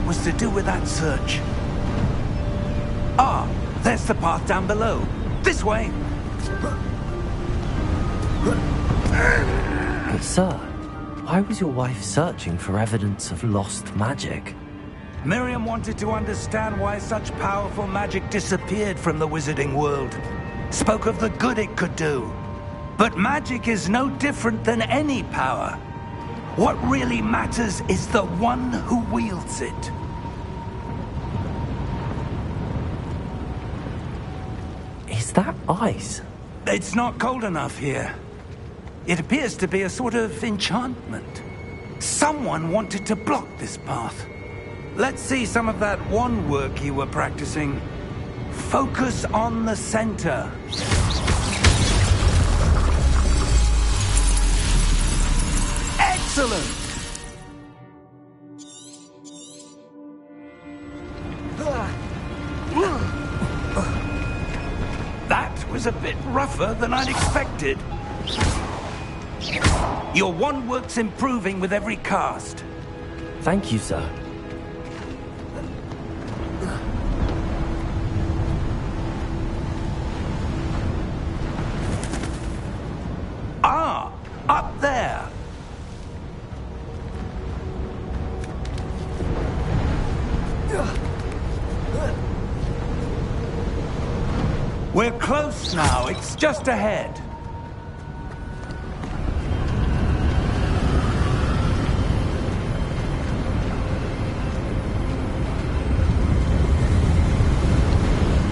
it was to do with that search. Ah, there's the path down below. This way. But sir, why was your wife searching for evidence of lost magic? Miriam wanted to understand why such powerful magic disappeared from the wizarding world. Spoke of the good it could do. But magic is no different than any power. What really matters is the one who wields it. Is that ice? It's not cold enough here. It appears to be a sort of enchantment. Someone wanted to block this path. Let's see some of that wand work you were practicing. Focus on the center. Excellent! That was a bit rougher than I'd expected. Your wand work's improving with every cast. Thank you, sir. Ah, up there. We're close now. It's just ahead.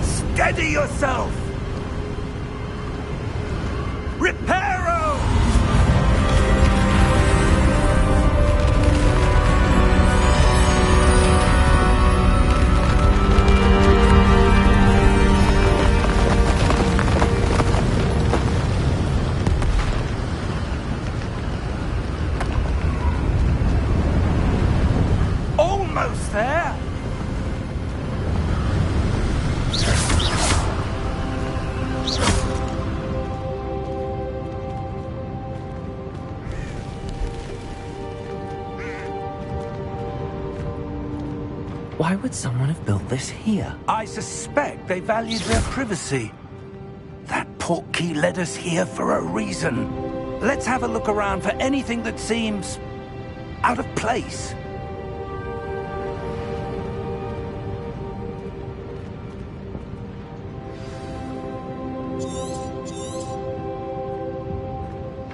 Steady yourself! Reparo! Almost there! Why would someone have built this here? I suspect they valued their privacy. That portkey led us here for a reason. Let's have a look around for anything that seems out of place.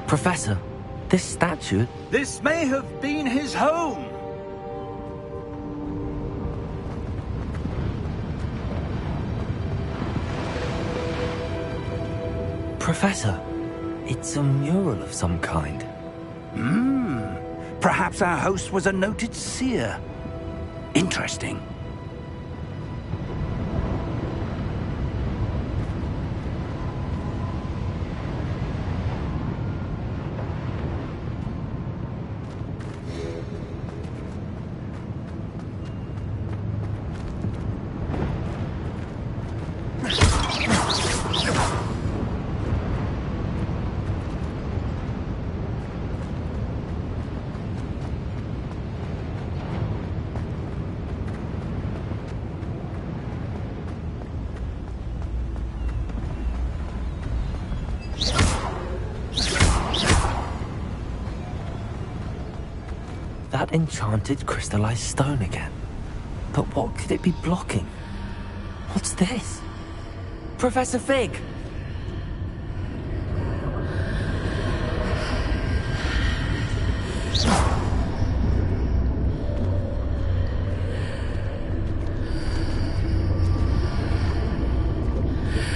Professor, this statue... This may have been his home. Professor, it's a mural of some kind. Perhaps our host was a noted seer. Interesting. That enchanted crystallized stone again. But what could it be blocking? What's this? Professor Fig!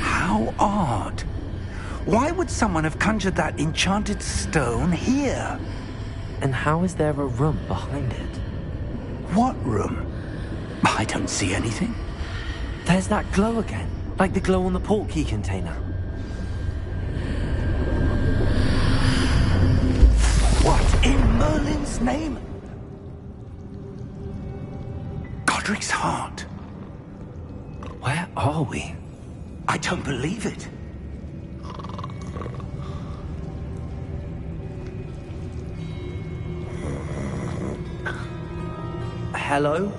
How odd. Why would someone have conjured that enchanted stone here? And how is there a room behind it? What room? I don't see anything. There's that glow again, like the glow on the portkey container. What in Merlin's name? Godric's heart. Where are we? I don't believe it. Hello?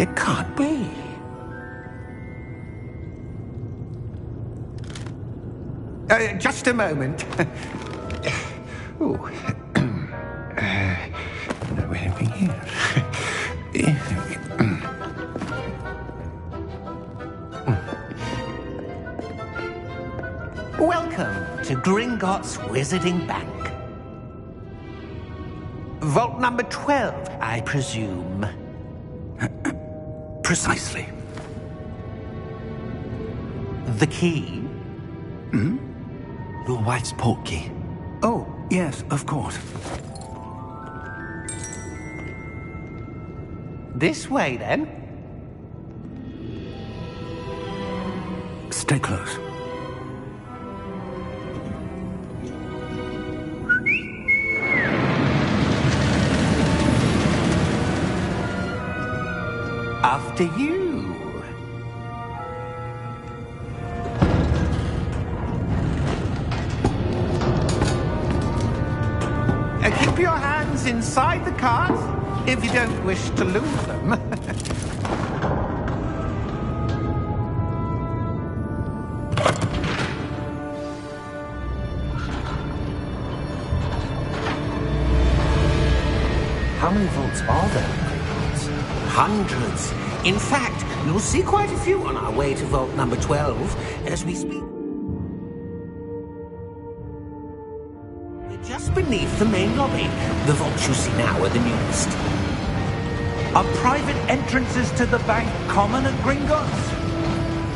It can't be. Just a moment. Ooh. Anything here? Welcome to Gringotts Wizarding Bank. Vault number 12, I presume. Precisely. The key? Your wife's portkey. Oh, yes, of course. This way, then. Stay close. After you. Keep your hands inside the cart if you don't wish to lose them. How many vaults are there in Gringotts? Hundreds. In fact, you'll see quite a few on our way to vault number 12 as we speak. We're just beneath the main lobby. The vaults you see now are the newest. Are private entrances to the bank common at Gringotts?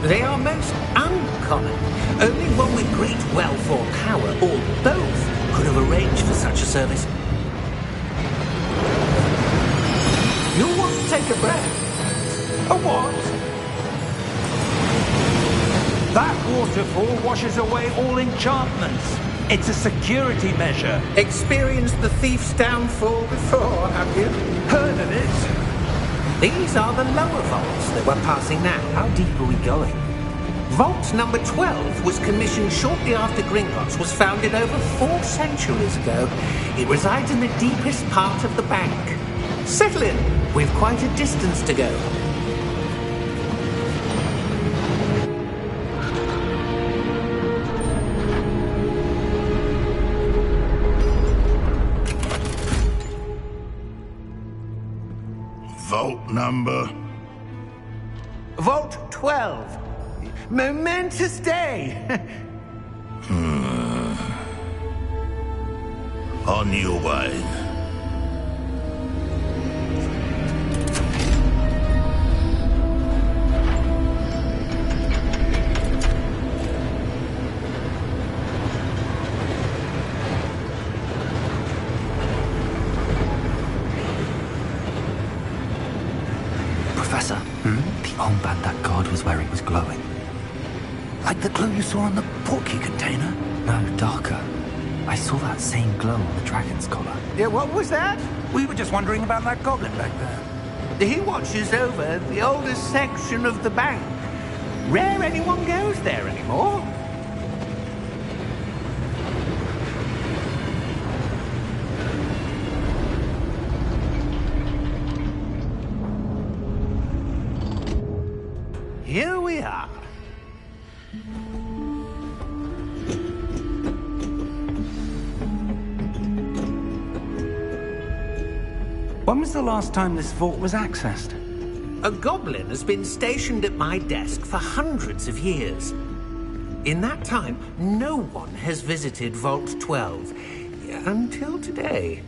They are most uncommon. Only one with great wealth or power, or both, could have arranged for such a service. You'll want to take a breath. A what? That waterfall washes away all enchantments. It's a security measure. Experienced the thief's downfall before, have you? Heard of it? These are the lower vaults that we're passing now. How deep are we going? Vault number 12 was commissioned shortly after Gringotts was founded over 4 centuries ago. It resides in the deepest part of the bank. Settle in. We've quite a distance to go. Vault number? Vault 12. Momentous day. On your way. Professor, the armband that guard was wearing was glowing. Like the glow you saw on the portkey container? No, darker. I saw that same glow on the dragon's collar. Yeah, what was that? We were just wondering about that goblin back there. He watches over the oldest section of the bank. Rare anyone goes there anymore. Here we are. When was the last time this vault was accessed? A goblin has been stationed at my desk for hundreds of years. In that time, no one has visited Vault 12 until today.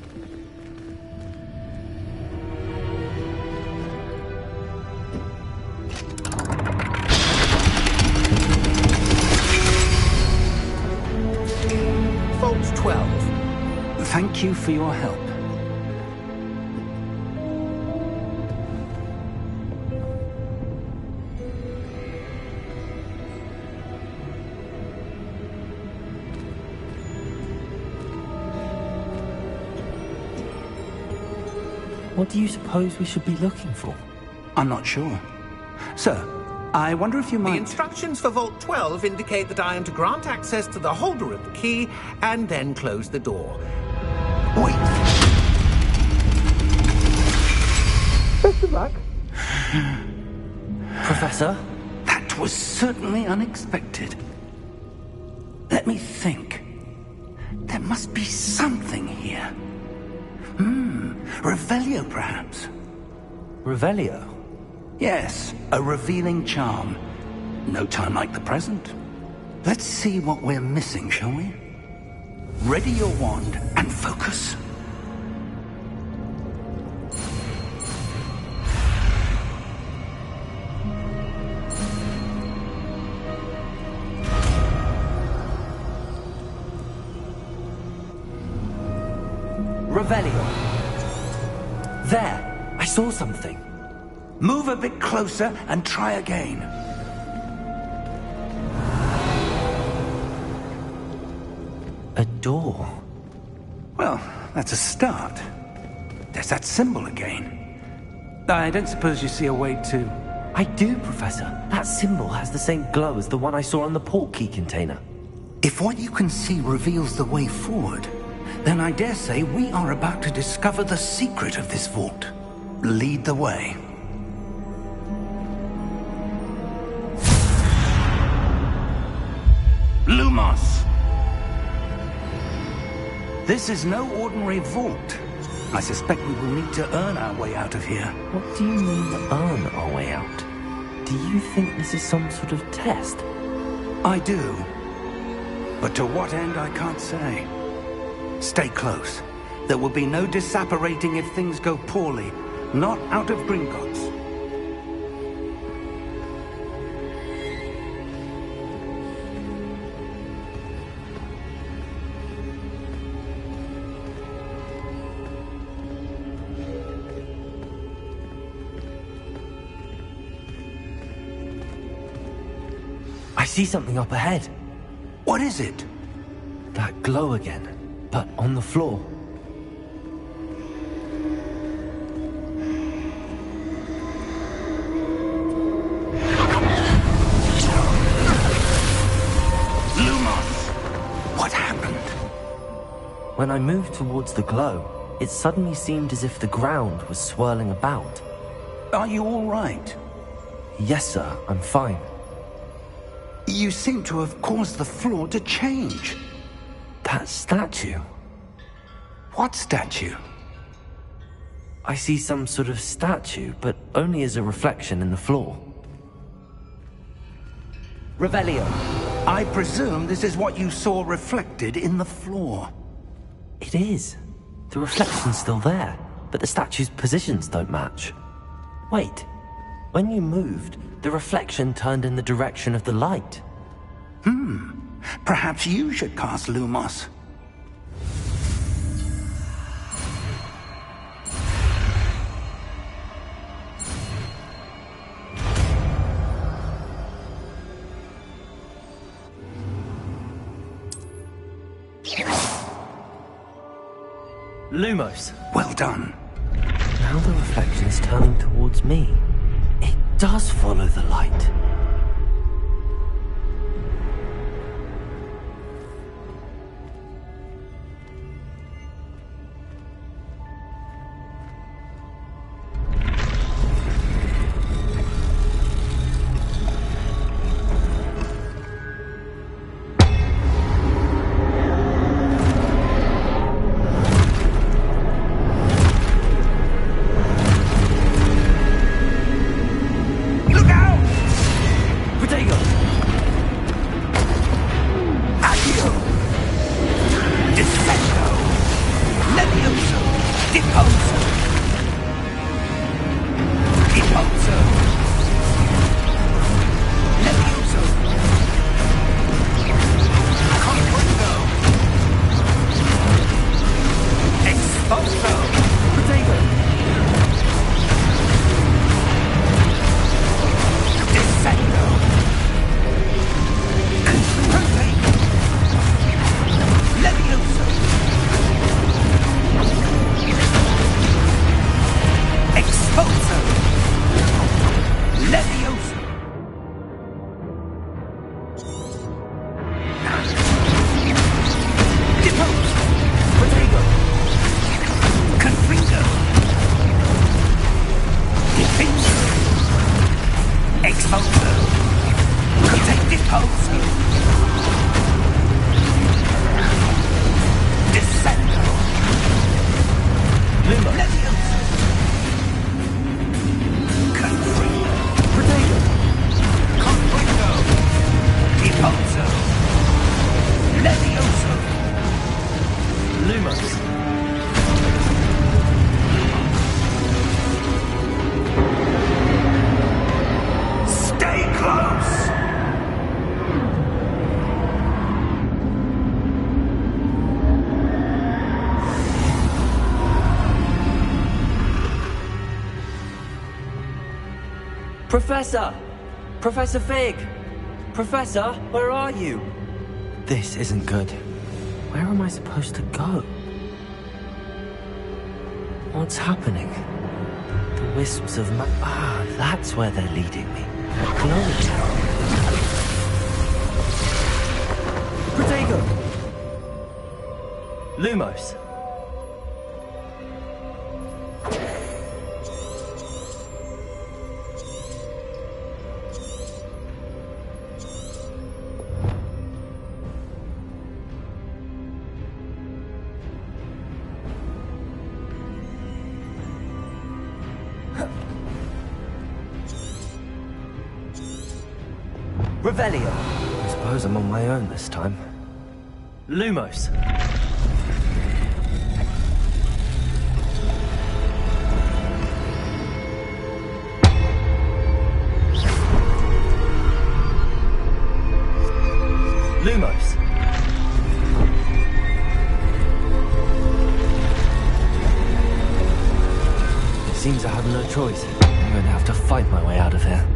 Vault 12. Thank you for your help. What do you suppose we should be looking for? I'm not sure. Sir, I wonder if you The might... instructions for Vault 12 indicate that I am to grant access to the holder of the key and then close the door. Wait! Best of luck. Professor? That was certainly unexpected. Let me think. There must be something here. Revelio, perhaps? Revelio? Yes, a revealing charm. No time like the present. Let's see what we're missing, shall we? Ready your wand and focus. Revelio. There! I saw something. Move a bit closer and try again. A door. Well, that's a start. There's that symbol again. I don't suppose you see a way to... I do, Professor. That symbol has the same glow as the one I saw on the portkey container. If what you can see reveals the way forward, then I dare say we are about to discover the secret of this vault. Lead the way. Lumos! This is no ordinary vault. I suspect we will need to earn our way out of here. What do you mean, earn our way out? Do you think this is some sort of test? I do. But to what end, I can't say. Stay close. There will be no disapparating if things go poorly. Not out of Gringotts. I see something up ahead. What is it? That glow again, but on the floor. Lumos! What happened? When I moved towards the glow, it suddenly seemed as if the ground was swirling about. Are you all right? Yes, sir, I'm fine. You seem to have caused the floor to change. That statue. What statue? I see some sort of statue, but only as a reflection in the floor. Revelio. I presume this is what you saw reflected in the floor. It is. The reflection's still there, but the statue's positions don't match. Wait. When you moved, the reflection turned in the direction of the light. Perhaps you should cast Lumos. Lumos. Well done. Now the reflection is turning towards me. It does follow the light. Lumos! Stay close! Professor! Professor Fig! Professor, where are you? This isn't good. Where am I supposed to go? What's happening? The wisps of Ah, that's where they're leading me. Glowing. Protego! Lumos! Revelio. I suppose I'm on my own this time. Lumos. Lumos. It seems I have no choice. I'm going to have to fight my way out of here.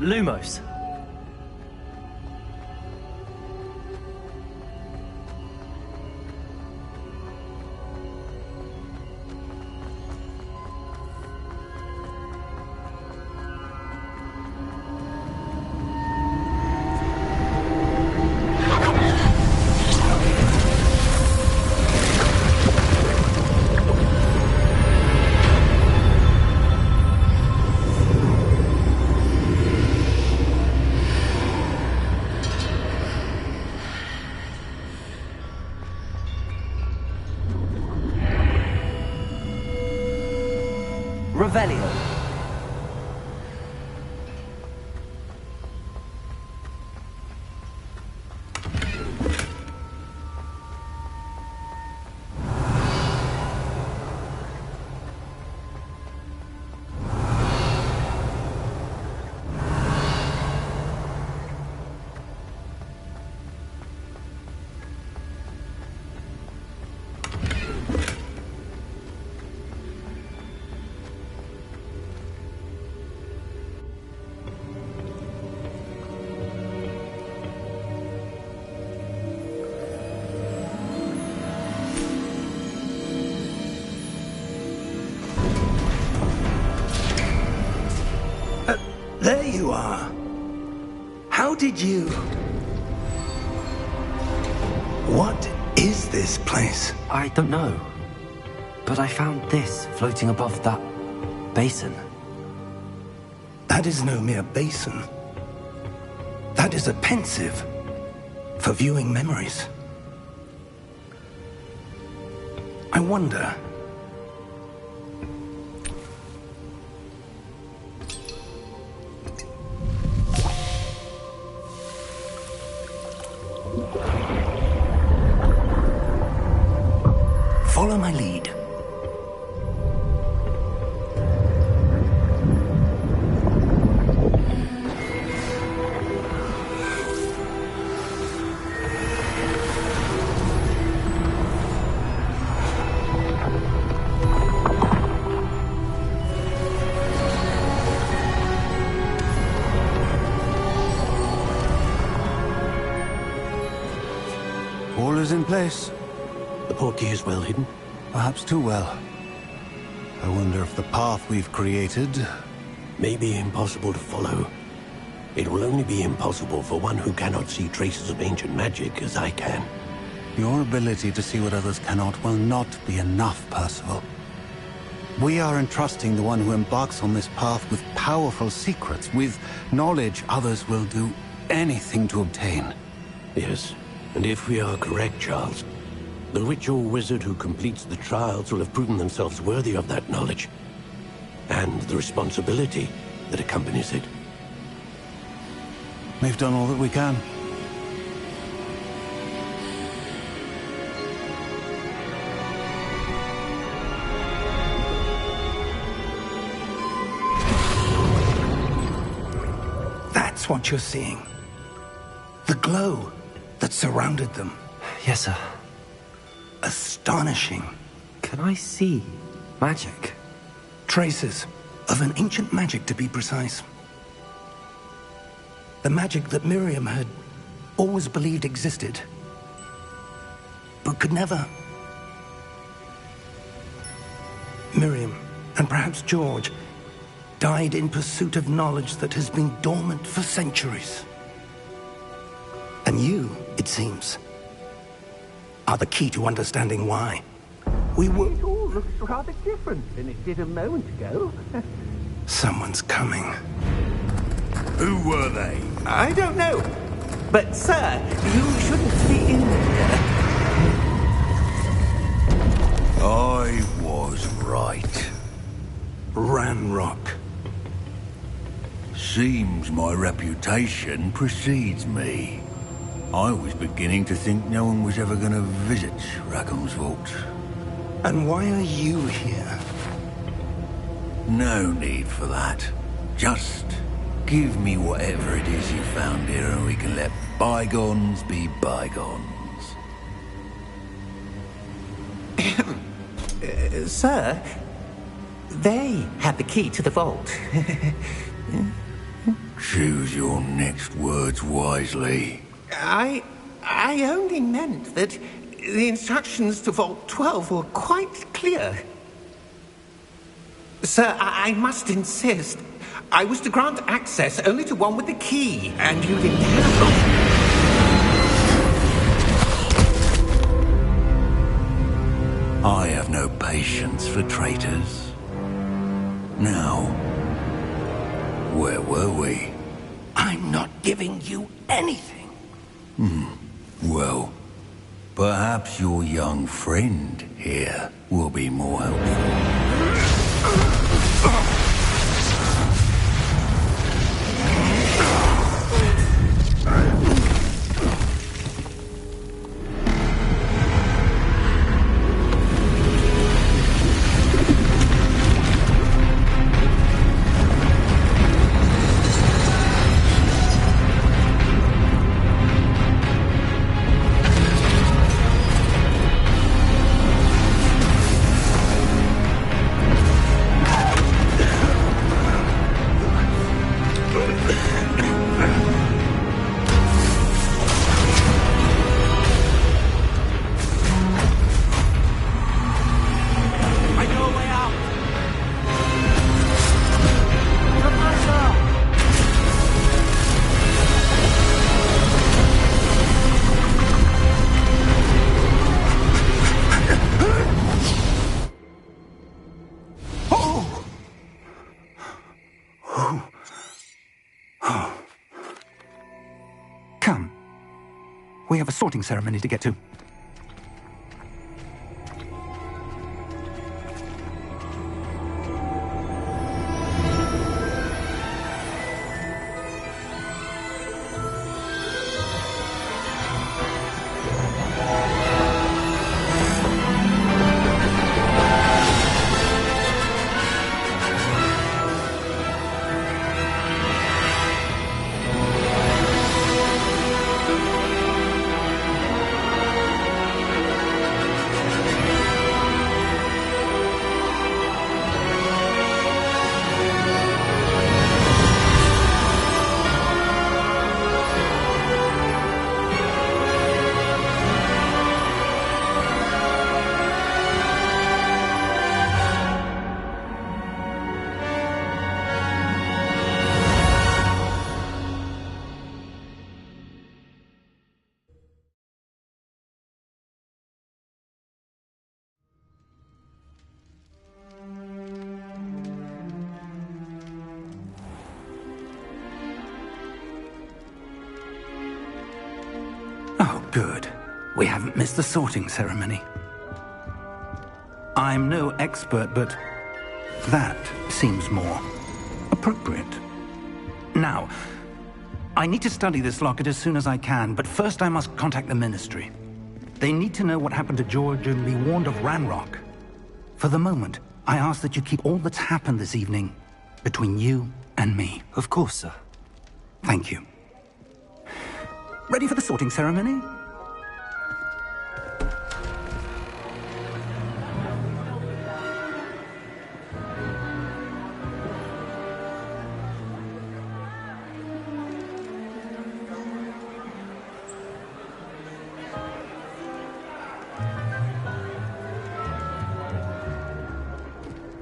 Lumos. Revelio. There you are. How did you... What is this place? I don't know. But I found this floating above that basin. That is no mere basin. That is a pensive for viewing memories. I wonder... Follow my lead. All is in place. The portkey is well hidden. Perhaps too well. I wonder if the path we've created... May be impossible to follow. It will only be impossible for one who cannot see traces of ancient magic as I can. Your ability to see what others cannot will not be enough, Percival. We are entrusting the one who embarks on this path with powerful secrets, with knowledge others will do anything to obtain. Yes, and if we are correct, Charles, the witch or wizard who completes the trials will have proven themselves worthy of that knowledge, and the responsibility that accompanies it. We've done all that we can. That's what you're seeing. The glow that surrounded them. Yes, sir. Astonishing. Can I see magic? Traces of an ancient magic, to be precise. The magic that Miriam had always believed existed, but could never. Miriam, and perhaps George, died in pursuit of knowledge that has been dormant for centuries. And you, it seems, are the key to understanding why. We were... It all looks rather different than it did a moment ago. Someone's coming. Who were they? I don't know. But, sir, you shouldn't be in here. I was right. Ranrock. Seems my reputation precedes me. I was beginning to think no one was ever going to visit Rackham's vault. And why are you here? No need for that. Just give me whatever it is you found here and we can let bygones be bygones. Sir, they had the key to the vault. Choose your next words wisely. I only meant that the instructions to Vault 12 were quite clear. Sir, I must insist. I was to grant access only to one with the key, and you didn't have it. I have no patience for traitors. Now, where were we? I'm not giving you anything. Well, perhaps your young friend here will be more helpful. Come. We have a sorting ceremony to get to. Oh, good. We haven't missed the sorting ceremony. I'm no expert, but that seems more appropriate. Now, I need to study this locket as soon as I can, but first I must contact the Ministry. They need to know what happened to George and be warned of Ranrock. For the moment, I ask that you keep all that's happened this evening between you and me. Of course, sir. Thank you. Ready for the sorting ceremony?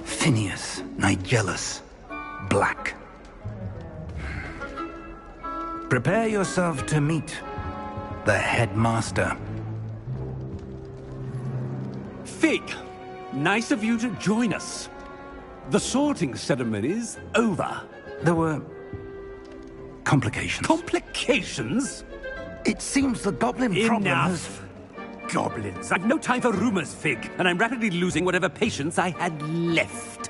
Phineas, Nigellus, Black. Prepare yourself to meet the headmaster. Fig, nice of you to join us. The sorting ceremony's over. There were complications. Complications? It seems the goblin problem has... Enough. Goblins. I've no time for rumors, Fig, and I'm rapidly losing whatever patience I had left.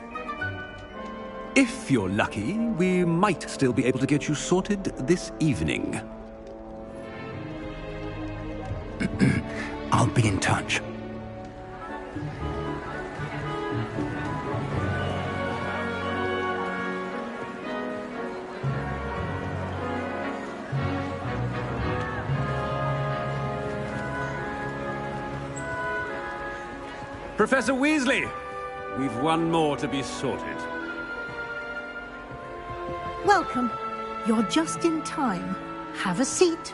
If you're lucky, we might still be able to get you sorted this evening. I'll be in touch. Professor Weasley, we've one more to be sorted. Welcome. You're just in time. Have a seat.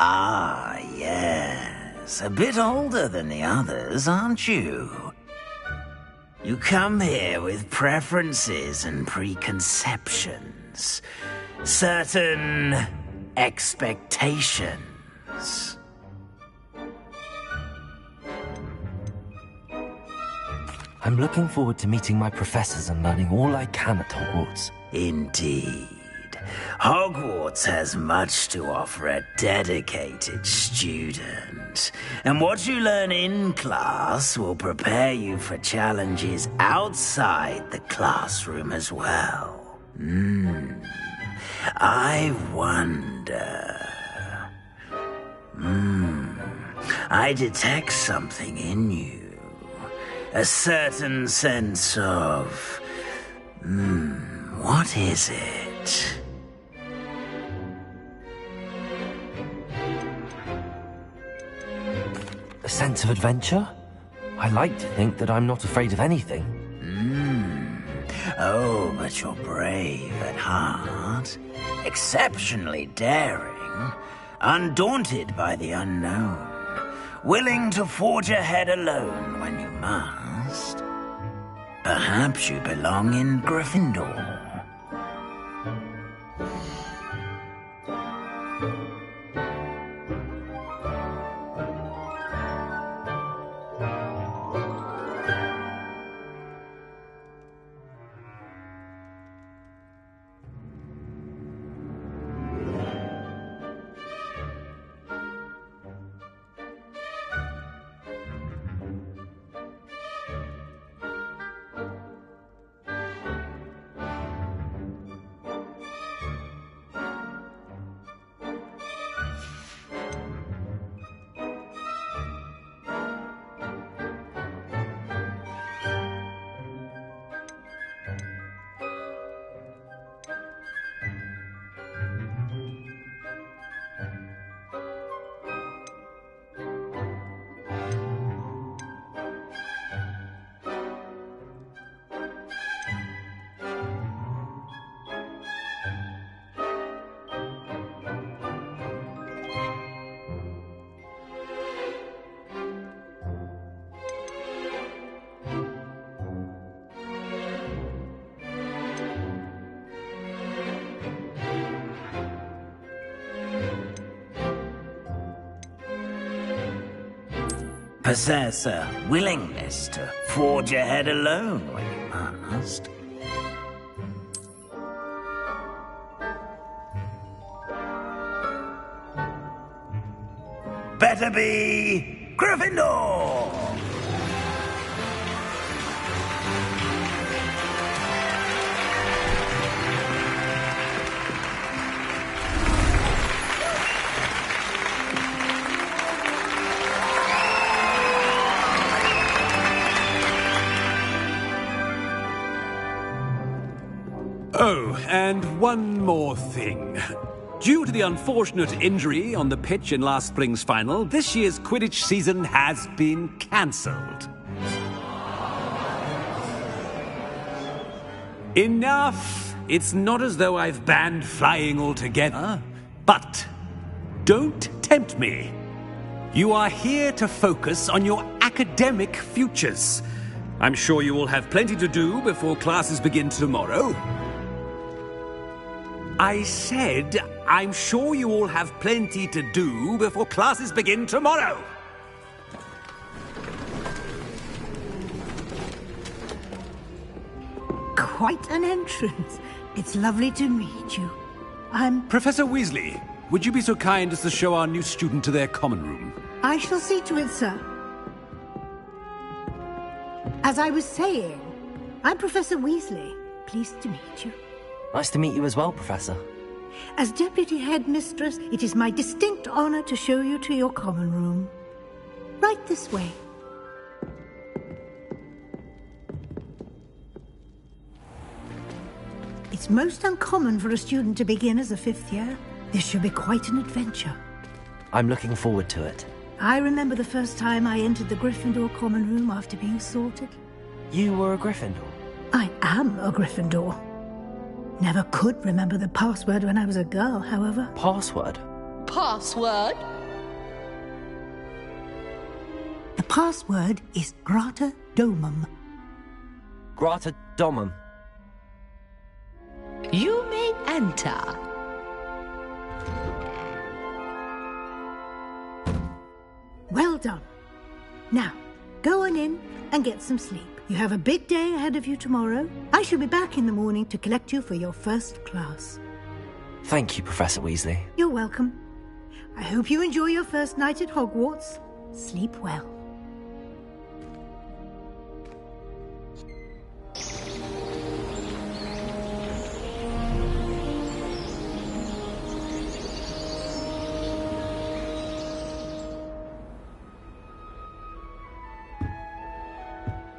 Ah, yes. A bit older than the others, aren't you? You come here with preferences and preconceptions. Certain expectations. I'm looking forward to meeting my professors and learning all I can at Hogwarts. Indeed. Hogwarts has much to offer a dedicated student. And what you learn in class will prepare you for challenges outside the classroom as well. I wonder... I detect something in you. A certain sense of... what is it? A sense of adventure? I like to think that I'm not afraid of anything. Oh, but you're brave at heart. Exceptionally daring. Undaunted by the unknown. Willing to forge ahead alone when you must. Perhaps you belong in Gryffindor. Possess a willingness to forge ahead alone when you must. Better be Gryffindor! Oh, and one more thing. Due to the unfortunate injury on the pitch in last spring's final, this year's Quidditch season has been cancelled. Enough! It's not as though I've banned flying altogether. But don't tempt me. You are here to focus on your academic futures. I'm sure you will have plenty to do before classes begin tomorrow. I said, I'm sure you all have plenty to do before classes begin tomorrow. Quite an entrance. It's lovely to meet you. I'm... Professor Weasley, would you be so kind as to show our new student to their common room? I shall see to it, sir. As I was saying, I'm Professor Weasley. Pleased to meet you. Nice to meet you as well, Professor. As Deputy Headmistress, it is my distinct honor to show you to your common room. Right this way. It's most uncommon for a student to begin as a fifth year. This should be quite an adventure. I'm looking forward to it. I remember the first time I entered the Gryffindor common room after being sorted. You were a Gryffindor? I am a Gryffindor. Never could remember the password when I was a girl, however. Password? Password? The password is Grata Domum. Grata Domum. You may enter. Well done. Now, go on in and get some sleep. You have a big day ahead of you tomorrow. I shall be back in the morning to collect you for your first class. Thank you, Professor Weasley. You're welcome. I hope you enjoy your first night at Hogwarts. Sleep well.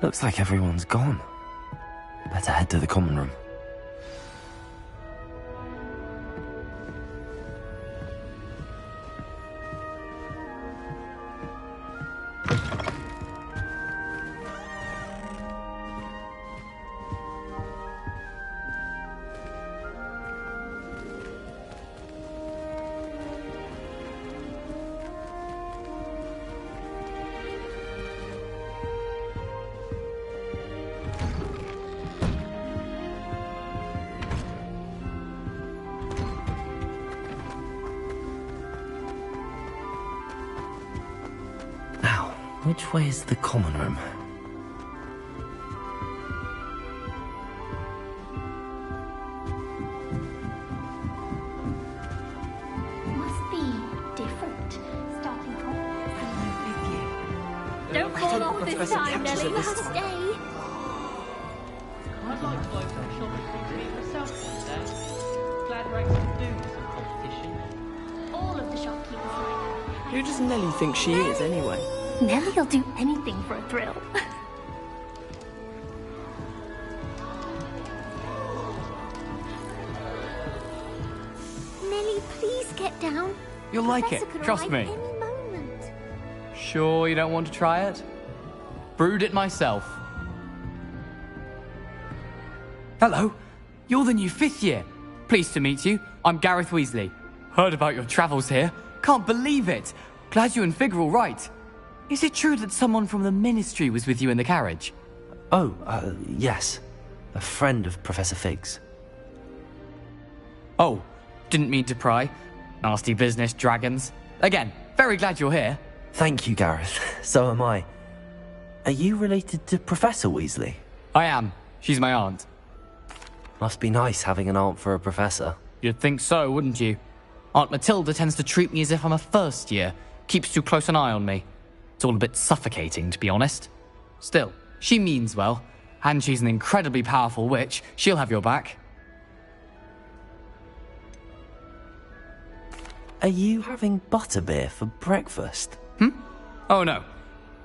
Looks like everyone's gone. Better head to the common room. Which way is the common room? Must be different. Starting from Don't fall off this time, Nelly. Last day. I'd like to open a shop and treat myself one day. Glad Rex can do some competition. All of the shopkeepers like that. Who does Nelly think she is, anyway? Nelly'll do anything for a thrill. Nelly, please get down. You'll like it, trust me. Sure you don't want to try it? Brewed it myself. Hello, you're the new 5th year. Pleased to meet you. I'm Gareth Weasley. Heard about your travels here. Can't believe it. Glad you and Fig are all right. Is it true that someone from the Ministry was with you in the carriage? Oh, yes. A friend of Professor Fig's. Oh, didn't mean to pry. Nasty business, dragons. Again, very glad you're here. Thank you, Gareth. So am I. Are you related to Professor Weasley? I am. She's my aunt. Must be nice having an aunt for a professor. You'd think so, wouldn't you? Aunt Matilda tends to treat me as if I'm a first year. Keeps too close an eye on me. It's all a bit suffocating, to be honest. Still, she means well, and she's an incredibly powerful witch. She'll have your back. Are you having butterbeer for breakfast? Oh no.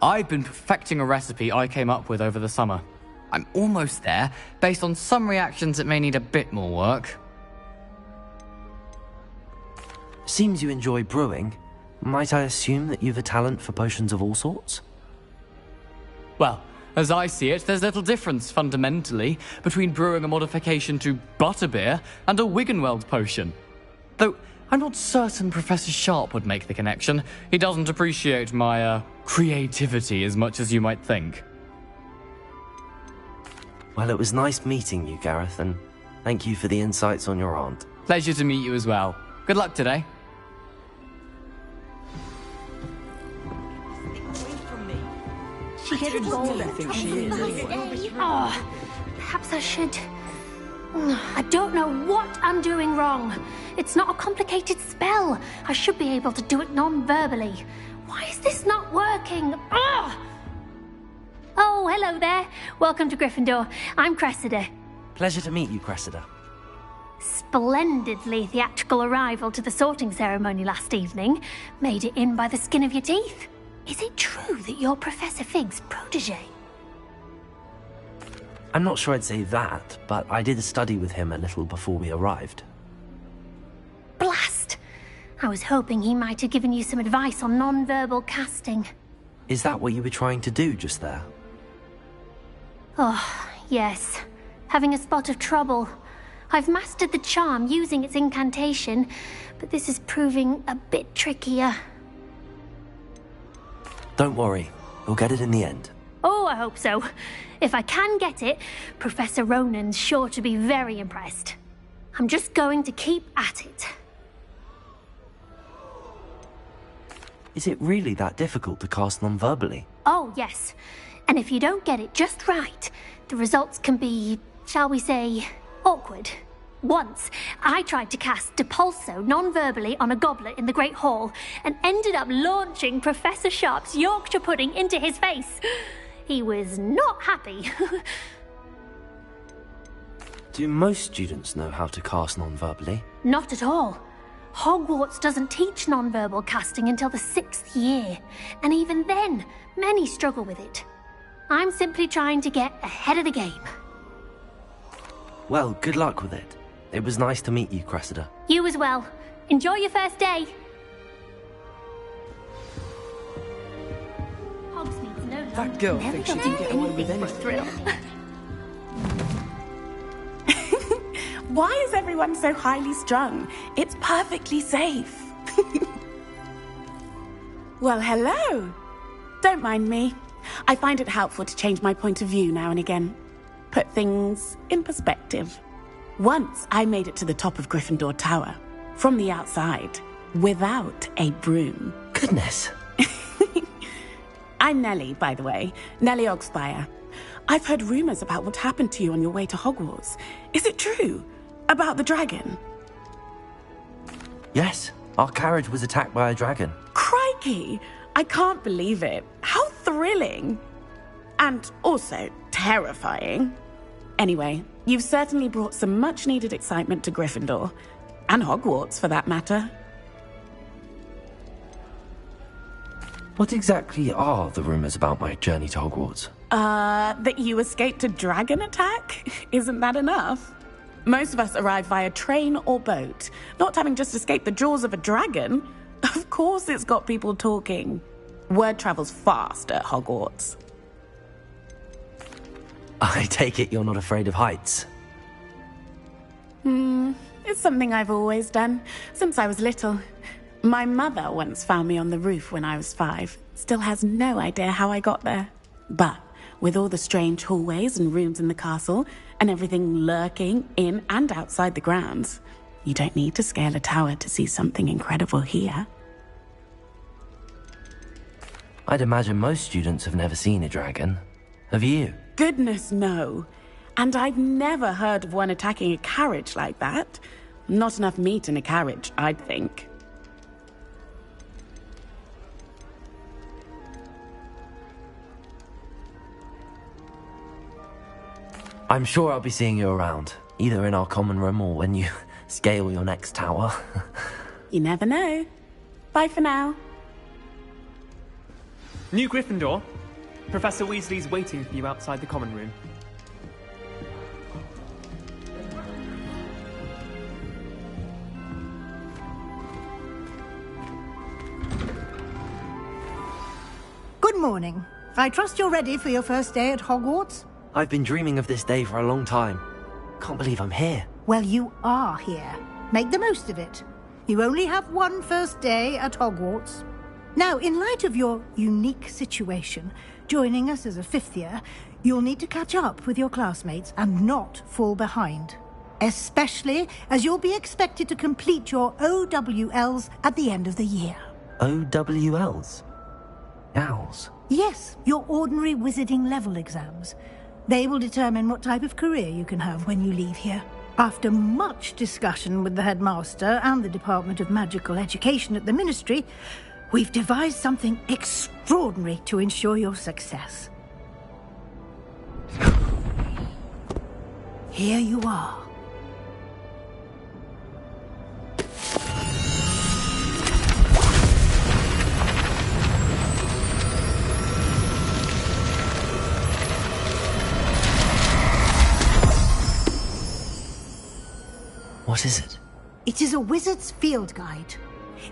I've been perfecting a recipe I came up with over the summer. I'm almost there, based on some reactions that may need a bit more work. Seems you enjoy brewing. Might I assume that you've a talent for potions of all sorts? Well, as I see it, there's little difference, fundamentally, between brewing a modification to butterbeer and a Wiggenweld potion. Though, I'm not certain Professor Sharp would make the connection. He doesn't appreciate my, creativity as much as you might think. Well, it was nice meeting you, Gareth, and thank you for the insights on your aunt. Pleasure to meet you as well. Good luck today. She gets bored. I think she is, anyway. Oh, perhaps I should. I don't know what I'm doing wrong. It's not a complicated spell. I should be able to do it non-verbally. Why is this not working? Ugh! Oh, hello there. Welcome to Gryffindor. I'm Cressida. Pleasure to meet you, Cressida. Splendidly theatrical arrival to the sorting ceremony last evening. Made it in by the skin of your teeth. Is it true that you're Professor Fig's protege? I'm not sure I'd say that, but I did study with him a little before we arrived. Blast! I was hoping he might have given you some advice on non-verbal casting. Is that what you were trying to do just there? Oh, yes. Having a spot of trouble. I've mastered the charm using its incantation, but this is proving a bit trickier. Don't worry. We'll get it in the end. Oh, I hope so. If I can get it, Professor Ronan's sure to be very impressed. I'm just going to keep at it. Is it really that difficult to cast non-verbally? Oh, yes. And if you don't get it just right, the results can be, shall we say, awkward. Once, I tried to cast Depulso non-verbally on a goblet in the Great Hall and ended up launching Professor Sharp's Yorkshire pudding into his face. He was not happy. Do most students know how to cast non-verbally? Not at all. Hogwarts doesn't teach non-verbal casting until the 6th year, and even then, many struggle with it. I'm simply trying to get ahead of the game. Well, good luck with it. It was nice to meet you, Cressida. You as well. Enjoy your first day. Hogsmeade's no longer. That girl thinks she can get away with anything. Why is everyone so highly strung? It's perfectly safe. Well, hello. Don't mind me. I find it helpful to change my point of view now and again. Put things in perspective. Once I made it to the top of Gryffindor Tower, from the outside, without a broom. Goodness. I'm Nellie, by the way. Nellie Ogspire. I've heard rumors about what happened to you on your way to Hogwarts. Is it true? About the dragon? Yes, our carriage was attacked by a dragon. Crikey! I can't believe it. How thrilling! And also terrifying. Anyway, you've certainly brought some much-needed excitement to Gryffindor. And Hogwarts, for that matter. What exactly are the rumors about my journey to Hogwarts? That you escaped a dragon attack? Isn't that enough? Most of us arrive via train or boat, not having just escaped the jaws of a dragon. Of course it's got people talking. Word travels fast at Hogwarts. I take it you're not afraid of heights? It's something I've always done, since I was little. My mother once found me on the roof when I was 5. Still has no idea how I got there. But with all the strange hallways and rooms in the castle, and everything lurking in and outside the grounds, you don't need to scale a tower to see something incredible here. I'd imagine most students have never seen a dragon. Have you? Goodness, no. And I've never heard of one attacking a carriage like that. Not enough meat in a carriage, I'd think. I'm sure I'll be seeing you around, either in our common room or when you scale your next tower. You never know. Bye for now. New Gryffindor. Professor Weasley's waiting for you outside the common room. Good morning. I trust you're ready for your first day at Hogwarts? I've been dreaming of this day for a long time. Can't believe I'm here. Well, you are here. Make the most of it. You only have one first day at Hogwarts. Now, in light of your unique situation, joining us as a 5th year, you'll need to catch up with your classmates and not fall behind. Especially as you'll be expected to complete your OWLs at the end of the year. OWLs? Owls? Yes, your ordinary wizarding level exams. They will determine what type of career you can have when you leave here. After much discussion with the headmaster and the Department of Magical Education at the Ministry, we've devised something extraordinary to ensure your success. Here you are. What is it? It is a wizard's field guide.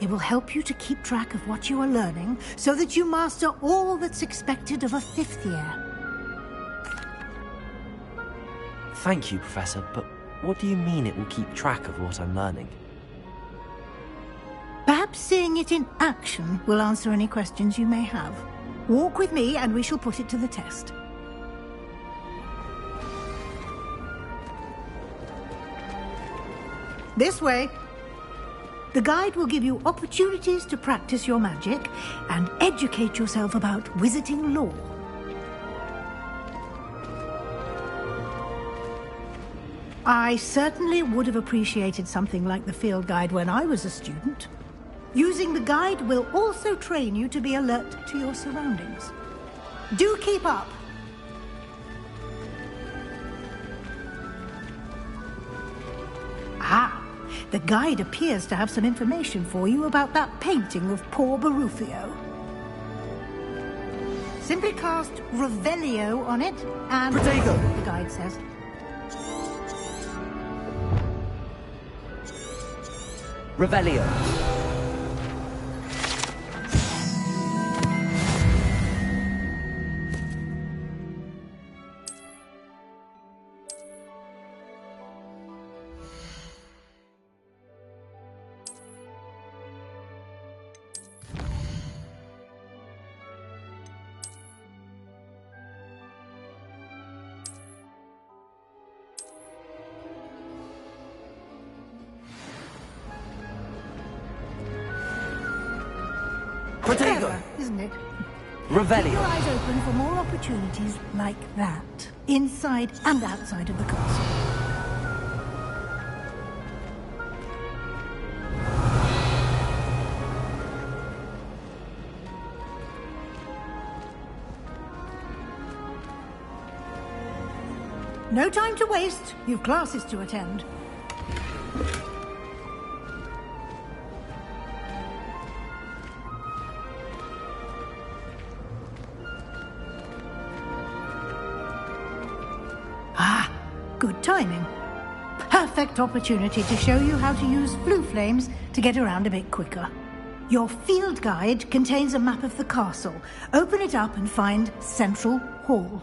It will help you to keep track of what you are learning so that you master all that's expected of a 5th year. Thank you, Professor, but what do you mean it will keep track of what I'm learning? Perhaps seeing it in action will answer any questions you may have. Walk with me and we shall put it to the test. This way. The guide will give you opportunities to practice your magic and educate yourself about wizarding lore. I certainly would have appreciated something like the field guide when I was a student. Using the guide will also train you to be alert to your surroundings. Do keep up! Ah! The guide appears to have some information for you about that painting of poor Barufio. Simply cast Revelio on it and... Protego! The guide says. Revelio. Clever, isn't it? Revelio. Keep your eyes open for more opportunities like that, inside and outside of the castle. No time to waste. You've classes to attend. Good timing. Perfect opportunity to show you how to use flue flames to get around a bit quicker. Your field guide contains a map of the castle. Open it up and find Central Hall.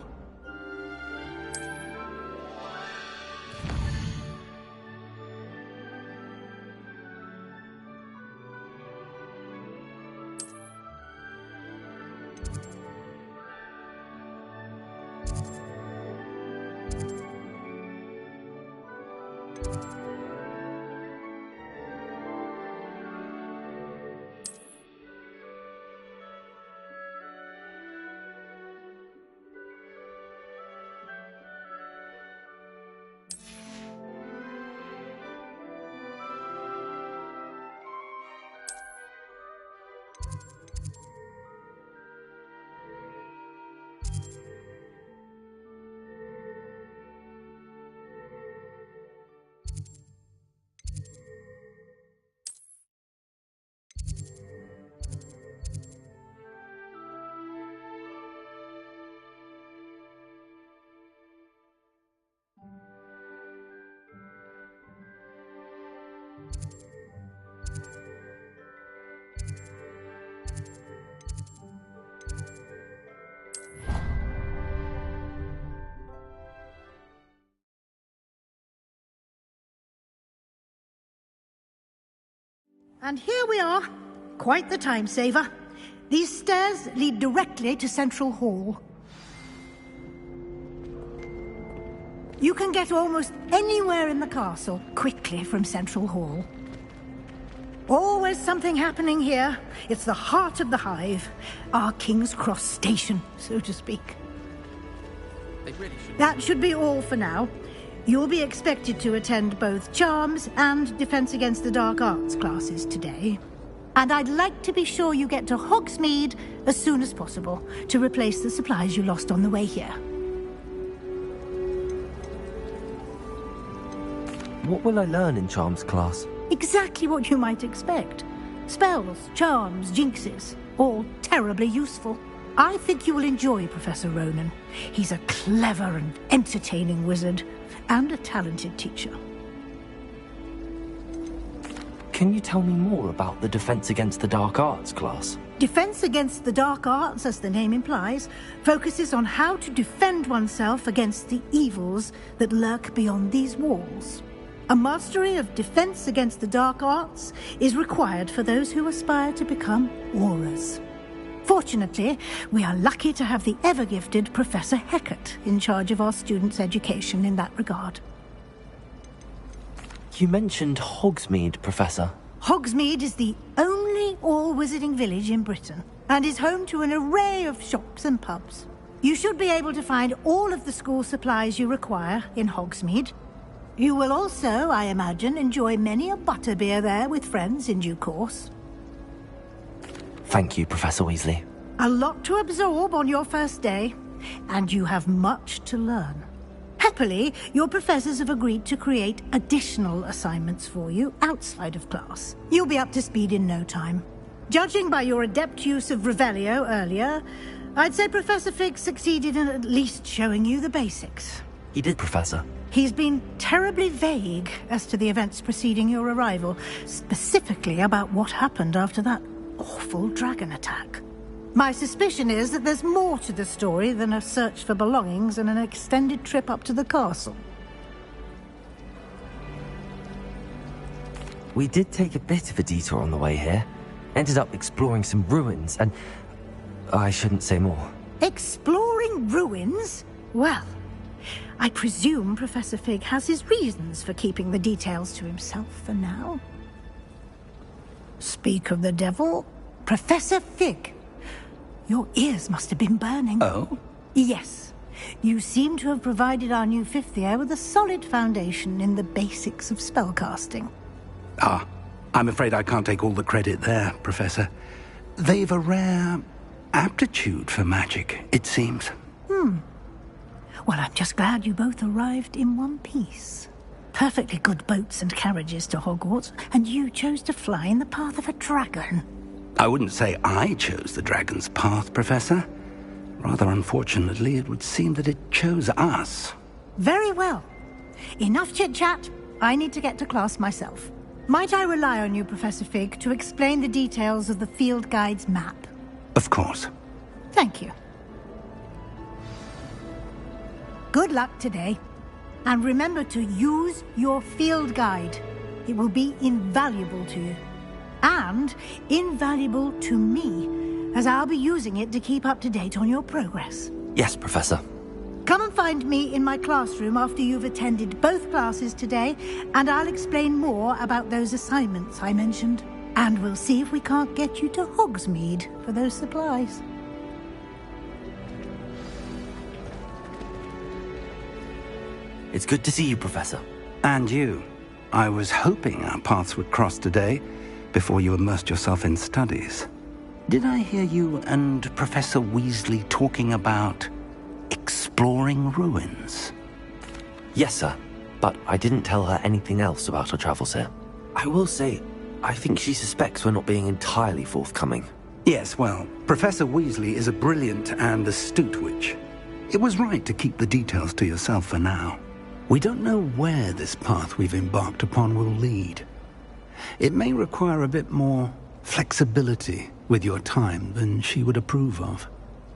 And here we are. Quite the time saver. These stairs lead directly to Central Hall. You can get almost anywhere in the castle quickly from Central Hall. Always something happening here. It's the heart of the hive. Our King's Cross station, so to speak. That should be all for now. You'll be expected to attend both Charms and Defense Against the Dark Arts classes today. And I'd like to be sure you get to Hogsmeade as soon as possible to replace the supplies you lost on the way here. What will I learn in Charms class? Exactly what you might expect. Spells, charms, jinxes, all terribly useful. I think you will enjoy Professor Ronan. He's a clever and entertaining wizard, and a talented teacher. Can you tell me more about the Defense Against the Dark Arts class? Defense Against the Dark Arts, as the name implies, focuses on how to defend oneself against the evils that lurk beyond these walls. A mastery of Defense Against the Dark Arts is required for those who aspire to become Aurors. Fortunately, we are lucky to have the ever-gifted Professor Hecat in charge of our students' education in that regard. You mentioned Hogsmeade, Professor. Hogsmeade is the only all-wizarding village in Britain and is home to an array of shops and pubs. You should be able to find all of the school supplies you require in Hogsmeade. You will also, I imagine, enjoy many a butterbeer there with friends in due course. Thank you, Professor Weasley. A lot to absorb on your first day, and you have much to learn. Happily, your professors have agreed to create additional assignments for you outside of class. You'll be up to speed in no time. Judging by your adept use of Revelio earlier, I'd say Professor Fig succeeded in at least showing you the basics. He did, Professor. He's been terribly vague as to the events preceding your arrival, specifically about what happened after that awful dragon attack. My suspicion is that there's more to the story than a search for belongings and an extended trip up to the castle. We did take a bit of a detour on the way here. Ended up exploring some ruins and... I shouldn't say more. Exploring ruins? Well, I presume Professor Fig has his reasons for keeping the details to himself for now. Speak of the devil, Professor Fig. Your ears must have been burning. Oh? Yes. You seem to have provided our new fifth year with a solid foundation in the basics of spellcasting. Ah, I'm afraid I can't take all the credit there, Professor. They've a rare aptitude for magic, it seems. Well, I'm just glad you both arrived in one piece. Perfectly good boats and carriages to Hogwarts, and you chose to fly in the path of a dragon. I wouldn't say I chose the dragon's path, Professor. Rather unfortunately, it would seem that it chose us. Very well. Enough chit-chat. I need to get to class myself. Might I rely on you, Professor Fig, to explain the details of the field guide's map? Of course. Thank you. Good luck today. And remember to use your field guide. It will be invaluable to you. And invaluable to me, as I'll be using it to keep up to date on your progress. Yes, Professor. Come and find me in my classroom after you've attended both classes today, and I'll explain more about those assignments I mentioned. And we'll see if we can't get you to Hogsmeade for those supplies. It's good to see you, Professor. And you. I was hoping our paths would cross today, before you immersed yourself in studies. Did I hear you and Professor Weasley talking about exploring ruins? Yes, sir. But I didn't tell her anything else about our travels here. I will say, I think she suspects we're not being entirely forthcoming. Yes, well, Professor Weasley is a brilliant and astute witch. It was right to keep the details to yourself for now. We don't know where this path we've embarked upon will lead. It may require a bit more flexibility with your time than she would approve of.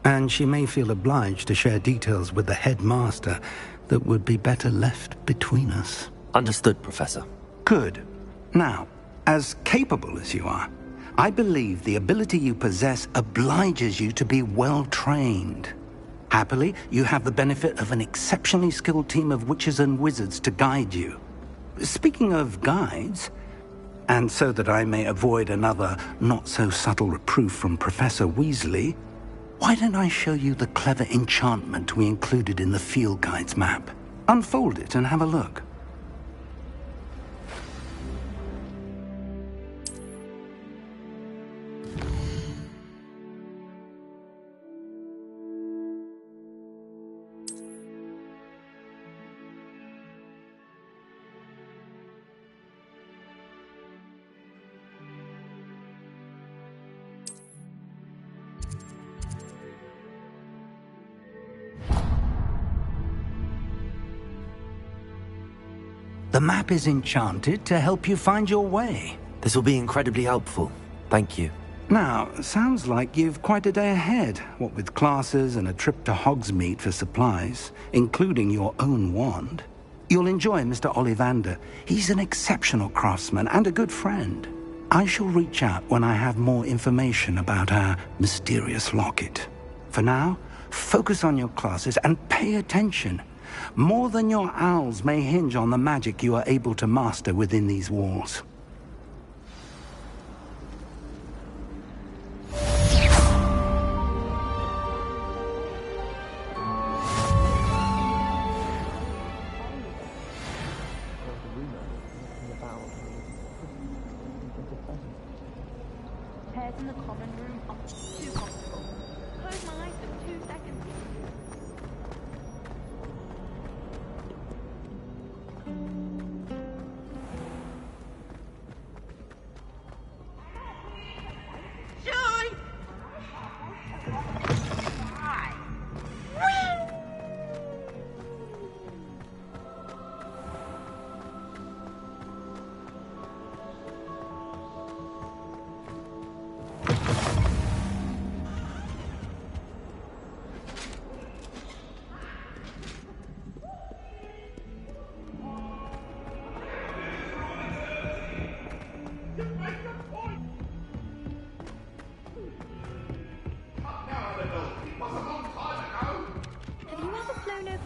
And she may feel obliged to share details with the headmaster that would be better left between us. Understood, Professor. Good. Now, as capable as you are, I believe the ability you possess obliges you to be well-trained. Happily, you have the benefit of an exceptionally skilled team of witches and wizards to guide you. Speaking of guides, and so that I may avoid another not-so-subtle reproof from Professor Weasley, why don't I show you the clever enchantment we included in the field guide's map? Unfold it and have a look. The map is enchanted to help you find your way. This will be incredibly helpful. Thank you. Now, sounds like you've quite a day ahead, what with classes and a trip to Hogsmeade for supplies, including your own wand. You'll enjoy Mr. Ollivander. He's an exceptional craftsman and a good friend. I shall reach out when I have more information about our mysterious locket. For now, focus on your classes and pay attention. More than your owls may hinge on the magic you are able to master within these walls. Chairs in the common room are too comfortable. Close my eyes for 2 seconds. Joy! Have you ever flown over?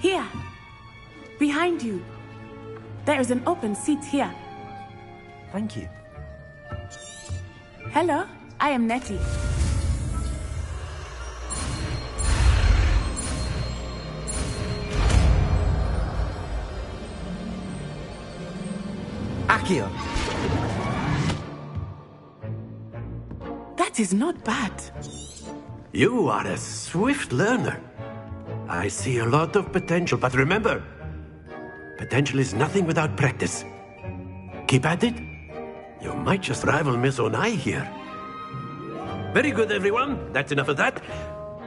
Here. Behind you. There is an open seat here. Thank you. Hello, I am Nettie. Accio! That is not bad. You are a swift learner. I see a lot of potential, but remember, potential is nothing without practice. Keep at it. You might just rival Miss Onai here. Very good, everyone. That's enough of that.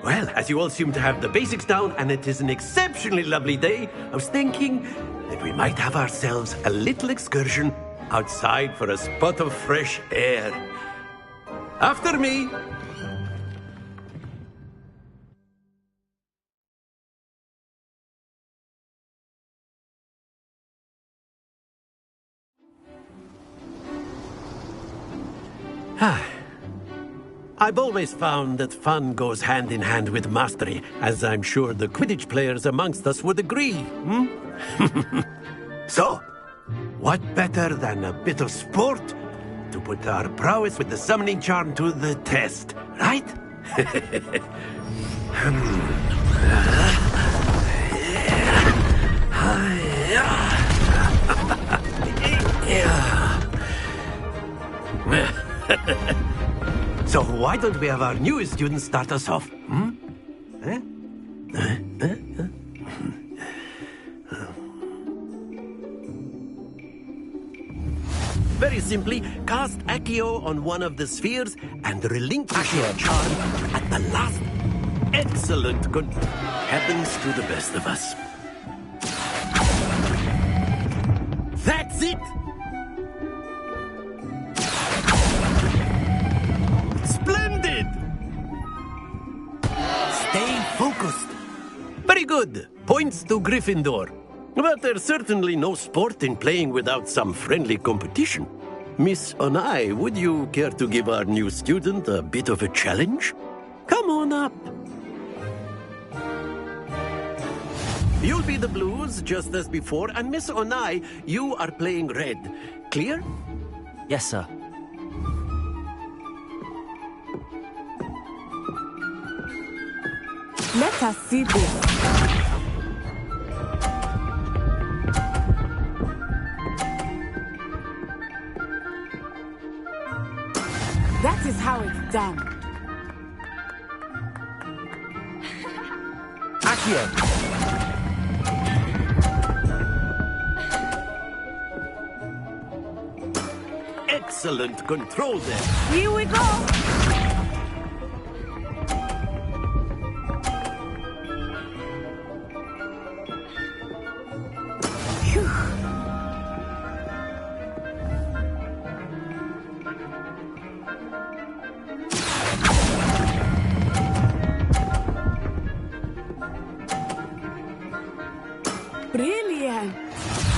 Well, as you all seem to have the basics down, and it is an exceptionally lovely day, I was thinking that we might have ourselves a little excursion outside for a spot of fresh air. After me. I've always found that fun goes hand in hand with mastery, as I'm sure the Quidditch players amongst us would agree. So, what better than a bit of sport to put our prowess with the summoning charm to the test, right? So why don't we have our newest student start us off? Very simply, cast Accio on one of the spheres and relinquish your charm at the last. Excellent. Good. Happens to the best of us. That's it! Splendid! Stay focused. Very good. Points to Gryffindor. But there's certainly no sport in playing without some friendly competition. Miss Onai, would you care to give our new student a bit of a challenge? Come on up. You'll be the blues, just as before, and Miss Onai, you are playing red. Clear? Yes, sir. Let us see this. That is how it's done. Accio! Excellent control there. Here we go. Brilliant!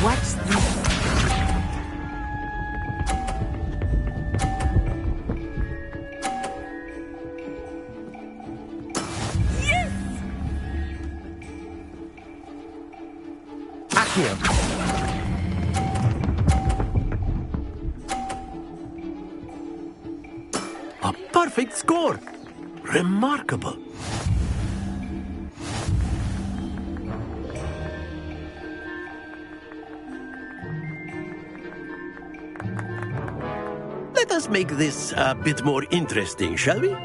Watch this. Yes! Accio! A perfect score! Remarkable! Let us make this a bit more interesting, shall we?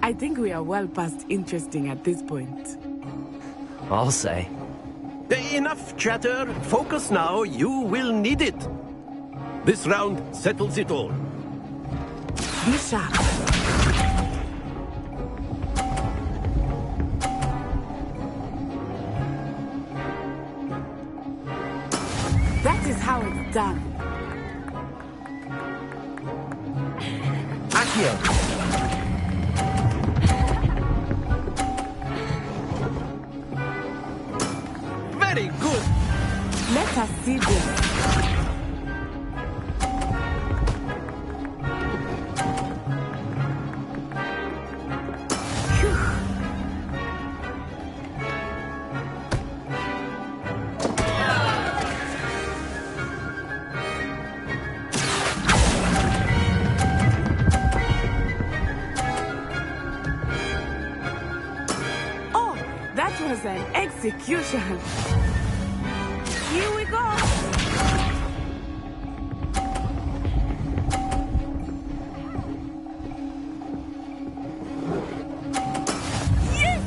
I think we are well past interesting at this point. I'll say. Enough chatter. Focus now. You will need it. This round settles it all. Be sharp. That is how it's done. Accio! Very good. Let us see this. Oh, that was an execution. Here we go! Yes!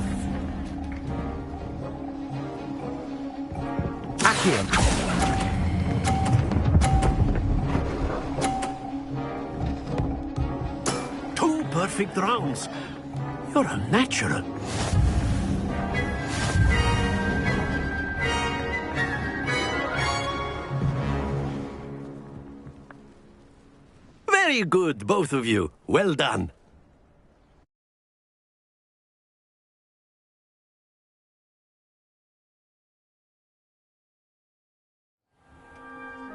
Accio! Two perfect rounds. You're a natural. Very good, both of you. Well done.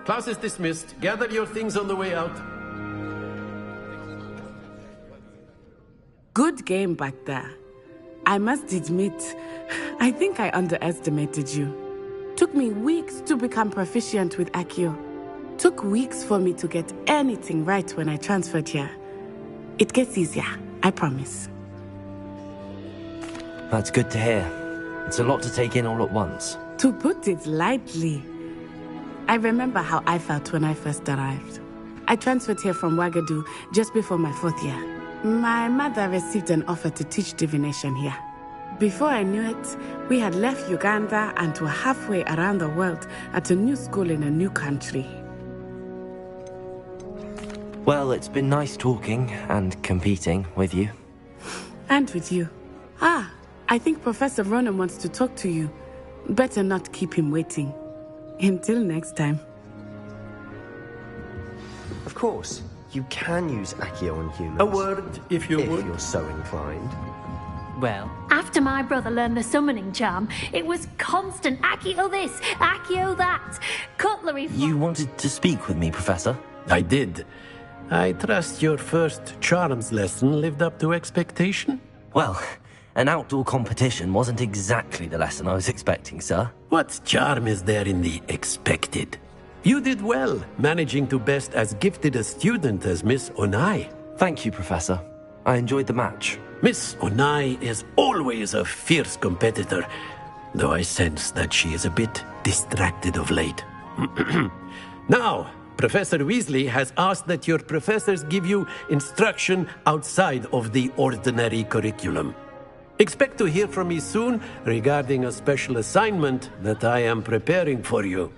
Class is dismissed. Gather your things on the way out. Good game back there. I must admit, I think I underestimated you. Took me weeks to become proficient with Accio. Took weeks for me to get anything right when I transferred here. It gets easier, I promise. That's good to hear. It's a lot to take in all at once. To put it lightly, I remember how I felt when I first arrived. I transferred here from Wagadu just before my 4th year. My mother received an offer to teach divination here. Before I knew it, we had left Uganda and were halfway around the world at a new school in a new country. Well, it's been nice talking and competing with you. And with you. Ah, I think Professor Ronan wants to talk to you. Better not keep him waiting. Until next time. Of course, you can use Accio on humans. A word, if you would. If you're so inclined. Well, After my brother learned the summoning charm, it was constant Accio this, Accio that, cutlery. You wanted to speak with me, Professor? I did. I trust your first charms lesson lived up to expectation? Well, an outdoor competition wasn't exactly the lesson I was expecting, sir. What charm is there in the expected? You did well, managing to best as gifted a student as Miss Onai. Thank you, Professor. I enjoyed the match. Miss Onai is always a fierce competitor, though I sense that she is a bit distracted of late. Now, Professor Weasley has asked that your professors give you instruction outside of the ordinary curriculum. Expect to hear from me soon regarding a special assignment that I am preparing for you.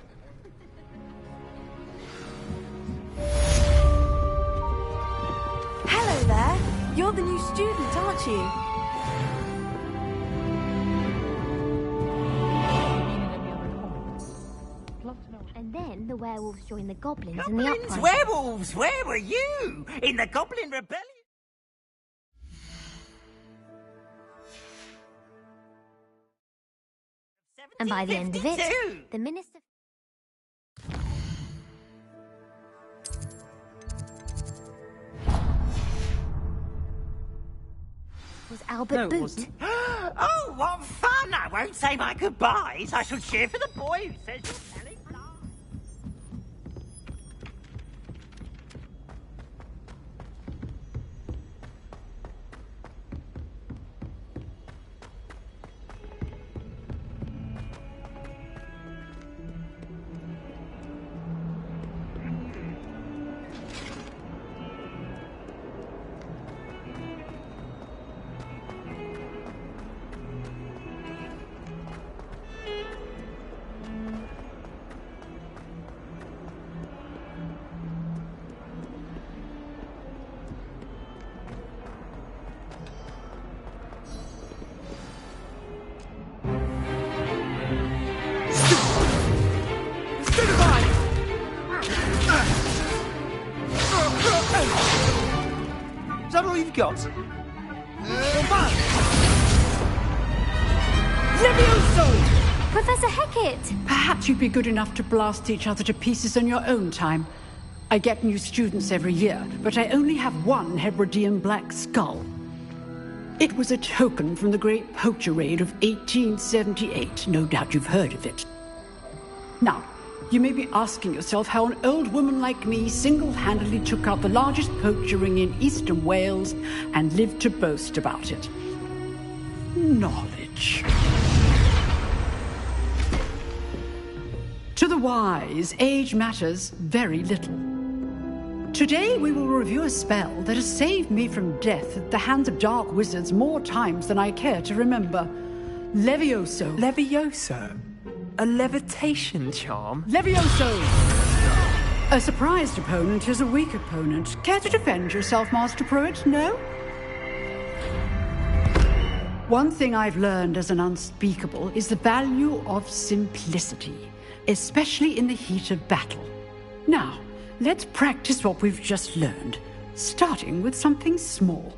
Hello there. You're the new student, aren't you? And then the werewolves joined the goblins in the Goblins, uprising. werewolves, where were you? In the Goblin Rebellion? And by the end of it, 1752. the minister... was Albert No, it Boot. wasn't. Oh, what fun! I won't say my goodbyes. I shall cheer for the boy who says you're telling lies. Is that all you've got? Levioso! Professor Hecat! Perhaps you'd be good enough to blast each other to pieces in your own time. I get new students every year, but I only have one Hebridean black skull. It was a token from the Great Poacher Raid of 1878. No doubt you've heard of it. Now, you may be asking yourself how an old woman like me single-handedly took out the largest poacher ring in eastern Wales and lived to boast about it. Knowledge. To the wise, age matters very little. Today we will review a spell that has saved me from death at the hands of dark wizards more times than I care to remember. Levioso. Levioso? A levitation charm? Levioso! A surprised opponent is a weak opponent. Care to defend yourself, Master Pruitt? No? One thing I've learned as an unspeakable is the value of simplicity, especially in the heat of battle. Now, let's practice what we've just learned, starting with something small.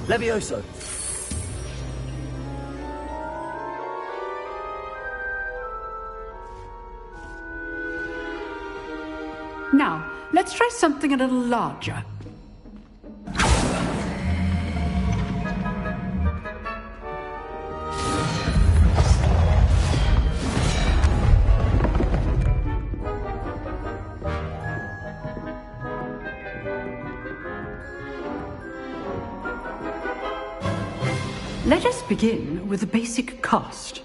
Levioso! Now, let's try something a little larger. Let us begin with the basic cast.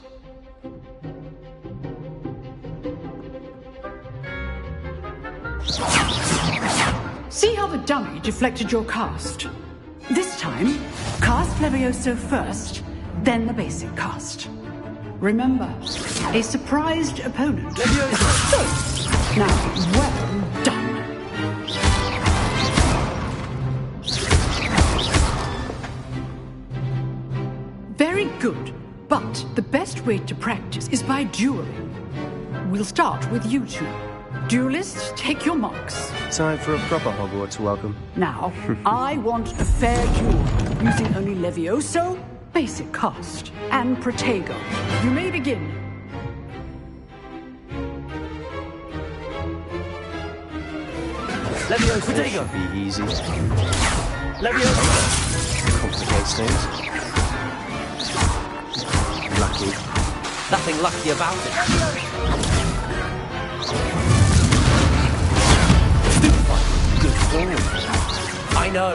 See how the dummy deflected your cast? This time, cast Levioso first, then the basic cast. Remember, a surprised opponent. Levioso! Now, well done. Very good, but the best way to practice is by dueling. We'll start with you two. Duelists, take your marks. Time for a proper Hogwarts welcome. Now, I want a fair duel, using only Levioso, basic cast, and Protego. You may begin. Levioso should be easy. Levioso complicates things. Lucky. Nothing lucky about it. Good form. I know.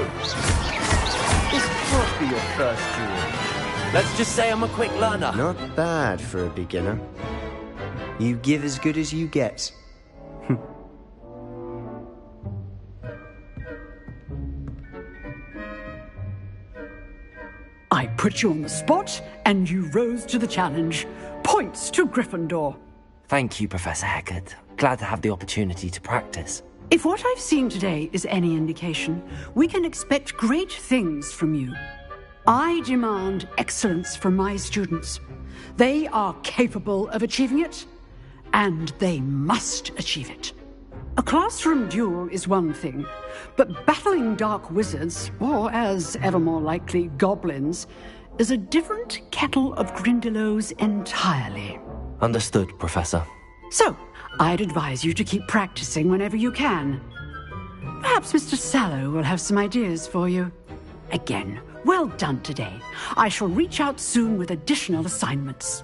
This can't be your first duel. Let's just say I'm a quick learner. Not bad for a beginner. You give as good as you get. I I put you on the spot, and you rose to the challenge. Points to Gryffindor. Thank you, Professor Hecat. Glad to have the opportunity to practice. If what I've seen today is any indication, we can expect great things from you. I demand excellence from my students. They are capable of achieving it, and they must achieve it. A classroom duel is one thing, but battling dark wizards, or as ever more likely, goblins, is a different kettle of Grindylows entirely. Understood, Professor. So, I'd advise you to keep practicing whenever you can. Perhaps Mr. Sallow will have some ideas for you. Again, well done today. I shall reach out soon with additional assignments.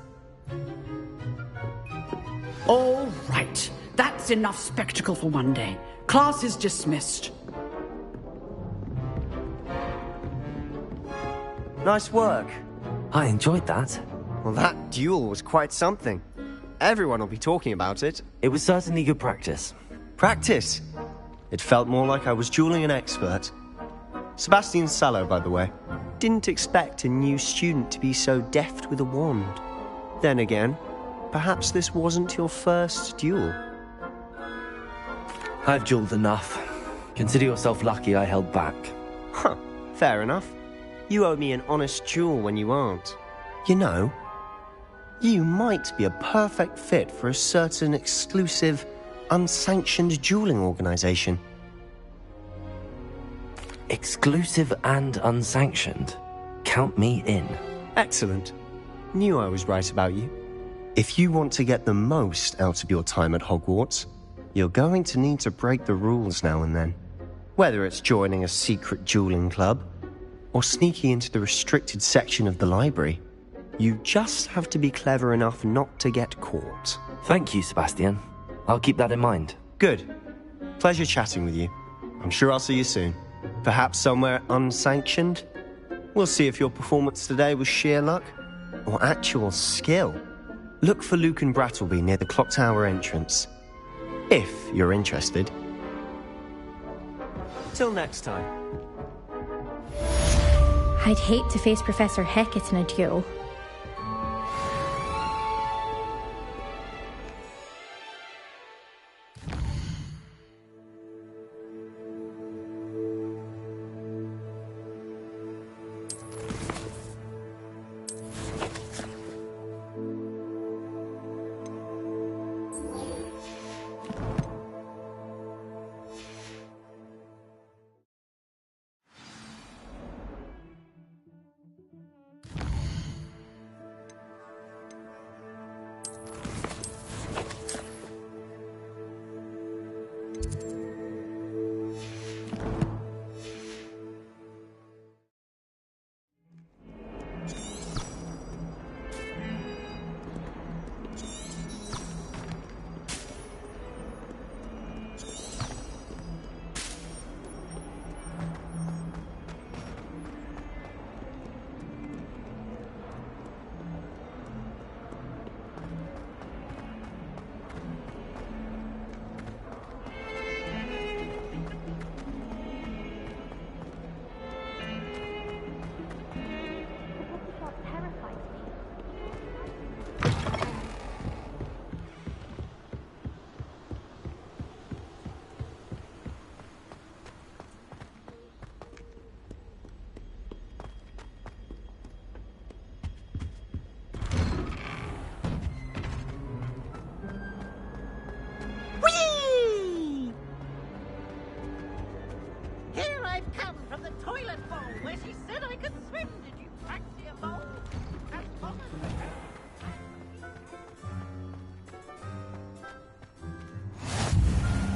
All right. That's enough spectacle for one day. Class is dismissed. Nice work. I enjoyed that. Well, that duel was quite something. Everyone will be talking about it. It was certainly good practice. Practice? It felt more like I was dueling an expert. Sebastian Sallow, by the way. Didn't expect a new student to be so deft with a wand. Then again, perhaps this wasn't your first duel. I've dueled enough. Consider yourself lucky I held back. Huh, fair enough. You owe me an honest duel when you aren't. You know, you might be a perfect fit for a certain exclusive, unsanctioned dueling organization. Exclusive and unsanctioned? Count me in. Excellent. Knew I was right about you. If you want to get the most out of your time at Hogwarts, you're going to need to break the rules now and then. Whether it's joining a secret dueling club, or sneaking into the restricted section of the library, you just have to be clever enough not to get caught. Thank you, Sebastian. I'll keep that in mind. Good. Pleasure chatting with you. I'm sure I'll see you soon. Perhaps somewhere unsanctioned? We'll see if your performance today was sheer luck, or actual skill. Look for Luke and Brattleby near the clock tower entrance. If you're interested. Till next time. I'd hate to face Professor Hecat in a duel.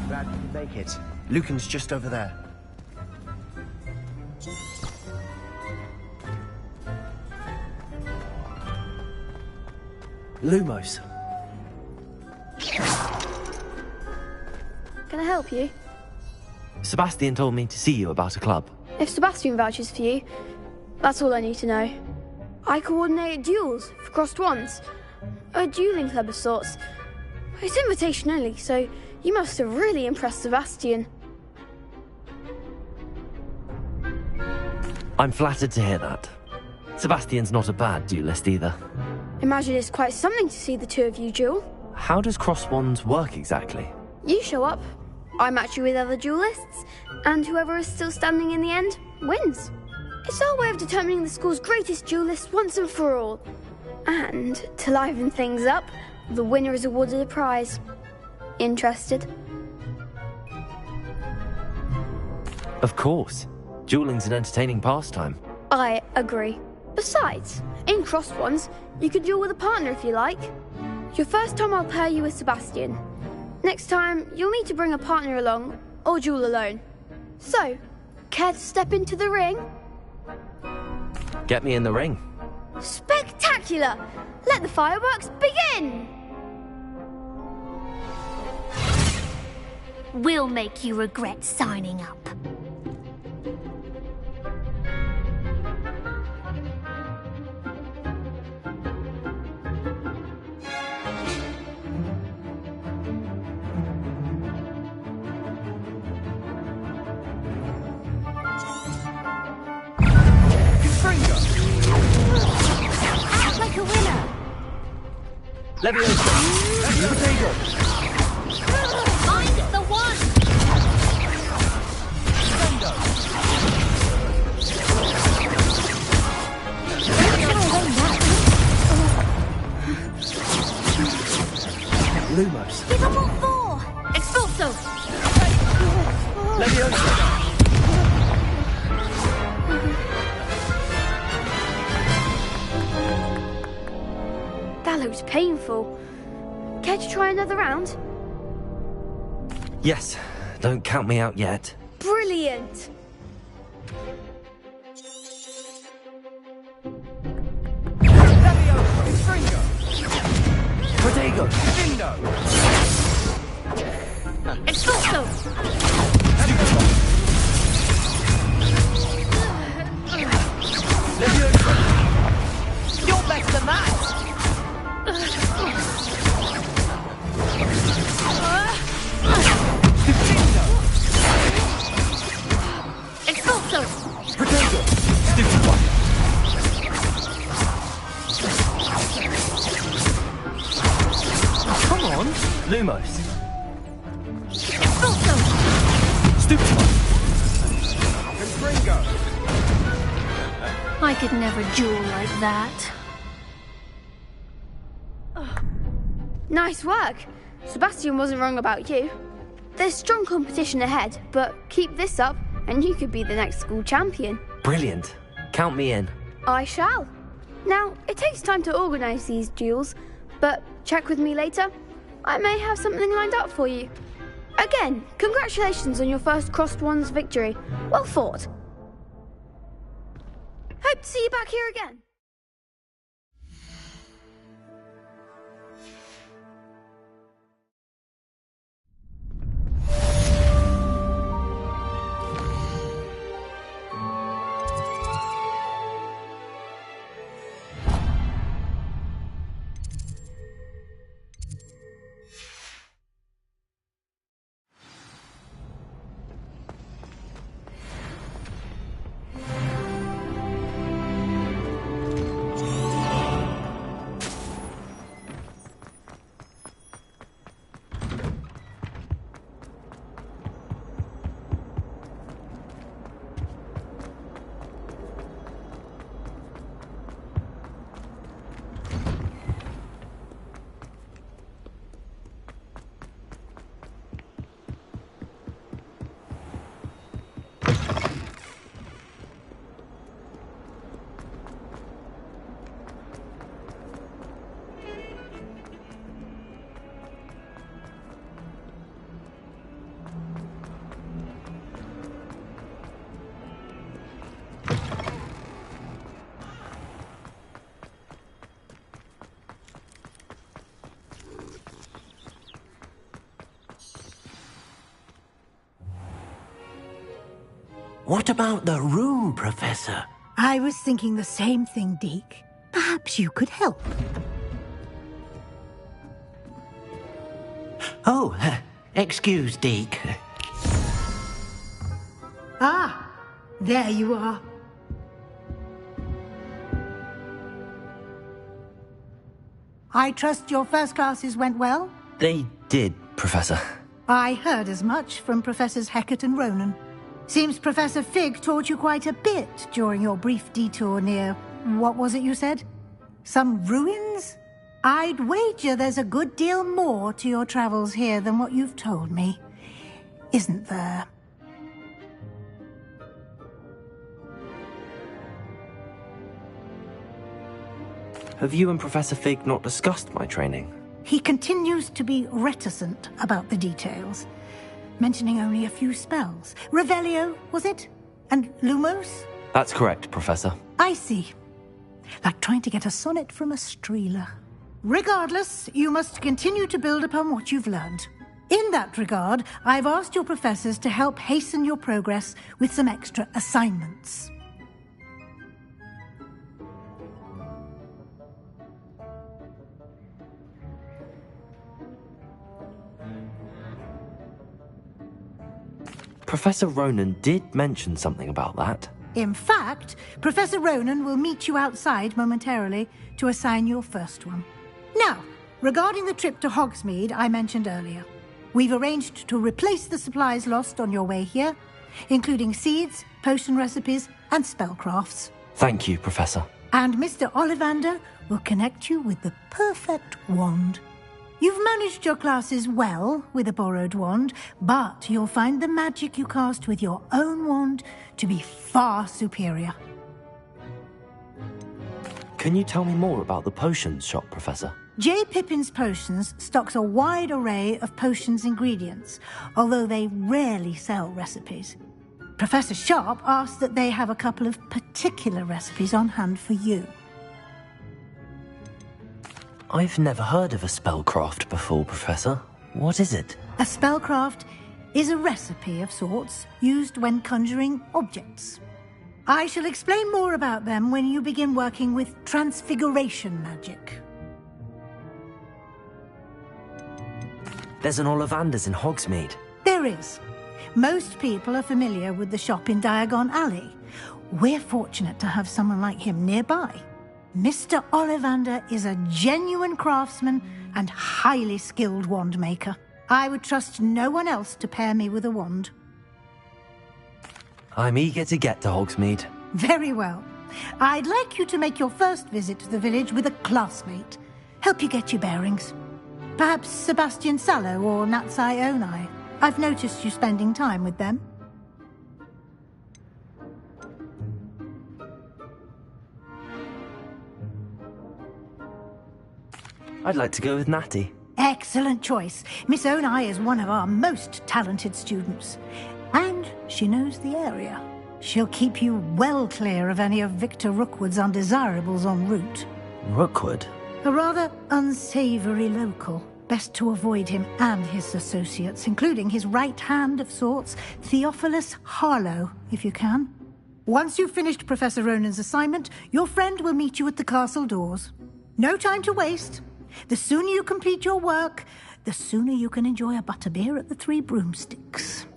Glad you could make it. Lucan's just over there. Lumos. Can I help you? Sebastian told me to see you about a club. If Sebastian vouches for you, that's all I need to know. I coordinate duels for crossed wands. A dueling club of sorts. It's invitation only, so you must have really impressed Sebastian. I'm flattered to hear that. Sebastian's not a bad duelist either. Imagine it's quite something to see the two of you duel. How does cross wands work exactly? You show up, I match you with other duelists, and whoever is still standing in the end wins. It's our way of determining the school's greatest duelist once and for all. And to liven things up, the winner is awarded a prize. Interested? Of course. Dueling's an entertaining pastime. I agree. Besides, in cross ones, you can duel with a partner if you like. Your first time I'll pair you with Sebastian. Next time, you'll need to bring a partner along, or duel alone. So, care to step into the ring? Get me in the ring. Spectacular! Let the fireworks begin! We'll make you regret signing up. Act like a winner! Leviosa! Potato! Find the one! Lumos! Give them all four! Expulso! Leviosa! That looks painful. Care to try another round? Yes, don't count me out yet. Brilliant! Protego! Vindo! Expulso! Leviosa! You're better than that! Expulso! Protego! Stupid one! Come on! Lumos! Expulso! Stupid one! Confringo! I could never duel like that. Nice work! Sebastian wasn't wrong about you. There's strong competition ahead, but keep this up and you could be the next school champion. Brilliant. Count me in. I shall. Now, it takes time to organise these duels, but check with me later. I may have something lined up for you. Again, congratulations on your first Crossed Wands victory. Well fought. Hope to see you back here again. What about the room, Professor? I was thinking the same thing, Deke. Perhaps you could help. Oh, excuse, Deke. Ah, there you are. I trust your first classes went well? They did, Professor. I heard as much from Professors Hecat and Ronan. Seems Professor Fig taught you quite a bit during your brief detour near... what was it you said? Some ruins? I'd wager there's a good deal more to your travels here than what you've told me. Isn't there? Have you and Professor Fig not discussed my training? He continues to be reticent about the details, mentioning only a few spells. Revelio, was it? And Lumos? That's correct, Professor. I see. Like trying to get a sonnet from a streeler. Regardless, you must continue to build upon what you've learned. In that regard, I've asked your professors to help hasten your progress with some extra assignments. Professor Ronan did mention something about that. In fact, Professor Ronan will meet you outside momentarily to assign your first one. Now, regarding the trip to Hogsmeade I mentioned earlier, we've arranged to replace the supplies lost on your way here, including seeds, potion recipes, and spellcrafts. Thank you, Professor. And Mr. Ollivander will connect you with the perfect wand. You've managed your classes well with a borrowed wand, but you'll find the magic you cast with your own wand to be far superior. Can you tell me more about the potions shop, Professor? J. Pippin's Potions stocks a wide array of potions ingredients, although they rarely sell recipes. Professor Sharp asks that they have a couple of particular recipes on hand for you. I've never heard of a spellcraft before, Professor. What is it? A spellcraft is a recipe of sorts used when conjuring objects. I shall explain more about them when you begin working with transfiguration magic. There's an Ollivander's in Hogsmeade. There is. Most people are familiar with the shop in Diagon Alley. We're fortunate to have someone like him nearby. Mr. Ollivander is a genuine craftsman and highly skilled wand maker. I would trust no one else to pair me with a wand. I'm eager to get to Hogsmeade. Very well. I'd like you to make your first visit to the village with a classmate. Help you get your bearings. Perhaps Sebastian Sallow or Natsai Onai. I've noticed you spending time with them. I'd like to go with Natty. Excellent choice. Miss Onai is one of our most talented students. And she knows the area. She'll keep you well clear of any of Victor Rookwood's undesirables en route. Rookwood? A rather unsavory local. Best to avoid him and his associates, including his right hand of sorts, Theophilus Harlow, if you can. Once you've finished Professor Ronan's assignment, your friend will meet you at the castle doors. No time to waste. The sooner you complete your work, the sooner you can enjoy a butterbeer at the Three Broomsticks.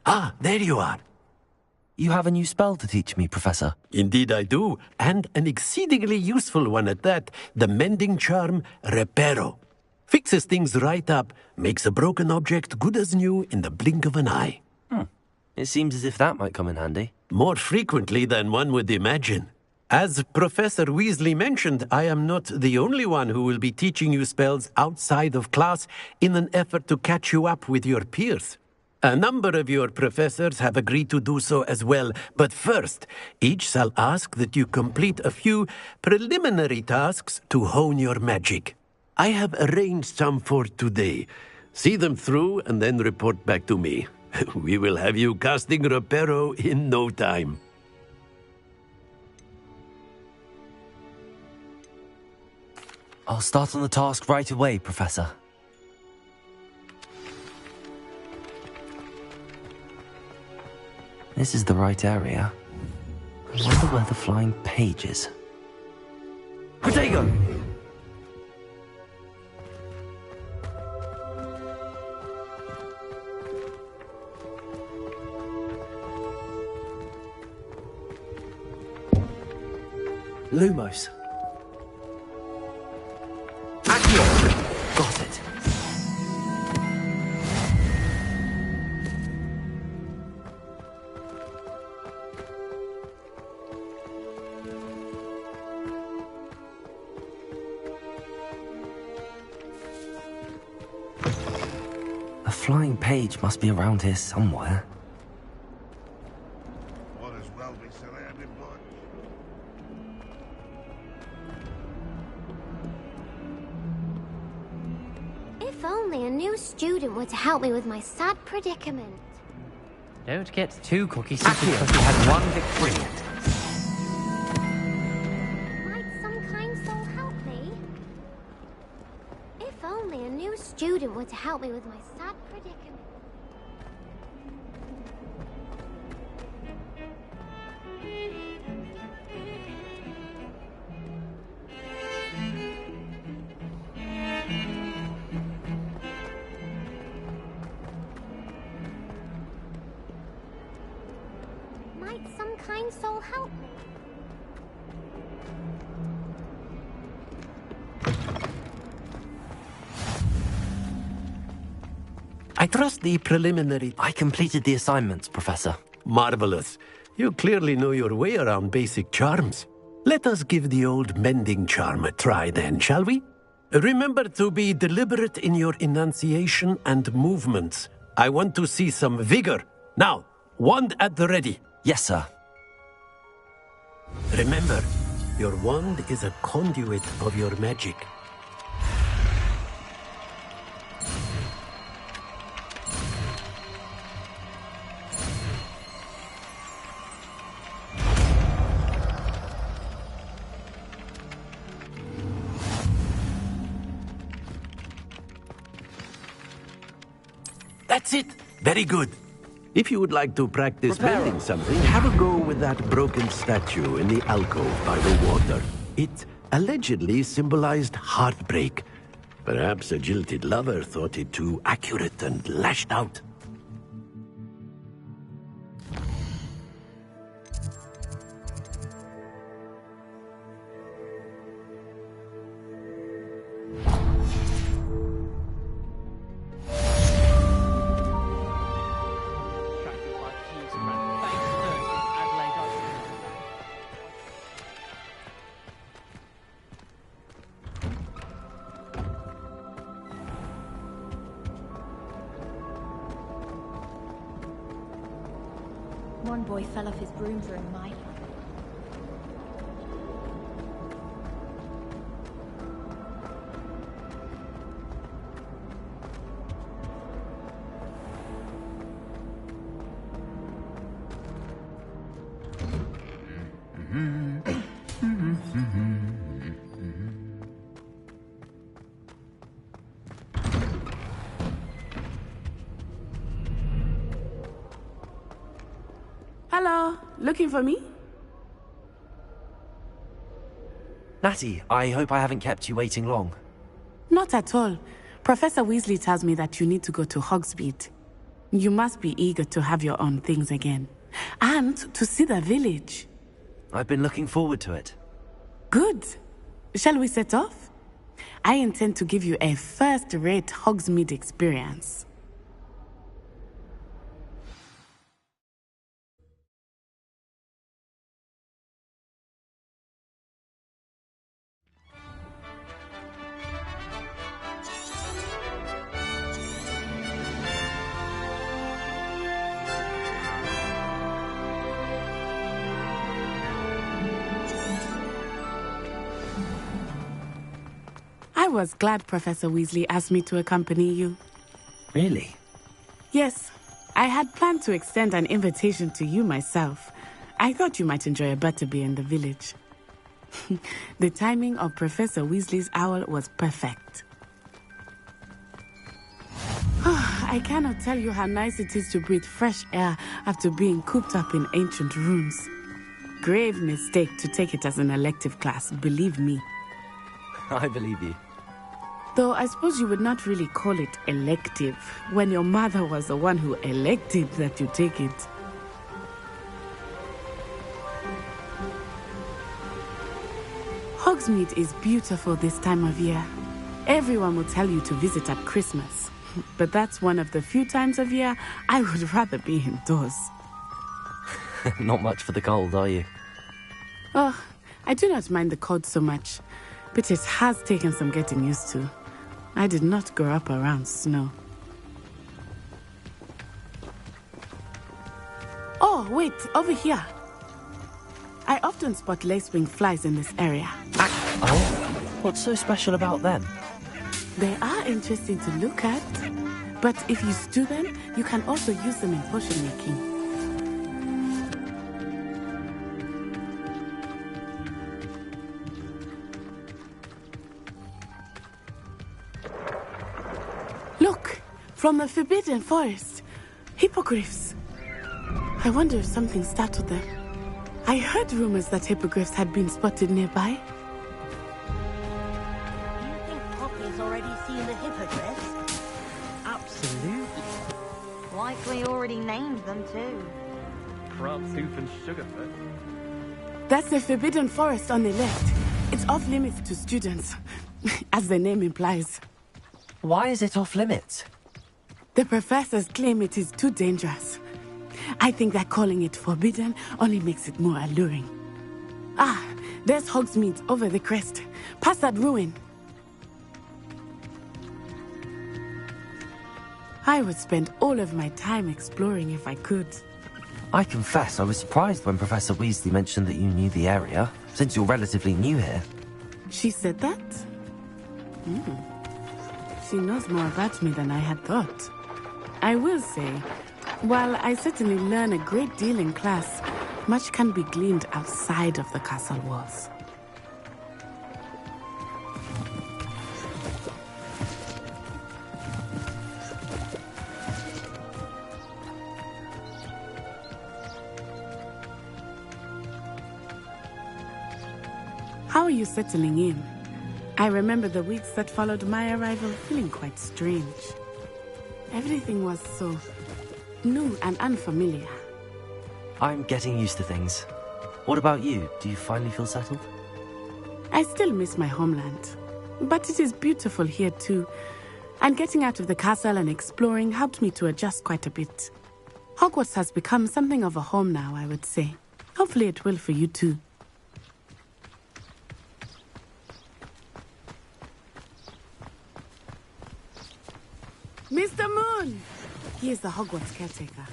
Ah, there you are. You have a new spell to teach me, Professor. Indeed I do, and an exceedingly useful one at that. The mending charm, Reparo. Fixes things right up, makes a broken object good as new in the blink of an eye. It seems as if that might come in handy. More frequently than one would imagine. As Professor Weasley mentioned, I am not the only one who will be teaching you spells outside of class in an effort to catch you up with your peers. A number of your professors have agreed to do so as well, but first, each shall ask that you complete a few preliminary tasks to hone your magic. I have arranged some for today. See them through and then report back to me. We will have you casting Reparo in no time. I'll start on the task right away, Professor. This is the right area. I wonder where the flying page is. Protego! Lumos. Accio! Got it. A flying page must be around here somewhere. If only a new student were to help me with my sad predicament. Don't get too cocky simply because you had one victory. Might some kind soul help me? If only a new student were to help me with my sad predicament. Might some kind soul help me? I trust the preliminary... I completed the assignments, Professor. Marvelous. You clearly know your way around basic charms. Let us give the old mending charm a try then, shall we? Remember to be deliberate in your enunciation and movements. I want to see some vigor. Now, wand at the ready. Yes, sir. Remember, your wand is a conduit of your magic. That's it. Very good. If you would like to practice building something, have a go with that broken statue in the alcove by the water. It allegedly symbolized heartbreak. Perhaps a jilted lover thought it too accurate and lashed out. One boy fell off his broom during my life. Hello, looking for me? Natty, I hope I haven't kept you waiting long. Not at all. Professor Weasley tells me that you need to go to Hogsmeade. You must be eager to have your own things again. And to see the village. I've been looking forward to it. Good. Shall we set off? I intend to give you a first-rate Hogsmeade experience. I was glad Professor Weasley asked me to accompany you. Really? Yes. I had planned to extend an invitation to you myself. I thought you might enjoy a butterbeer in the village. The timing of Professor Weasley's owl was perfect. I I cannot tell you how nice it is to breathe fresh air after being cooped up in ancient rooms. Grave mistake to take it as an elective class, believe me. I believe you. Though I suppose you would not really call it elective when your mother was the one who elected that you take it. Hogsmeade is beautiful this time of year. Everyone will tell you to visit at Christmas. But that's one of the few times of year I would rather be indoors. Not much for the cold, are you? Oh, I do not mind the cold so much, but it has taken some getting used to. I did not grow up around snow. Oh, wait, over here. I often spot lacewing flies in this area. Oh, what's so special about them? They are interesting to look at, but if you stew them, you can also use them in potion making. Look, from the Forbidden Forest, hippogriffs. I wonder if something startled them. I heard rumors that hippogriffs had been spotted nearby. Do you think Poppy's already seen the hippogriffs? Absolutely. Likely already named them too. Crabtooth and Sugarfoot. That's the Forbidden Forest on the left. It's off limits to students, as the name implies. Why is it off limits? The professors claim it is too dangerous. I think that calling it forbidden only makes it more alluring. Ah, there's Hogsmeade over the crest. Past that ruin. I would spend all of my time exploring if I could. I confess I was surprised when Professor Weasley mentioned that you knew the area, since you're relatively new here. She said that? She knows more about me than I had thought. I will say, while I certainly learn a great deal in class, much can be gleaned outside of the castle walls. How are you settling in? I remember the weeks that followed my arrival feeling quite strange. Everything was so new and unfamiliar. I'm getting used to things. What about you? Do you finally feel settled? I still miss my homeland, but it is beautiful here too. And getting out of the castle and exploring helped me to adjust quite a bit. Hogwarts has become something of a home now, I would say. Hopefully it will for you too. Mr. Moon! He is the Hogwarts caretaker.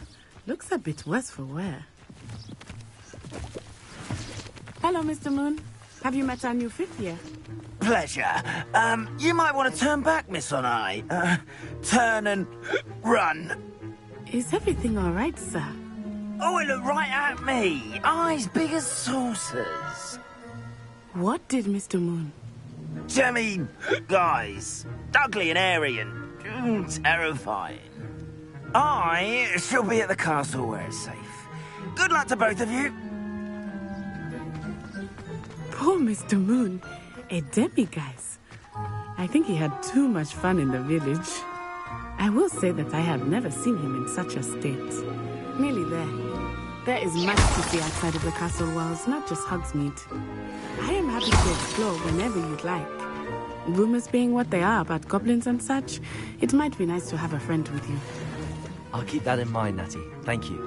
Looks a bit worse for wear. Hello, Mr. Moon. Have you met our new fifth year? Pleasure. You might want to turn back, Miss Onai. Turn and run. Is everything all right, sir? Oh, it looked right at me. Eyes big as saucers. What did Mr. Moon? I mean, guys, ugly and airy and terrifying. I shall be at the castle where it's safe. Good luck to both of you. Poor Mr. Moon, a demiguise. I think he had too much fun in the village. I will say that I have never seen him in such a state. Nearly there. There is much to see outside of the castle walls, not just Hogsmeade. I am happy to explore whenever you'd like. Rumors being what they are about goblins and such, it might be nice to have a friend with you. I'll keep that in mind, Natty. Thank you.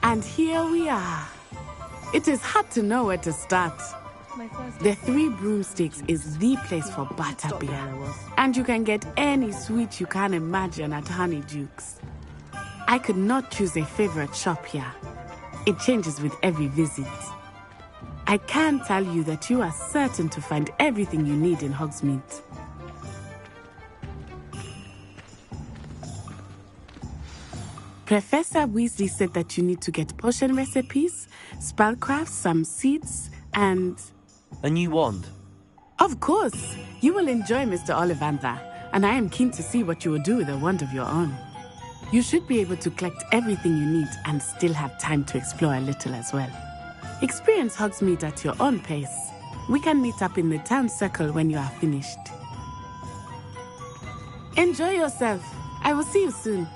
And here we are. It is hard to know where to start. The Three Broomsticks is the place for butterbeer. And you can get any sweet you can imagine at Honeydukes. I could not choose a favorite shop here. It changes with every visit. I can tell you that you are certain to find everything you need in Hogsmeade. Professor Weasley said that you need to get potion recipes, spellcraft, some seeds, and... A new wand? Of course! You will enjoy Mr. Ollivander, and I am keen to see what you will do with a wand of your own. You should be able to collect everything you need and still have time to explore a little as well. Experience Hogsmeade at your own pace. We can meet up in the town circle when you are finished. Enjoy yourself. I will see you soon.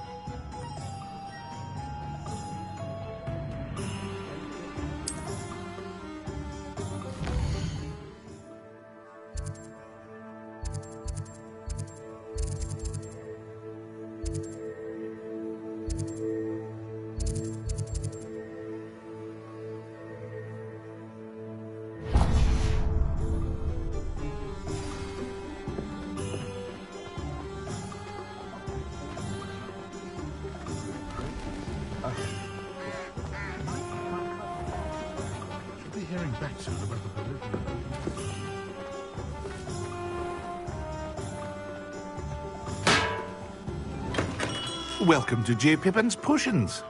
Welcome to J. Pippin's Potions.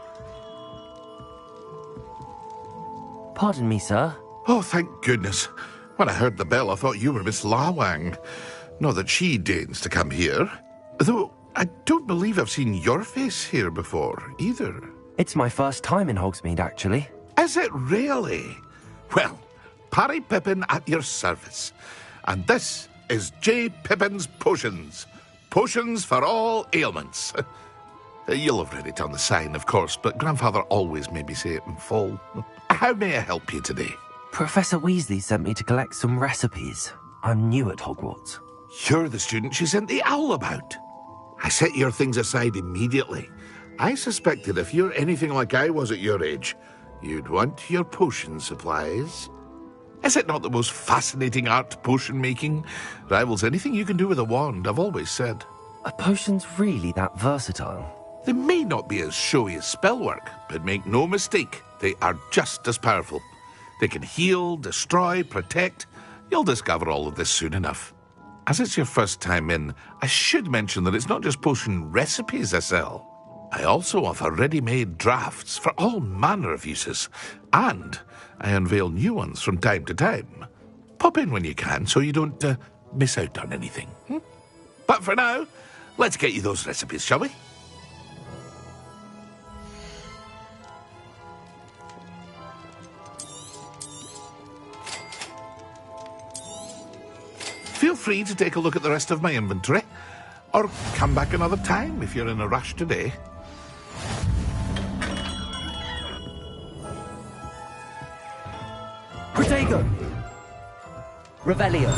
Pardon me, sir. Oh, thank goodness. When I heard the bell, I thought you were Miss Lawang. Not that she deigns to come here. Though, I don't believe I've seen your face here before, either. It's my first time in Hogsmeade, actually. Is it really? Well, Parry Pippin at your service. And this is J. Pippin's Potions. Potions for all ailments. You'll have read it on the sign, of course, but Grandfather always made me say it in full. How may I help you today? Professor Weasley sent me to collect some recipes. I'm new at Hogwarts. You're the student she sent the owl about. I set your things aside immediately. I suspected if you're anything like I was at your age, you'd want your potion supplies. Is it not the most fascinating art, potion making? Rivals anything you can do with a wand, I've always said. Are potions really that versatile? They may not be as showy as spellwork, but make no mistake, they are just as powerful. They can heal, destroy, protect. You'll discover all of this soon enough. As it's your first time in, I should mention that it's not just potion recipes I sell. I also offer ready-made drafts for all manner of uses, and I unveil new ones from time to time. Pop in when you can so you don't miss out on anything. But for now, let's get you those recipes, shall we? Feel free to take a look at the rest of my inventory, or come back another time if you're in a rush today. Protego! Revelio!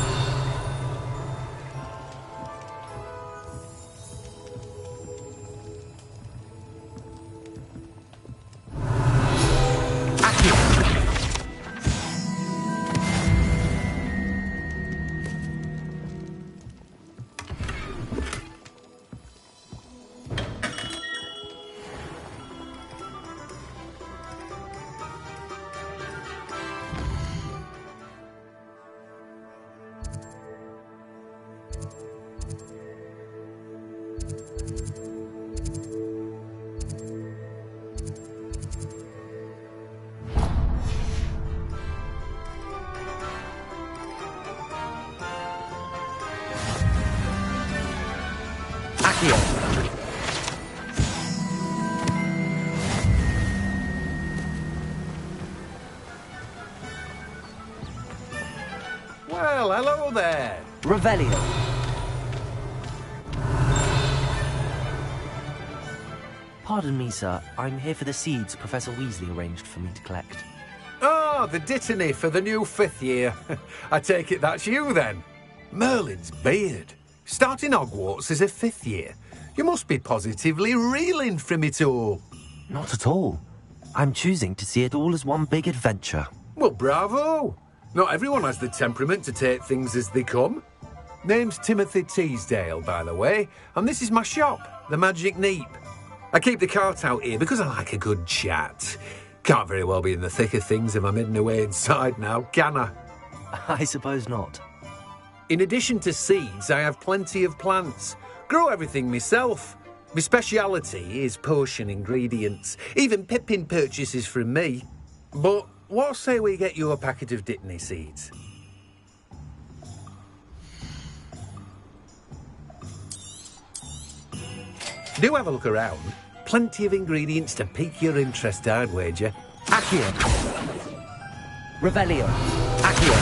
Well, hello there. Revelio. Pardon me, sir. I'm here for the seeds Professor Weasley arranged for me to collect. Oh, the dittany for the new 5th year. I take it that's you, then. Merlin's beard. Starting Hogwarts as a 5th year. You must be positively reeling from it all. Not at all. I'm choosing to see it all as one big adventure. Well, bravo. Not everyone has the temperament to take things as they come. Name's Timothy Teasdale, by the way, and this is my shop, the Magic Neep. I keep the cart out here because I like a good chat. Can't very well be in the thick of things if I'm hidden away inside now, can I? I suppose not. In addition to seeds, I have plenty of plants. Grow everything myself. My speciality is potion ingredients. Even Pippin purchases from me. But what say we get you a packet of Dittany seeds? Do have a look around. Plenty of ingredients to pique your interest, I'd wager. Accio. Revelio. Accio.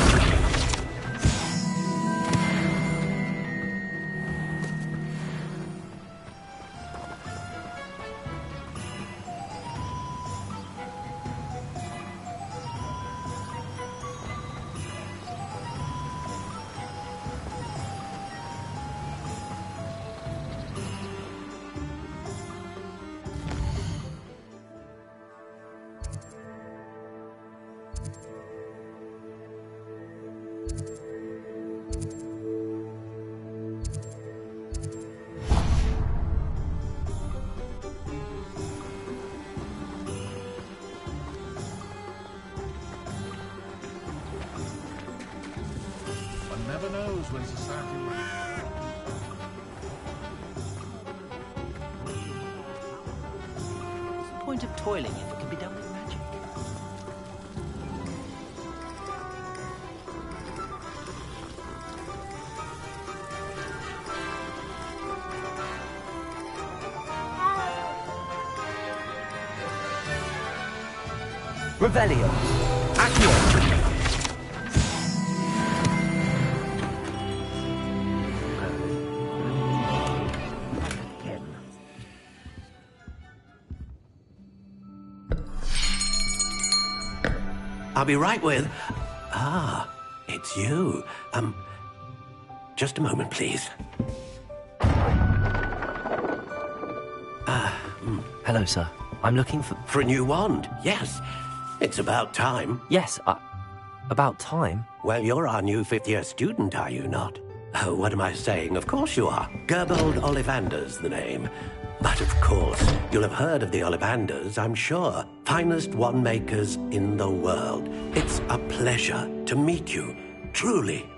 One never knows when society will... What's the point of toiling if it can be done with magic? Revelio. Accio. I'll be right with... Ah, it's you. Just a moment, please. Hello, sir. I'm looking for... For a new wand, yes. It's about time. Yes, about time? Well, you're our new fifth-year student, are you not? Oh, what am I saying? Of course you are. Gerbold Ollivander's the name. But of course, you'll have heard of the Ollivanders, I'm sure. Finest wand makers in the world. It's a pleasure to meet you, truly.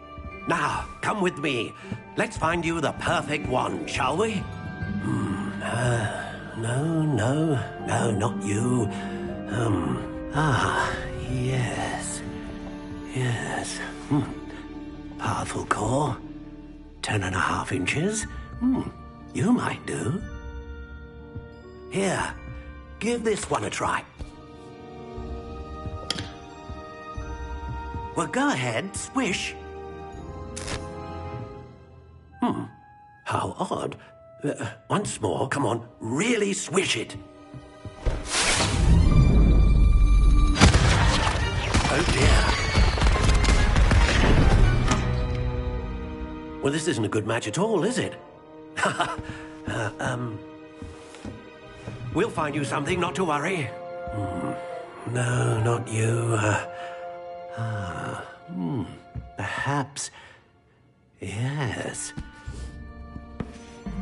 Now, come with me. Let's find you the perfect wand, shall we? No, not you. Yes. Powerful core. 10.5 inches. You might do. Here, give this one a try. Well, go ahead, swish. How odd. Once more, come on, really swish it. Oh dear. Well, this isn't a good match at all, is it? We'll find you something, not to worry. No, not you. Perhaps... Yes.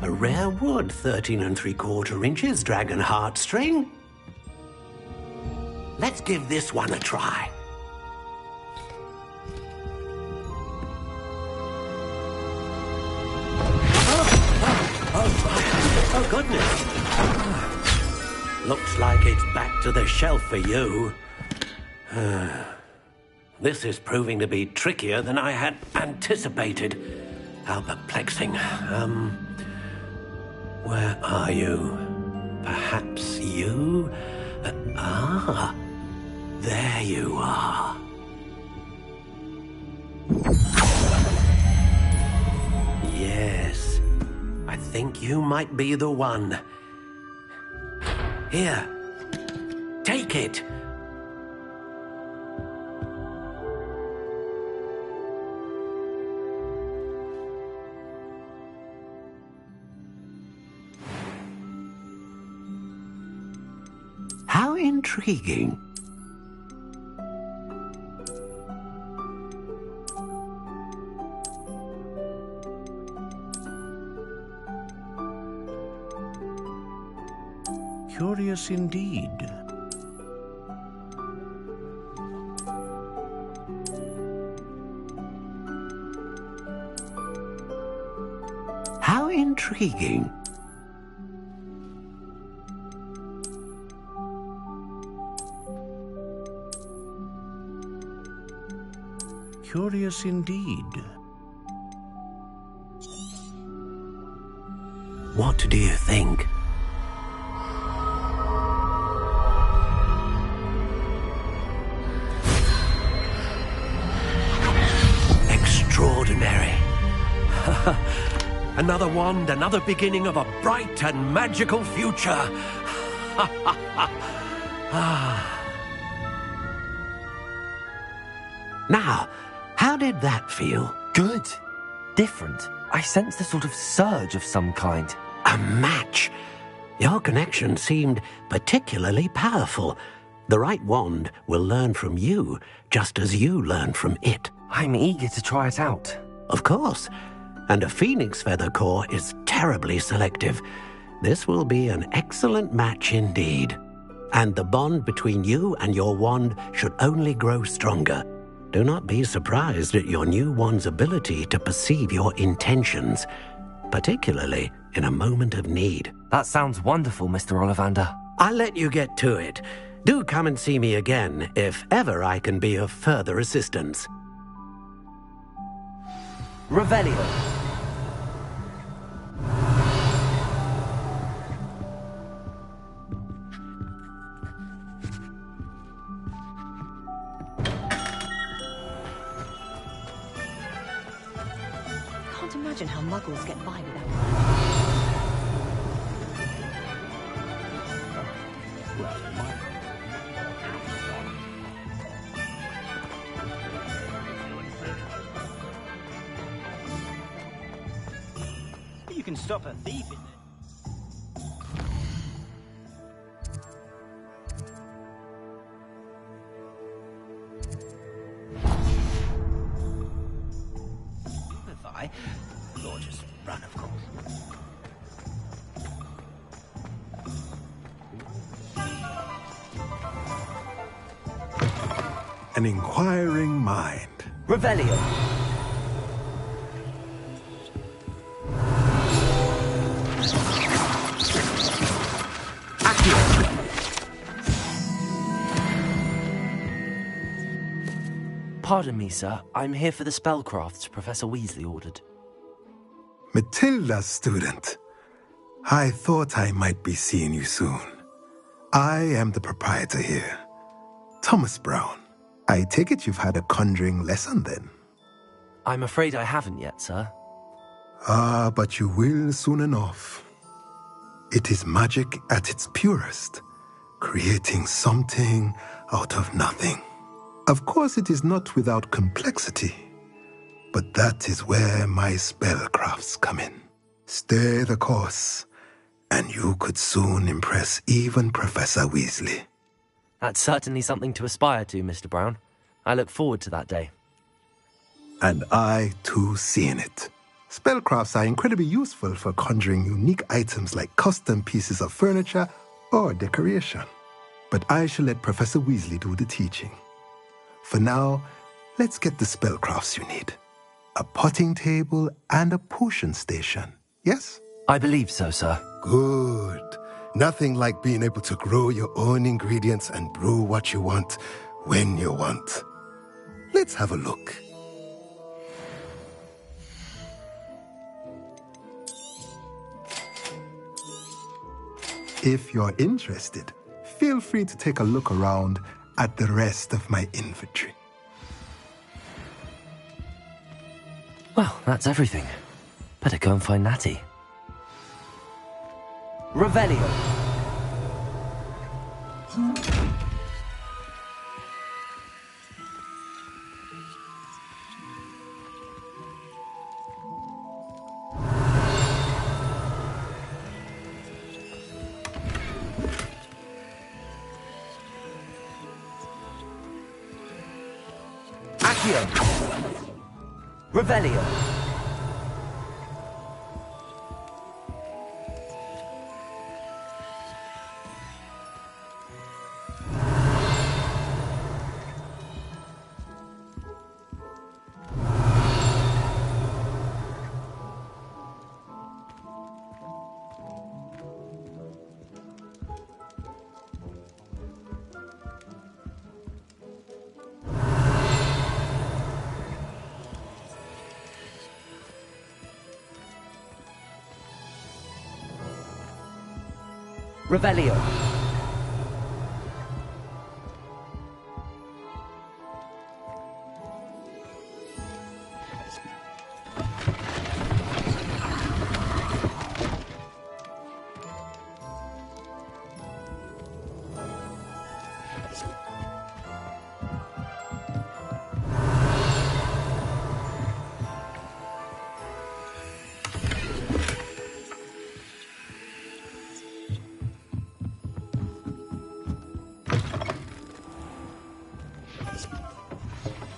A rare wood, 13 3/4 inches, dragon heartstring. Let's give this one a try. Oh, goodness. Looks like it's back to the shelf for you. This is proving to be trickier than I had anticipated. How perplexing. Where are you? Perhaps you? There you are. Yes, I think you might be the one. Here, take it. How intriguing. Curious indeed. How intriguing. Curious indeed. What do you think? Extraordinary. Another wand, another beginning of a bright and magical future. Now, how did that feel? Good. Different. I sensed a sort of surge of some kind. A match. Your connection seemed particularly powerful. The right wand will learn from you, just as you learn from it. I'm eager to try it out. Of course. And a phoenix feather core is terribly selective. This will be an excellent match indeed. And the bond between you and your wand should only grow stronger. Do not be surprised at your new wand's ability to perceive your intentions, particularly in a moment of need. That sounds wonderful, Mr. Ollivander. I'll let you get to it. Do come and see me again if ever I can be of further assistance. Revelio. Can't imagine how muggles get by without. You can stop a thief in Stupefy? Or just run, of course. An inquiring mind. Revelio. Pardon me, sir. I'm here for the spellcrafts Professor Weasley ordered. Matilda's student. I thought I might be seeing you soon. I am the proprietor here, Thomas Brown. I take it you've had a conjuring lesson then? I'm afraid I haven't yet, sir. Ah, but you will soon enough. It is magic at its purest, creating something out of nothing. Of course, it is not without complexity, but that is where my spellcrafts come in. Stay the course, and you could soon impress even Professor Weasley. That's certainly something to aspire to, Mr. Brown. I look forward to that day. And I, too, seeing it. Spellcrafts are incredibly useful for conjuring unique items like custom pieces of furniture or decoration. But I shall let Professor Weasley do the teaching. For now, let's get the spellcrafts you need. A potting table and a potion station, yes? I believe so, sir. Good. Nothing like being able to grow your own ingredients and brew what you want when you want. Let's have a look. If you're interested, feel free to take a look around at the rest of my inventory. Well, that's everything. Better go and find Natty. Revelio. Accio. Revelio. Revelio.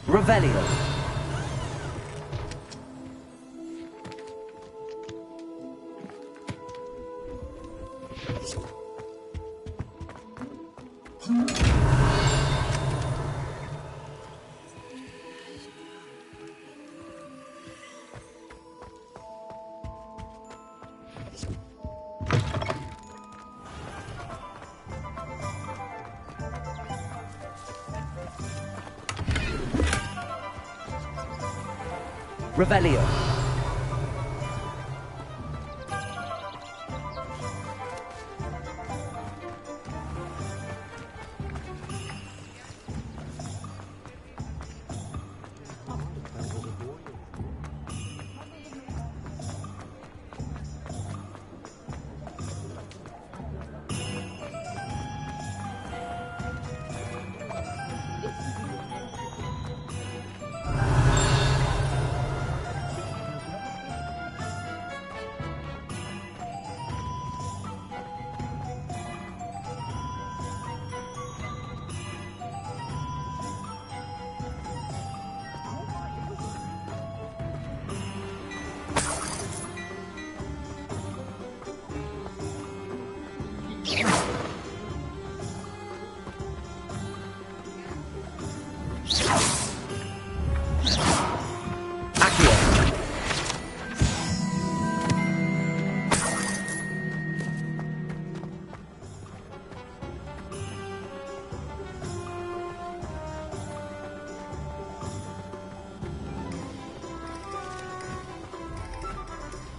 Revelio. Revelio.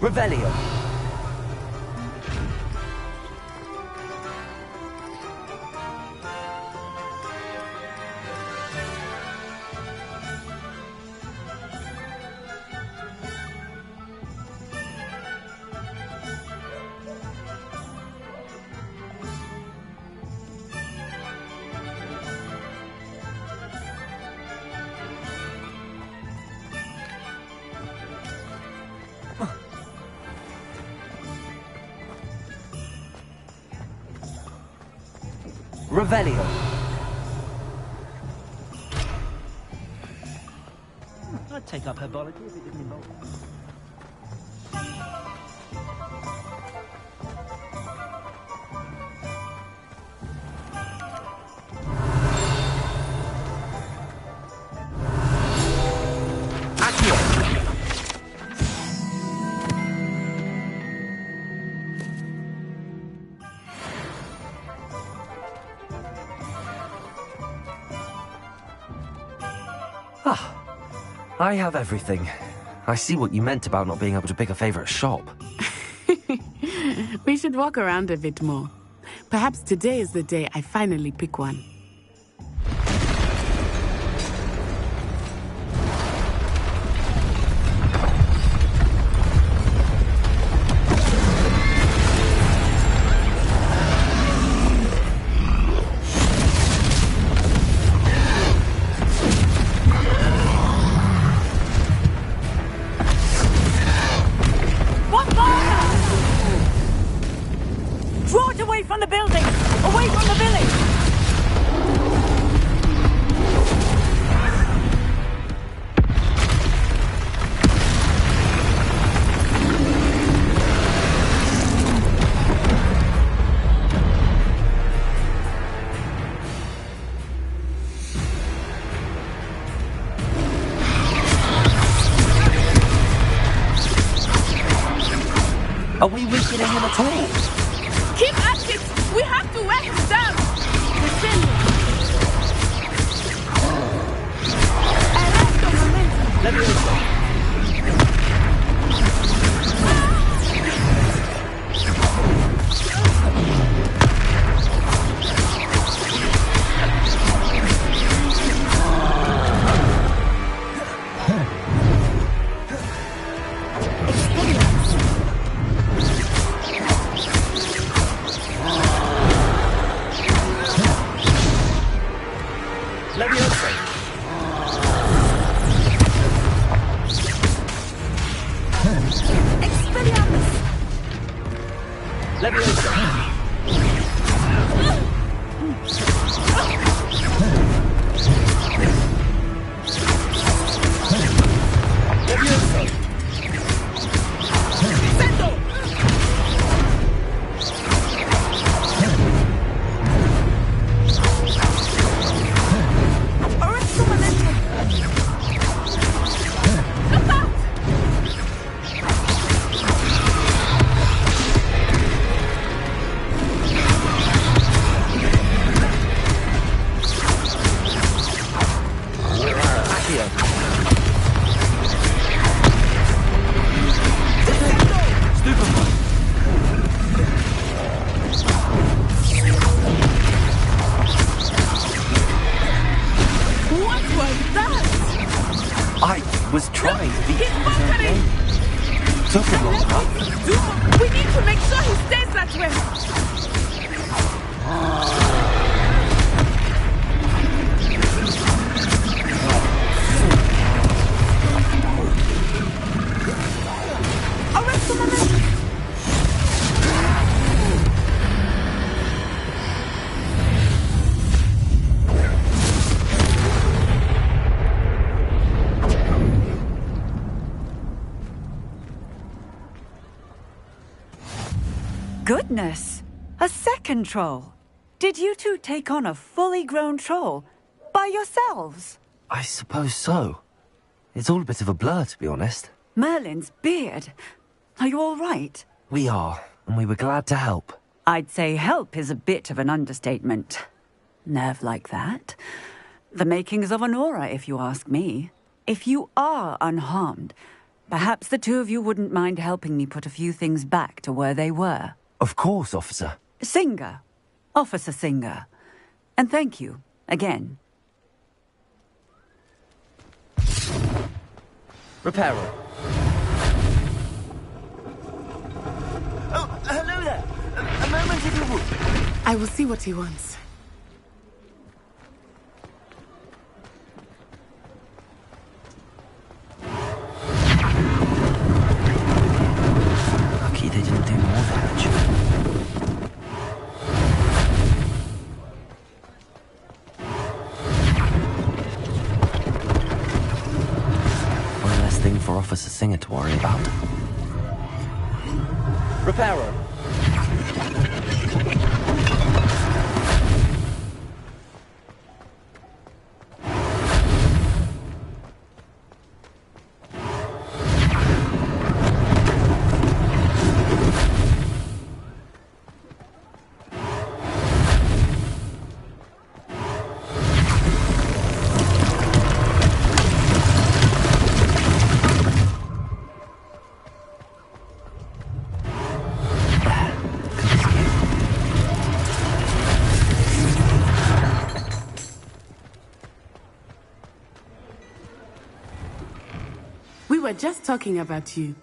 Revelio. Revelio. I'd take up herbology if it didn't involve. I have everything. I see what you meant about not being able to pick a favourite shop. We should walk around a bit more. Perhaps today is the day I finally pick one. Are we weakening him at all? Keep at it! We have to wear him down! Let me Was trying to beat his own game. Took him long enough. We need to make sure he stays that way. Arrest the momentum. Goodness! A second troll! Did you two take on a fully grown troll? By yourselves? I suppose so. It's all a bit of a blur, to be honest. Merlin's beard. Are you all right? We are, and we were glad to help. I'd say help is a bit of an understatement. Nerve like that. The makings of an aura, if you ask me. If you are unharmed, perhaps the two of you wouldn't mind helping me put a few things back to where they were. Of course, officer. Singer. Officer Singer. And thank you, again. Reparo. Oh, hello there. A moment if you would. I will see what he wants. Lucky they didn't do more damage. One less thing for Officer Singer to worry about. Reparo. We were just talking about you.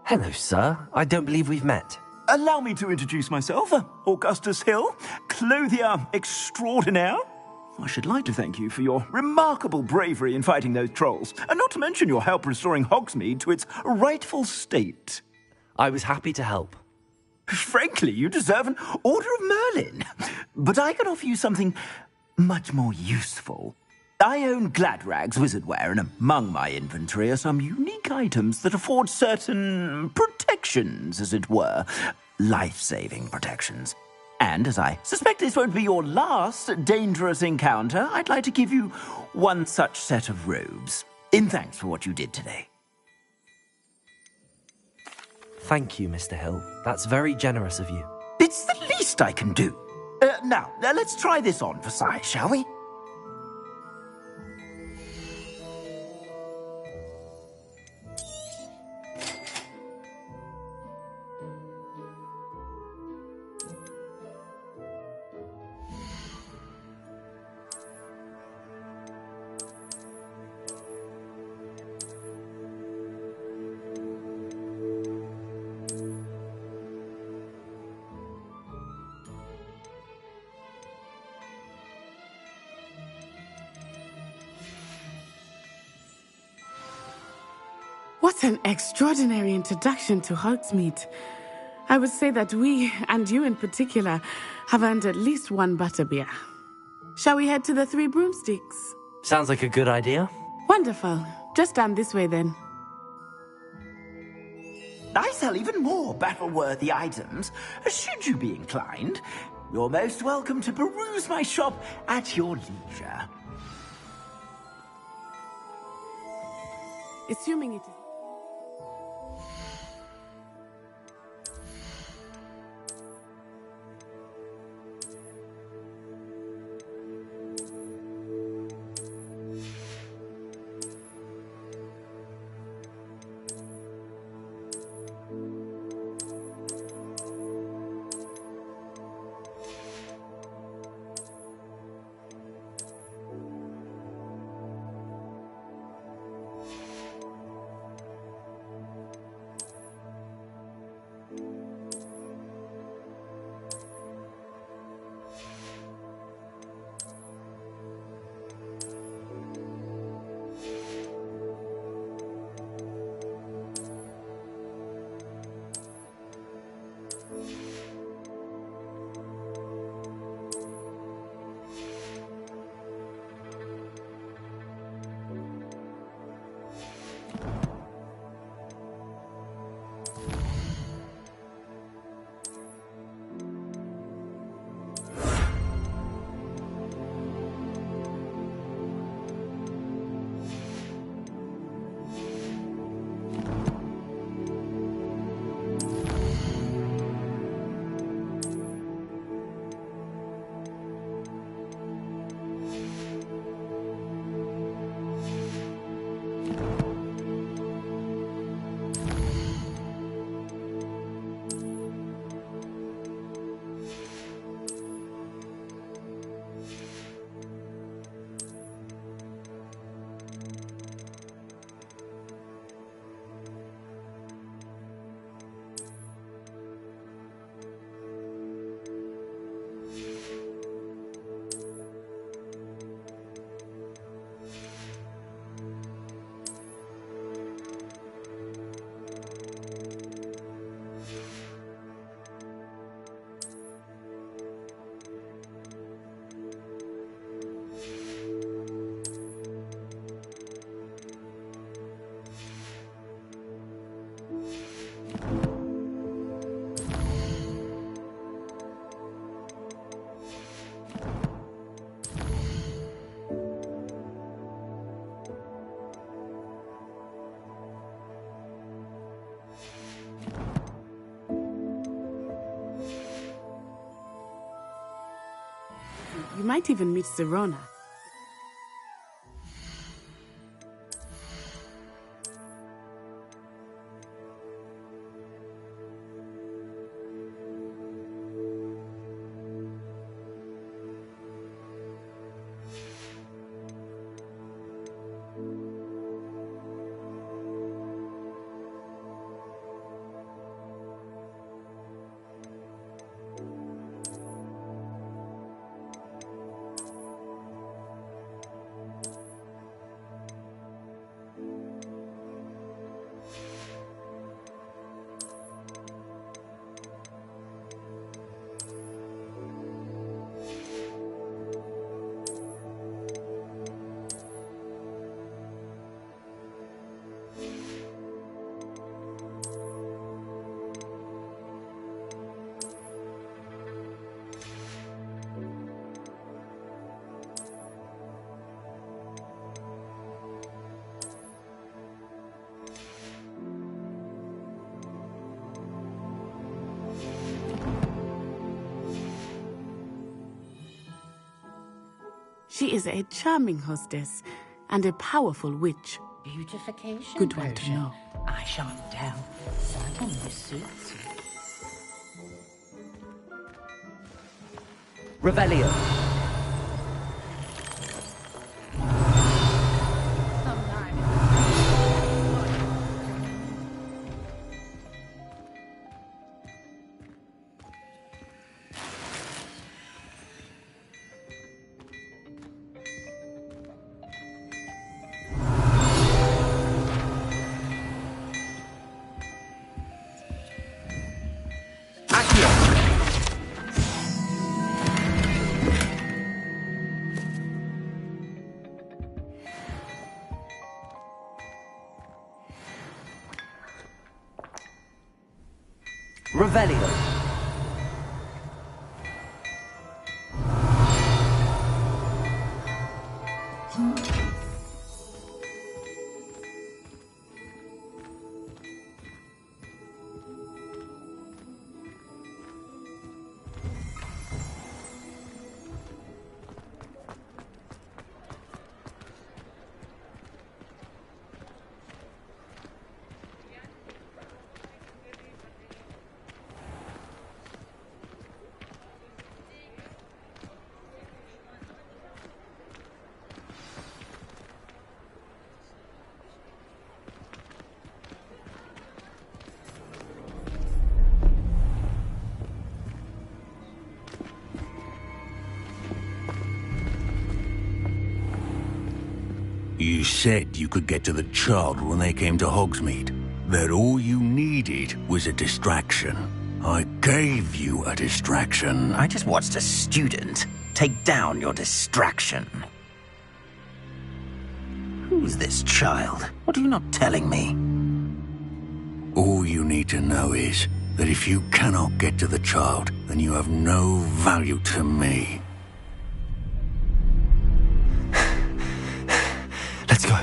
Hello, sir. I don't believe we've met. Allow me to introduce myself, Augustus Hill, clothier extraordinaire. I should like to thank you for your remarkable bravery in fighting those trolls, and not to mention your help restoring Hogsmeade to its rightful state. I was happy to help. Frankly, you deserve an Order of Merlin. But I can offer you something much more useful. I own Gladrag's wizardware, and among my inventory are some unique items that afford certain protections, as it were. Life-saving protections. And as I suspect this won't be your last dangerous encounter, I'd like to give you one such set of robes, in thanks for what you did today. Thank you, Mr. Hill. That's very generous of you. It's the least I can do. Now, let's try this on for size, shall we? What an extraordinary introduction to Hogsmeade. I would say that we, and you in particular, have earned at least one butterbeer. Shall we head to the Three Broomsticks? Sounds like a good idea. Wonderful. Just down this way then. I sell even more battle-worthy items. Should you be inclined, you're most welcome to peruse my shop at your leisure. Assuming it is... You might even meet Sirona. She is a charming hostess and a powerful witch. Beautification Good one to potion. know. I shan't tell. Certainly suits you. Revelio. Accio! Revelio. You said you could get to the child when they came to Hogsmeade. That all you needed was a distraction. I gave you a distraction. I just watched a student take down your distraction. Who's this child? What are you not telling me? All you need to know is that if you cannot get to the child, then you have no value to me. Let's go.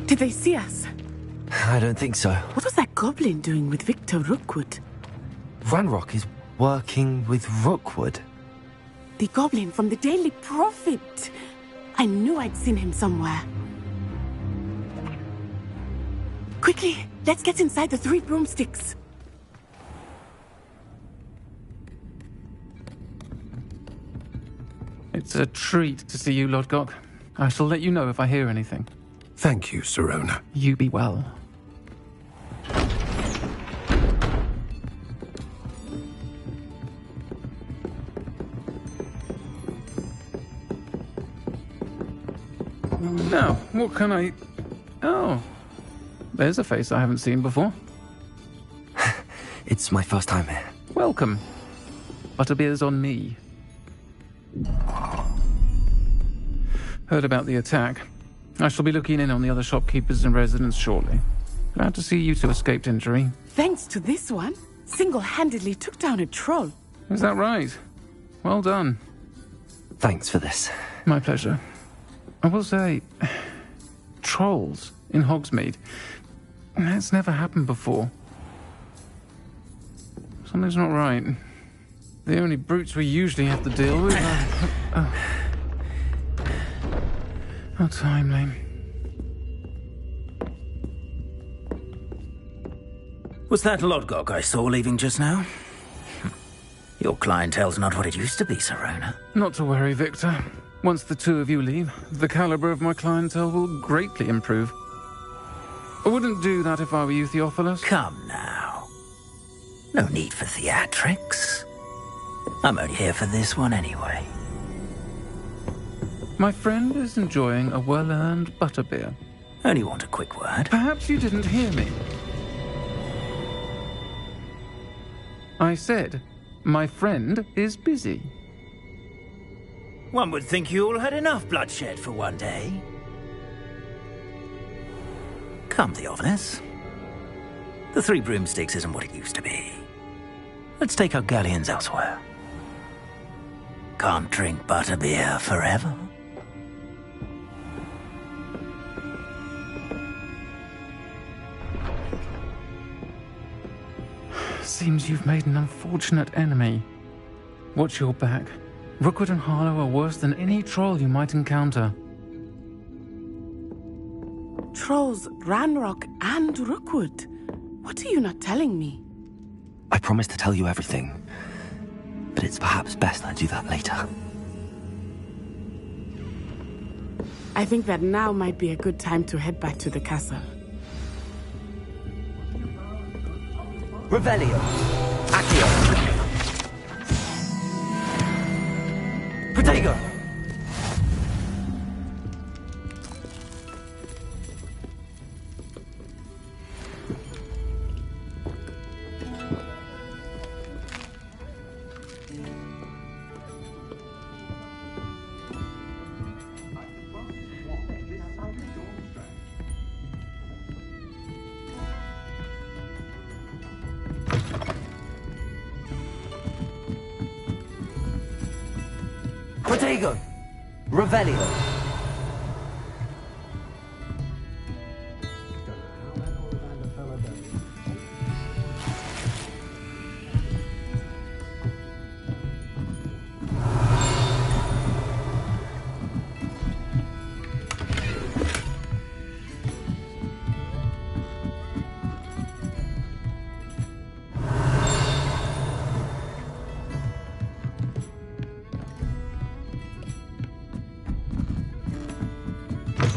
Did they see us? I don't think so. What was that goblin doing with Victor Rookwood? Ranrock is working with Rookwood. The goblin from the Daily Prophet. I knew I'd seen him somewhere. Quickly, let's get inside the 3 broomsticks. It's a treat to see you, Lodgok. I shall let you know if I hear anything. Thank you, Sirona. You be well. Now, what can I... Oh, there's a face I haven't seen before. It's my first time here. Welcome. Butterbeer's on me. Heard about the attack. I shall be looking in on the other shopkeepers and residents shortly. Glad to see you two escaped injury. Thanks to this one, single-handedly took down a troll. Is that right? Well done. Thanks for this. My pleasure. I will say, trolls in Hogsmeade. That's never happened before. Something's not right. The only brutes we usually have to deal with are... How timely. Was that Lodgok I saw leaving just now? Your clientele's not what it used to be, Sirona. Not to worry, Victor. Once the two of you leave, the caliber of my clientele will greatly improve. I wouldn't do that if I were you, Theophilus. Come now. No need for theatrics. I'm only here for this one anyway. My friend is enjoying a well-earned butterbeer. Only want a quick word. Perhaps you didn't hear me. I said, my friend is busy. One would think you all had enough bloodshed for one day. Come, Theophilus. The 3 broomsticks isn't what it used to be. Let's take our galleons elsewhere. Can't drink butterbeer forever. Seems you've made an unfortunate enemy. Watch your back. Rookwood and Harlow are worse than any troll you might encounter. Trolls, Ranrock, and Rookwood. What are you not telling me? I promise to tell you everything, but it's perhaps best I do that later. I think that now might be a good time to head back to the castle. Revelio. Accio. Protego. Protego! Revelio!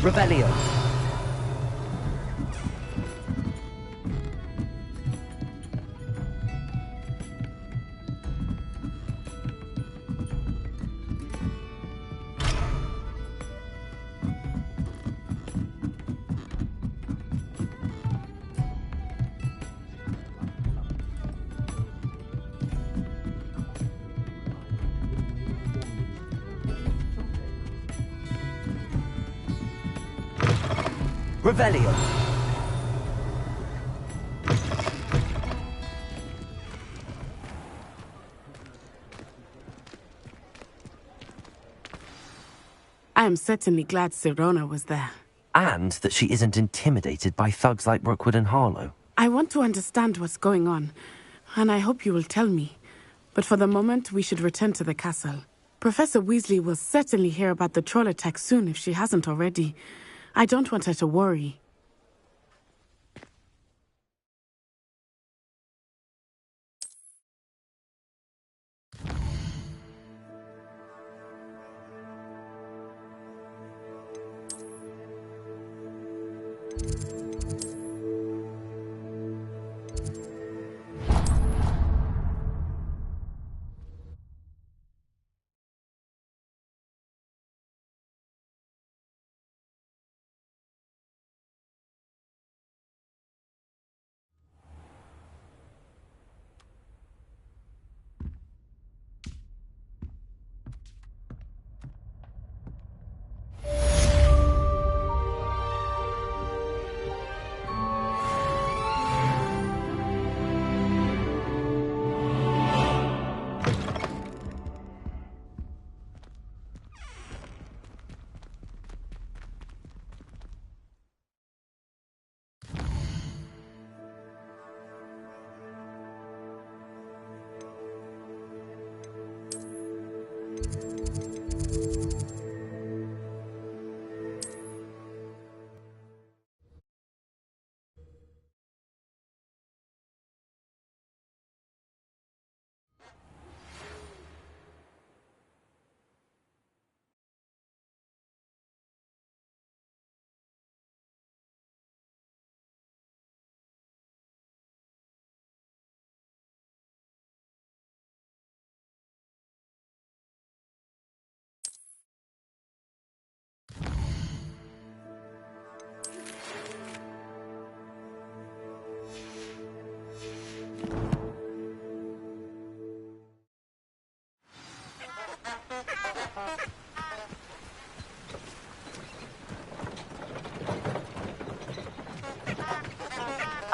Revelio. Revelio. I am certainly glad Sirona was there. And that she isn't intimidated by thugs like Rookwood and Harlow. I want to understand what's going on, and I hope you will tell me. But for the moment, we should return to the castle. Professor Weasley will certainly hear about the troll attack soon if she hasn't already. I don't want her to worry.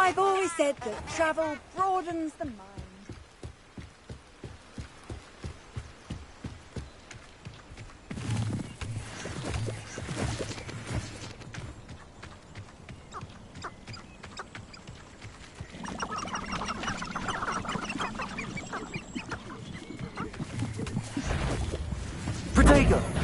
I've always said that travel broadens the mind. Protego!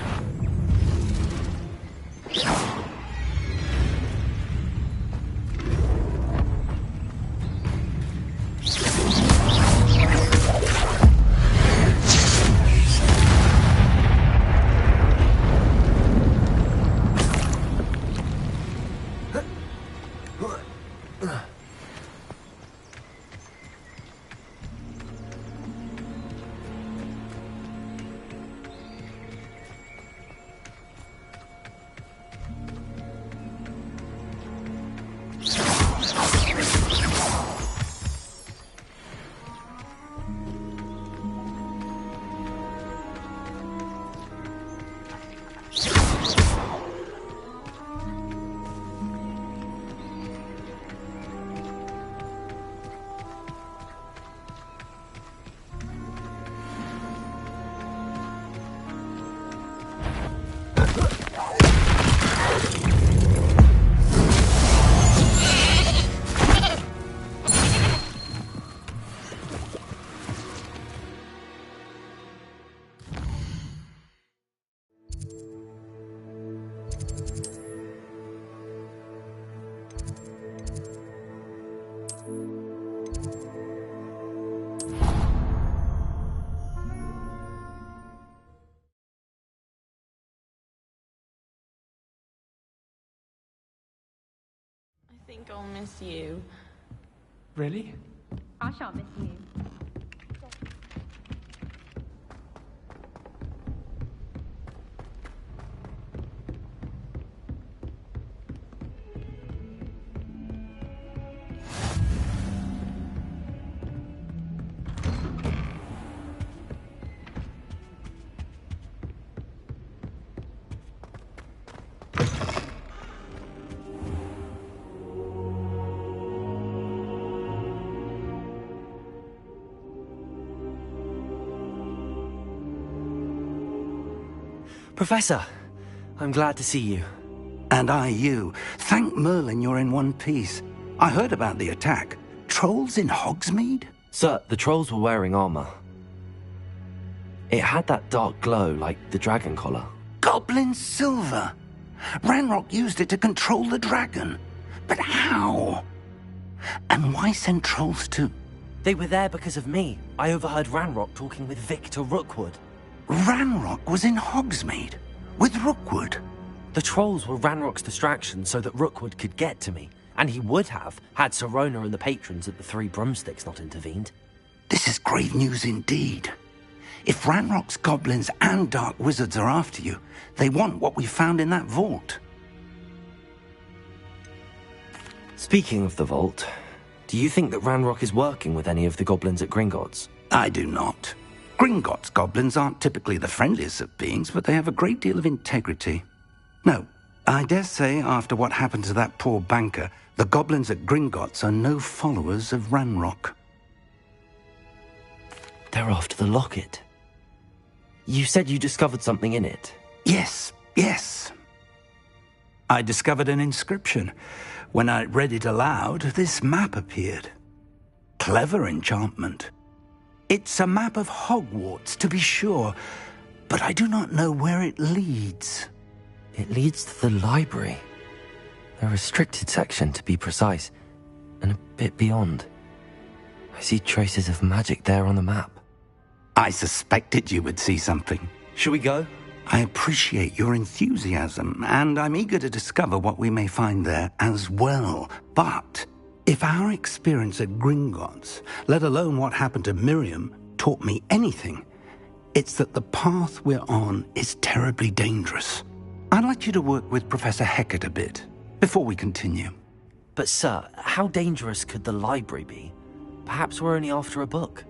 think I'll miss you. Really? I shan't miss you. Professor, I'm glad to see you. And I you. Thank Merlin you're in one piece. I heard about the attack. Trolls in Hogsmeade? Sir, the trolls were wearing armor. It had that dark glow like the dragon collar. Goblin silver! Ranrock used it to control the dragon. But how? And why send trolls to... They were there because of me. I overheard Ranrock talking with Victor Rookwood. Ranrock was in Hogsmeade? With Rookwood? The trolls were Ranrock's distraction so that Rookwood could get to me. And he would have, had Sirona and the patrons at the Three Broomsticks not intervened. This is grave news indeed. If Ranrock's goblins and dark wizards are after you, they want what we found in that vault. Speaking of the vault, do you think that Ranrock is working with any of the goblins at Gringotts? I do not. Gringotts goblins aren't typically the friendliest of beings, but they have a great deal of integrity. No, I dare say after what happened to that poor banker, the goblins at Gringotts are no followers of Ranrock. They're after the locket. You said you discovered something in it. Yes. I discovered an inscription. When I read it aloud, this map appeared. Clever enchantment. It's a map of Hogwarts, to be sure, but I do not know where it leads. It leads to the library. A restricted section, to be precise, and a bit beyond. I see traces of magic there on the map. I suspected you would see something. Shall we go? I appreciate your enthusiasm, and I'm eager to discover what we may find there as well. But if our experience at Gringotts, let alone what happened to Miriam, taught me anything, it's that the path we're on is terribly dangerous. I'd like you to work with Professor Hecat a bit before we continue. But sir, how dangerous could the library be? Perhaps we're only after a book.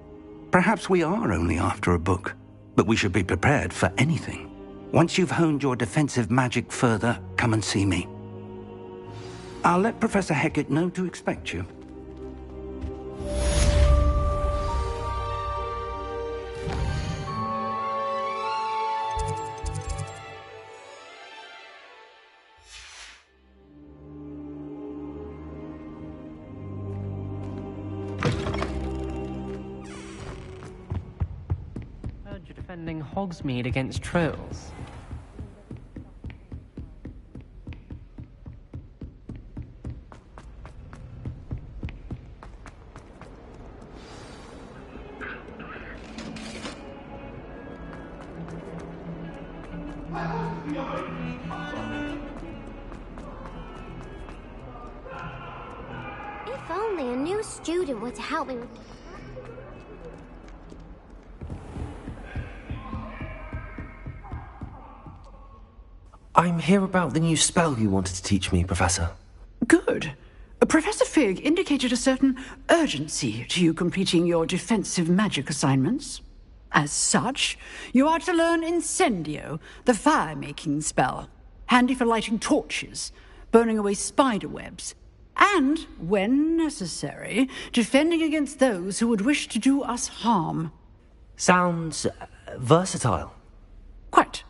Perhaps we are only after a book, but we should be prepared for anything. Once you've honed your defensive magic further, come and see me. I'll let Professor Hecat know to expect you. Heard you're defending Hogsmeade against trolls. If only a new student were to help me with... I'm here about the new spell you wanted to teach me, Professor. Good. Professor Fig indicated a certain urgency to you completing your defensive magic assignments. As such, you are to learn Incendio, the fire-making spell, handy for lighting torches, burning away spider webs, and, when necessary, defending against those who would wish to do us harm. Sounds versatile. Quite.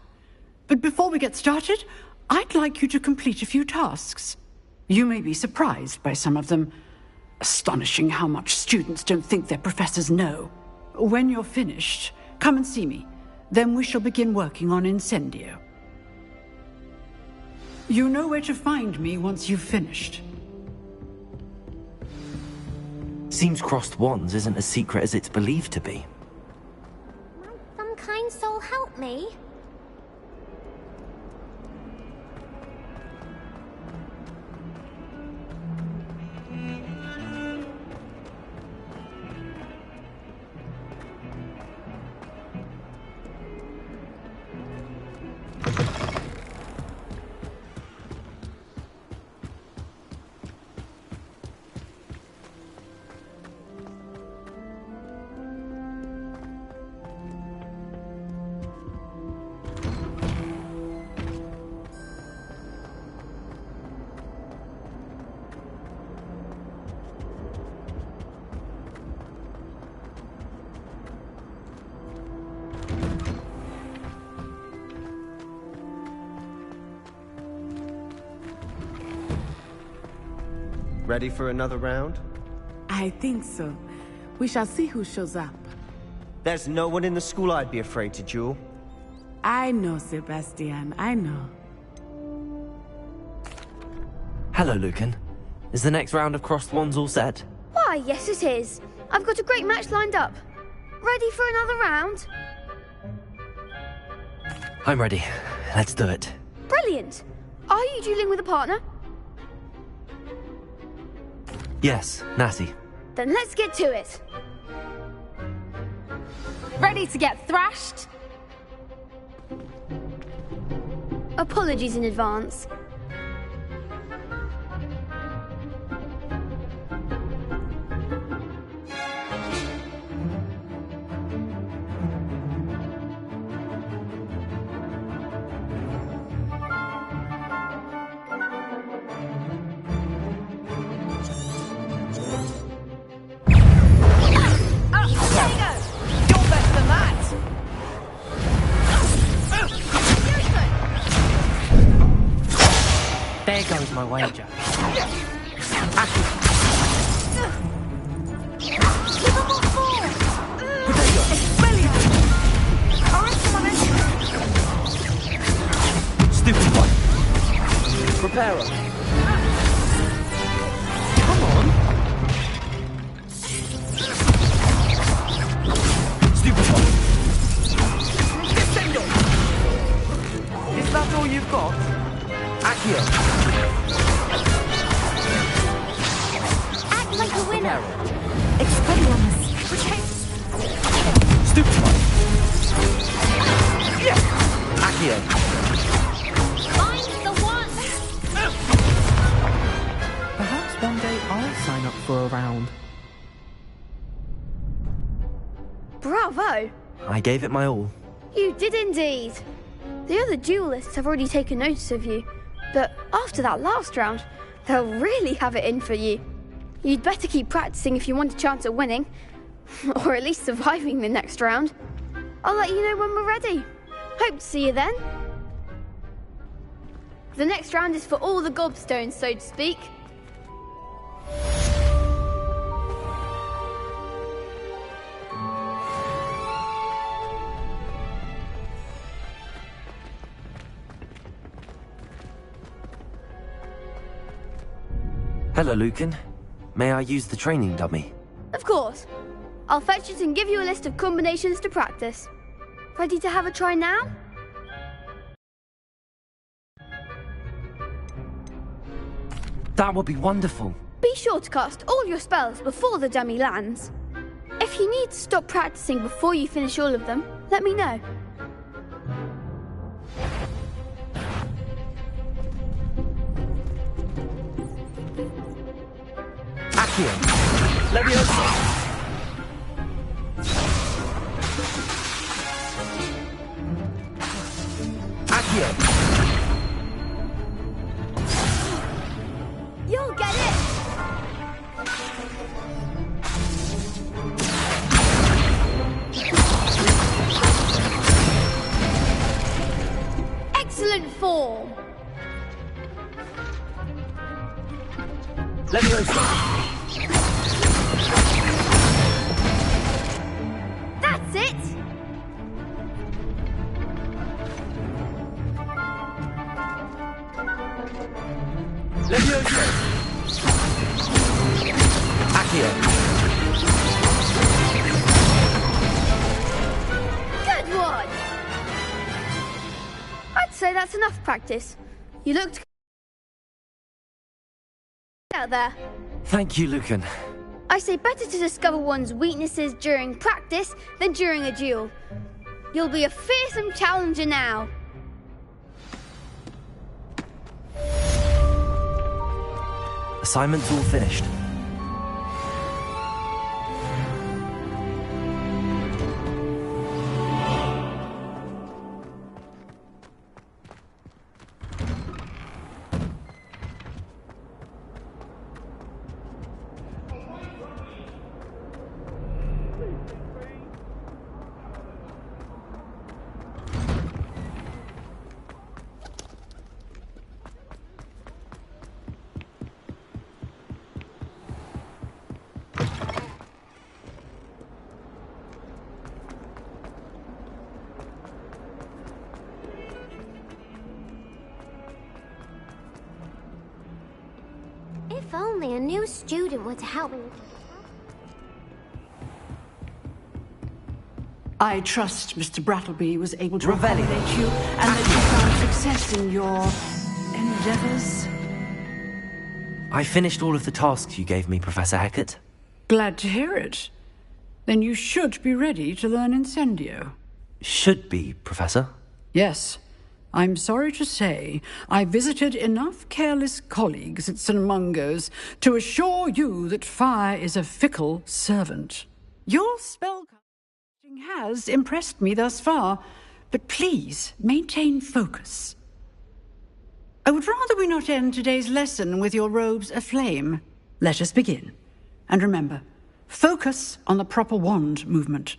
But before we get started, I'd like you to complete a few tasks. You may be surprised by some of them. Astonishing how much students don't think their professors know. When you're finished, come and see me. Then we shall begin working on Incendio. You know where to find me once you've finished. Seems crossed wands isn't as secret as it's believed to be. Might some kind soul help me? Ready for another round? I think so. We shall see who shows up. There's no one in the school I'd be afraid to duel. I know, Sebastian, I know. Hello, Lucan. Is the next round of crossed wands all set? Why, yes it is. I've got a great match lined up. Ready for another round? I'm ready. Let's do it. Brilliant. Are you dueling with a partner? Yes, Natty. Then let's get to it. Ready to get thrashed? Apologies in advance. There goes my wager. Stupid one. Prepare her. Come on. Stupid one. Is that all you've got? Accio. Act like a winner. Expelliarmus. Stupid one. Accio. I'm the one. Perhaps one day I'll sign up for a round. Bravo. I gave it my all. You did indeed. The other duelists have already taken notice of you, but after that last round, they'll really have it in for you. You'd better keep practicing if you want a chance at winning, or at least surviving the next round. I'll let you know when we're ready. Hope to see you then. The next round is for all the gobstones, so to speak. Hello, Lucan. May I use the training dummy? Of course. I'll fetch it and give you a list of combinations to practice. Ready to have a try now? That would be wonderful. Be sure to cast all your spells before the dummy lands. If you need to stop practicing before you finish all of them, let me know. Accio. Leviosa. Accio. You'll get it! Excellent form! Leviosa. That's it! Leviosa. Accio. Good one! I'd say that's enough practice. You looked out there. Thank you, Lucan. I say better to discover one's weaknesses during practice than during a duel. You'll be a fearsome challenger now. Assignment's all finished. If only a new student were to help me. I trust Mr. Brattleby was able to accommodate you and that you found success in your endeavors. I finished all of the tasks you gave me, Professor Hecat. Glad to hear it. Then you should be ready to learn Incendio. Should be, Professor. Yes. I'm sorry to say, I visited enough careless colleagues at St. Mungo's to assure you that fire is a fickle servant. Your spellcasting has impressed me thus far, but please maintain focus. I would rather we not end today's lesson with your robes aflame. Let us begin. And remember, focus on the proper wand movement.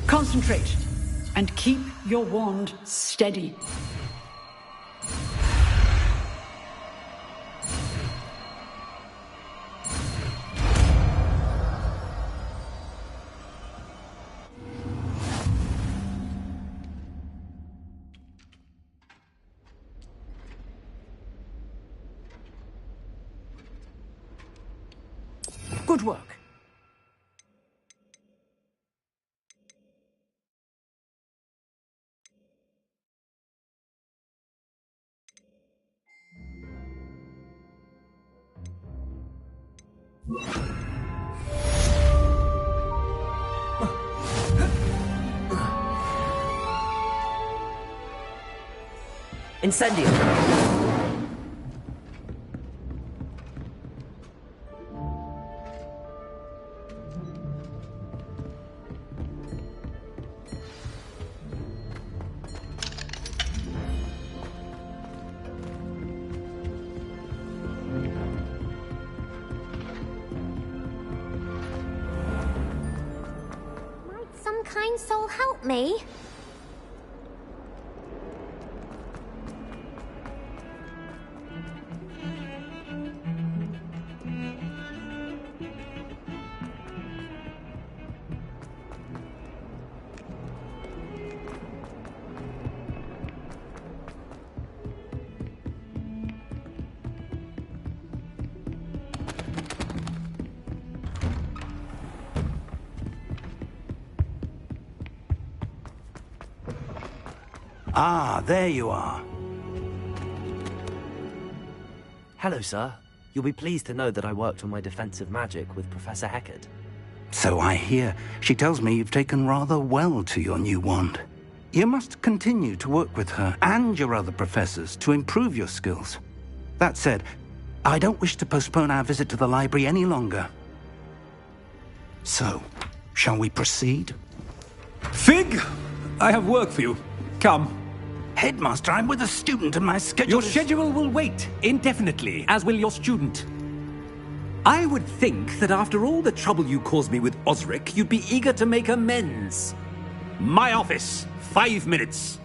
Concentrate. And keep your wand steady. Good work. Incendio! Might some kind soul help me? Ah, there you are. Hello, sir. You'll be pleased to know that I worked on my defensive magic with Professor Hecat. So I hear. She tells me you've taken rather well to your new wand. You must continue to work with her and your other professors to improve your skills. That said, I don't wish to postpone our visit to the library any longer. So, shall we proceed? Fig! I have work for you. Come. Headmaster, I'm with a student and my schedule Your schedule will wait indefinitely, as will your student. I would think that after all the trouble you caused me with Osric, you'd be eager to make amends. My office, 5 minutes.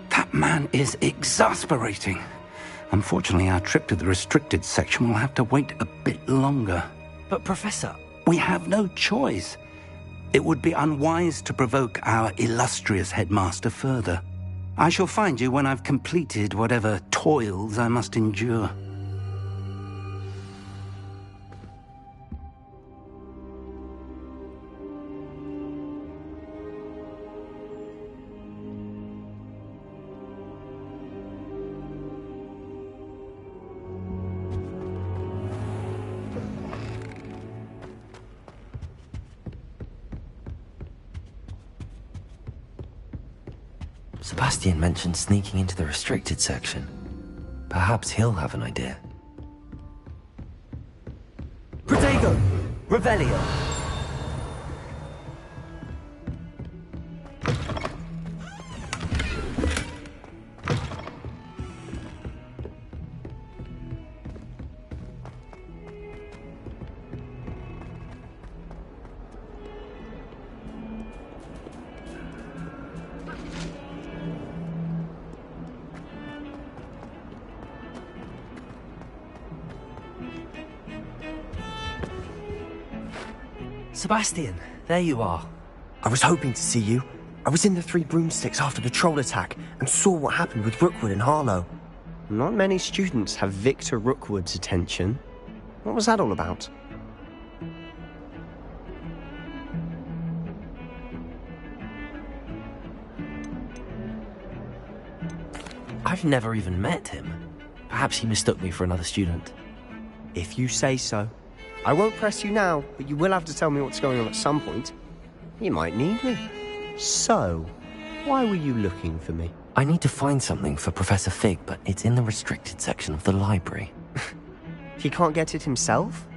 That man is exasperating. Unfortunately, our trip to the restricted section will have to wait a bit longer. But, Professor... We have no choice. It would be unwise to provoke our illustrious headmaster further. I shall find you when I've completed whatever toils I must endure. Sebastian mentioned sneaking into the restricted section. Perhaps he'll have an idea. Protego! Revelio! Sebastian, there you are. I was hoping to see you. I was in the Three Broomsticks after the troll attack and saw what happened with Rookwood and Harlow. Not many students have Victor Rookwood's attention. What was that all about? I've never even met him. Perhaps he mistook me for another student. If you say so. I won't press you now, but you will have to tell me what's going on at some point. You might need me. So, why were you looking for me? I need to find something for Professor Fig, but it's in the restricted section of the library. He can't get it himself?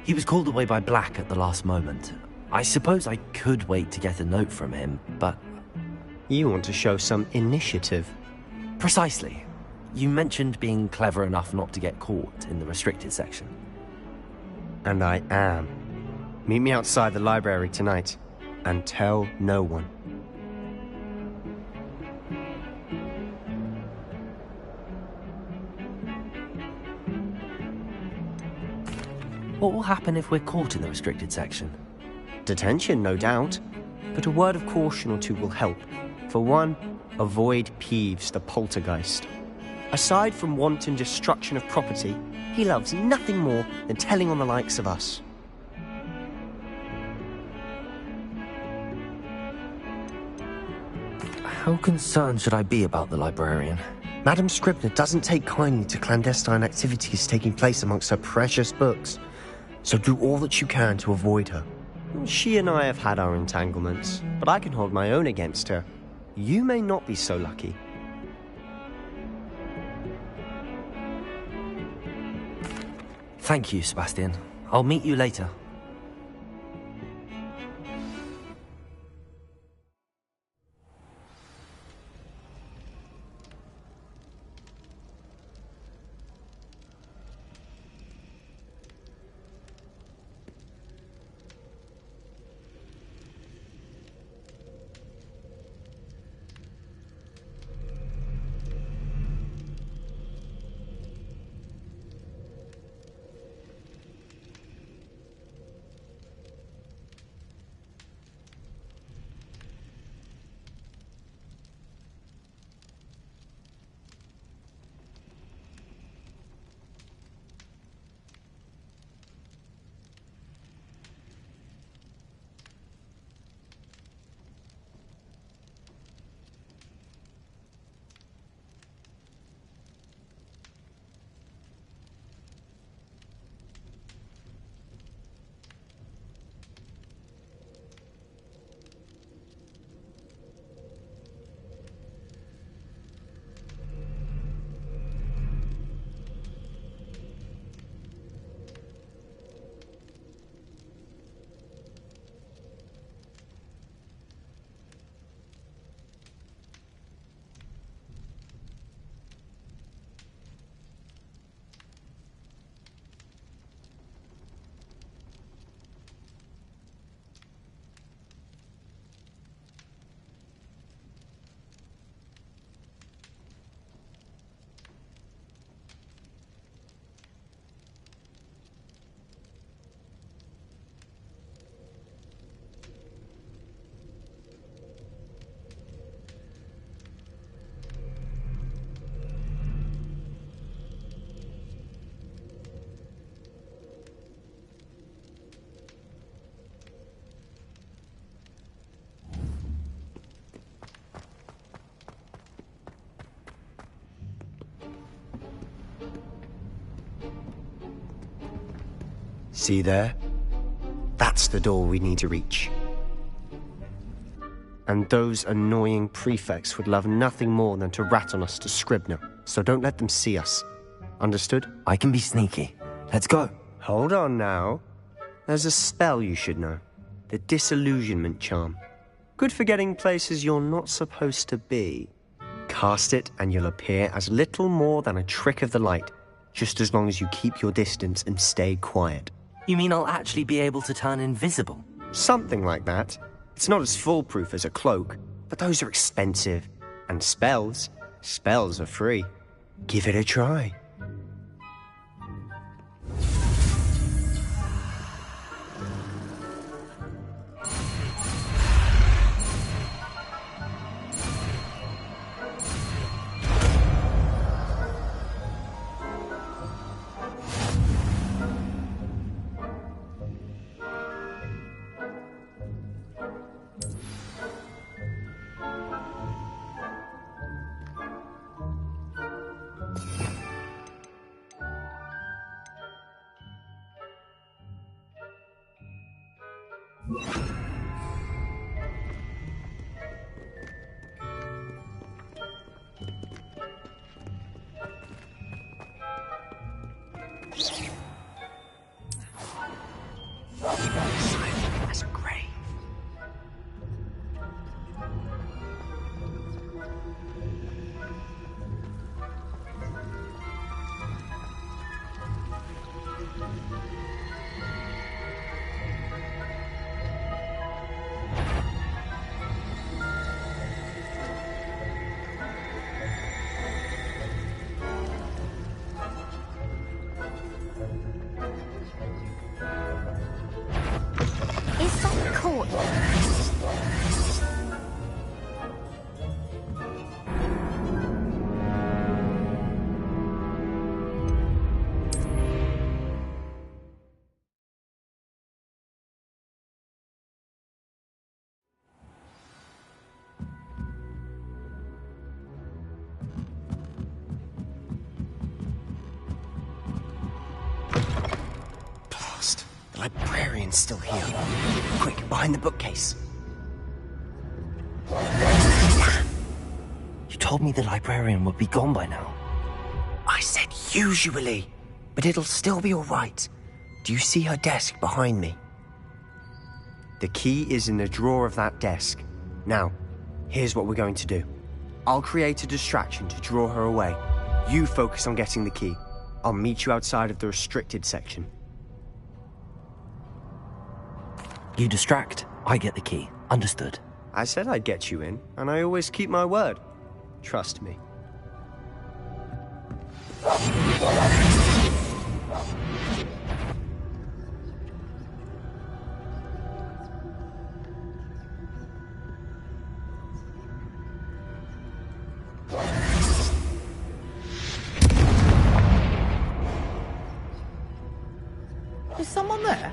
He was called away by Black at the last moment. I suppose I could wait to get a note from him, but... You want to show some initiative. Precisely. You mentioned being clever enough not to get caught in the restricted section. And I am. Meet me outside the library tonight, and tell no one. What will happen if we're caught in the restricted section? Detention, no doubt. But a word of caution or two will help. For one, avoid Peeves, the poltergeist. Aside from wanton destruction of property, he loves nothing more than telling on the likes of us. How concerned should I be about the librarian? Madam Scribner doesn't take kindly to clandestine activities taking place amongst her precious books, so do all that you can to avoid her. She and I have had our entanglements, but I can hold my own against her. You may not be so lucky. Thank you, Sebastian. I'll meet you later. See there? That's the door we need to reach. And those annoying prefects would love nothing more than to rat on us to Scribner, so don't let them see us. Understood? I can be sneaky. Let's go. Hold on now. There's a spell you should know. The Disillusionment Charm. Good for getting places you're not supposed to be. Cast it and you'll appear as little more than a trick of the light, just as long as you keep your distance and stay quiet. You mean I'll actually be able to turn invisible? Something like that. It's not as foolproof as a cloak, but those are expensive. And spells are free. Give it a try. Silent as a grave. It's not the court. Blast. The librarian's still here. Quick, behind the bookcase. You told me the librarian would be gone by now. I said usually, but it'll still be all right. Do you see her desk behind me? The key is in the drawer of that desk. Now, here's what we're going to do. I'll create a distraction to draw her away. You focus on getting the key. I'll meet you outside of the restricted section. You distract, I get the key. Understood. I said I'd get you in, and I always keep my word. Trust me. Is someone there?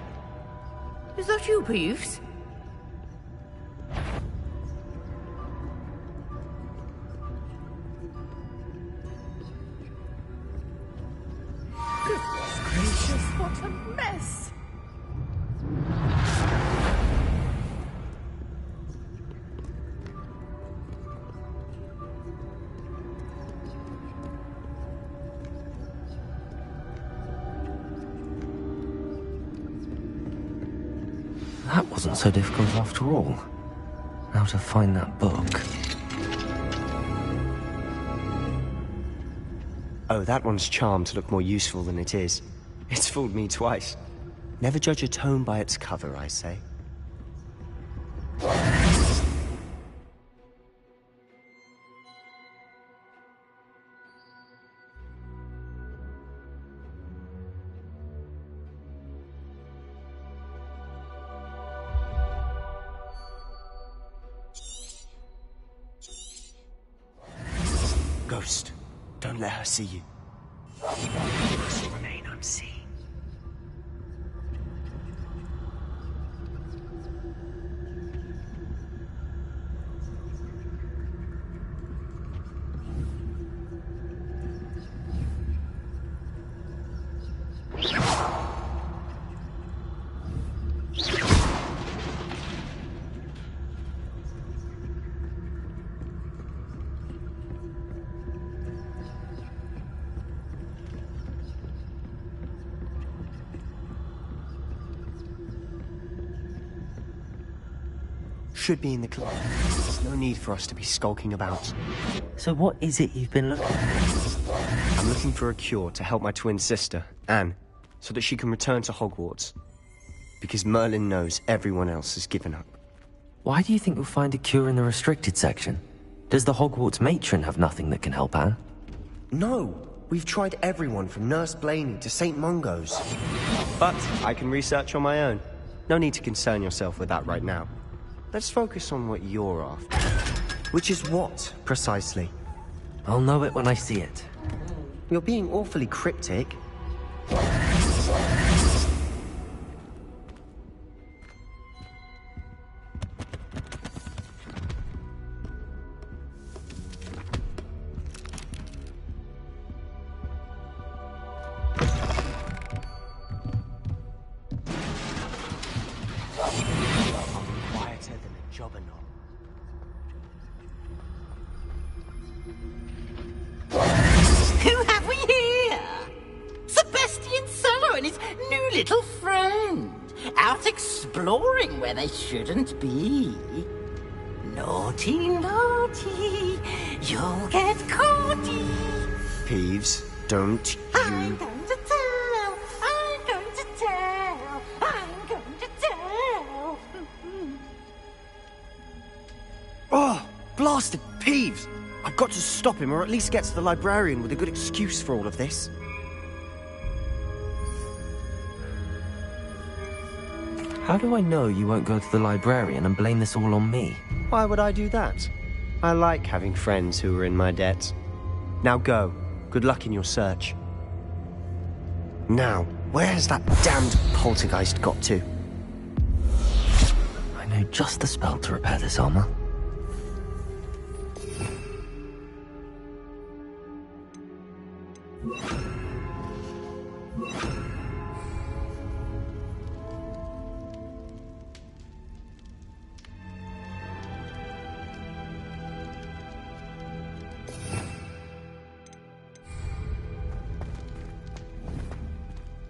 Is that you, Peeves? Goodness gracious, what a mess! That wasn't so difficult after all. Now to find that book. Oh, that one's charmed to look more useful than it is. It's fooled me twice. Never judge a tome by its cover, I say. Ghost, don't let her see you. You must remain unseen. Should be in the club. There's no need for us to be skulking about. So what is it you've been looking for? I'm looking for a cure to help my twin sister, Anne, so that she can return to Hogwarts. Because Merlin knows everyone else has given up. Why do you think you'll find a cure in the restricted section? Does the Hogwarts matron have nothing that can help Anne? No! We've tried everyone from Nurse Blaney to St. Mungo's. But I can research on my own. No need to concern yourself with that right now. Let's focus on what you're after. Which is what, precisely? I'll know it when I see it. You're being awfully cryptic. Who have we here? Sebastian Cello and his new little friend. Out exploring where they shouldn't be. Naughty, naughty, you'll get caughty. Peeves, don't I'm you... going to tell, I'm going to tell, I'm going to tell. Oh, blasted Peeves! I've got to stop him, or at least get to the librarian with a good excuse for all of this. How do I know you won't go to the librarian and blame this all on me? Why would I do that? I like having friends who are in my debt. Now go. Good luck in your search. Now, where has that damned poltergeist got to? I know just the spell to repair this armor.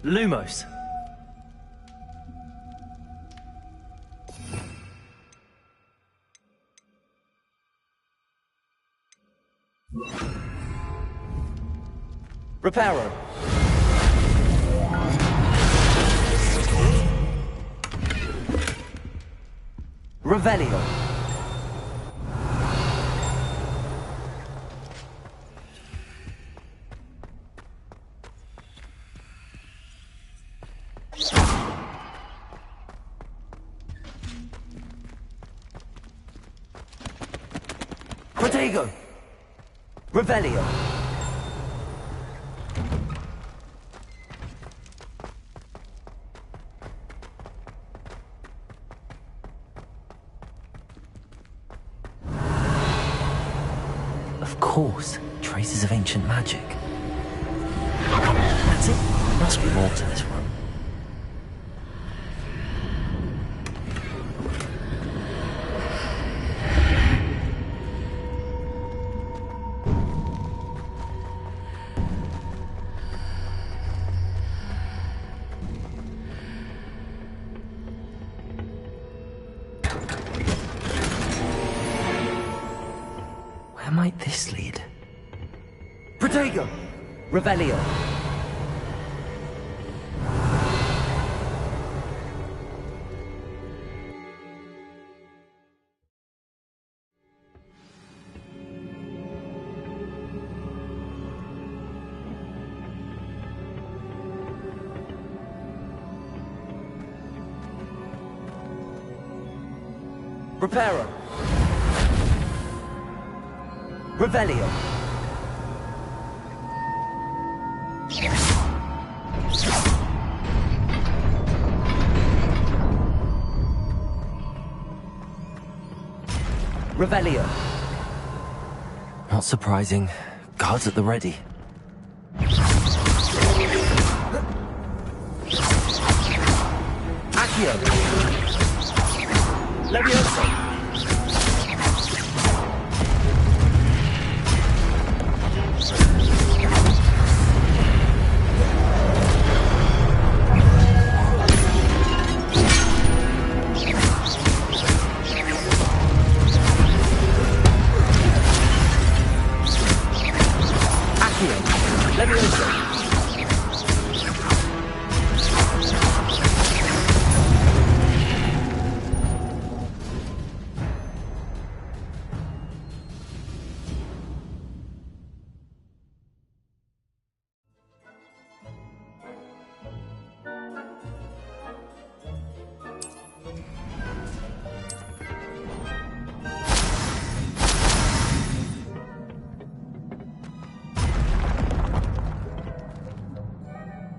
Lumos. Reparo. Revelio. Protego. Revelio. Of course, traces of ancient magic. That's it. Must be more to this room. Where might this lead? Protego! Revelio! Reparo! Revelio! Revelio! Not surprising. Guards at the ready. Accio! Levioso!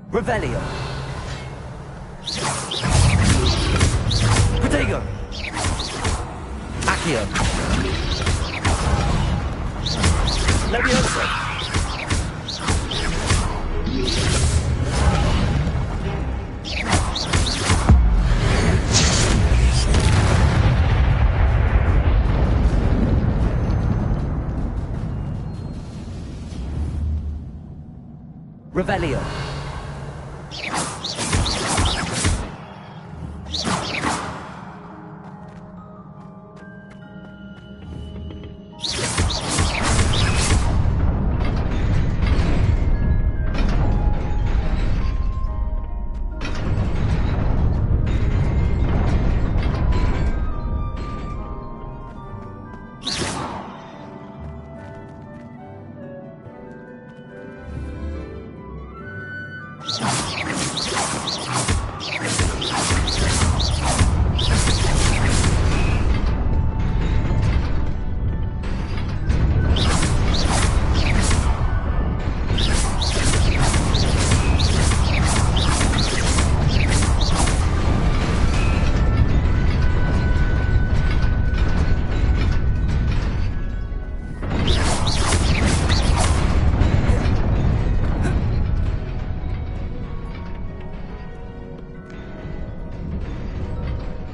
Revelio. Protego. Accio. Levioso. Revelio.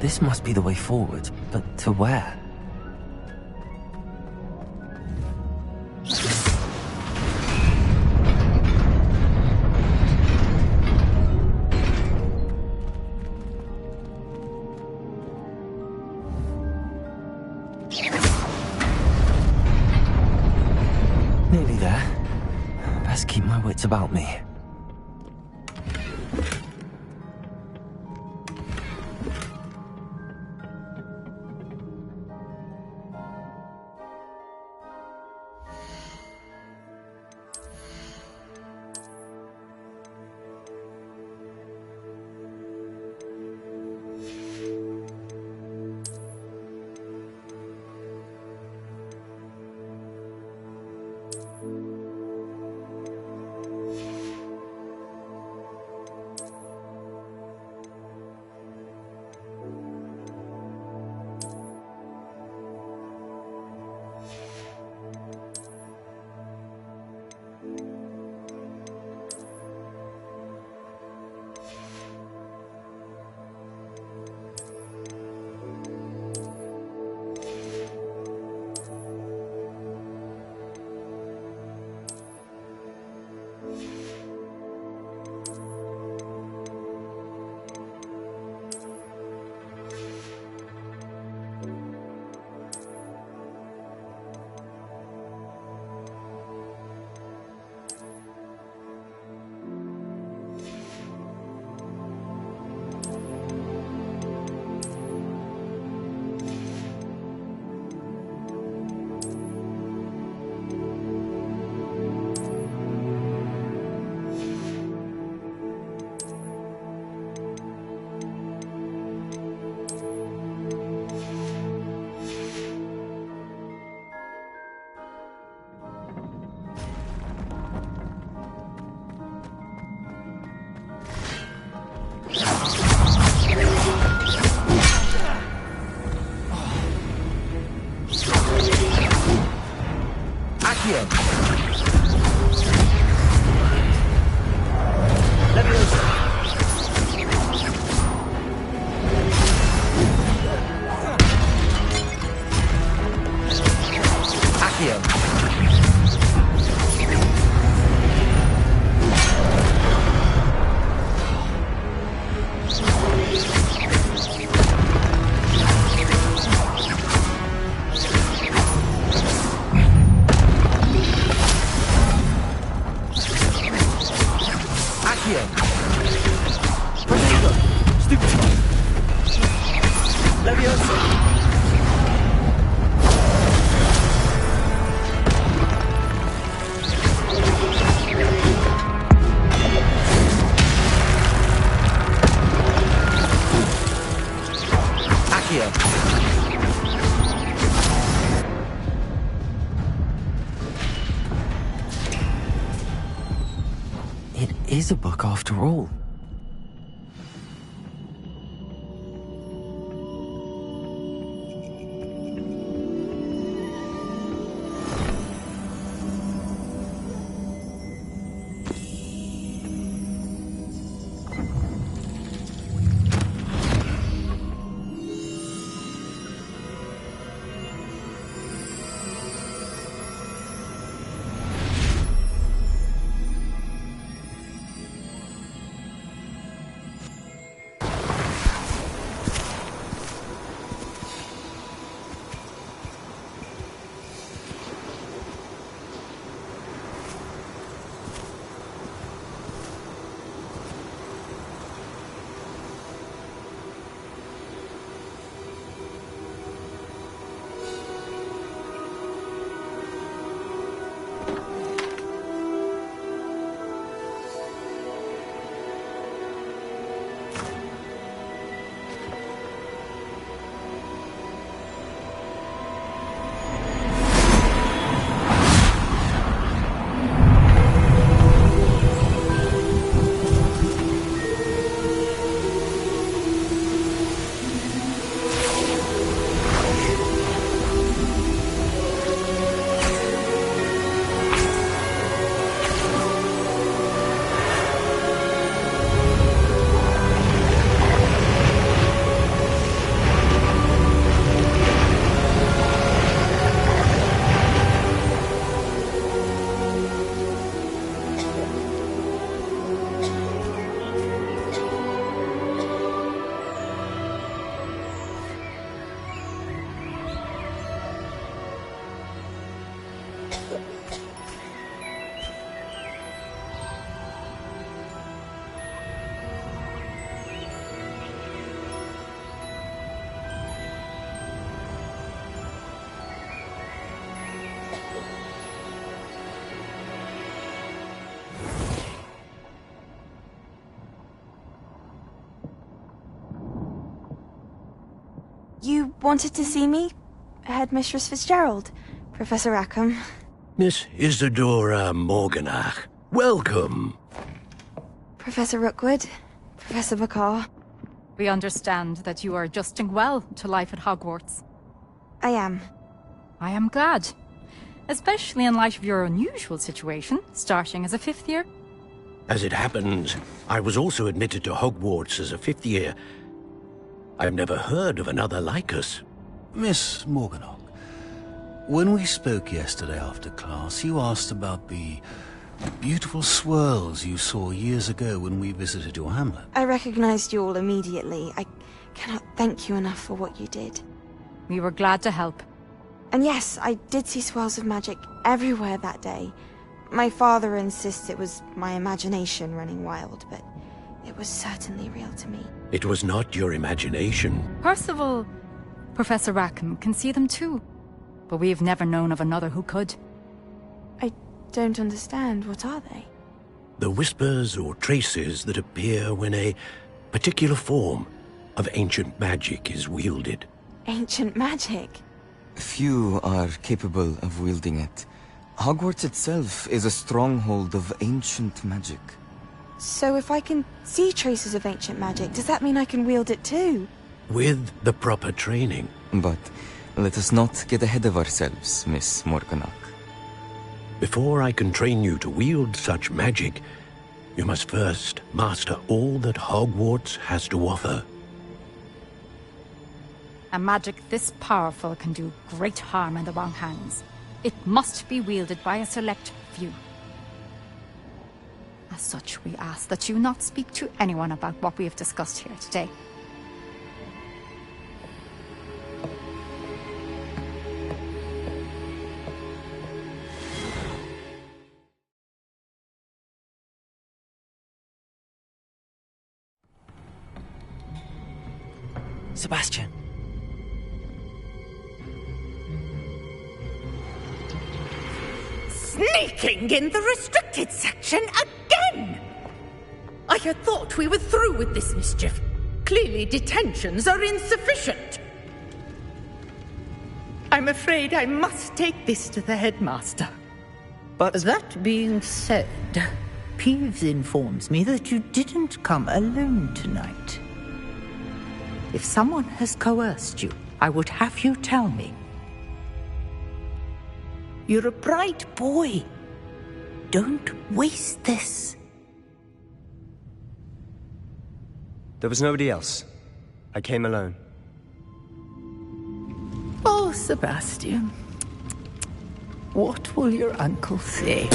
This must be the way forward, but to where? Nearly there. Best keep my wits about me. It is a book after all. wanted to see me? Headmistress Fitzgerald, Professor Rackham. Miss Isadora Morganach, welcome. Professor Rookwood, Professor Bakar. We understand that you are adjusting well to life at Hogwarts. I am. I am glad. Especially in light of your unusual situation, starting as a 5th year. As it happens, I was also admitted to Hogwarts as a 5th year. I've never heard of another like us. Miss Morganach, when we spoke yesterday after class, you asked about the beautiful swirls you saw years ago when we visited your hamlet. I recognized you all immediately. I cannot thank you enough for what you did. We were glad to help. And yes, I did see swirls of magic everywhere that day. My father insists it was my imagination running wild, but it was certainly real to me. It was not your imagination. Percival, Professor Rackham can see them too. But we've never known of another who could. I don't understand. What are they? The whispers or traces that appear when a particular form of ancient magic is wielded. Ancient magic? Few are capable of wielding it. Hogwarts itself is a stronghold of ancient magic. So if I can see traces of ancient magic, does that mean I can wield it too? With the proper training. But let us not get ahead of ourselves, Miss Morganach. Before I can train you to wield such magic, you must first master all that Hogwarts has to offer. A magic this powerful can do great harm in the wrong hands. It must be wielded by a select few. As such, we ask that you not speak to anyone about what we have discussed here today. Sebastian. Sneaking in the restricted section again! I had thought we were through with this mischief. Clearly detentions are insufficient. I'm afraid I must take this to the headmaster. But that being said, Peeves informs me that you didn't come alone tonight. If someone has coerced you, I would have you tell me. You're a bright boy. Don't waste this. There was nobody else. I came alone. Oh, Sebastian. What will your uncle say?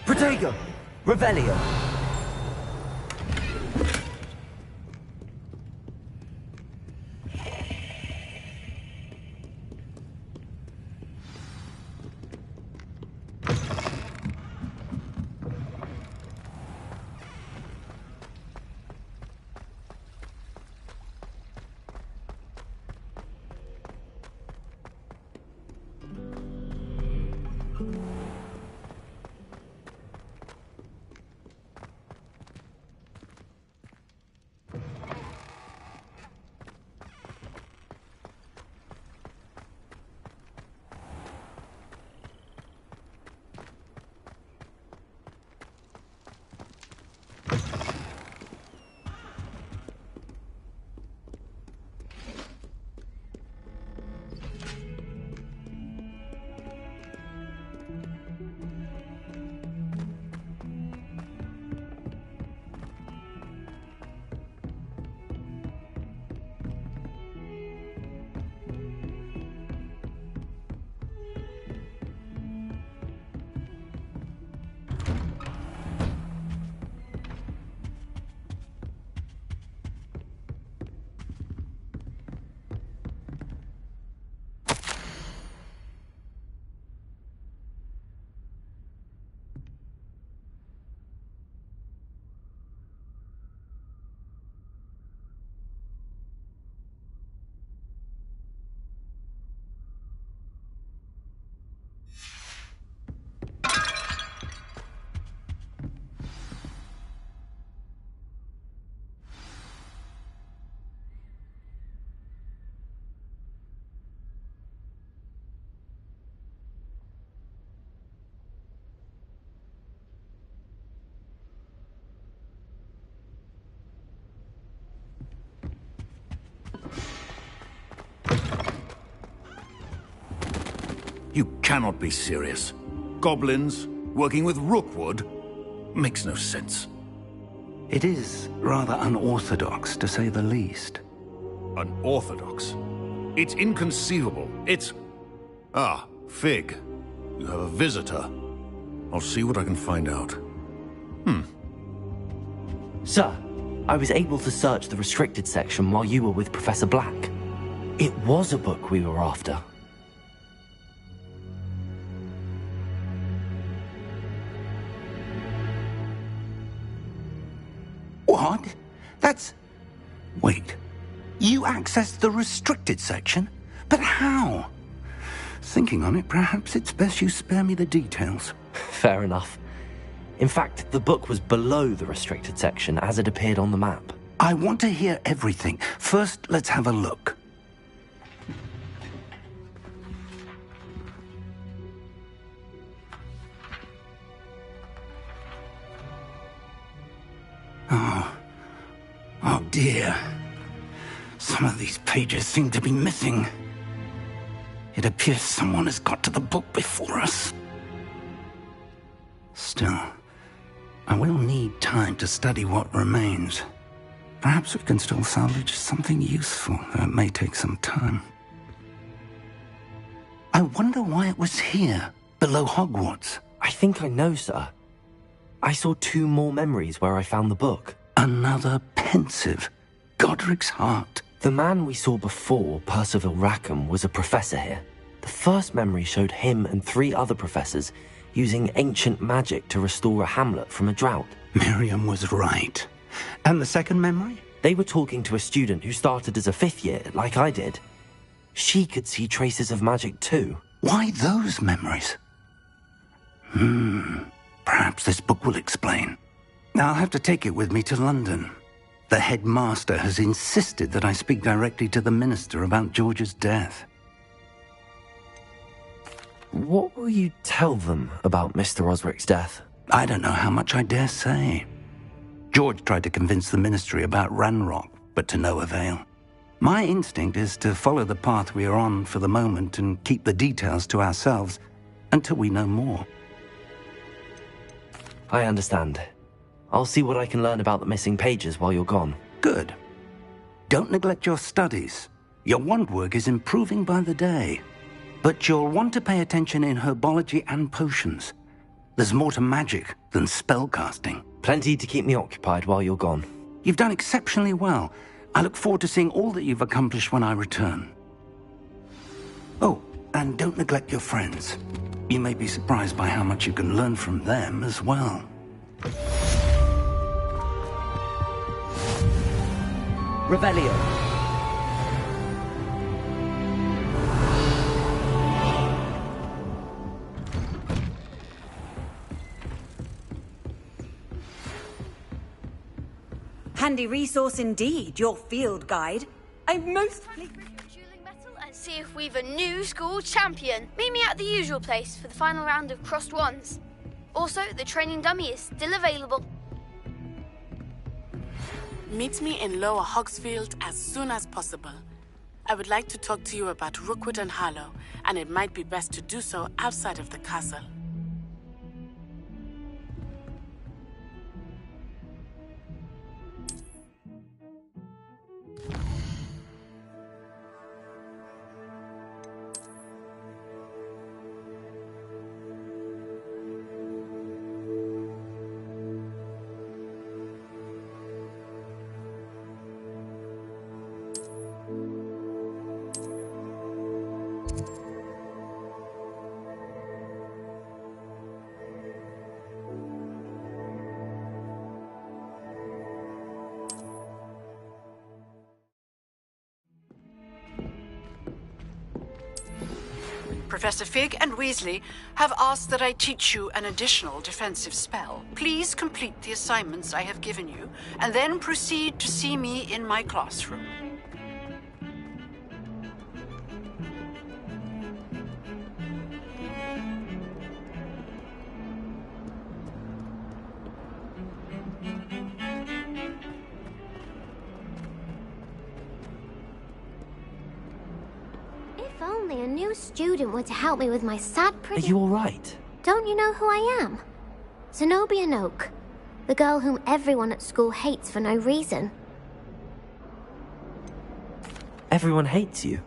Protego! Revelio! You cannot be serious. Goblins working with Rookwood makes no sense. It is rather unorthodox, to say the least. Unorthodox? It's inconceivable. It's... Ah, Fig. You have a visitor. I'll see what I can find out. Sir, I was able to search the restricted section while you were with Professor Black. It was a book we were after. What? That's... Wait. You accessed the restricted section? But how? Thinking on it, perhaps it's best you spare me the details. Fair enough. In fact, the book was below the restricted section as it appeared on the map. I want to hear everything. First, let's have a look. Oh dear. Some of these pages seem to be missing. It appears someone has got to the book before us. Still, I will need time to study what remains. Perhaps we can still salvage something useful, though it may take some time. I wonder why it was here, below Hogwarts. I think I know, sir. I saw 2 more memories where I found the book. Another pensive. Godric's heart. The man we saw before, Percival Rackham, was a professor here. The first memory showed him and 3 other professors using ancient magic to restore a hamlet from a drought. Miriam was right. And the second memory? They were talking to a student who started as a 5th year, like I did. She could see traces of magic too. Why those memories? Perhaps this book will explain. I'll have to take it with me to London. The headmaster has insisted that I speak directly to the minister about George's death. What will you tell them about Mr. Osric's death? I don't know how much I dare say. George tried to convince the ministry about Ranrock, but to no avail. My instinct is to follow the path we are on for the moment and keep the details to ourselves until we know more. I understand. I'll see what I can learn about the missing pages while you're gone. Good. Don't neglect your studies. Your wand work is improving by the day. But you'll want to pay attention in herbology and potions. There's more to magic than spellcasting. Plenty to keep me occupied while you're gone. You've done exceptionally well. I look forward to seeing all that you've accomplished when I return. Oh, and don't neglect your friends. You may be surprised by how much you can learn from them as well. Revelio. Handy resource indeed, your field guide. I'm most pleased. Dueling metal and see if we've a new school champion. Meet me at the usual place for the final round of crossed wands. Also, the training dummy is still available. Meet me in Lower Hogsfield as soon as possible. I would like to talk to you about Rookwood and Harlow, and it might be best to do so outside of the castle. Professor Fig and Weasley have asked that I teach you an additional defensive spell. Please complete the assignments I have given you, and then proceed to see me in my classroom. If only new student were to help me with my sad Are you alright? Don't you know who I am? Zenobia Noak. The girl whom everyone at school hates for no reason. Everyone hates you.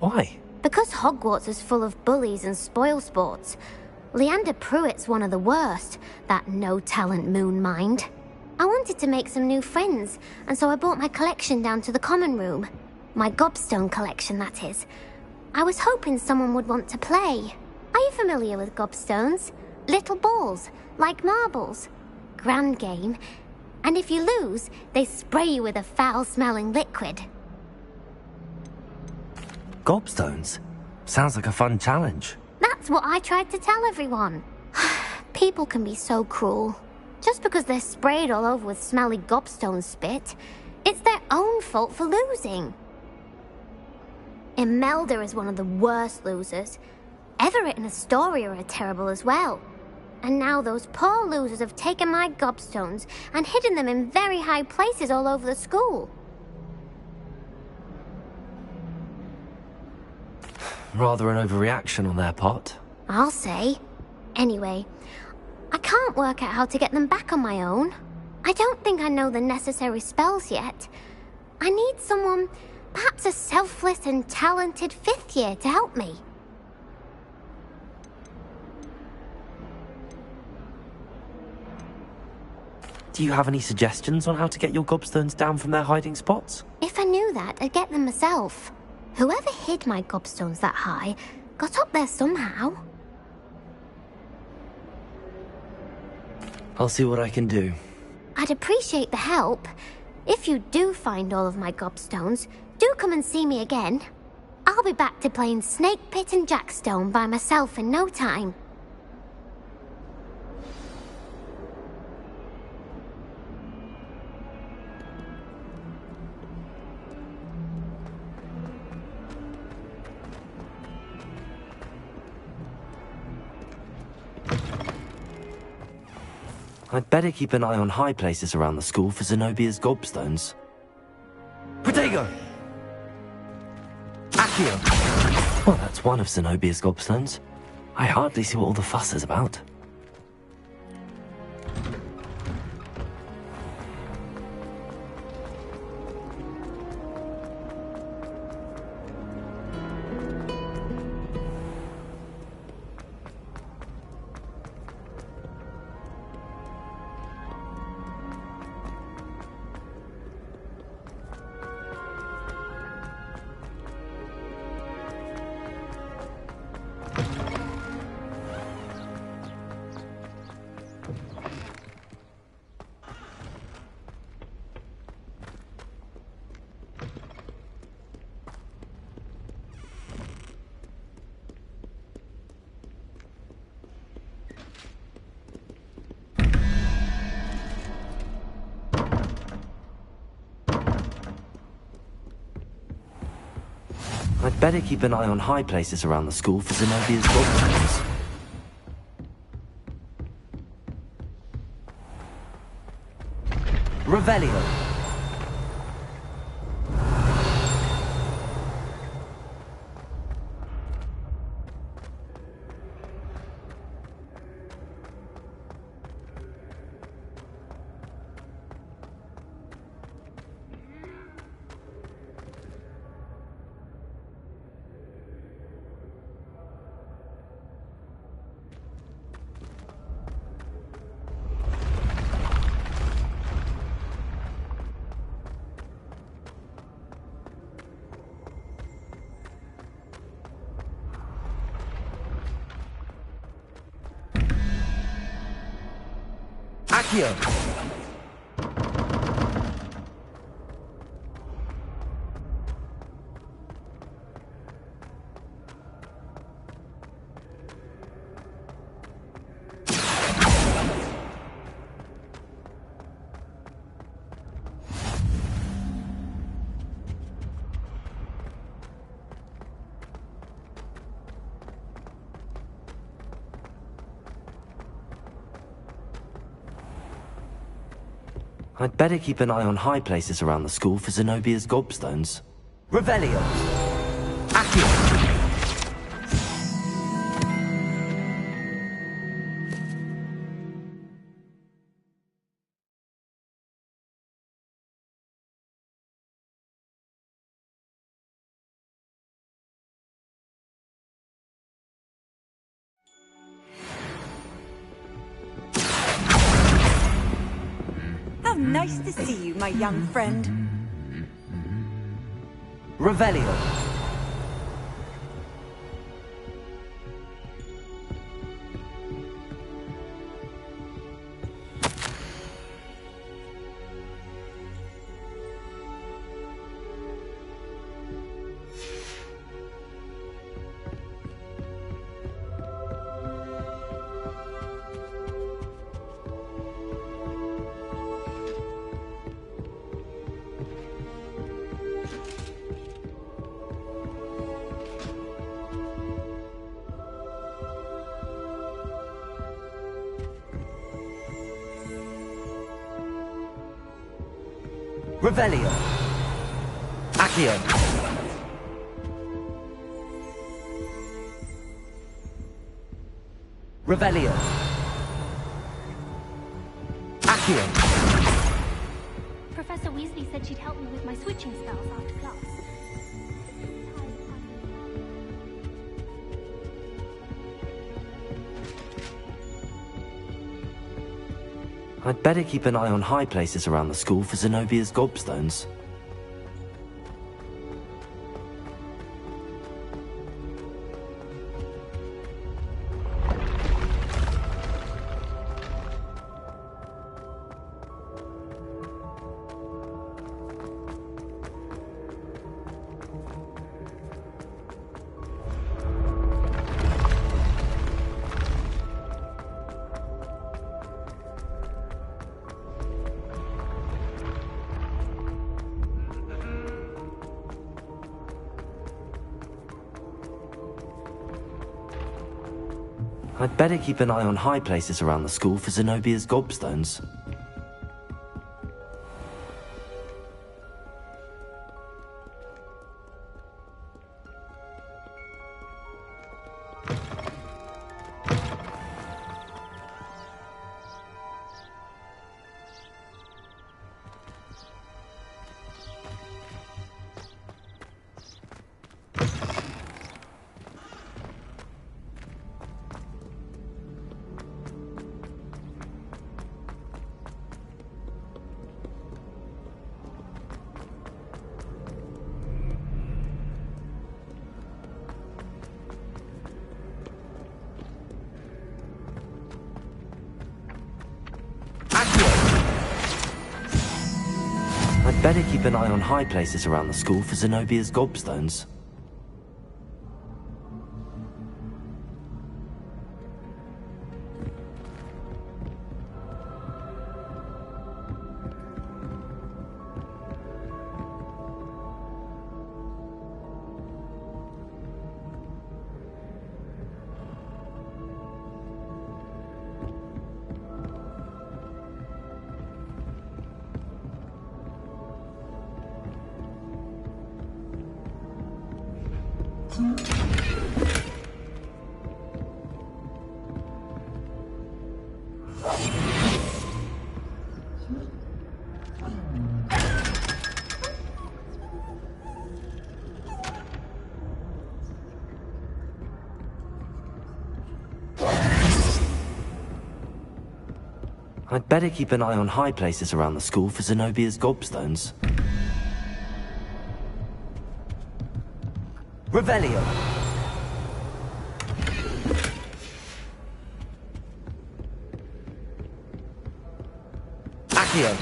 Why? Because Hogwarts is full of bullies and spoilsports. Leander Pruitt's one of the worst, that no-talent moon mind. I wanted to make some new friends, and so I brought my collection down to the common room. My gobstone collection, that is. I was hoping someone would want to play. Are you familiar with gobstones? Little balls, like marbles. Grand game. And if you lose, they spray you with a foul-smelling liquid. Gobstones? Sounds like a fun challenge. That's what I tried to tell everyone. People can be so cruel. Just because they're sprayed all over with smelly gobstone spit, it's their own fault for losing. Imelda is one of the worst losers. Everett and Astoria are terrible as well. And now those poor losers have taken my gobstones and hidden them in very high places all over the school. Rather an overreaction on their part. I'll say. Anyway, I can't work out how to get them back on my own. I don't think I know the necessary spells yet. I need someone, perhaps a selfless and talented 5th year to help me. Do you have any suggestions on how to get your gobstones down from their hiding spots? If I knew that, I'd get them myself. Whoever hid my gobstones that high got up there somehow. I'll see what I can do. I'd appreciate the help. If you do find all of my gobstones, do come and see me again. I'll be back to playing Snake Pit and Jackstone by myself in no time. I'd better keep an eye on high places around the school for Zenobia's gobstones. Protego! Accio! Well, that's one of Zenobia's gobstones. I hardly see what all the fuss is about. I'd better keep an eye on high places around the school for Zenobia's gobstones. Revelio. Accio! I'd better keep an eye on high places around the school for Zenobia's gobstones. Revelio! Accio! Nice to see you, my young friend. Revelio. Revelio. Accio. Revelio. Accio. Professor Weasley said she'd help me with my switching spells after class. I'd better keep an eye on high places around the school for Zenobia's gobstones. I'd better keep an eye on high places around the school for Zenobia's gobstones. I'd better keep an eye on high places around the school for Zenobia's gobstones. I'd better keep an eye on high places around the school for Zenobia's gobstones. Revelio. Accio.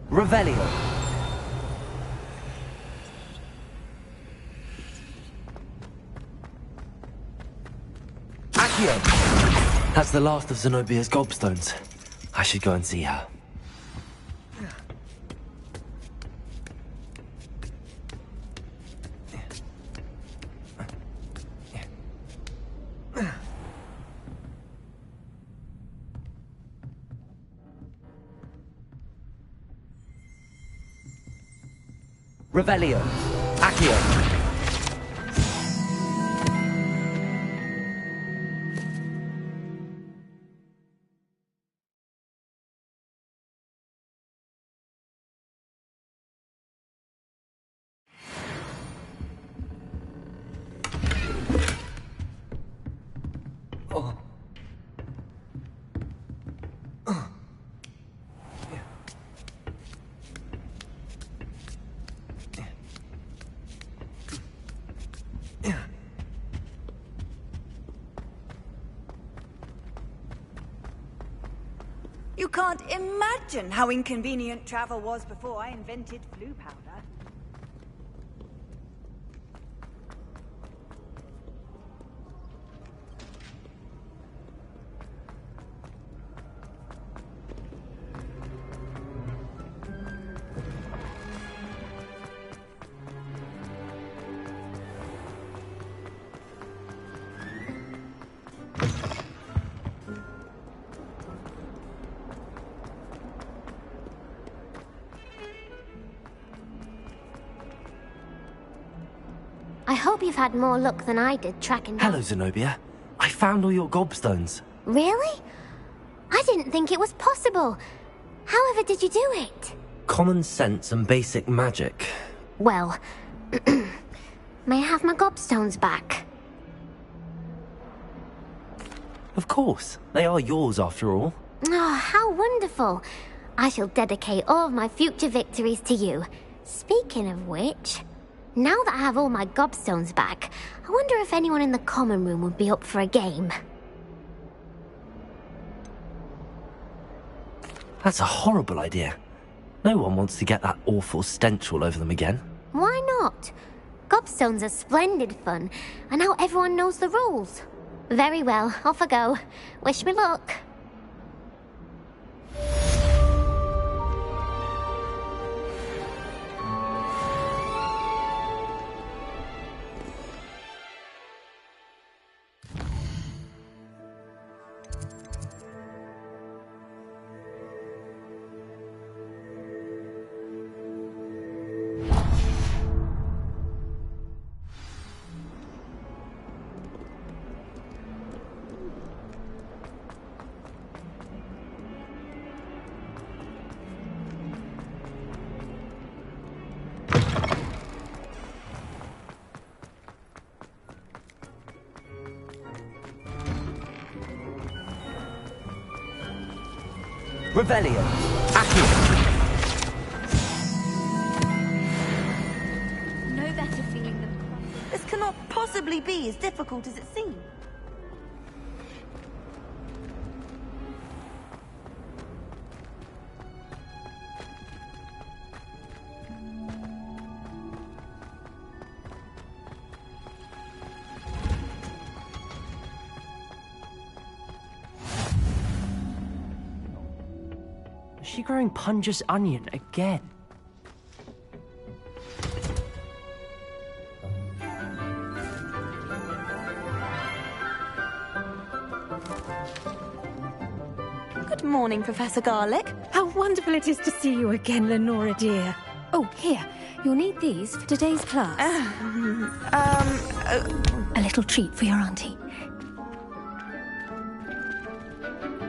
Revelio. Accio. That's the last of Zenobia's gobstones. I should go and see her. Revelio. Accio. can't imagine how inconvenient travel was before I invented flu powder. I hope you've had more luck than I did tracking down... Hello, Zenobia. I found all your gobstones. Really? I didn't think it was possible. However did you do it? Common sense and basic magic. Well, may I have my gobstones back? Of course. They are yours, after all. Oh, how wonderful. I shall dedicate all of my future victories to you. Speaking of which, now that I have all my gobstones back, I wonder if anyone in the common room would be up for a game. That's a horrible idea. No one wants to get that awful stench all over them again. Why not? Gobstones are splendid fun, and now everyone knows the rules. Very well, off I go. Wish me luck. Revelio. No better feeling than... This cannot possibly be as difficult as it seems. Is she growing Punja's onion again? Good morning, Professor Garlic. How wonderful it is to see you again, Lenora dear. Oh, here. You'll need these for today's class. A little treat for your auntie.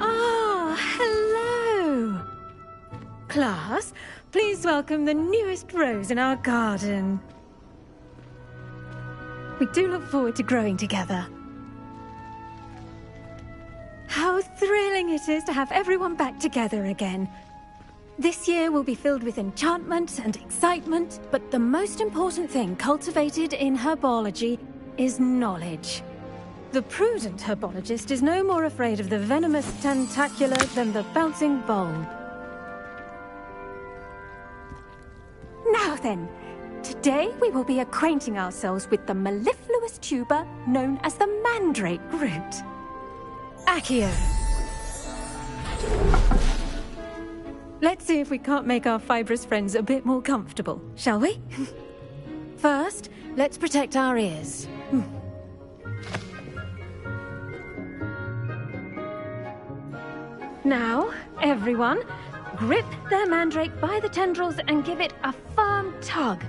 Ah, hello. Class, please welcome the newest rose in our garden. We do look forward to growing together. How thrilling it is to have everyone back together again. This year will be filled with enchantment and excitement, but the most important thing cultivated in herbology is knowledge. The prudent herbologist is no more afraid of the venomous tentacula than the bouncing bulb. Now then, today we will be acquainting ourselves with the mellifluous tuber known as the mandrake root. Accio. Let's see if we can't make our fibrous friends a bit more comfortable, shall we? First, let's protect our ears. Now, everyone, grip their mandrake by the tendrils and give it a firm tug.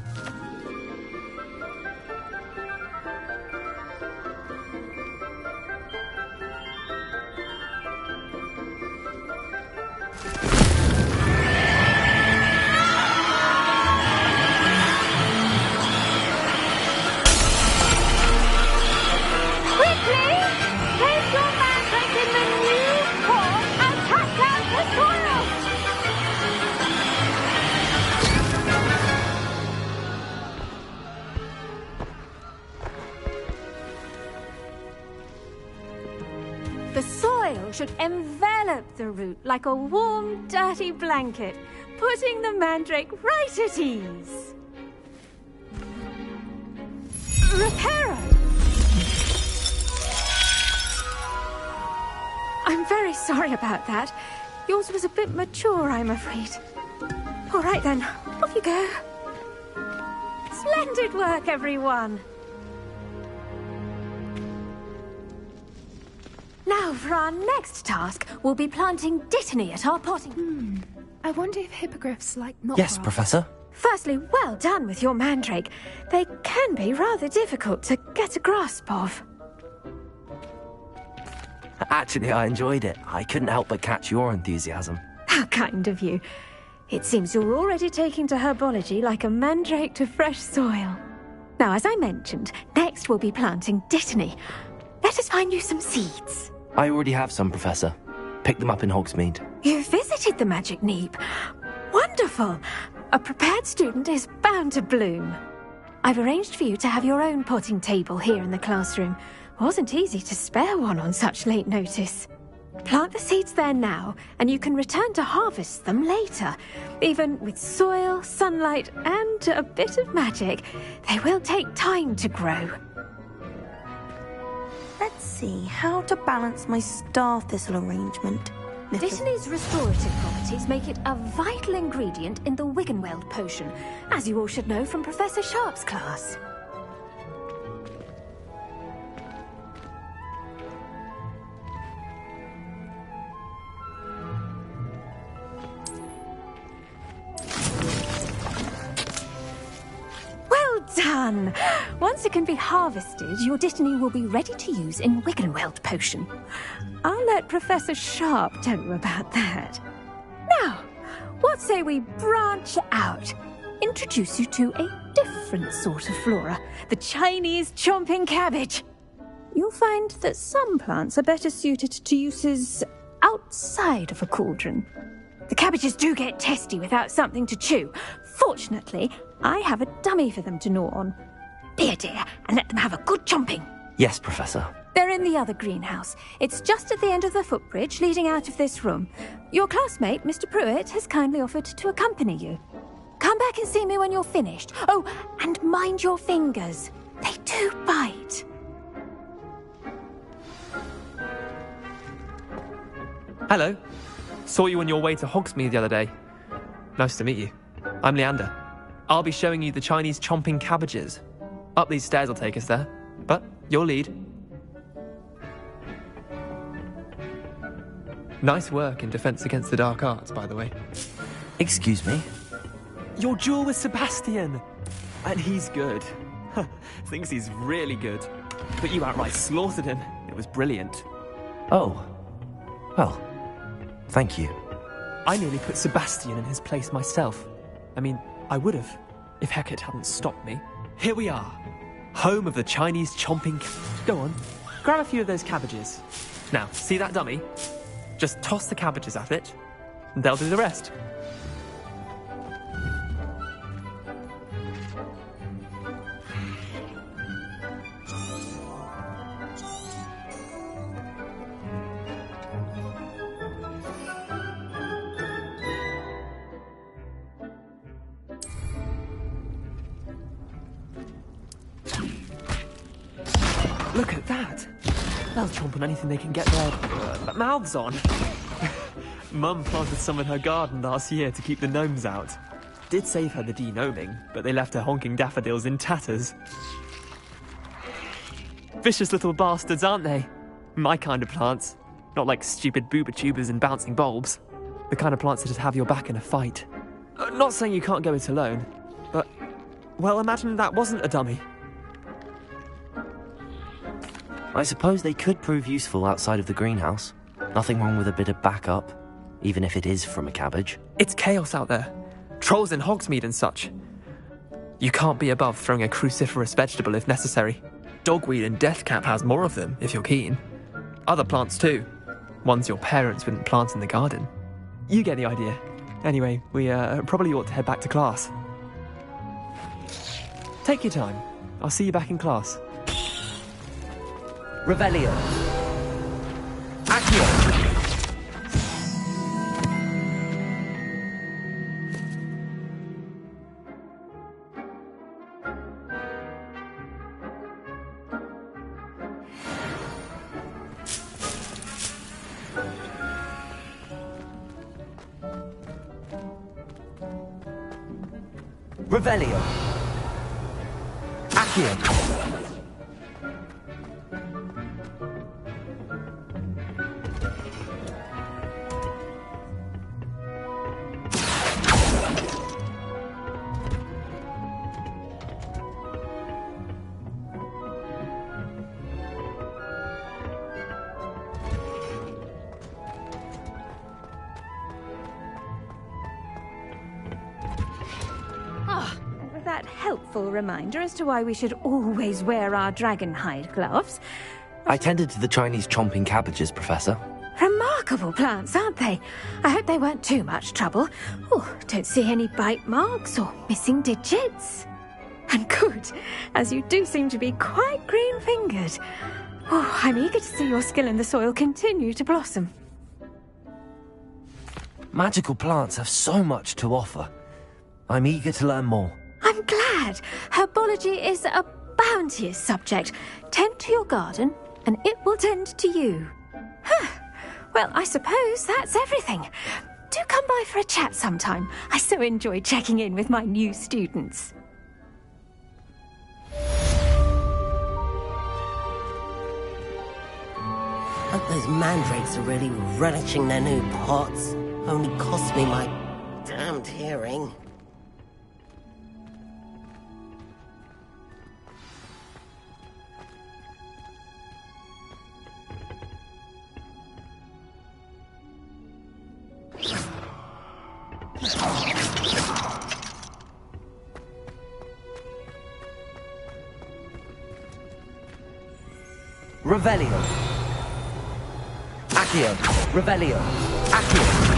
should envelop the root like a warm, dirty blanket, putting the mandrake right at ease. Reparo! I'm very sorry about that. Yours was a bit mature, I'm afraid. All right then, off you go. Splendid work, everyone. Now, for our next task, we'll be planting dittany at our potting... I wonder if hippogriffs like not Yes, Professor. Firstly, well done with your mandrake. They can be rather difficult to get a grasp of. Actually, I enjoyed it. I couldn't help but catch your enthusiasm. How kind of you. It seems you're already taking to herbology like a mandrake to fresh soil. Now, as I mentioned, next we'll be planting dittany. Let us find you some seeds. I already have some, Professor. Picked them up in Hogsmeade. You visited the Magic Neep. Wonderful! A prepared student is bound to bloom. I've arranged for you to have your own potting table here in the classroom. Wasn't easy to spare one on such late notice. Plant the seeds there now, and you can return to harvest them later. Even with soil, sunlight, and a bit of magic, they will take time to grow. Let's see how to balance my star thistle arrangement. Dittany's restorative properties make it a vital ingredient in the Wiggenweld potion, as you all should know from Professor Sharp's class. Well done! Once it can be harvested, your dittany will be ready to use in Wiggenweld potion. I'll let Professor Sharp tell you about that. Now, what say we branch out? Introduce you to a different sort of flora, the Chinese chomping cabbage. You'll find that some plants are better suited to uses outside of a cauldron. The cabbages do get testy without something to chew. Fortunately, I have a dummy for them to gnaw on. Be a dear and let them have a good chomping. Yes, Professor. They're in the other greenhouse. It's just at the end of the footbridge leading out of this room. Your classmate, Mr. Pruitt, has kindly offered to accompany you. Come back and see me when you're finished. Oh, and mind your fingers. They do bite. Hello. Saw you on your way to Hogsmeade the other day. Nice to meet you. I'm Leander. I'll be showing you the Chinese chomping cabbages. Up these stairs will take us there, but you'll lead. Nice work in Defense Against the Dark Arts, by the way. Excuse me? Your duel with Sebastian! And he's good. Thinks he's really good. But you outright slaughtered him. It was brilliant. Oh. Well, thank you. I nearly put Sebastian in his place myself. I mean, I would have, if Hecate hadn't stopped me. Here we are. Home of the Chinese chomping... Go on, grab a few of those cabbages. Now, see that dummy? Just toss the cabbages at it, and they'll do the rest. Look at that! They'll chomp on anything they can get their mouths on. Mum planted some in her garden last year to keep the gnomes out. Did save her the de-gnoming, but they left her honking daffodils in tatters. Vicious little bastards, aren't they? My kind of plants. Not like stupid booba tubers and bouncing bulbs. The kind of plants that just have your back in a fight. Not saying you can't go it alone, but... Well, imagine that wasn't a dummy. I suppose they could prove useful outside of the greenhouse. Nothing wrong with a bit of backup, even if it is from a cabbage. It's chaos out there. Trolls in Hogsmeade and such. You can't be above throwing a cruciferous vegetable if necessary. Dogweed and deathcap has more of them, if you're keen. Other plants too. Ones your parents wouldn't plant in the garden. You get the idea. Anyway, we probably ought to head back to class. Take your time. I'll see you back in class. Revelio. Accio. Revelio. Accio. That helpful reminder as to why we should always wear our dragon hide gloves. I tended to the Chinese chomping cabbages, Professor. Remarkable plants, aren't they? I hope they weren't too much trouble. Oh, don't see any bite marks or missing digits. And good, as you do seem to be quite green-fingered. Oh, I'm eager to see your skill in the soil continue to blossom. Magical plants have so much to offer. I'm eager to learn more. I'm glad. Herbology is a bounteous subject. Tend to your garden, and it will tend to you. Well, I suppose that's everything. Do come by for a chat sometime. I so enjoy checking in with my new students. Hope those mandrakes are really relishing their new pots. Only cost me my damned hearing. Revelio. Accio. Revelio. Accio.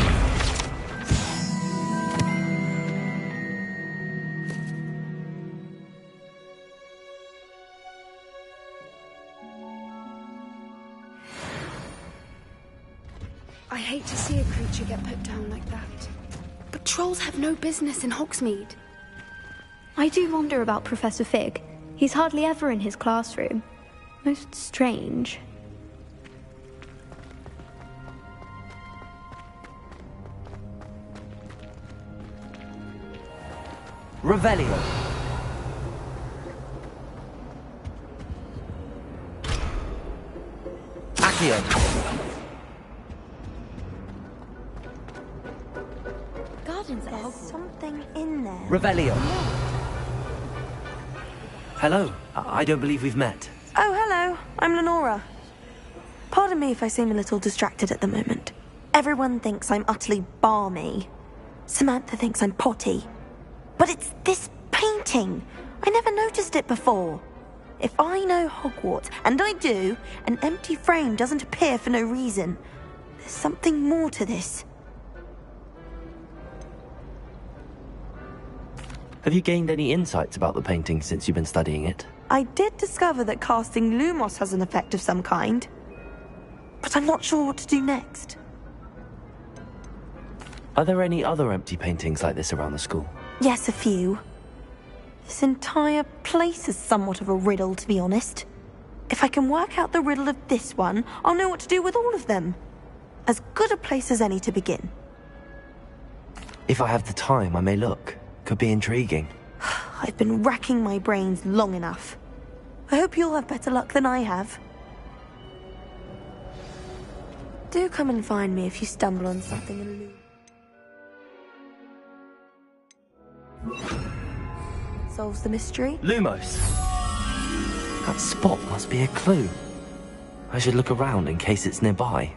I hate to see a creature get put down like that. But trolls have no business in Hogsmeade. I do wonder about Professor Fig. He's hardly ever in his classroom. Most strange. Revelio. Accio. There's something in there. Revelio. Hello. I don't believe we've met. Oh, hello. I'm Lenora. Pardon me if I seem a little distracted at the moment. Everyone thinks I'm utterly balmy. Samantha thinks I'm potty. But it's this painting. I never noticed it before. If I know Hogwarts, and I do, an empty frame doesn't appear for no reason. There's something more to this. Have you gained any insights about the painting since you've been studying it? I did discover that casting Lumos has an effect of some kind. But I'm not sure what to do next. Are there any other empty paintings like this around the school? Yes, a few. This entire place is somewhat of a riddle, to be honest. If I can work out the riddle of this one, I'll know what to do with all of them. As good a place as any to begin. If I have the time, I may look. Could be intriguing. I've been racking my brains long enough. I hope you'll have better luck than I have. Do come and find me if you stumble on something solves the mystery. Lumos. That spot must be a clue. I should look around in case it's nearby.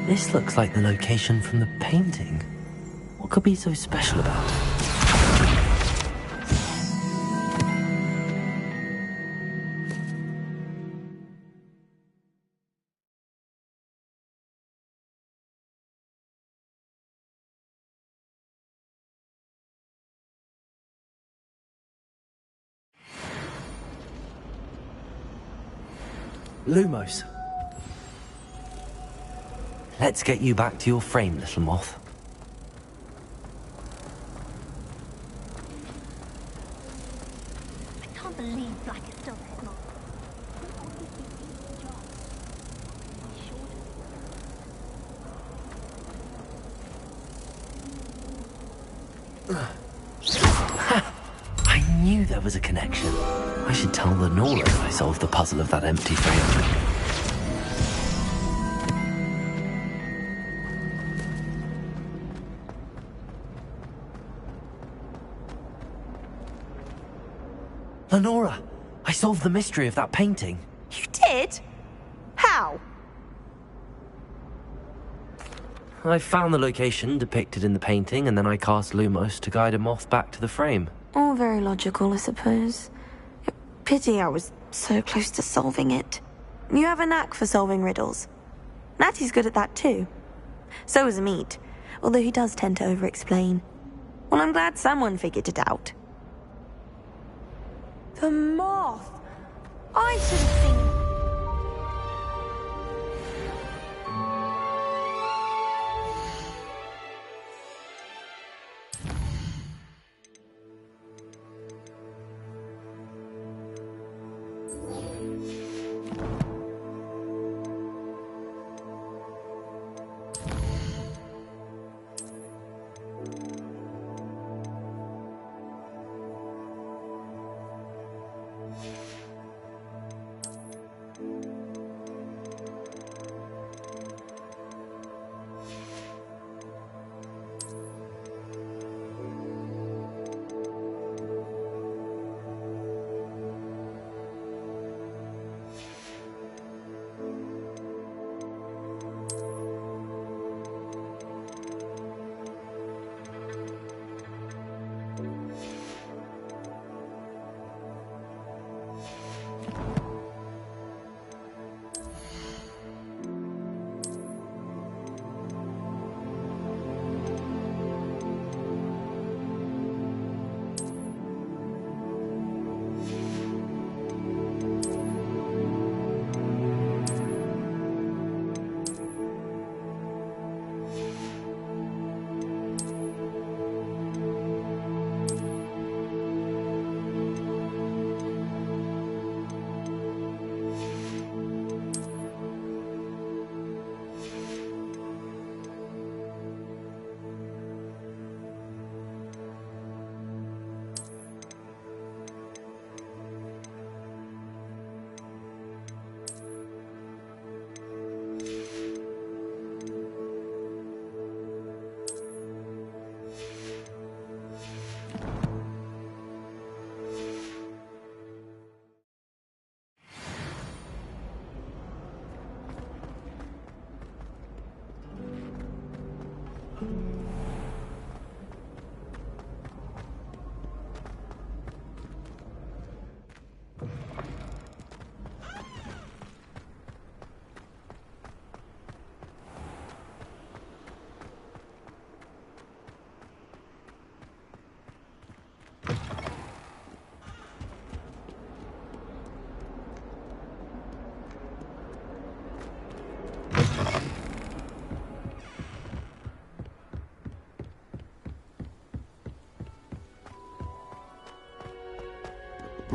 This looks like the location from the painting. What could be so special about it? Lumos. Let's get you back to your frame, little moth. can't believe Black is still there. I knew there was a connection. I should tell Lenora that I solved the puzzle of that empty frame. Lenora, I solved the mystery of that painting. You did? How? I found the location depicted in the painting, and then I cast Lumos to guide a moth back to the frame. All very logical, I suppose. Pity I was so close to solving it. You have a knack for solving riddles. Natty's good at that too. So is Amit, although he does tend to over-explain. Well, I'm glad someone figured it out. The moth! I should have seen...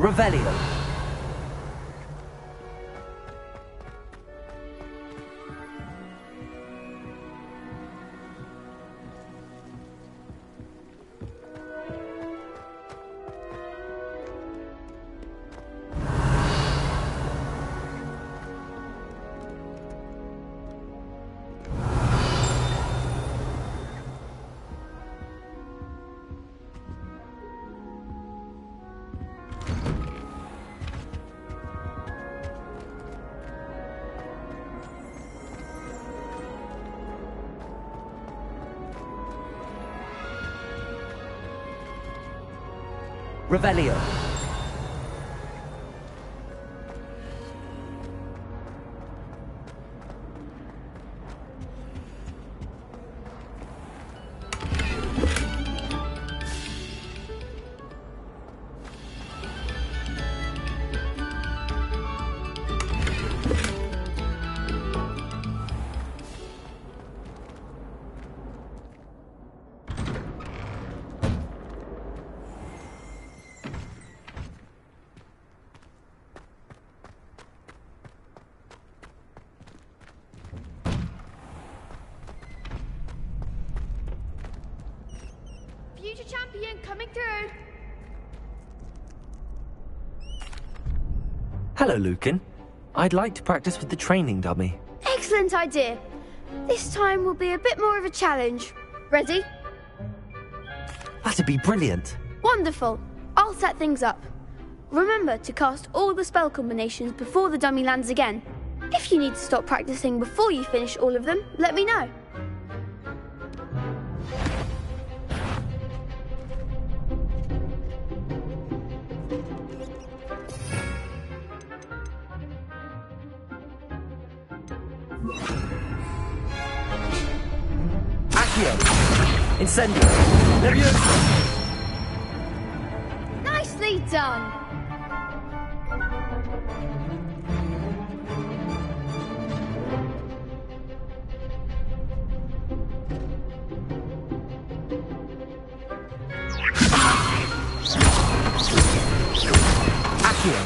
Revelio. Revelio. Radiant coming through. Hello, Lucan. I'd like to practice with the training dummy. Excellent idea. This time will be a bit more of a challenge. Ready? That'd be brilliant. Wonderful. I'll set things up. Remember to cast all the spell combinations before the dummy lands again. If you need to stop practicing before you finish all of them, let me know. Accio! Incendio! Leviosa! Nicely done! Accio!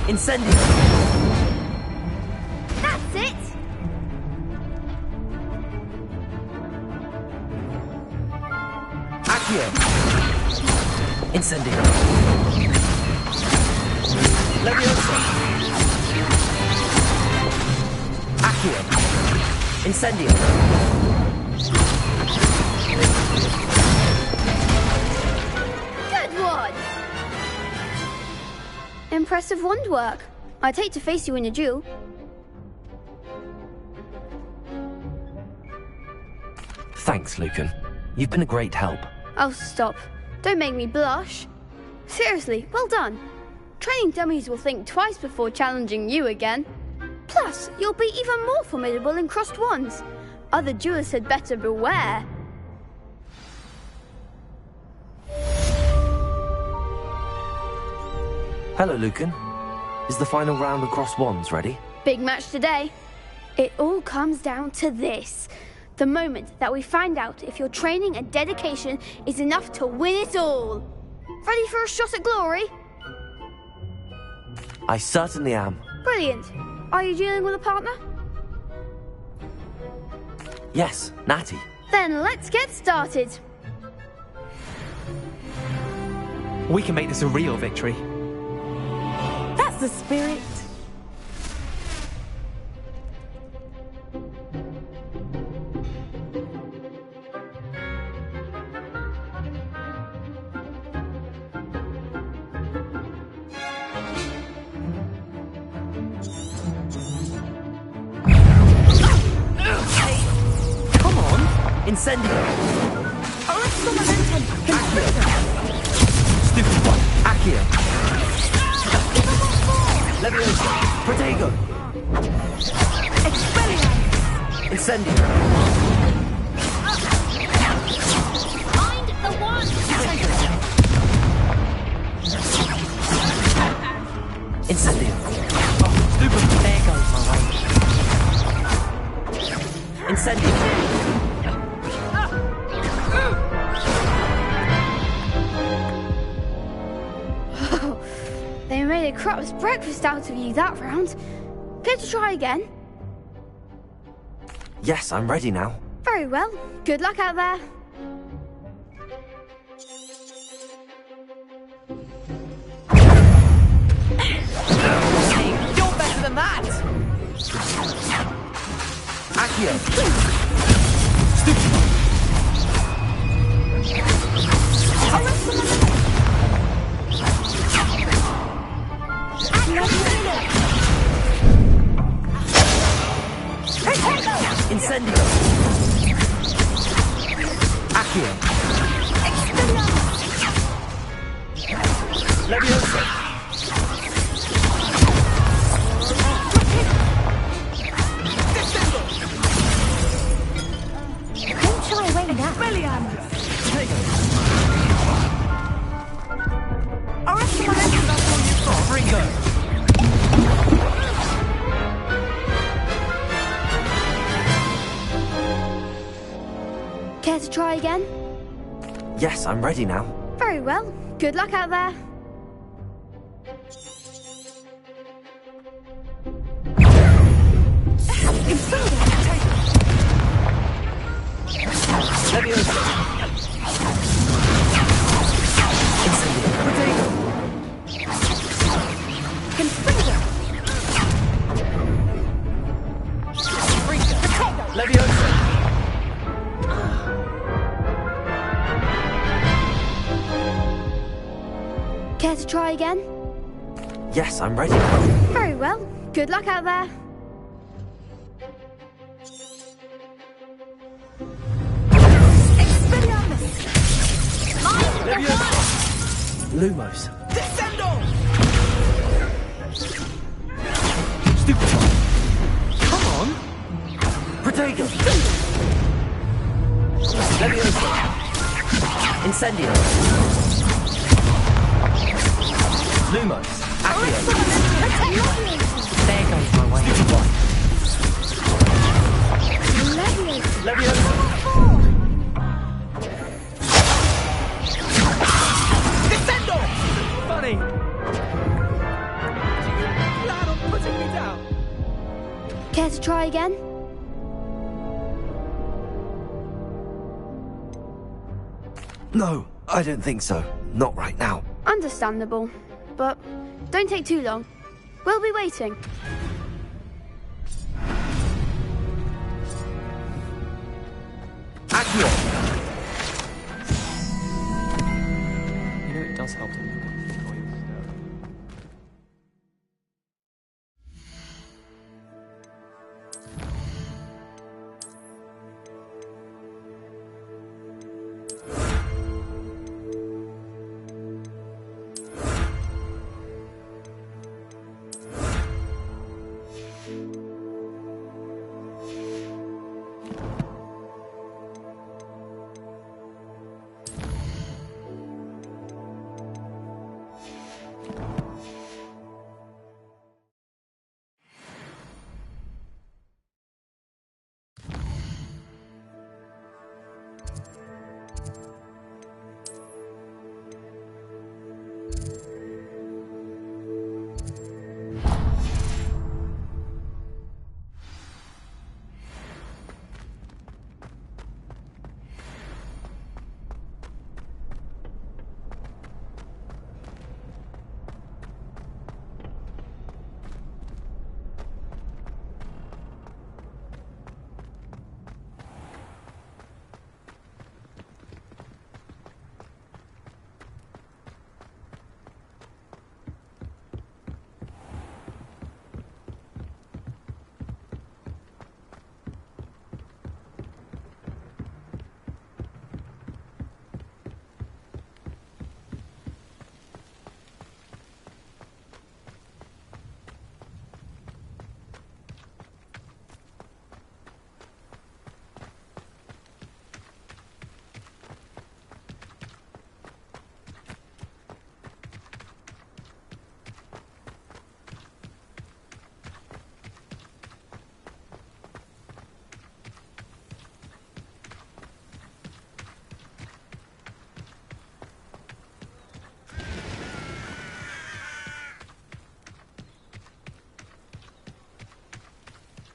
Incendio! That's it! Accio! Incendio! Leviosa! Accio! Incendio! Good one! Impressive wand work. I'd hate to face you in a duel. Thanks, Lucan. You've been a great help. Oh, stop. Don't make me blush. Seriously, well done. Training dummies will think twice before challenging you again. Plus, you'll be even more formidable in crossed wands. Other duelists had better beware. Hello, Lucan. Is the final round of crossed wands ready? Big match today. It all comes down to this. The moment that we find out if your training and dedication is enough to win it all. Ready for a shot at glory? I certainly am. Brilliant. Are you dealing with a partner? Yes, Natty. Then let's get started. We can make this a real victory. That's the spirit. Come on! Incendio! Accio! Stupid one! Accio! Leviosa! Protego! Incendio! Mind the wand! Incendio! Oh, stupid! There goes my way. Incendio! They made a crap's breakfast out of you that round. Care to try again? Yes, I'm ready now. Very well. Good luck out there. You're better than that! Accio! Incendio! Accio! Leviosa! Don't shy away now. Ringo! Care to try again? Yes, I'm ready now. Very well. Good luck out there. Leviosa! Care to try again? Yes, I'm ready. Very well. Good luck out there. Lumos. Descendo! Stupid. Come on. Protego. Leviosa. Incendio. Lumos. Accio. There goes my way. Stupid boy. Leviosa. Descendo! Funny. Lad, I'm putting me down. Care to try again? No, I don't think so. Not right now. Understandable. But don't take too long. We'll be waiting. Accio. You know, it does help.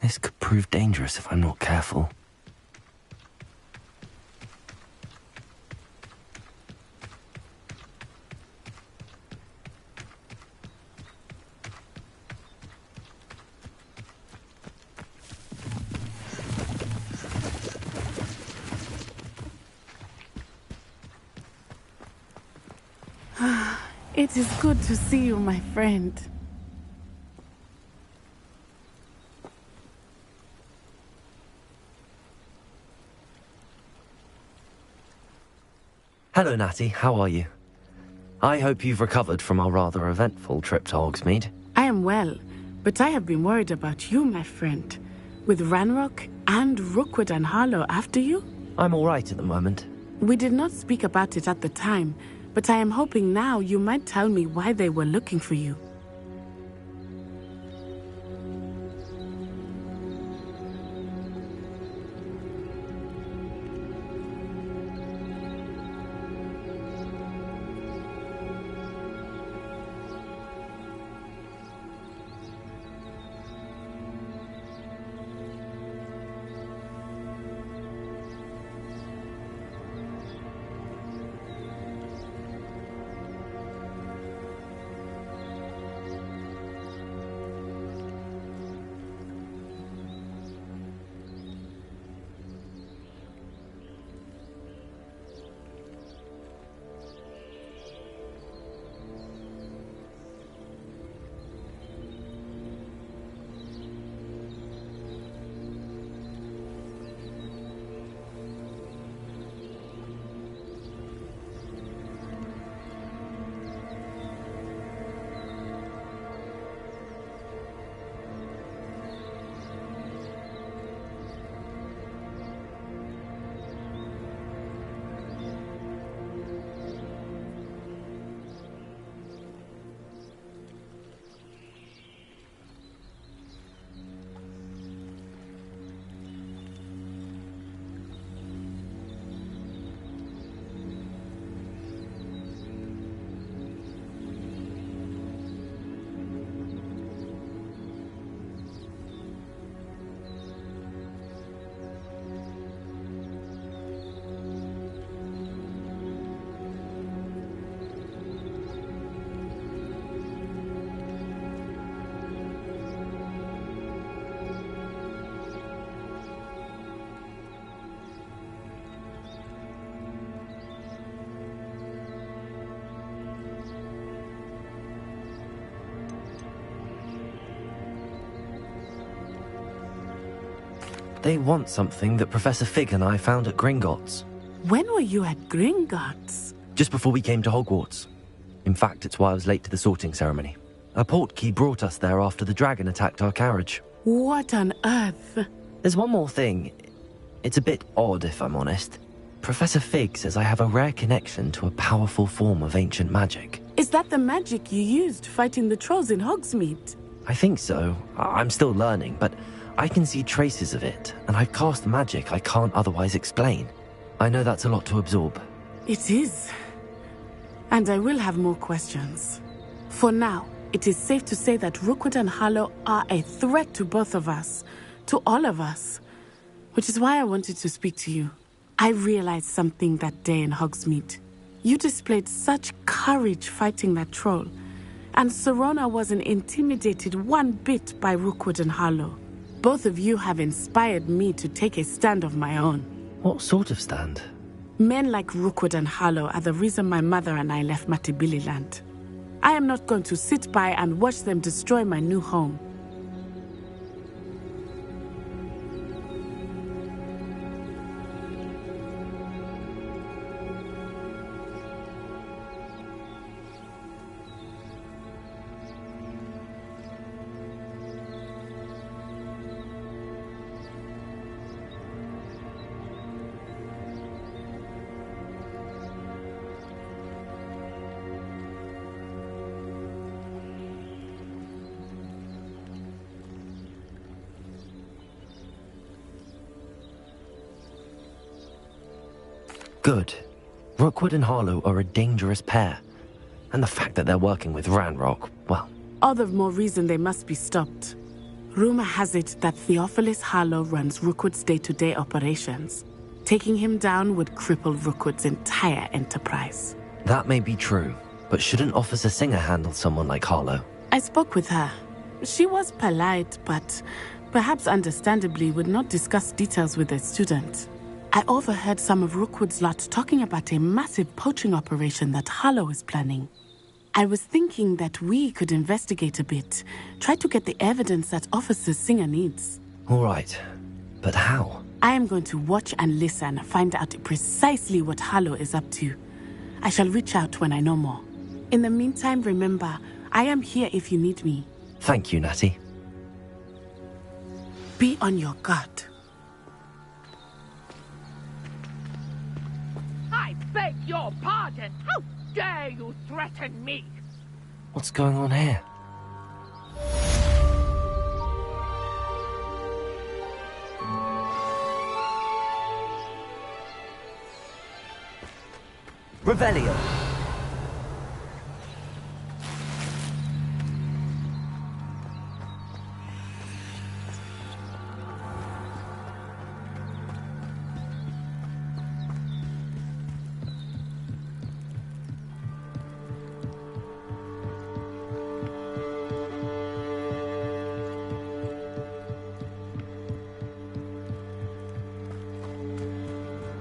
This could prove dangerous if I'm not careful. It is good to see you, my friend. Hello, Natty. How are you? I hope you've recovered from our rather eventful trip to Hogsmeade. I am well, but I have been worried about you, my friend. With Ranrock and Rookwood and Harlow after you? I'm all right at the moment. We did not speak about it at the time, but I am hoping now you might tell me why they were looking for you. They want something that Professor Fig and I found at Gringotts. When were you at Gringotts? Just before we came to Hogwarts. In fact, it's why I was late to the sorting ceremony. A portkey brought us there after the dragon attacked our carriage. What on earth? There's one more thing. It's a bit odd, if I'm honest. Professor Fig says I have a rare connection to a powerful form of ancient magic. Is that the magic you used fighting the trolls in Hogsmeade? I think so. I'm still learning, but I can see traces of it, and I've cast magic I can't otherwise explain. I know that's a lot to absorb. It is. And I will have more questions. For now, it is safe to say that Rookwood and Harlow are a threat to both of us, to all of us. Which is why I wanted to speak to you. I realized something that day in Hogsmeade. You displayed such courage fighting that troll, and Serona wasn't intimidated one bit by Rookwood and Harlow. Both of you have inspired me to take a stand of my own. What sort of stand? Men like Rookwood and Harlow are the reason my mother and I left Matibili-land. I am not going to sit by and watch them destroy my new home. Good. Rookwood and Harlow are a dangerous pair. And the fact that they're working with Ranrock, well... All the more reason they must be stopped. Rumor has it that Theophilus Harlow runs Rookwood's day-to-day operations. Taking him down would cripple Rookwood's entire enterprise. That may be true, but shouldn't Officer Singer handle someone like Harlow? I spoke with her. She was polite, but perhaps understandably would not discuss details with a student. I overheard some of Rookwood's lot talking about a massive poaching operation that Harlow is planning. I was thinking that we could investigate a bit, try to get the evidence that Officer Singer needs. All right, but how? I am going to watch and listen, find out precisely what Harlow is up to. I shall reach out when I know more. In the meantime, remember, I am here if you need me. Thank you, Natty. Be on your guard. I beg your pardon! How dare you threaten me? What's going on here? Revelio.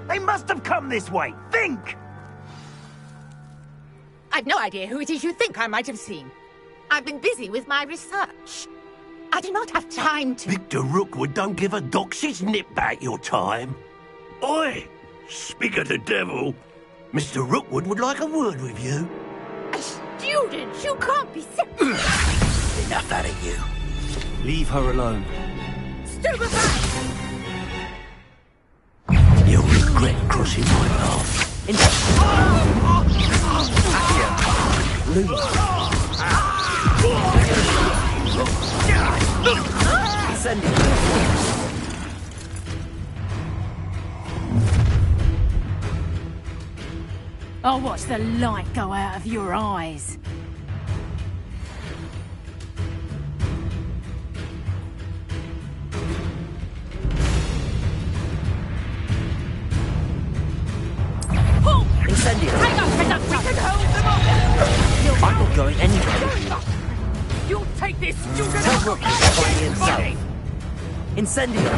They must have come this way. Think! I've no idea who it is you think I might have seen. I've been busy with my research. I do not have time to... Victor Rookwood don't give a doxy's nip back your time. Oi! Speak of the devil. Mr. Rookwood would like a word with you. A student? You can't be... Enough out of you. Leave her alone. Stupefy! You'll regret crossing my path. I'll watch the light go out of your eyes. Incendio! Hang on, head up! We can hold them off! I'm not going anywhere. You'll take this student Tell Rookie to find me body! himself. Incendio!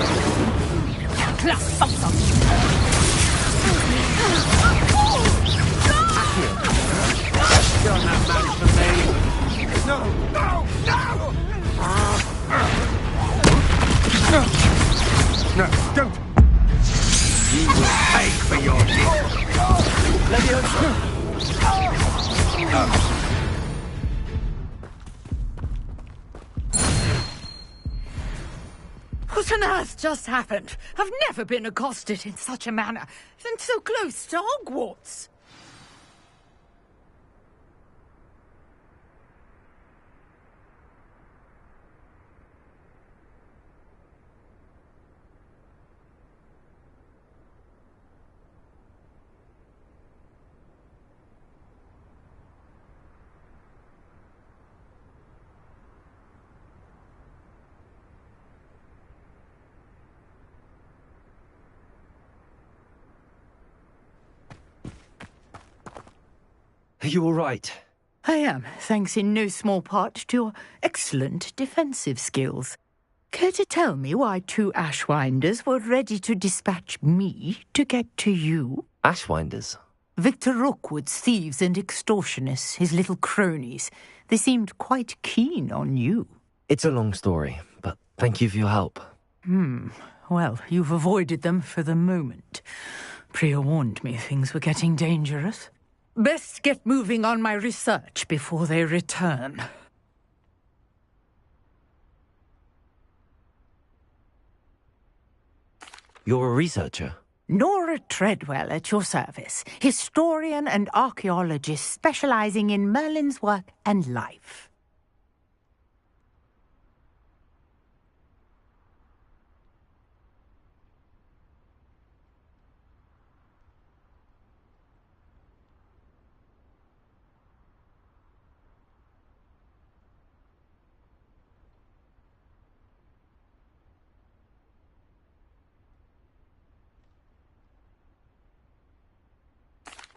Class function! You're not man for me. No, no, no! No! What on earth just happened? I've never been accosted in such a manner, and so close to Hogwarts. Are you all right? I am, thanks in no small part to your excellent defensive skills. Care to tell me why 2 Ashwinders were ready to dispatch me to get to you? Ashwinders? Victor Rookwood's thieves and extortionists, his little cronies. They seemed quite keen on you. It's a long story, but thank you for your help. Well, you've avoided them for the moment. Priya warned me things were getting dangerous. Best get moving on my research before they return. You're a researcher? Nora Treadwell at your service, historian and archaeologist specializing in Merlin's work and life.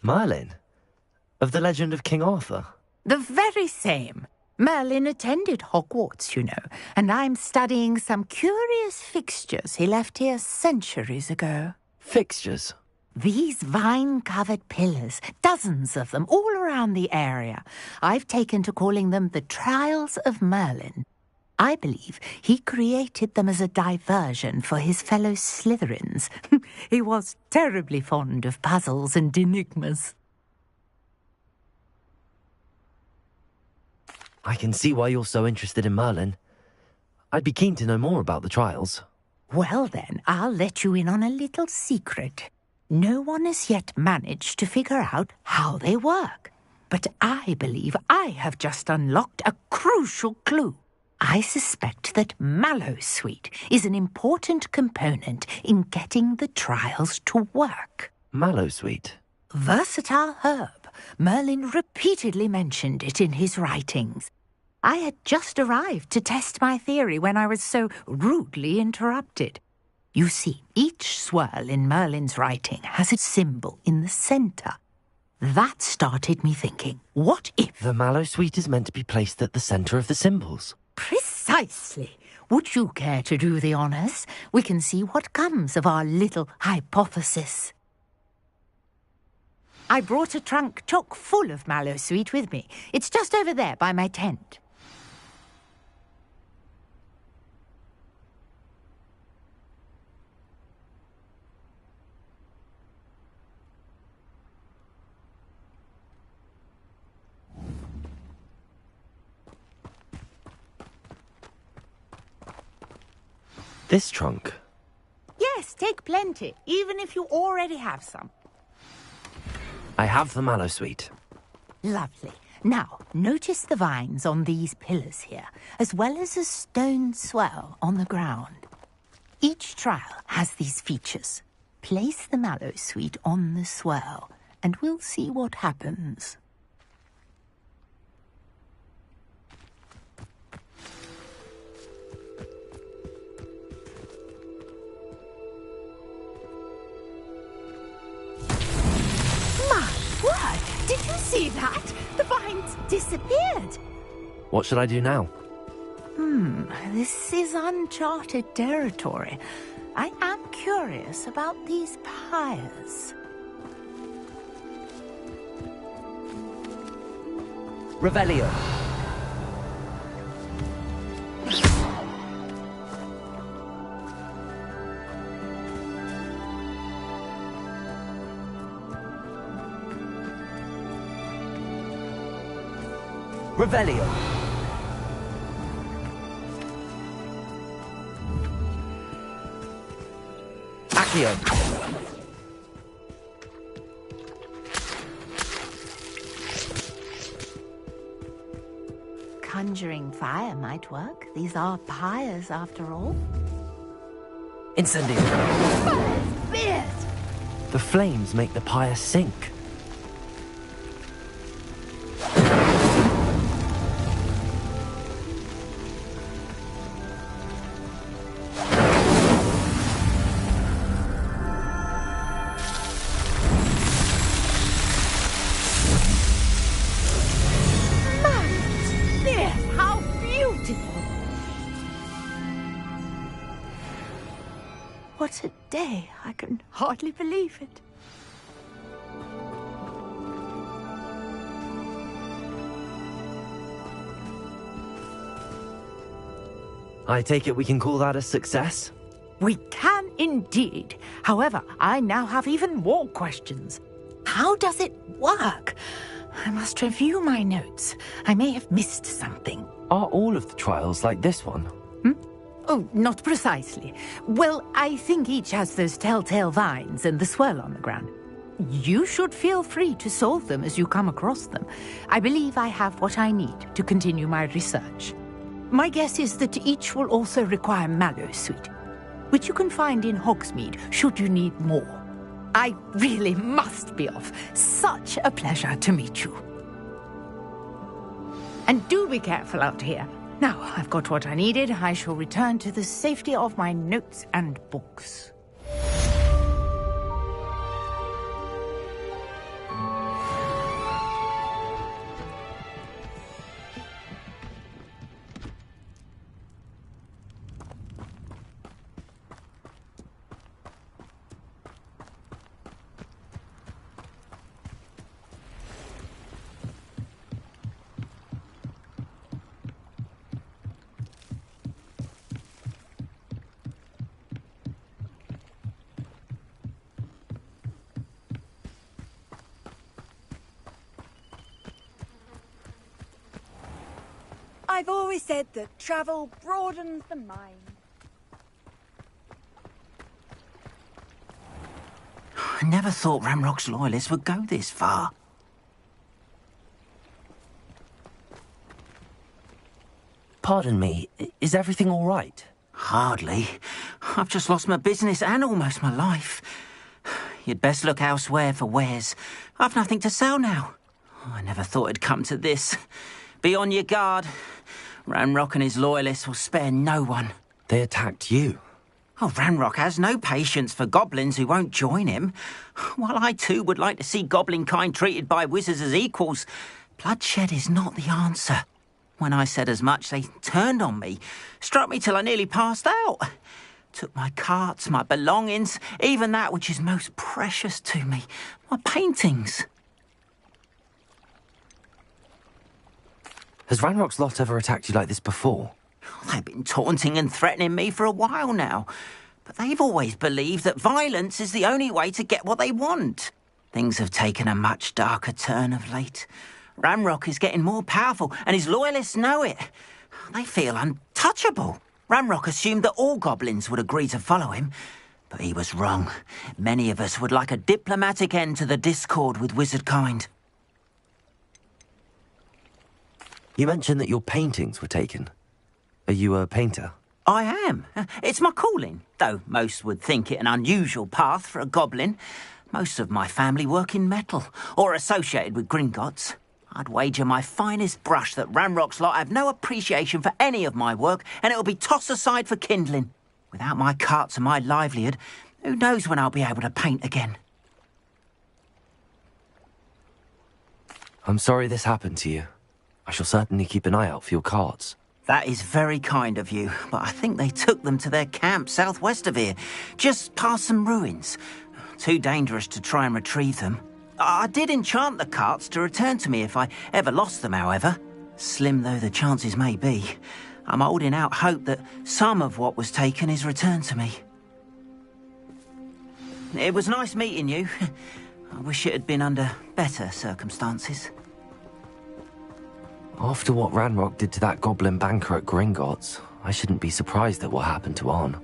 Merlin? Of the legend of King Arthur? The very same. Merlin attended Hogwarts, you know, and I'm studying some curious fixtures he left here centuries ago. Fixtures? These vine-covered pillars, dozens of them, all around the area. I've taken to calling them the Trials of Merlin. I believe he created them as a diversion for his fellow Slytherins. He was terribly fond of puzzles and enigmas. I can see why you're so interested in Merlin. I'd be keen to know more about the trials. Well then, I'll let you in on a little secret. No one has yet managed to figure out how they work. But I believe I have just unlocked a crucial clue. I suspect that Mallowsweet is an important component in getting the trials to work. Mallowsweet? Versatile herb. Merlin repeatedly mentioned it in his writings. I had just arrived to test my theory when I was so rudely interrupted. You see, each swirl in Merlin's writing has a symbol in the centre. That started me thinking, what if... The Mallowsweet is meant to be placed at the centre of the symbols. Precisely. Would you care to do the honours? We can see what comes of our little hypothesis. I brought a trunk chock full of Mallowsweet with me. It's just over there by my tent. This trunk? Yes, take plenty, even if you already have some. I have the Mallowsweet. Lovely. Now, notice the vines on these pillars here, as well as a stone swell on the ground. Each trial has these features. Place the Mallowsweet on the swell, and we'll see what happens. Did you see that? The vines disappeared. What should I do now? This is uncharted territory. I am curious about these pyres. Revelio. Revelio. Accio! Conjuring fire might work. These are pyres, after all. Incendio! The flames make the pyre sink. How beautiful! What a day! I can hardly believe it. I take it we can call that a success? We can indeed. However, I now have even more questions. How does it work? I must review my notes. I may have missed something. Are all of the trials like this one? Oh, not precisely. Well, I think each has those telltale vines and the swirl on the ground. You should feel free to solve them as you come across them. I believe I have what I need to continue my research. My guess is that each will also require mallow sweet, which you can find in Hogsmeade should you need more. I really must be off. Such a pleasure to meet you. And do be careful out here. Now, I've got what I needed. I shall return to the safety of my notes and books. I've always said that travel broadens the mind. I never thought Ranrock's loyalists would go this far. Pardon me, is everything all right? Hardly. I've just lost my business and almost my life. You'd best look elsewhere for wares. I've nothing to sell now. I never thought it'd come to this. Be on your guard. Ranrock and his loyalists will spare no one. They attacked you. Oh, Ranrock has no patience for goblins who won't join him. While I too would like to see goblin kind treated by wizards as equals, bloodshed is not the answer. When I said as much, they turned on me, struck me till I nearly passed out. Took my carts, my belongings, even that which is most precious to me, my paintings. Has Ranrock's lot ever attacked you like this before? They've been taunting and threatening me for a while now. But they've always believed that violence is the only way to get what they want. Things have taken a much darker turn of late. Ranrock is getting more powerful, and his loyalists know it. They feel untouchable. Ranrock assumed that all goblins would agree to follow him. But he was wrong. Many of us would like a diplomatic end to the discord with wizard kind. You mentioned that your paintings were taken. Are you a painter? I am. It's my calling, though most would think it an unusual path for a goblin. Most of my family work in metal, or associated with Gringotts. I'd wager my finest brush that Ranrock's lot have no appreciation for any of my work, and it'll be tossed aside for kindling. Without my carts and my livelihood, who knows when I'll be able to paint again. I'm sorry this happened to you. I shall certainly keep an eye out for your carts. That is very kind of you, but I think they took them to their camp southwest of here, just past some ruins. Too dangerous to try and retrieve them. I did enchant the carts to return to me if I ever lost them, however. Slim though the chances may be, I'm holding out hope that some of what was taken is returned to me. It was nice meeting you. I wish it had been under better circumstances. After what Ranrock did to that goblin banker at Gringotts, I shouldn't be surprised at what happened to Arn.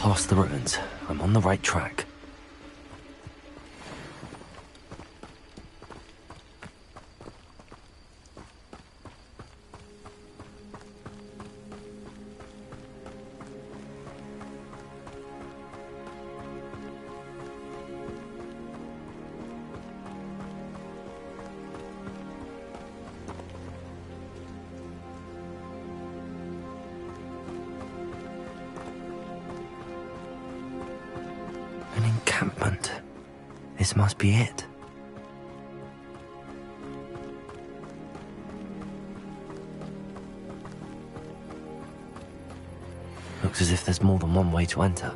past the ruins. I'm on the right track. An encampment. This must be it. Looks as if there's more than one way to enter.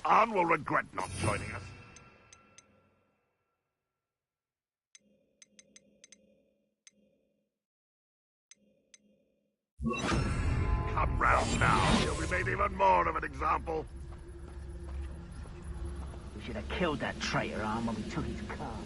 Anne will regret not joining us. Come round now. You'll be made even more of an example. We should have killed that traitor, Anne, when we took his car.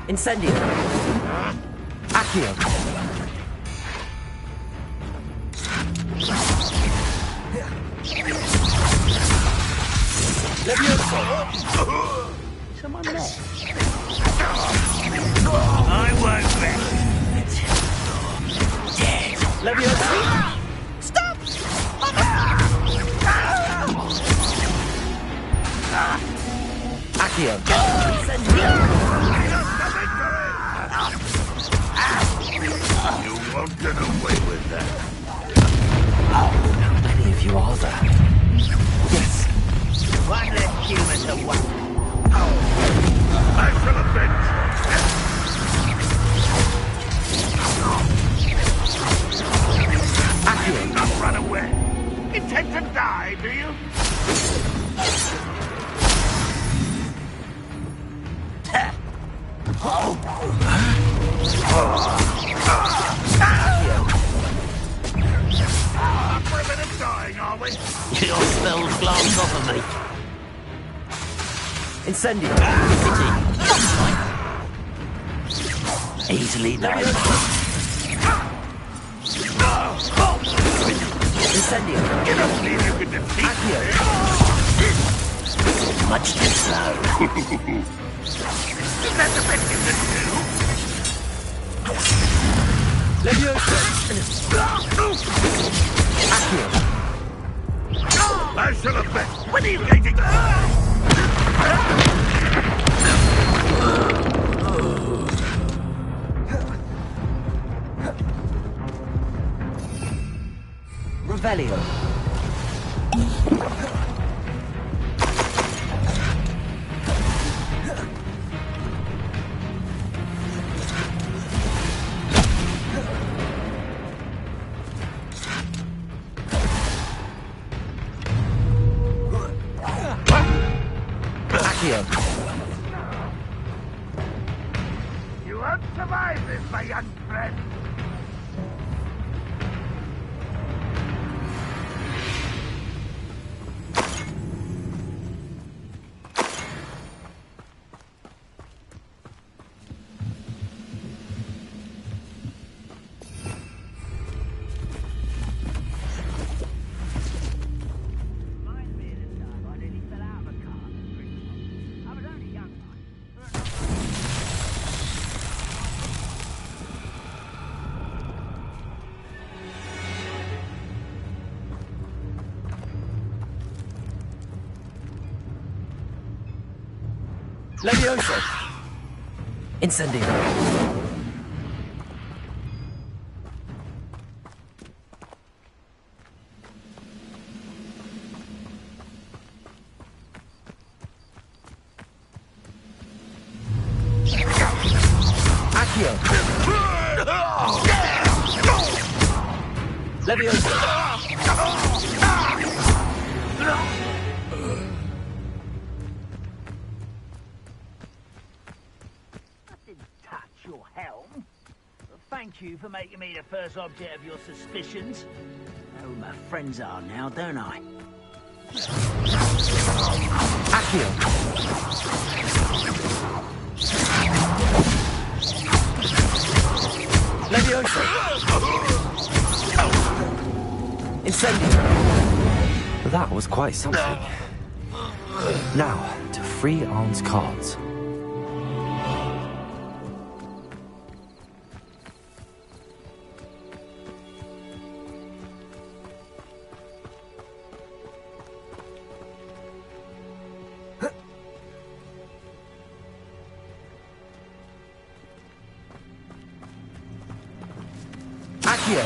Incendio. Accio. Levioso. Someone there. I won't bet. Dead. Levioso. Stop! Accio. You won't get away with that. How many of you are there? Yes. One less human to whack. I shall avenge. Accio. Not run away. Intend to die, do you? For a bit of dying, are we? Your spells glance off of me. Incendio. Easily done. Incendio. You don't believe you can defeat Accio. Much too slow. Is that the best you can do? Levioso. Accio. I shall avenge. When are you going to... Revelio. You won't survive this, my young friend. Levioso! Incendio! Accio! Levioso! Your helm. Well, thank you for making me the first object of your suspicions. I know who my friends are now, don't I? Accio! Levioso! Incendio! That was quite something. Now, to free Arn's cards. Accio!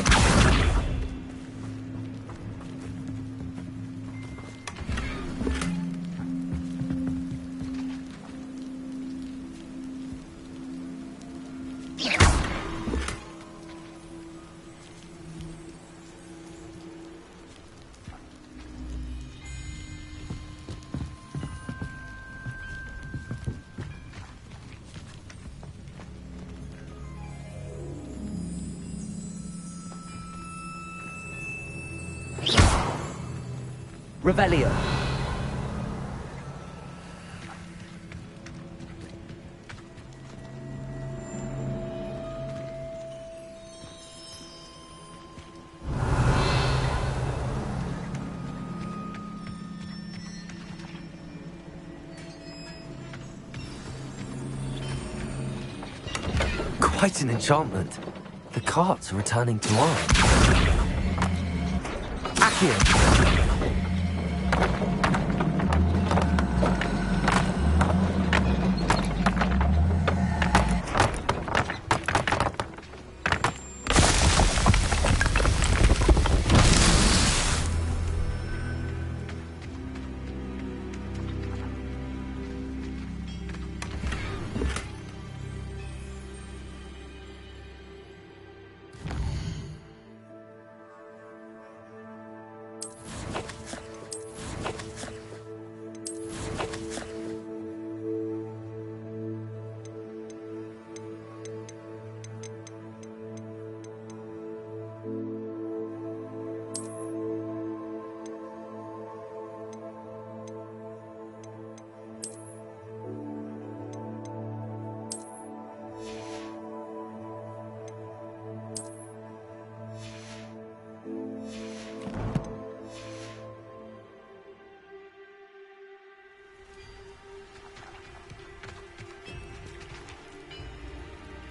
Revelio. Quite an enchantment. The carts are returning to arms. Accio.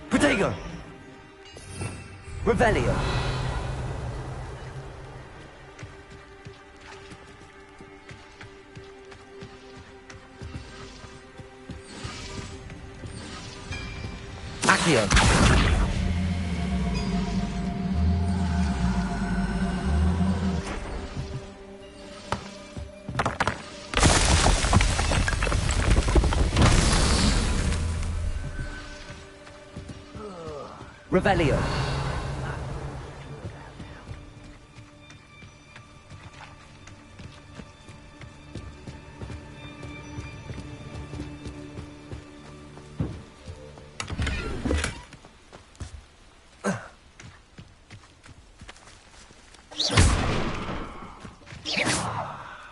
Protego! Revelio! Accio! Revelio.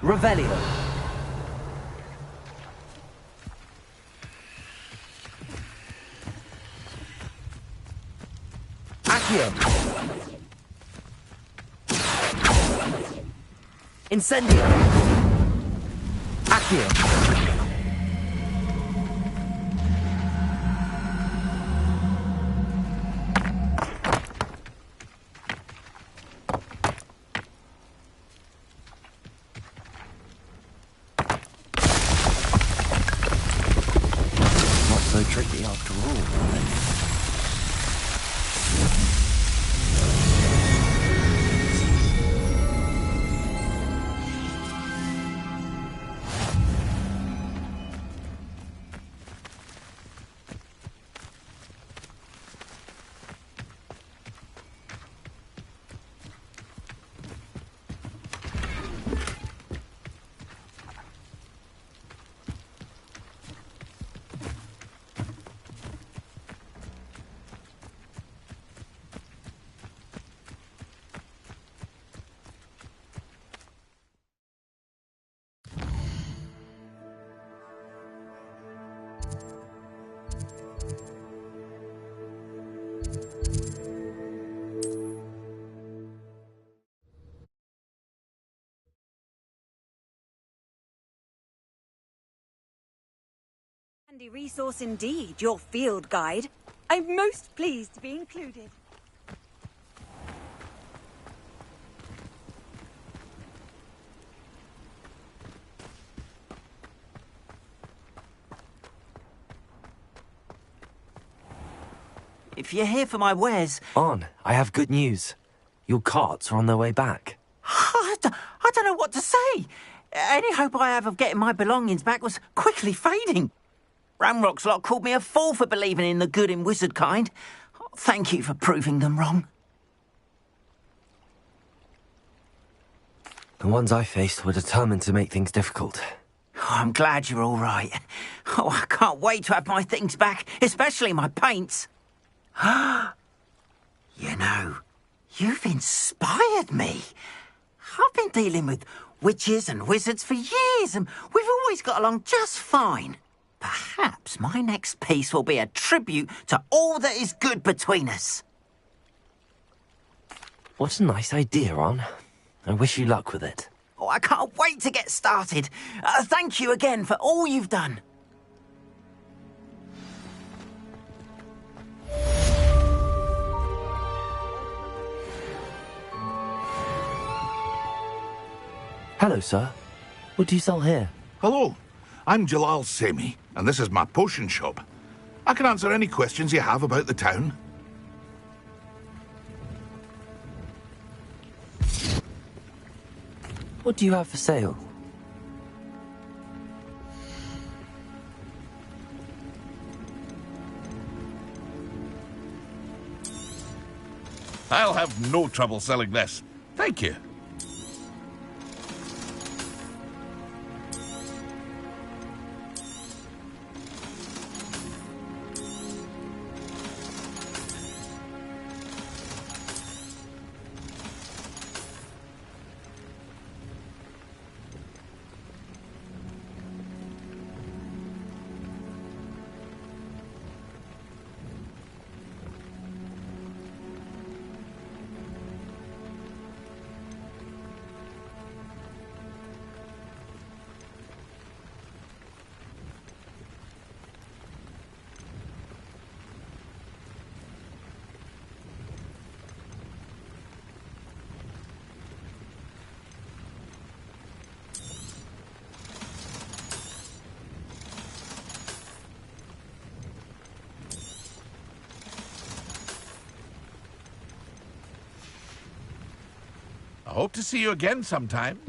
Revelio. Accio. Incendio. Accio. after all, right? Handy resource indeed, your field guide. I'm most pleased to be included. If you're here for my wares... On, I have good news. Your carts are on their way back. I don't know what to say. Any hope I have of getting my belongings back was quickly fading. Ramrock's lot called me a fool for believing in the good in wizard kind. Thank you for proving them wrong. The ones I faced were determined to make things difficult. Oh, I'm glad you're all right. Oh, I can't wait to have my things back, especially my paints. You know, you've inspired me. I've been dealing with witches and wizards for years, and we've always got along just fine. Perhaps my next piece will be a tribute to all that is good between us. What a nice idea, Ron. I wish you luck with it. Oh, I can't wait to get started. Thank you again for all you've done. Hello, sir. What do you sell here? Hello, I'm Jalal Semi, and this is my potion shop. I can answer any questions you have about the town. What do you have for sale? I'll have no trouble selling this. Thank you. I hope to see you again sometime.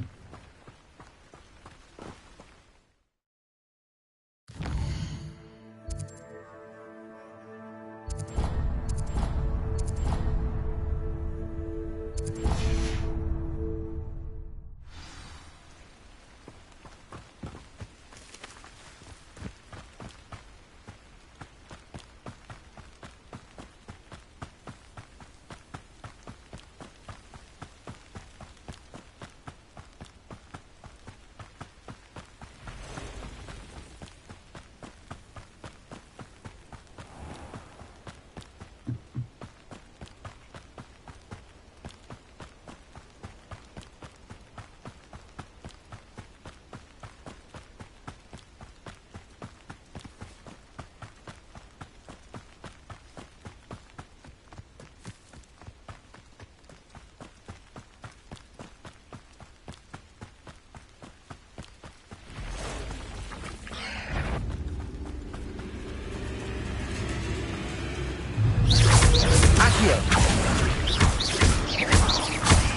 Accio!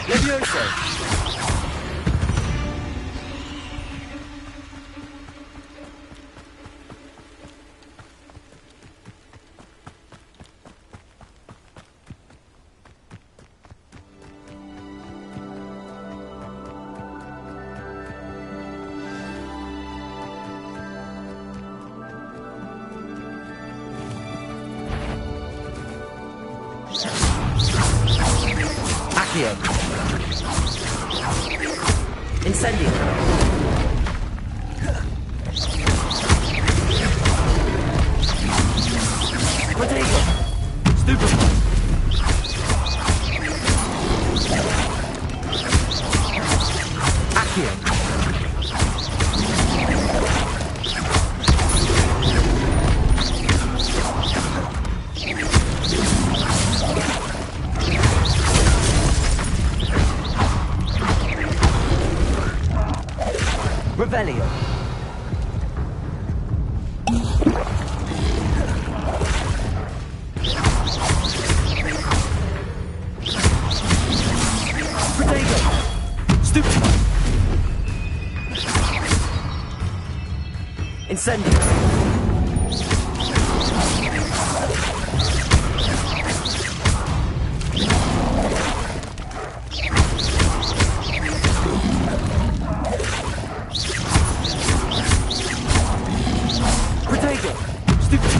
Levioso! Accio! Incendio! Protego! Stupefy! Accio! Revelio. Protego. Stupid. Incendio. Protego. Stupid.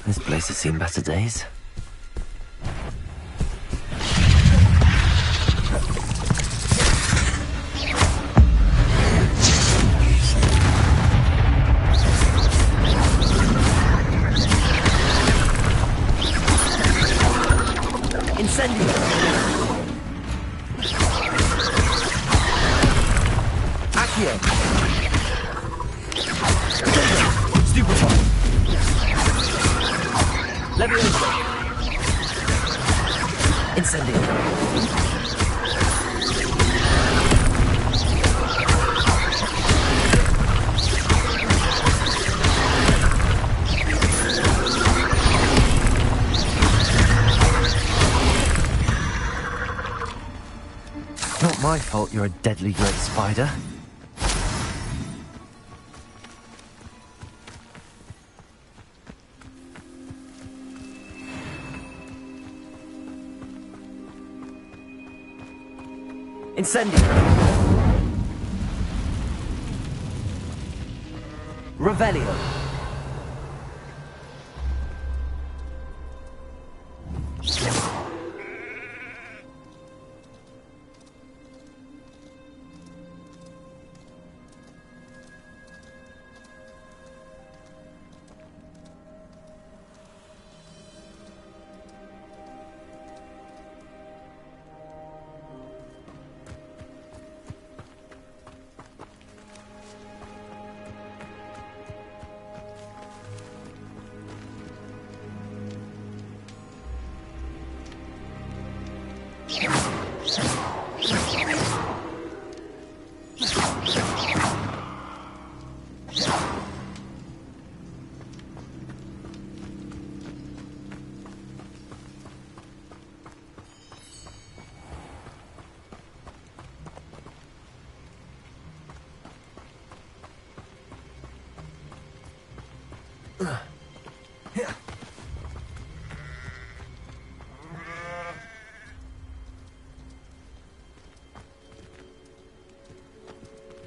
This place has seen better days. Incendio! Accio! Stupefy! Levioso! Incendio. Not my fault you're a deadly great spider. Incendio. Revelio.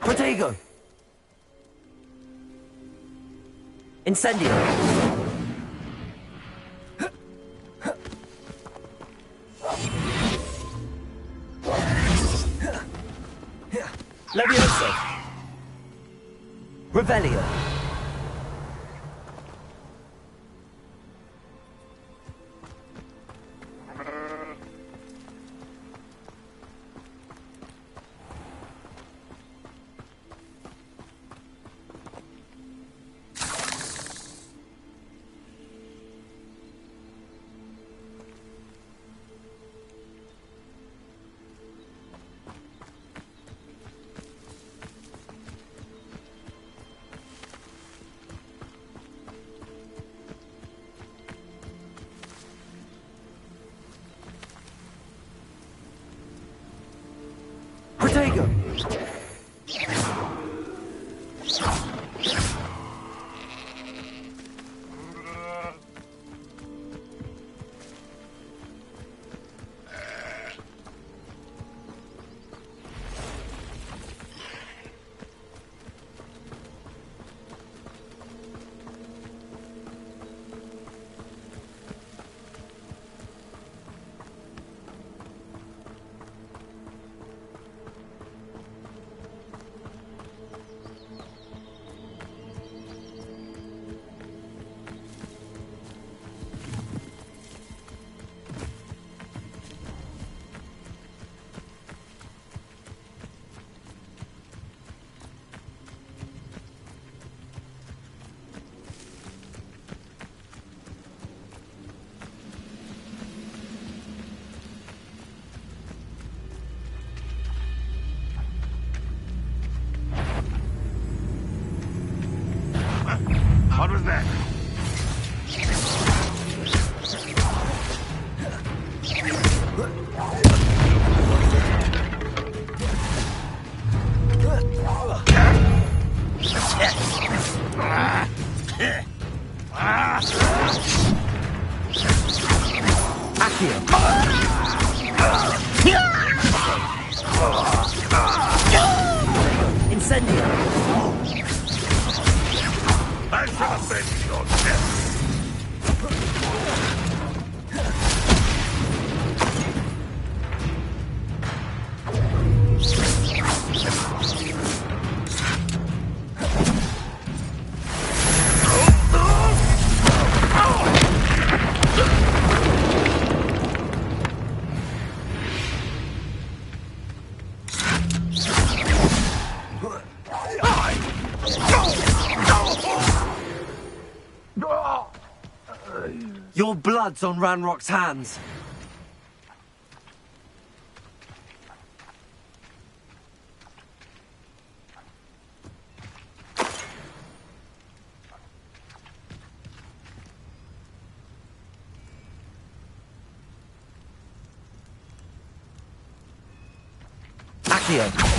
Protego! Incendio! Levioso! Revelio! Protego! What was that? Incendio! I shall avenge your death! Your blood's on Ranrock's hands. Theo.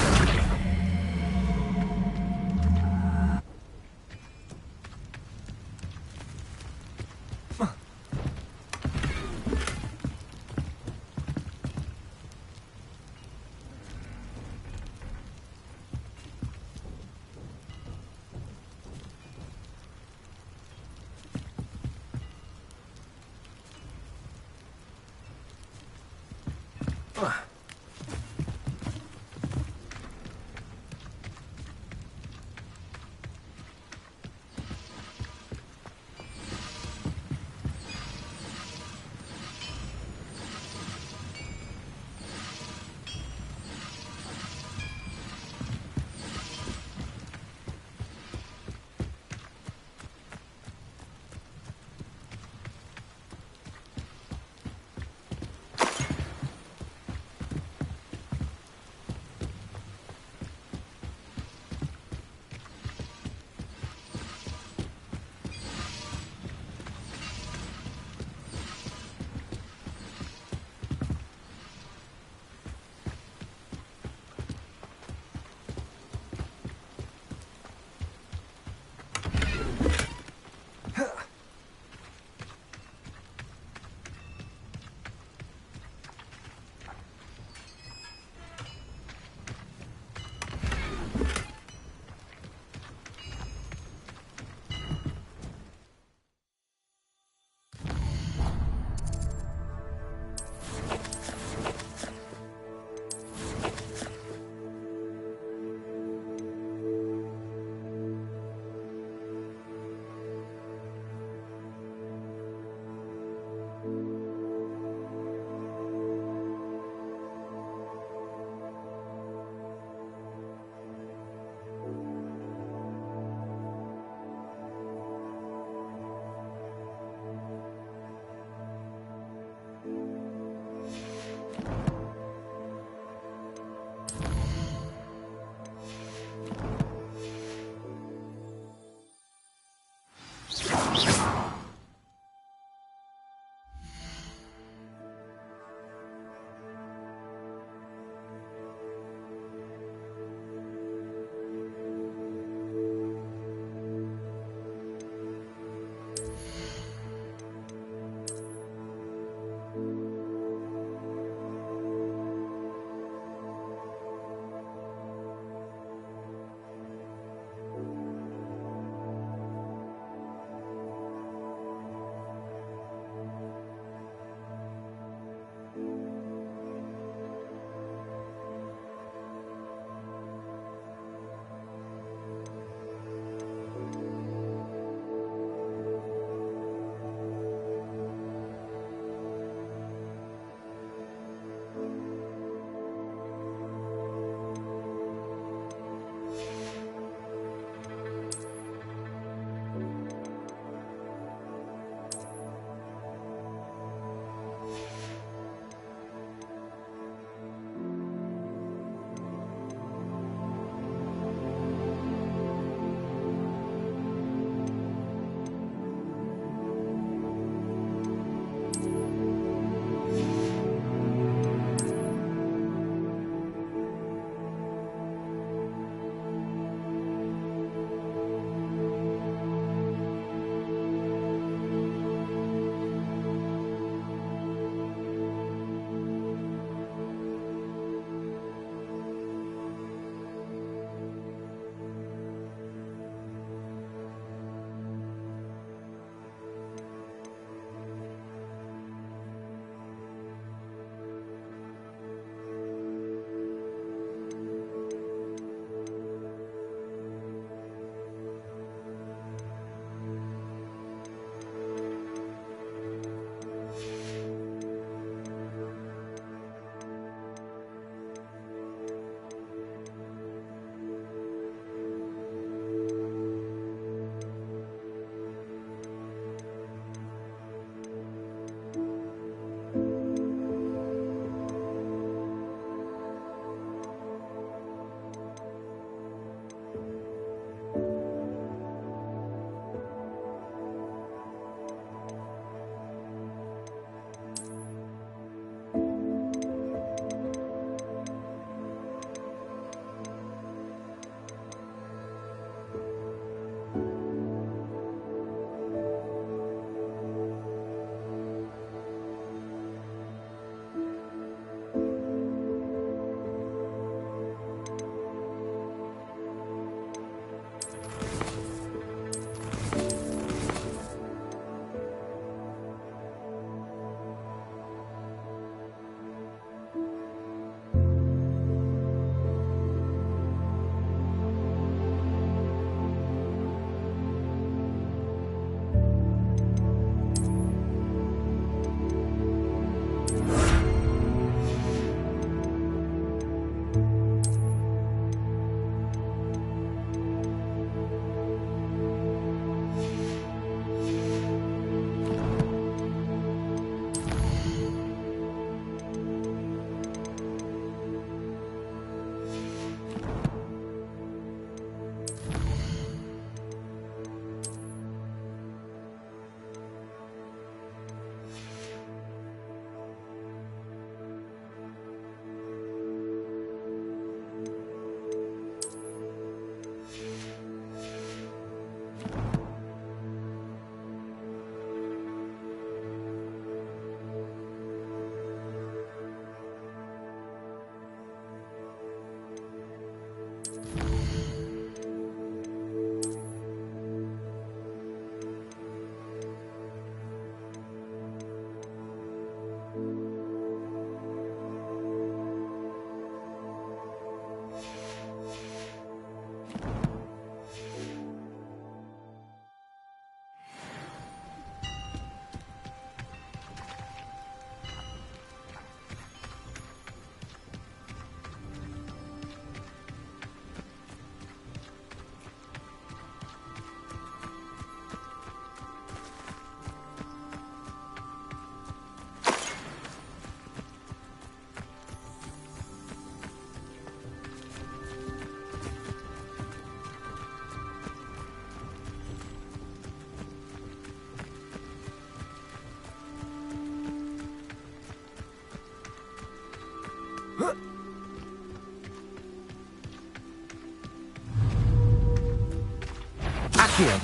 Accio.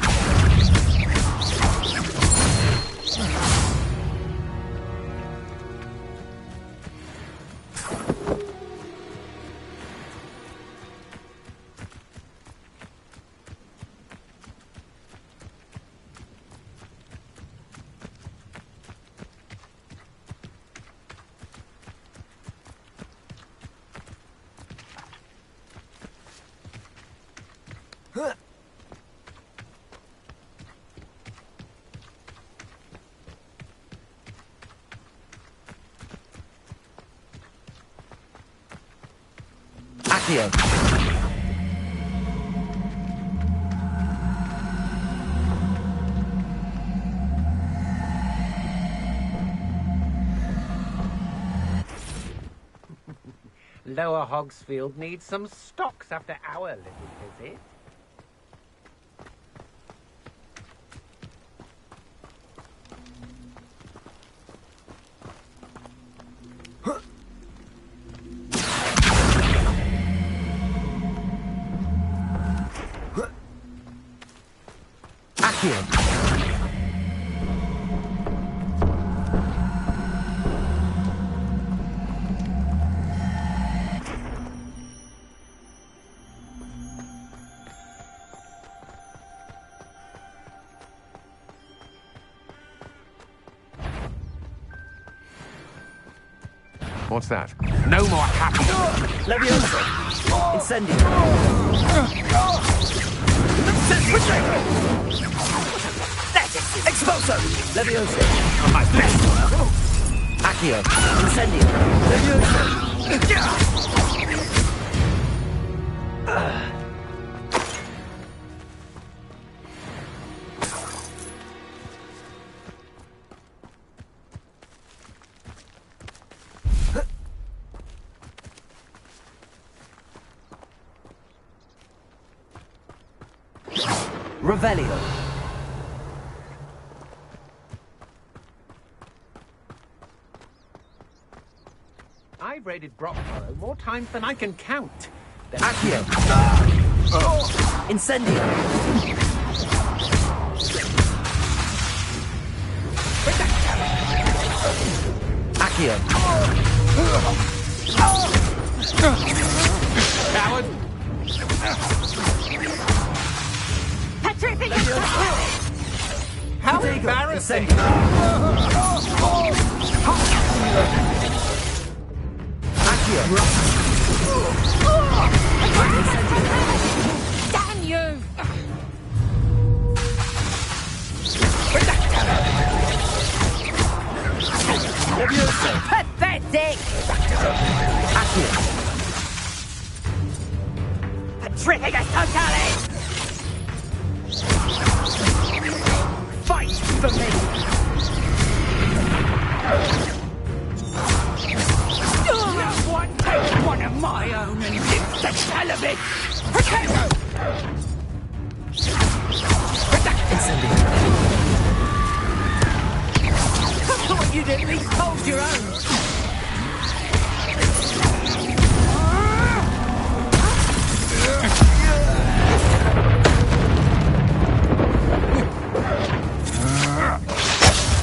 Accio. Lower Hogsfield needs some stocks after our little visit. Accio. What's that? No more happy. Leviosa. Incendio. Expulso. Leviosa. On my best work. Accio. Incendio. Leviosa. Revelio. I've raided Brockborough more times than I can count. Accio. Incendio. Accio. Coward! How embarrassing! Damn you! Pathetic! Petrificus totalis! Fight for me! No one takes one of my own and lives to tell of it! I thought you'd at least hold your own!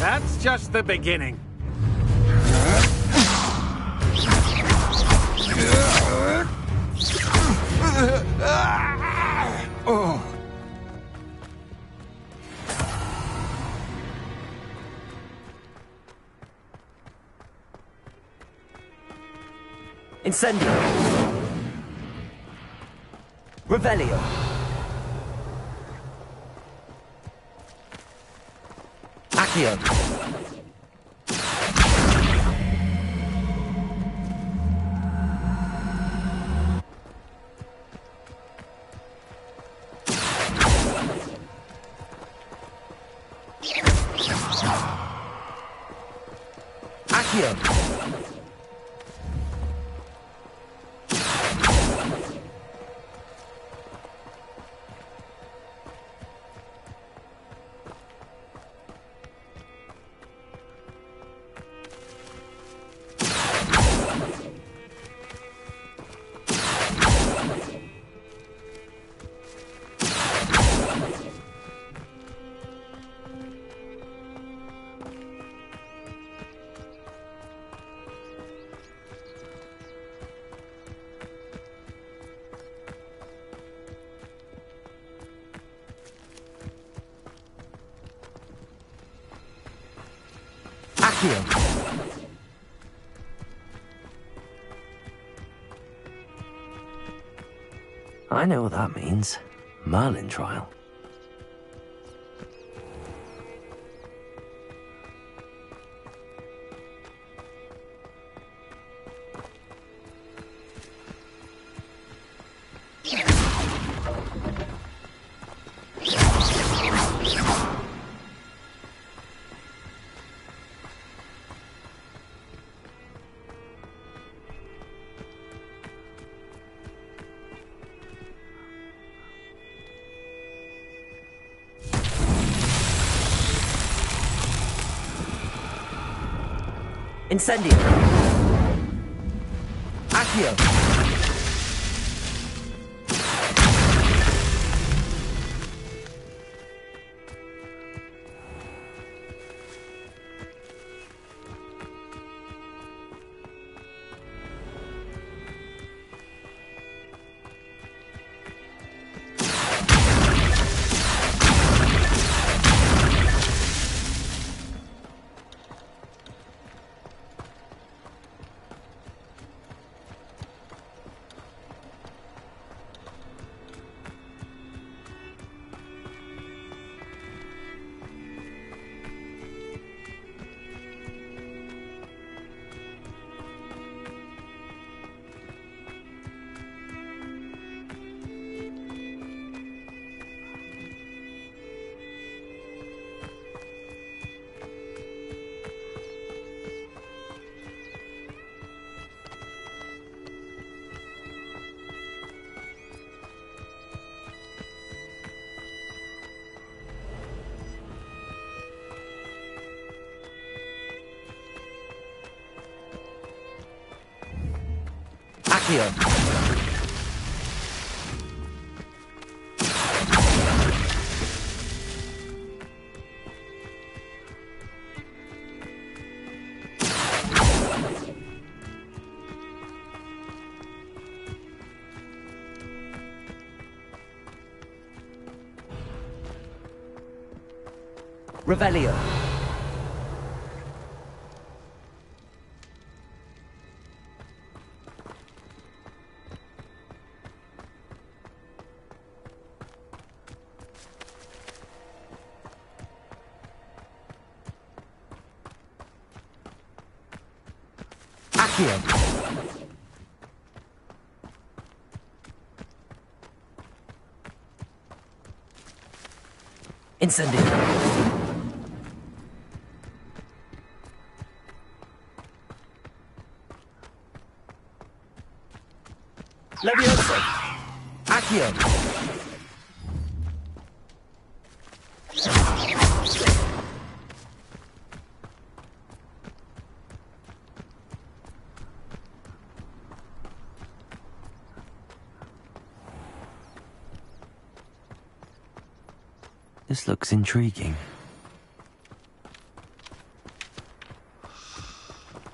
That's just the beginning. Incendio. Revelio. Accio. Accio. Accio. I know what that means. Merlin trial. Incendio. Accio. Accio. Revelio. Accio. Incendio. Levioso. Accio. This looks intriguing.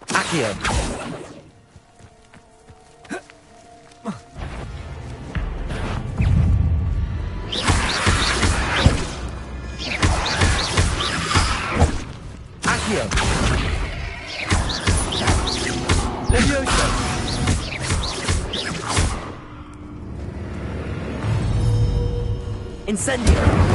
Accio. Accio. Levioso. Incendio.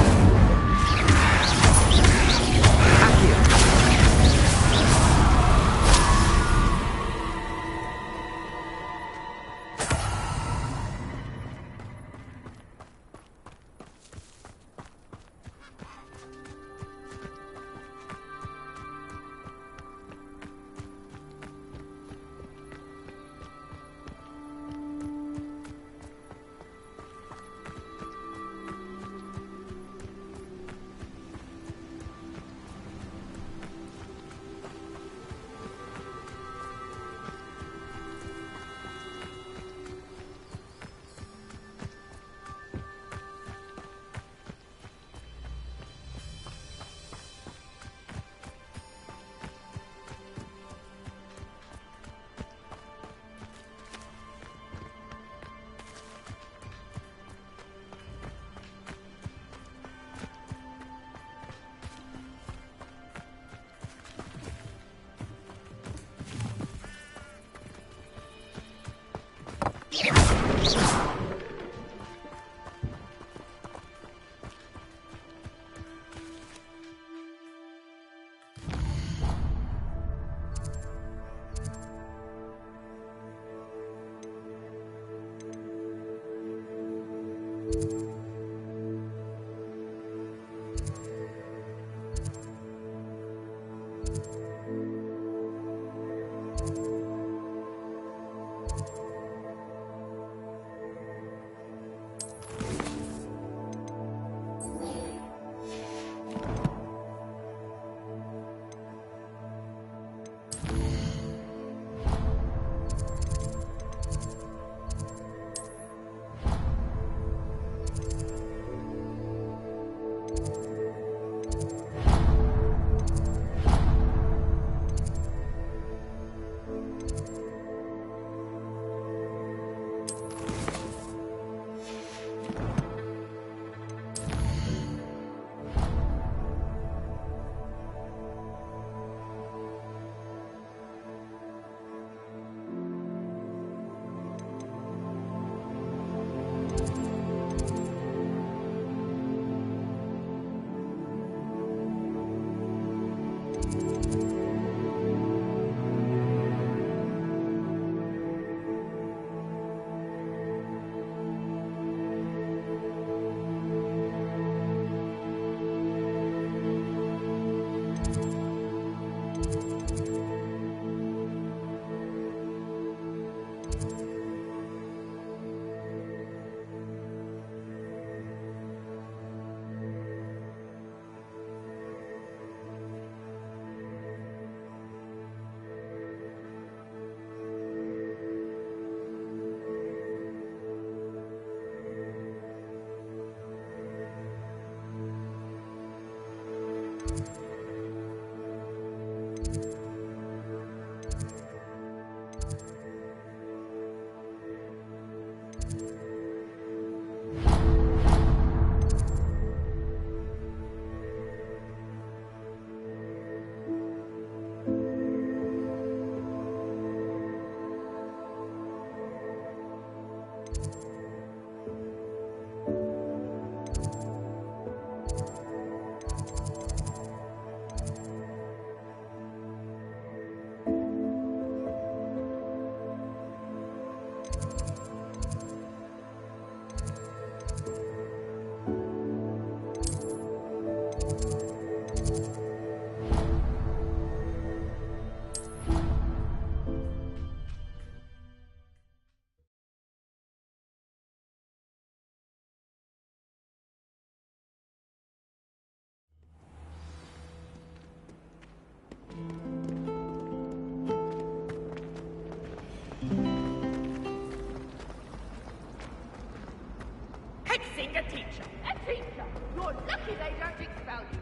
Hexing a teacher! A teacher! You're lucky they don't expel you!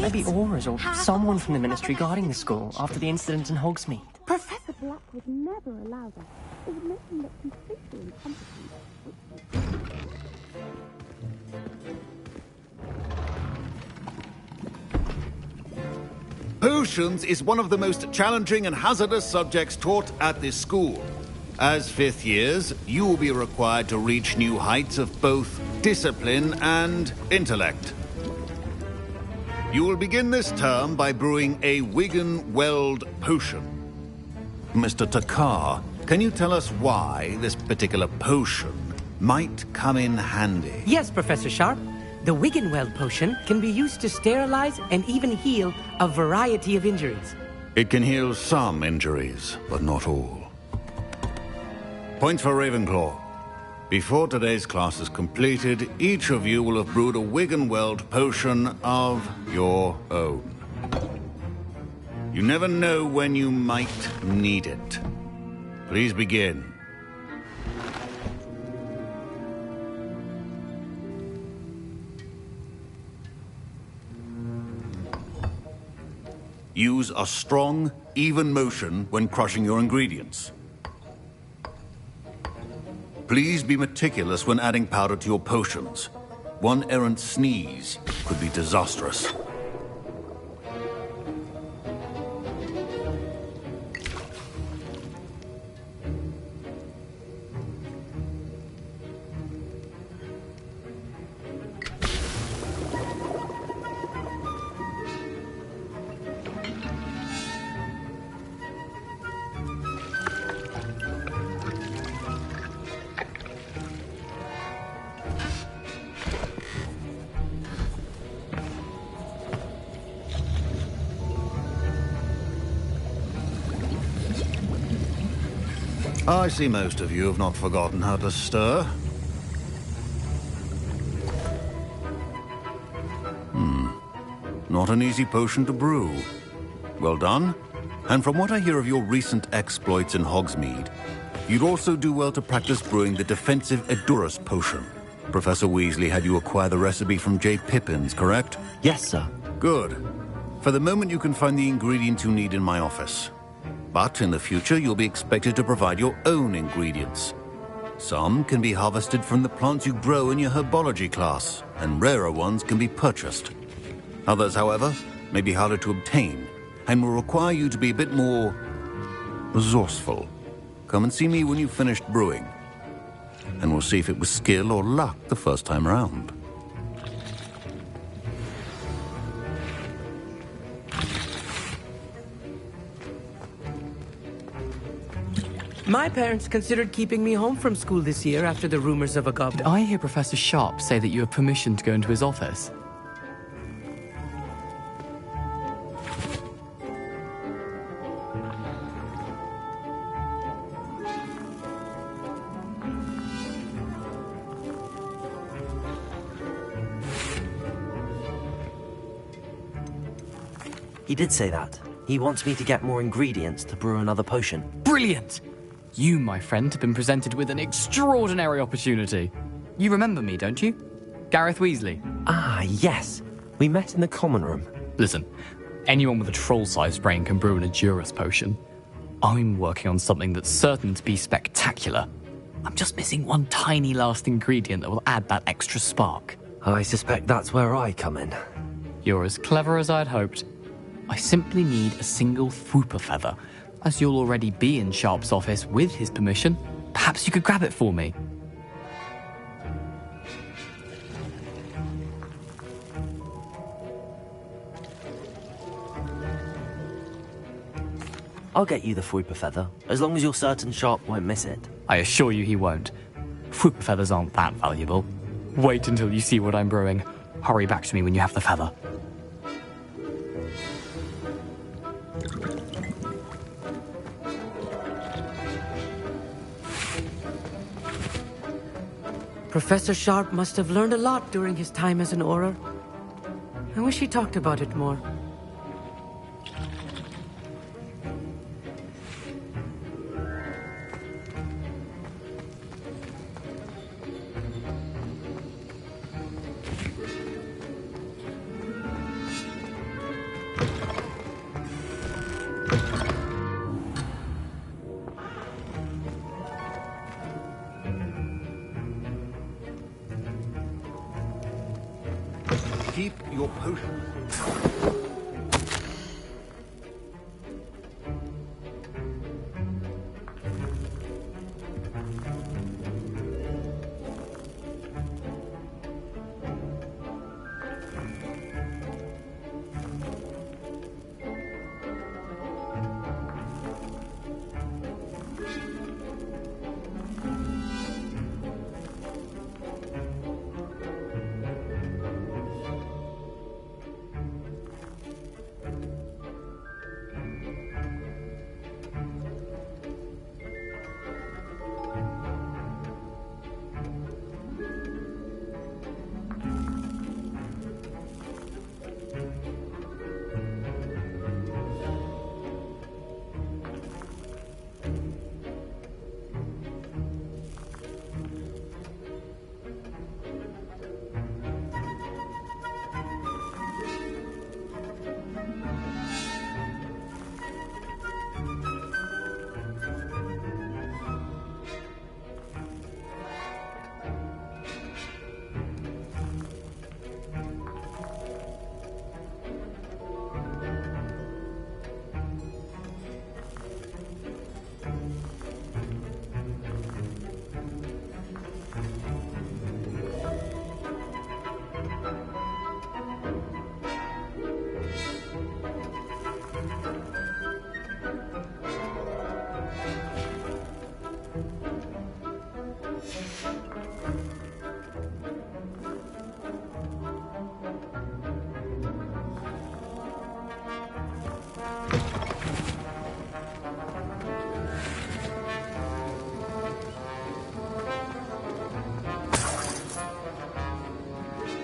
Maybe Aura's or someone from the Ministry guarding the school after the incident in Hogsmeade. Professor Black would never allow that. It would make him look completely incompetent. Potions is one of the most challenging and hazardous subjects taught at this school. As fifth years, you will be required to reach new heights of both discipline and intellect. You will begin this term by brewing a Wigan-Weld potion. Mr. Takar, can you tell us why this particular potion might come in handy? Yes, Professor Sharp. The Wigan-Weld potion can be used to sterilize and even heal a variety of injuries. It can heal some injuries, but not all. Points for Ravenclaw. Before today's class is completed, each of you will have brewed a Wigan-Weld potion of your own. You never know when you might need it. Please begin. Use a strong, even motion when crushing your ingredients. Please be meticulous when adding powder to your potions. One errant sneeze could be disastrous. I see most of you have not forgotten how to stir. Not an easy potion to brew. Well done. And from what I hear of your recent exploits in Hogsmeade, you'd also do well to practice brewing the defensive Edurus potion. Professor Weasley had you acquire the recipe from J. Pippins, correct? Yes, sir. Good. For the moment, you can find the ingredients you need in my office. But in the future, you'll be expected to provide your own ingredients. Some can be harvested from the plants you grow in your herbology class, and rarer ones can be purchased. Others, however, may be harder to obtain, and will require you to be a bit more resourceful. Come and see me when you've finished brewing, and we'll see if it was skill or luck the first time round. My parents considered keeping me home from school this year after the rumors of a goblin. Did I hear Professor Sharp say that you have permission to go into his office? He did say that. He wants me to get more ingredients to brew another potion. Brilliant! You, my friend, have been presented with an extraordinary opportunity. You remember me, don't you? Gareth Weasley. Ah, yes. We met in the common room. Listen, anyone with a troll-sized brain can brew an Edurus potion. I'm working on something that's certain to be spectacular. I'm just missing one tiny last ingredient that will add that extra spark. I suspect that's where I come in. You're as clever as I'd hoped. I simply need a single Fwooper feather. As you'll already be in Sharp's office with his permission, perhaps you could grab it for me. I'll get you the Fwooper feather, as long as you're certain Sharp won't miss it. I assure you he won't. Fwooper feathers aren't that valuable. Wait until you see what I'm brewing. Hurry back to me when you have the feather. Professor Sharp must have learned a lot during his time as an Auror. I wish he talked about it more. Keep your potion.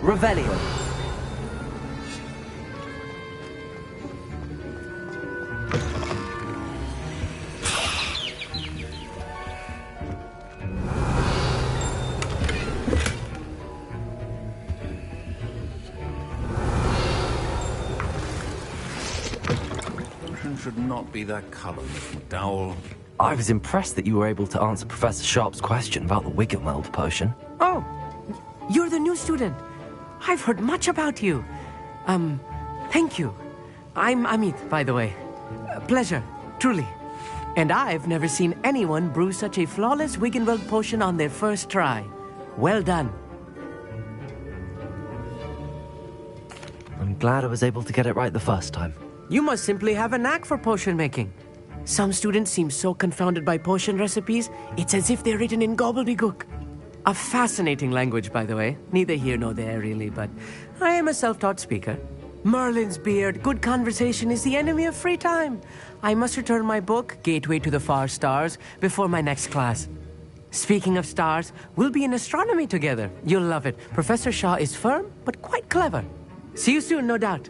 Revelio. Potion should not be that color, Miss McDowell. I was impressed that you were able to answer Professor Sharp's question about the Wiggenweld potion. Oh, you're the new student. I've heard much about you. Thank you. I'm Amit, by the way. Pleasure, truly. And I've never seen anyone brew such a flawless Wiggenweld potion on their first try. Well done. I'm glad I was able to get it right the first time. You must simply have a knack for potion making. Some students seem so confounded by potion recipes, it's as if they're written in gobbledygook. A fascinating language, by the way. Neither here nor there, really, but I am a self-taught speaker. Merlin's beard, good conversation is the enemy of free time. I must return my book, Gateway to the Far Stars, before my next class. Speaking of stars, we'll be in astronomy together. You'll love it. Professor Shaw is firm, but quite clever. See you soon, no doubt.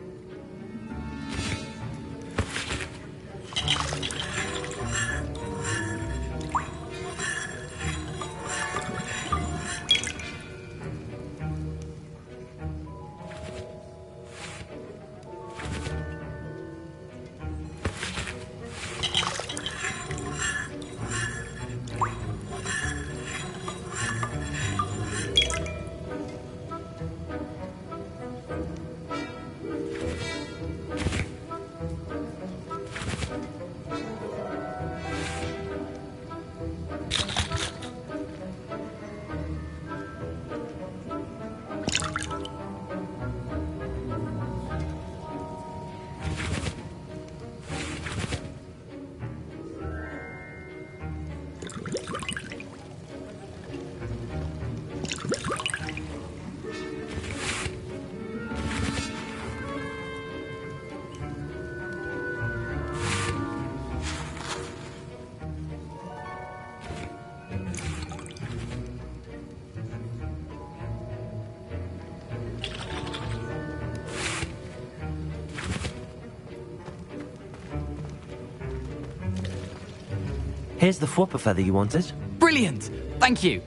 Here's the Fwopper feather you wanted. Brilliant! Thank you!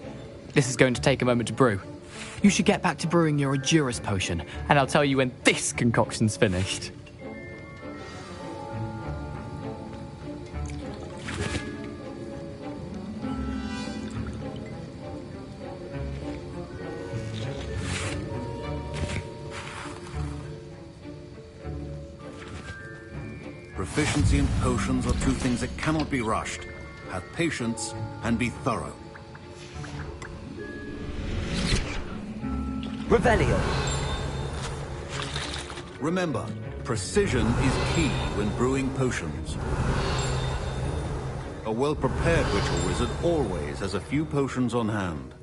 This is going to take a moment to brew. You should get back to brewing your Adurus potion, and I'll tell you when this concoction's finished. Proficiency in potions are two things that cannot be rushed. Have patience and be thorough. Revelio. Remember, precision is key when brewing potions. A well-prepared ritual wizard always has a few potions on hand.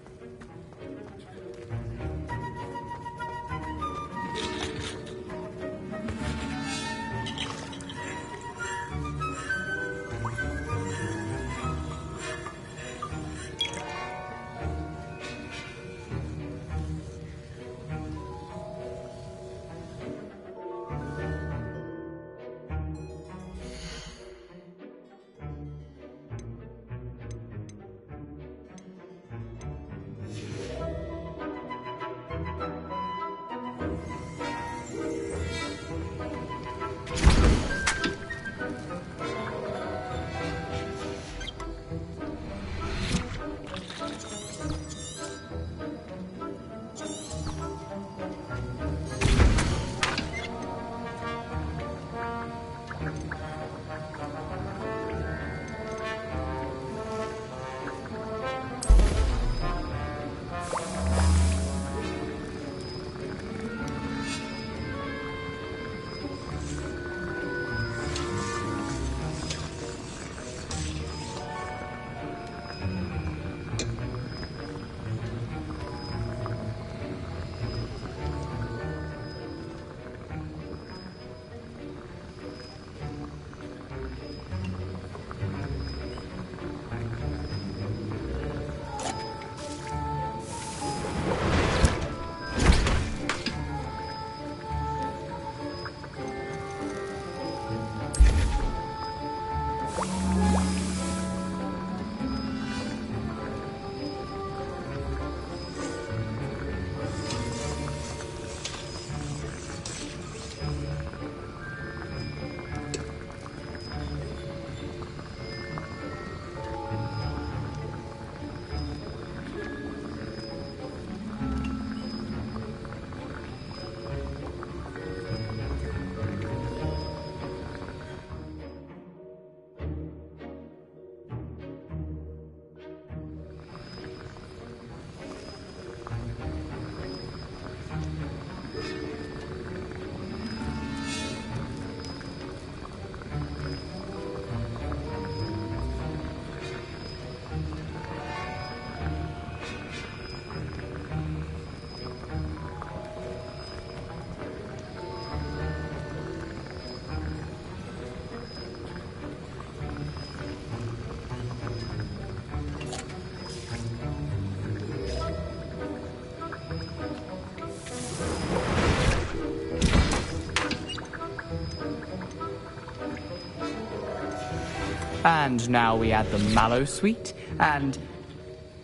And now we add the mallow sweet, and...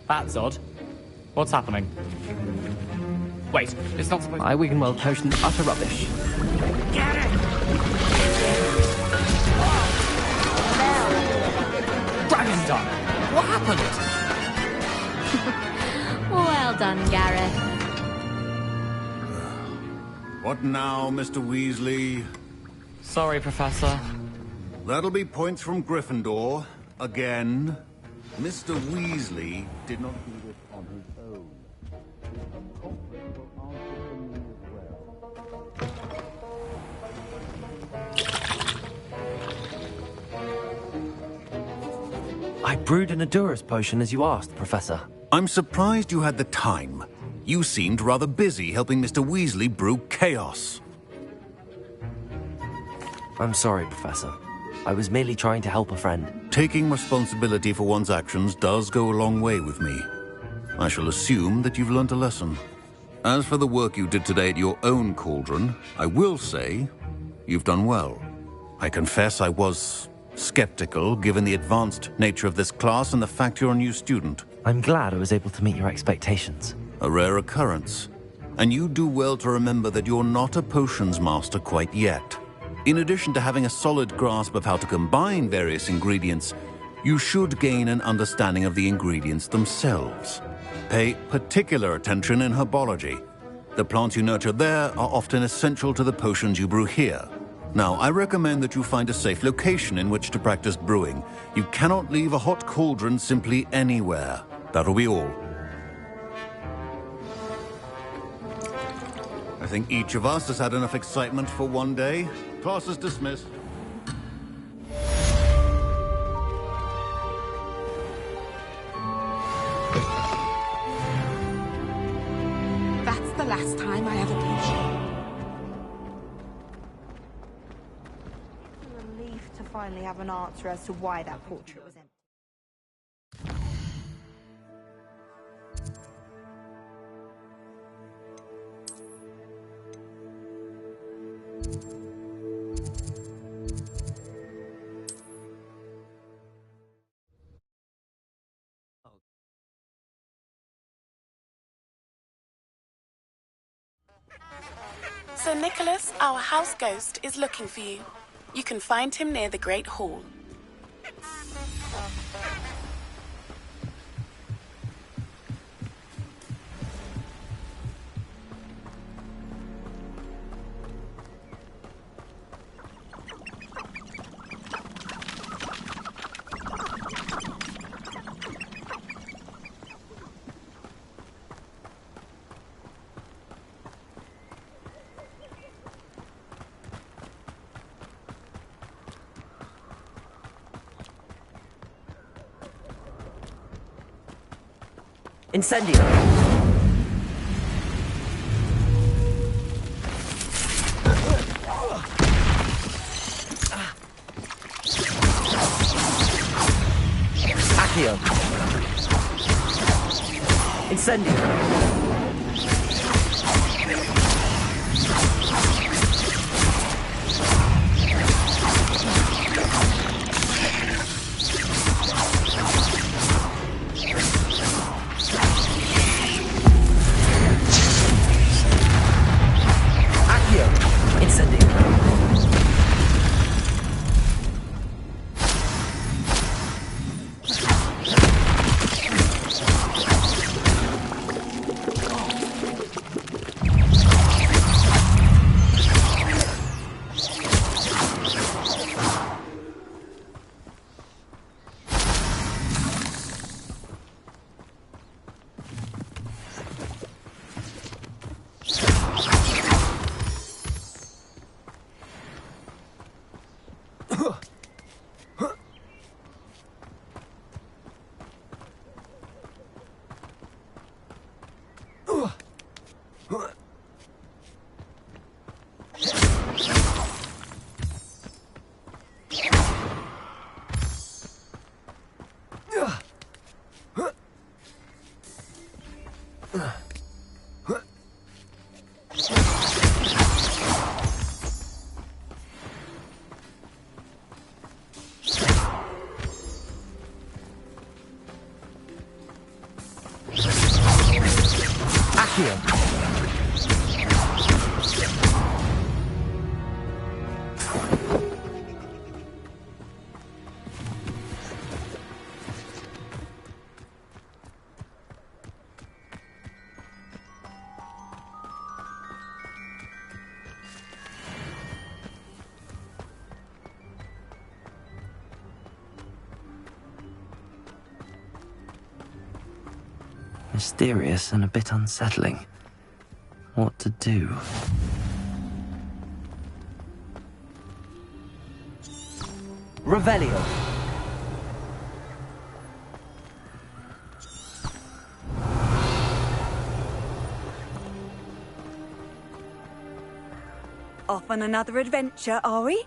That's odd. What's happening? Wait, it's not supposed to... My Wiggenweld potion's utter rubbish. Get it! Dragon's done! What happened? Well done, Gareth. What now, Mr. Weasley? Sorry, Professor. That'll be points from Gryffindor. Again. Mr. Weasley did not do this on his own. I brewed an Adurus potion as you asked, Professor. I'm surprised you had the time. You seemed rather busy helping Mr. Weasley brew chaos. I'm sorry, Professor. I was merely trying to help a friend. Taking responsibility for one's actions does go a long way with me. I shall assume that you've learnt a lesson. As for the work you did today at your own cauldron, I will say you've done well. I confess I was skeptical, given the advanced nature of this class and the fact you're a new student. I'm glad I was able to meet your expectations. A rare occurrence. And you do well to remember that you're not a potions master quite yet. In addition to having a solid grasp of how to combine various ingredients, you should gain an understanding of the ingredients themselves. Pay particular attention in herbology. The plants you nurture there are often essential to the potions you brew here. Now, I recommend that you find a safe location in which to practice brewing. You cannot leave a hot cauldron simply anywhere. That'll be all. I think each of us has had enough excitement for one day. Class is dismissed. That's the last time I have a potion. It's a relief to finally have an answer as to why that portrait was empty. Sir Nicholas, our house ghost, is looking for you. You can find him near the Great Hall. Incendio! Accio! Incendio! Accio. Mysterious and a bit unsettling. What to do? Revelio. Off on another adventure, are we?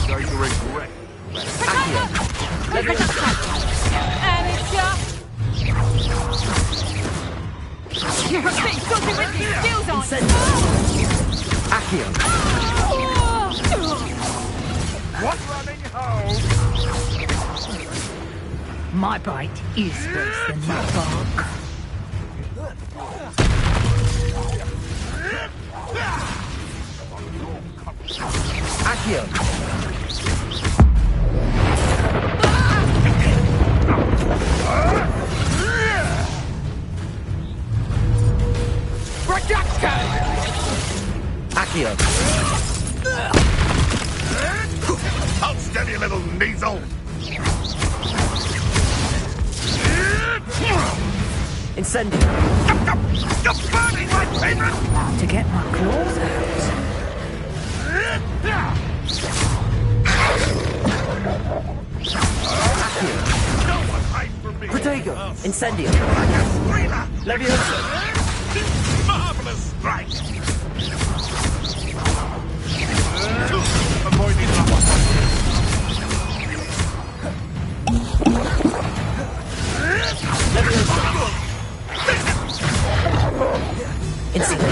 Going to regret. Accio. What's running home? My bite is worse than my bark. Accio. Accio. Hold steady, you little neasel. Incendio. You're burning my favorite. To get my claws out. No one hide from me. Protego. Incendio. Like a screamer. Leviosa. Marvelous strike. Avoiding that one. Leviosa. Incendio.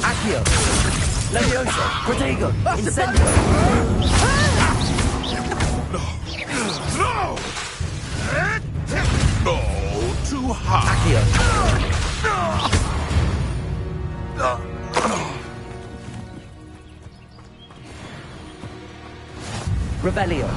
Accio. Leviosa. Protego. Incendio. No! No, too hard. Accio. Revelio.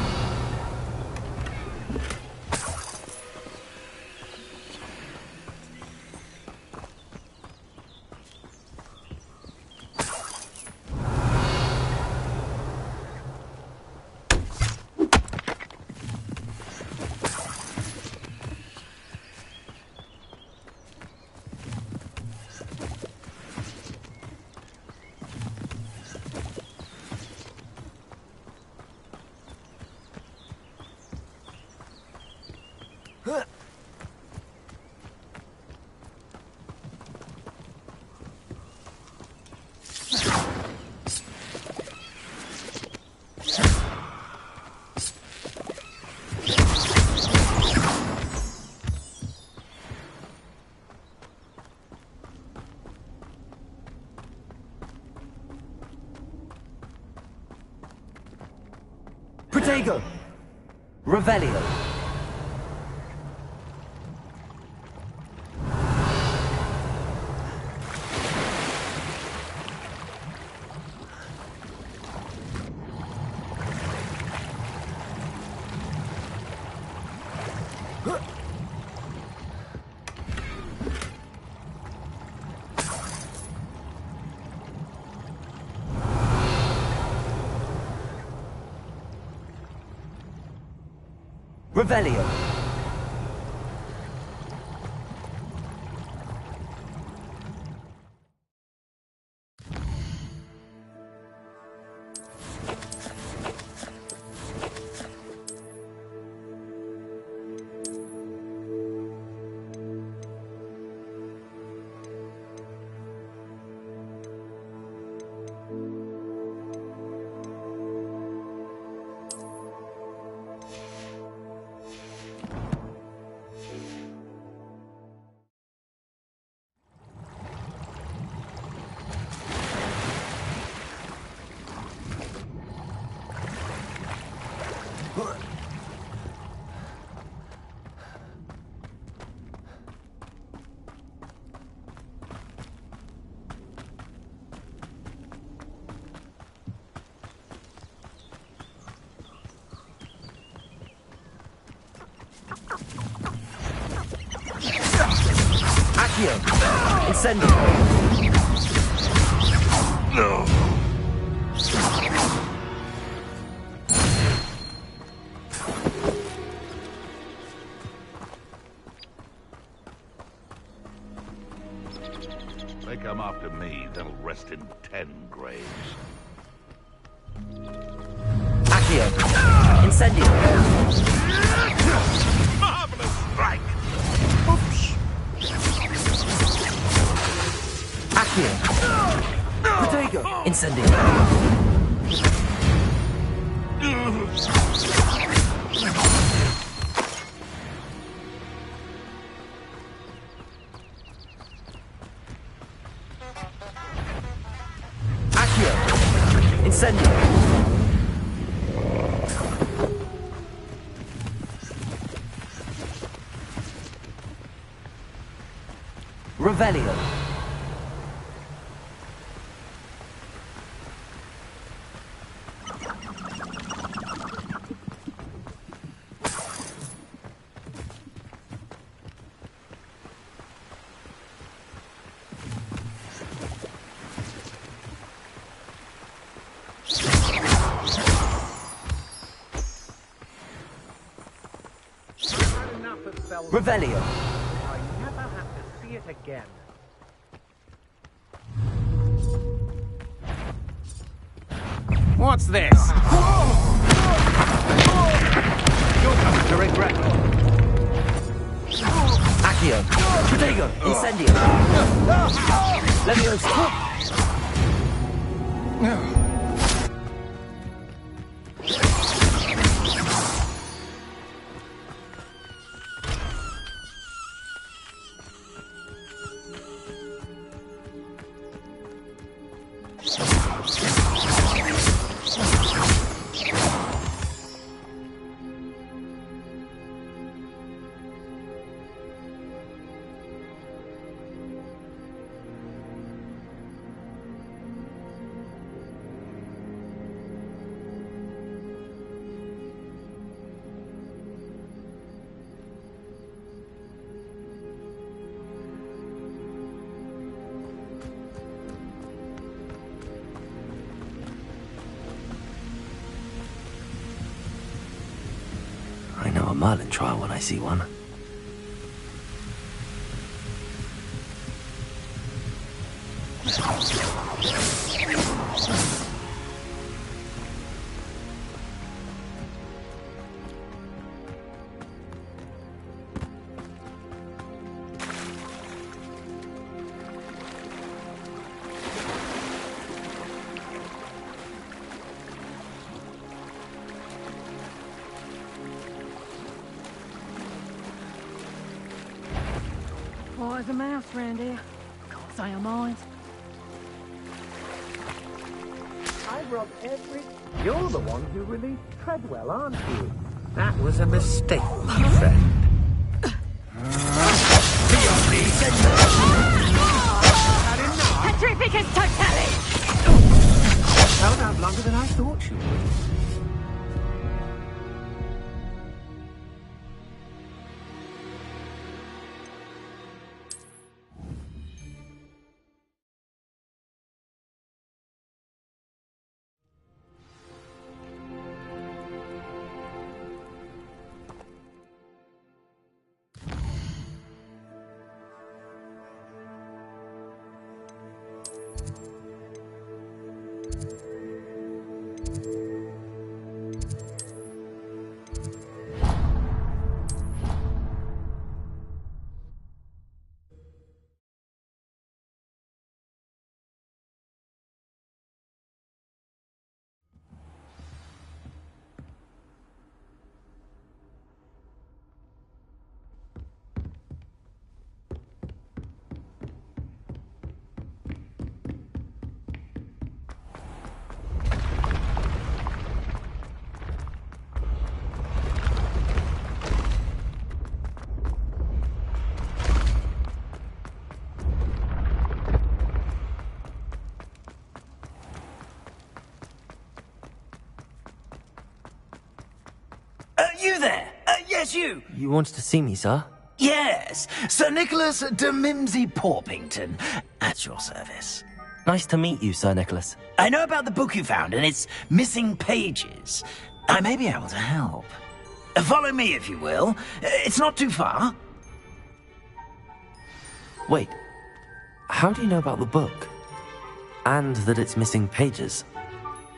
Protego. Revelio. Revelio. Accio. Incendio. No. They come after me, they'll rest in 10 graves. Accio. Incendio. Marvelous strike! Accio. Protego. Incendio. Accio. Incendio. Revelio. Revelio. I never have to see it again. What's this? You're coming to regret it. Accio. Protego. Incendio. Leviosa. I know a Merlin trial when I see one. Quiet as a mouse round here. Can't say I mind. I robbed every... You're the one who released Treadwell, aren't you? That was a mistake, my friend. Petrificus totale! Held out longer than I thought you would. You there? Yes, you. You wanted to see me, sir? Yes, Sir Nicholas de Mimsy Porpington, at your service. Nice to meet you, Sir Nicholas. I know about the book you found and its missing pages. I may be able to help. Follow me, if you will. It's not too far. Wait, how do you know about the book? And that it's missing pages?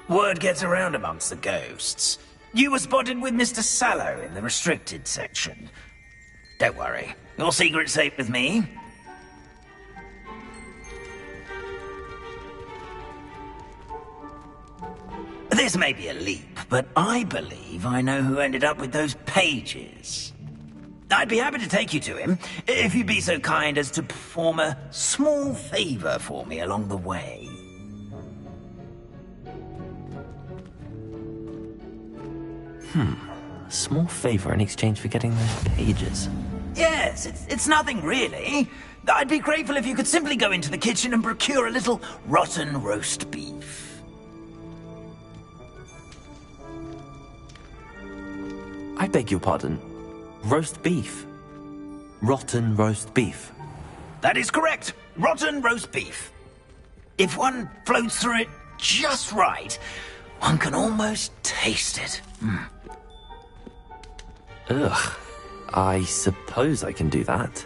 Word gets around amongst the ghosts. You were spotted with Mr. Sallow in the restricted section. Don't worry, your secret's safe with me. This may be a leap, but I believe I know who ended up with those pages. I'd be happy to take you to him, if you'd be so kind as to perform a small favor for me along the way. A small favor in exchange for getting those pages. Yes, it's nothing really. I'd be grateful if you could simply go into the kitchen and procure a little rotten roast beef. I beg your pardon. Roast beef. Rotten roast beef. That is correct. Rotten roast beef. If one floats through it just right, one can almost taste it. Ugh. I suppose I can do that.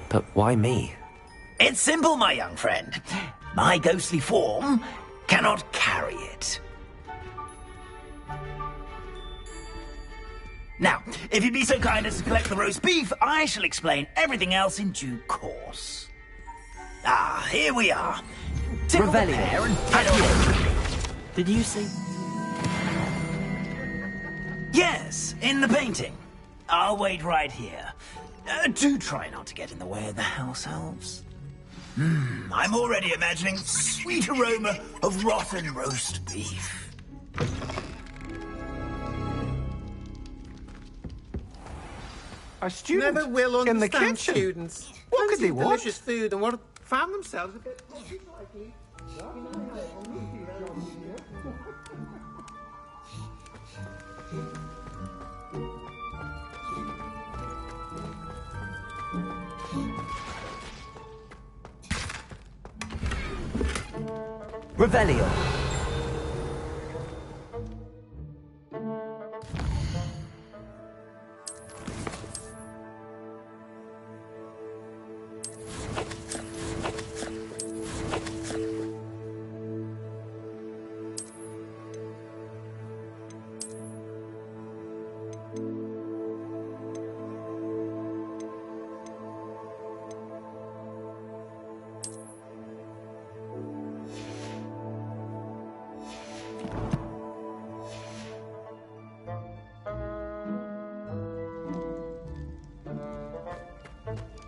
But why me? It's simple, my young friend. My ghostly form cannot carry it. Now, if you'd be so kind as to collect the roast beef, I shall explain everything else in due course. Ah, here we are. Tickle the Revelio. pear and head on. Did you say? Yes, in the painting. I'll wait right here. Do try not to get in the way of the house elves. I'm already imagining sweet aroma of rotten roast beef. A student Never will in the understand kitchen. students. What could Plenty they of want? delicious food and what found themselves a bit. Revelio.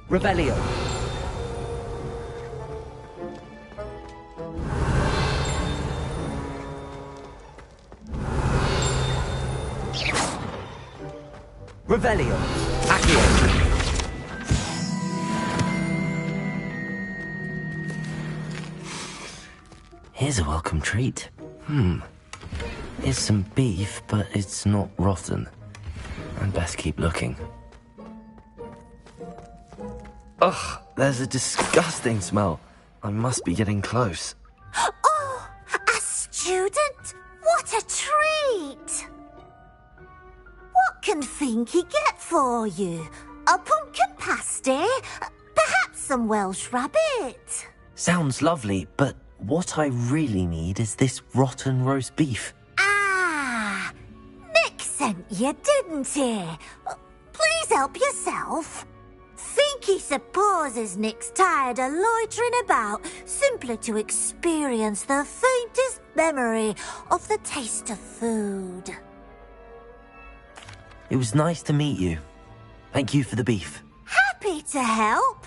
Revelio. Revelio. Accio. Here's a welcome treat. Here's some beef, but it's not rotten. I'd best keep looking. Ugh, there's a disgusting smell. I must be getting close. Oh, a student? What a treat! What can Finky get for you? A pumpkin pasty? Perhaps some Welsh rabbit? Sounds lovely, but what I really need is this rotten roast beef. Ah, Nick sent you, didn't he? Please help yourself. Finky supposes Nick's tired of loitering about simply to experience the faintest memory of the taste of food. It was nice to meet you. Thank you for the beef. Happy to help,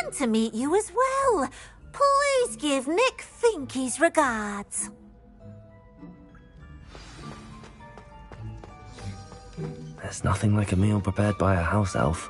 and to meet you as well. Please give Nick Finky's regards. There's nothing like a meal prepared by a house elf.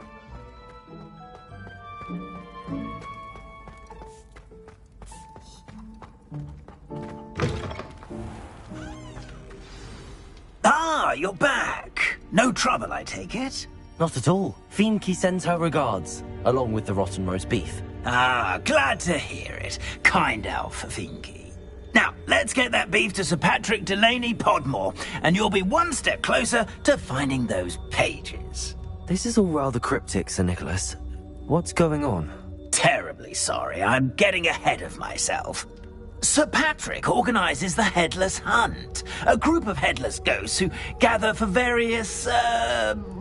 Ah, you're back. No trouble, I take it? Not at all. Finky sends her regards, along with the rotten roast beef. Ah, glad to hear it. Kind elf, Finky. Now, let's get that beef to Sir Patrick Delaney Podmore, and you'll be one step closer to finding those pages. This is all rather cryptic, Sir Nicholas. What's going on? Terribly sorry, I'm getting ahead of myself. Sir Patrick organises the Headless Hunt, a group of headless ghosts who gather for various,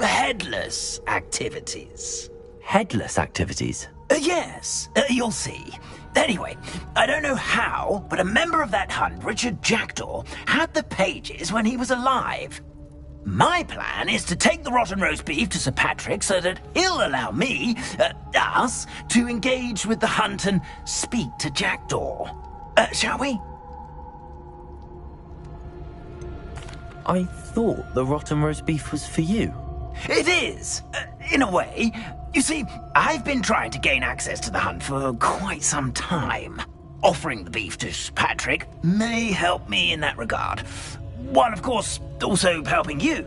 headless activities. Headless activities? Yes, you'll see. Anyway, I don't know how, but a member of that hunt, Richard Jackdaw, had the pages when he was alive. My plan is to take the rotten roast beef to Sir Patrick so that he'll allow me, us, to engage with the hunt and speak to Jackdaw. Shall we? I thought the rotten roast beef was for you. It is, in a way. You see, I've been trying to gain access to the hunt for quite some time. Offering the beef to Sir Patrick may help me in that regard. While, of course, also helping you.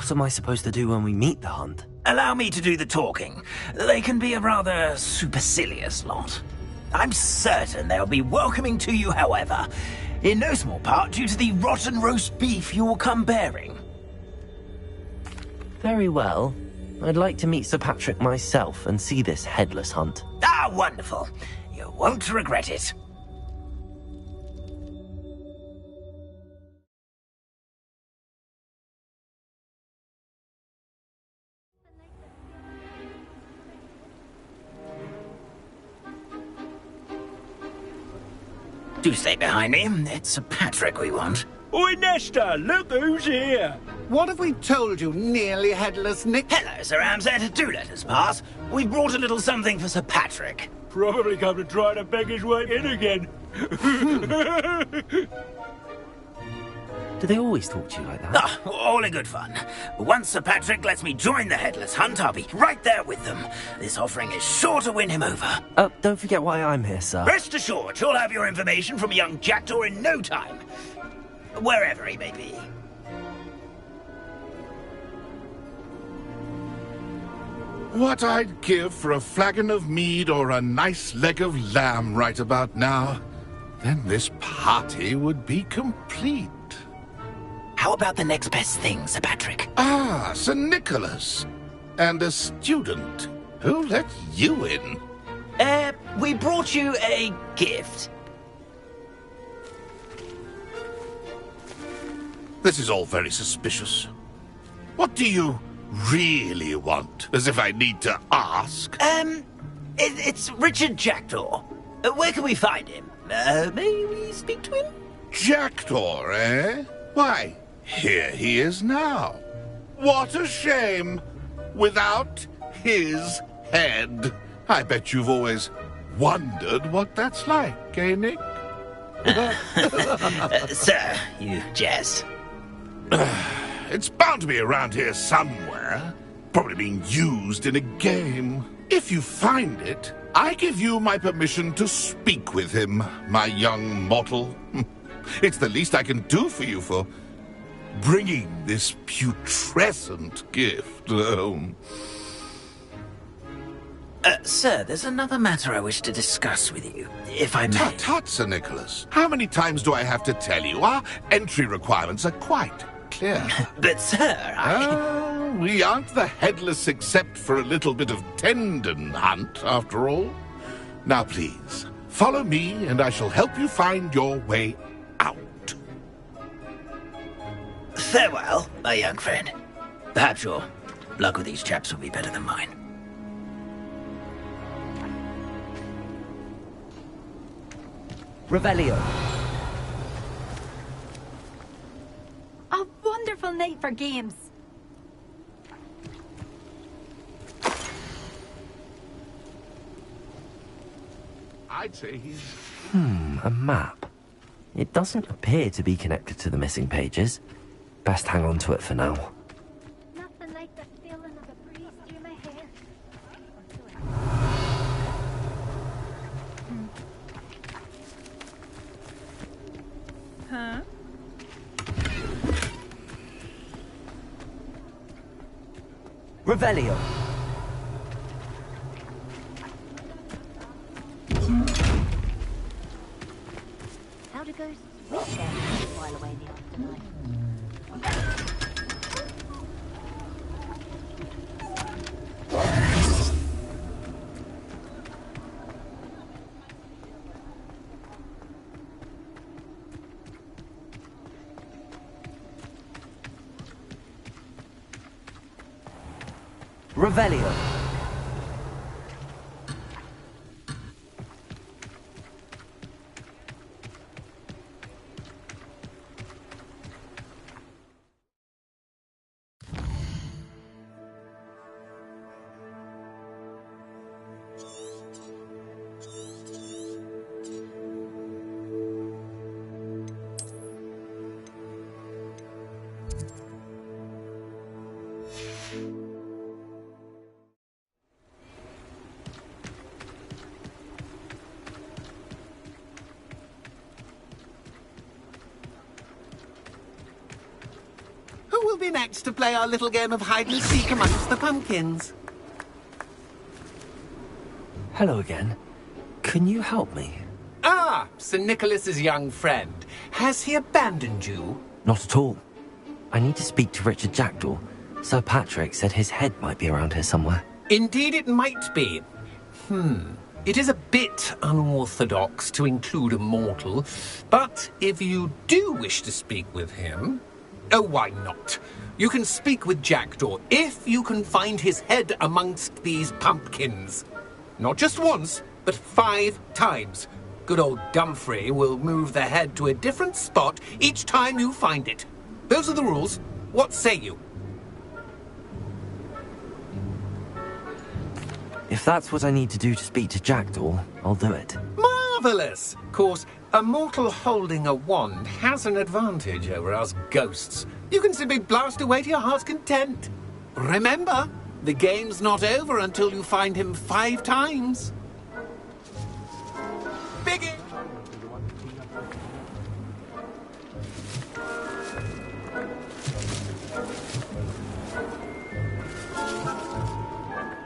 What am I supposed to do when we meet the hunt? Allow me to do the talking. They can be a rather supercilious lot. I'm certain they'll be welcoming to you, however, in no small part due to the rotten roast beef you will come bearing. Very well. I'd like to meet Sir Patrick myself and see this headless hunt. Ah, wonderful. You won't regret it. Do stay behind me. It's Sir Patrick we want. Oi, Nesta, look who's here. What have we told you, nearly headless Nick? Hello, Sir Ramsed. Do let us pass. We've brought a little something for Sir Patrick. Probably come to try to beg his way in again. Do they always talk to you like that? Ah, all in good fun. Once Sir Patrick lets me join the headless hunt, I'll be right there with them. This offering is sure to win him over. Don't forget why I'm here, sir. Rest assured, you'll have your information from a young jackdaw in no time. Wherever he may be. What I'd give for a flagon of mead or a nice leg of lamb right about now. Then this party would be complete. How about the next best thing, Sir Patrick? Ah, Sir Nicholas. And a student. Who let you in? We brought you a gift. This is all very suspicious. What do you really want? As if I need to ask. It's Richard Jackdaw. Where can we find him? May we speak to him? Jackdaw, eh? Why, here he is now. What a shame. Without his head. I bet you've always wondered what that's like, eh, Nick? Sir, you jest. It's bound to be around here somewhere. Probably being used in a game. If you find it, I give you my permission to speak with him, my young mortal. It's the least I can do for you for bringing this putrescent gift home. Sir, there's another matter I wish to discuss with you, if I may. Tut, tut, Sir Nicholas. How many times do I have to tell you? Our entry requirements are quite clear. But, sir, we aren't the headless except for a little bit of tendon hunt, after all. Now, please, follow me, and I shall help you find your way out. Farewell, my young friend. Perhaps your luck with these chaps will be better than mine. Revelio. A wonderful night for games. I'd say he's... A map. It doesn't appear to be connected to the missing pages. Best hang on to it for now. Nothing like the feeling of a breeze through my hair. Huh? Revelio. How to go sweet there while away the afterlife. Revelio. Who will be next? let's to play our little game of hide and seek amongst the pumpkins. Hello again. Can you help me? Ah, Sir Nicholas's young friend. Has he abandoned you? Not at all. I need to speak to Richard Jackdaw. Sir Patrick said his head might be around here somewhere. Indeed it might be. It is a bit unorthodox to include a mortal, but if you do wish to speak with him... Oh, why not? You can speak with Jackdaw if you can find his head amongst these pumpkins. Not just once, but 5 times. Good old Dumfrey will move the head to a different spot each time you find it. Those are the rules. What say you? If that's what I need to do to speak to Jackdaw, I'll do it. Marvellous! Of course, a mortal holding a wand has an advantage over us ghosts. You can simply blast away to your heart's content. Remember, the game's not over until you find him 5 times. Biggie!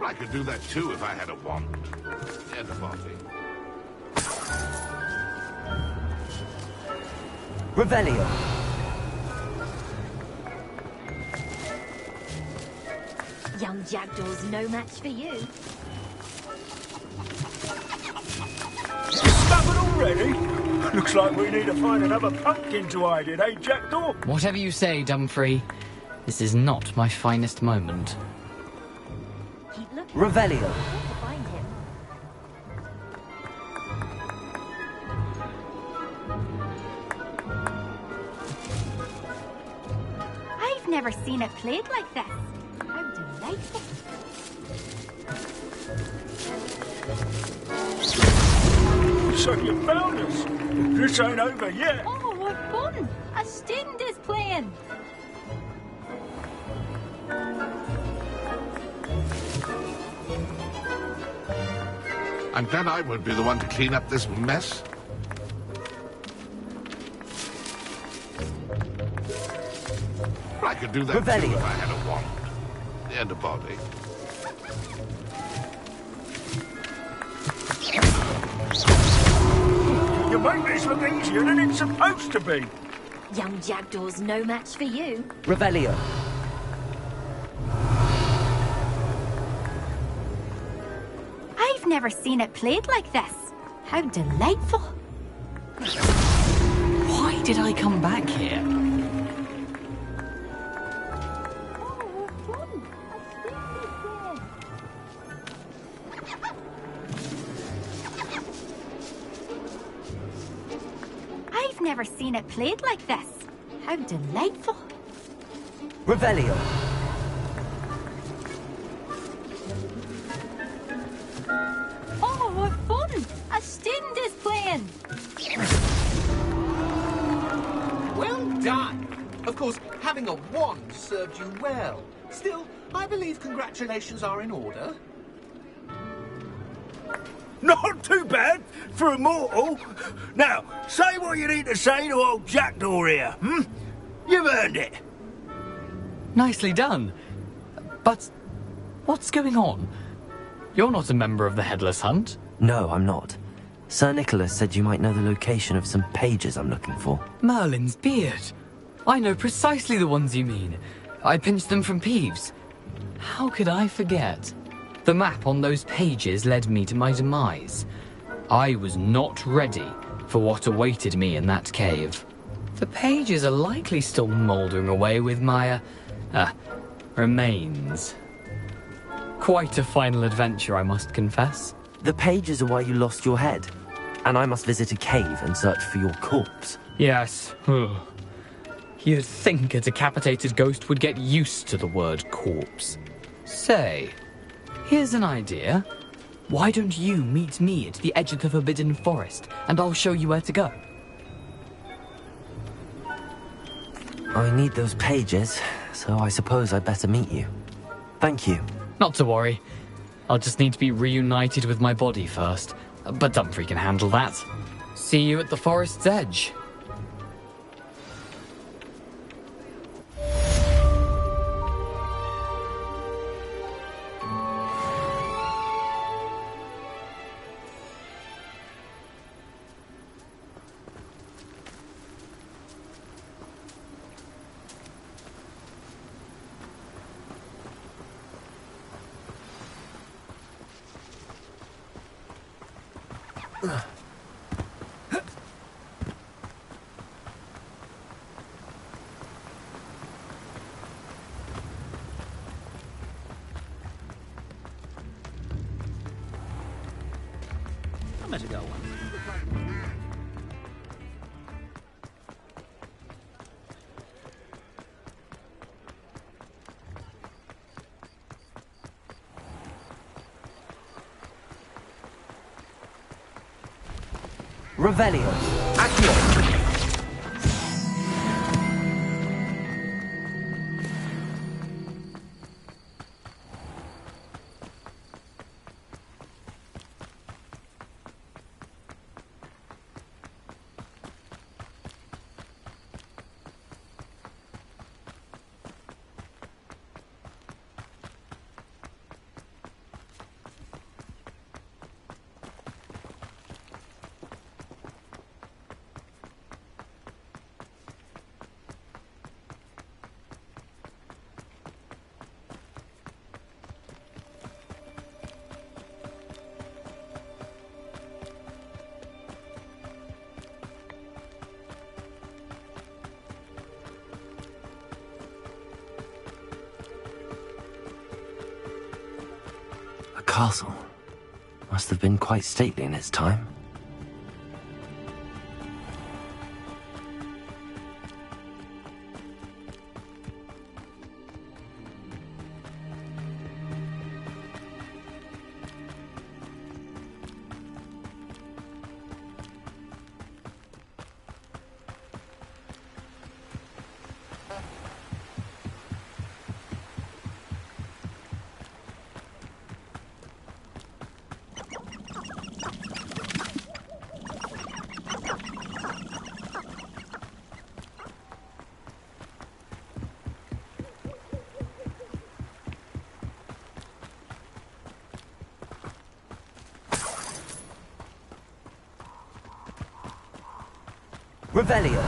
I could do that too if I had a wand. And a body. Revelio. Young Jackdaw's no match for you. Stubborn already? Looks like we need to find another pumpkin to hide in, eh, Jackdaw? Whatever you say, Dumfrey. This is not my finest moment. Revelio. I've never seen it played like this. How delightful. So you found us. This ain't over yet. Oh, what fun! A student is playing. I'm glad I won't be the one to clean up this mess. I could do that too if I had a wand. And a body. You make this look easier than it's supposed to be. Young Jackdaw's no match for you. Revelio. I've never seen it played like this. How delightful. Why did I come back here? I've never seen it played like this. How delightful. Revelio. Oh, what fun! A student is playing. Well done. Of course, having a wand served you well. Still, I believe congratulations are in order. Not too bad for a mortal. Now, say what you need to say to old Jackdaw here, You've earned it. Nicely done. But what's going on? You're not a member of the Headless Hunt. No, I'm not. Sir Nicholas said you might know the location of some pages I'm looking for. Merlin's beard. I know precisely the ones you mean. I pinched them from Peeves. How could I forget? The map on those pages led me to my demise. I was not ready for what awaited me in that cave. The pages are likely still mouldering away with my, remains. Quite a final adventure, I must confess. The pages are why you lost your head, and I must visit a cave and search for your corpse. Yes. You'd think a decapitated ghost would get used to the word corpse. Say, here's an idea. Why don't you meet me at the edge of the Forbidden Forest, and I'll show you where to go? I need those pages, so I suppose I'd better meet you. Thank you. Not to worry. I'll just need to be reunited with my body first. But Dumfrey can handle that. See you at the forest's edge. I better go one. Revelio. Accio. Castle. Must have been quite stately in its time. Revelio.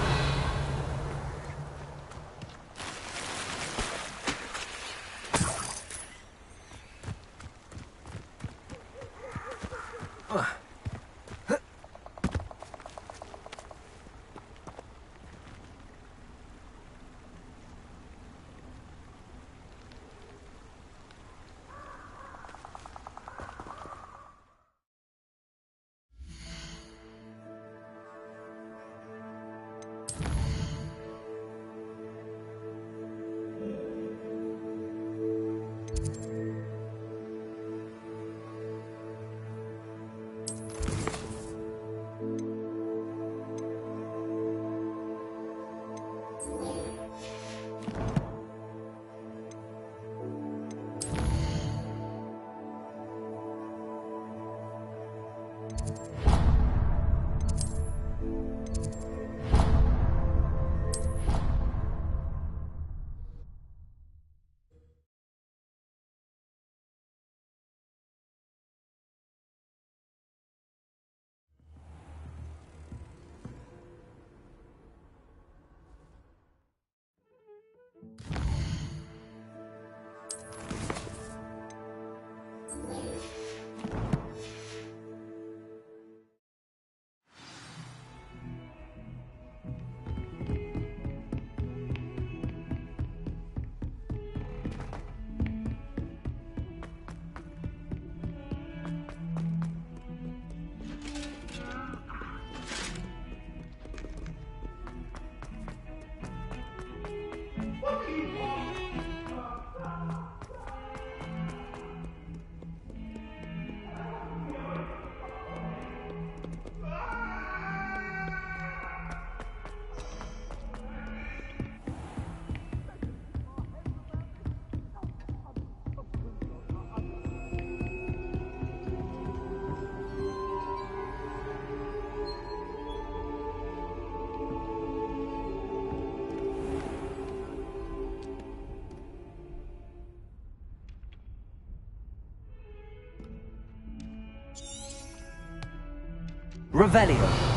Revelio.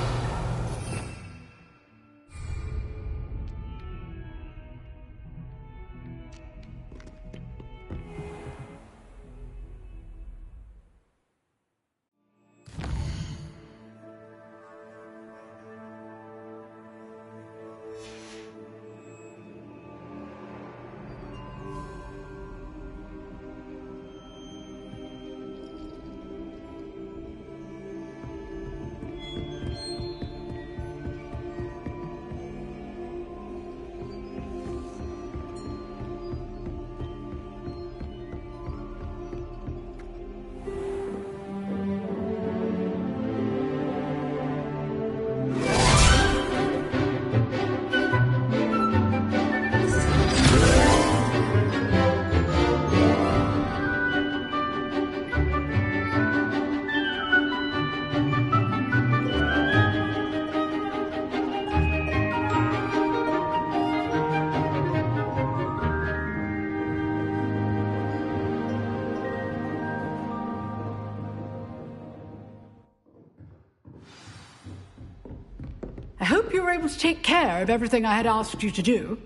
hope you were able to take care of everything I had asked you to do.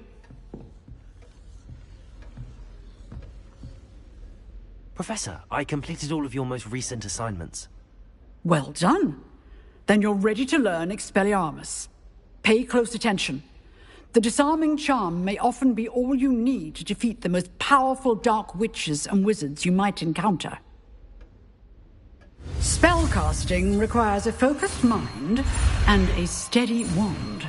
Professor, I completed all of your most recent assignments. Well done. Then you're ready to learn Expelliarmus. Pay close attention. The disarming charm may often be all you need to defeat the most powerful dark witches and wizards you might encounter. Spellcasting requires a focused mind and a steady wand.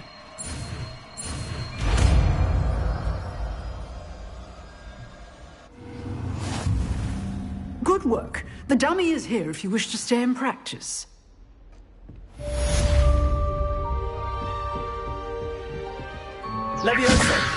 Good work. The dummy is here if you wish to stay and practice. Leviosa!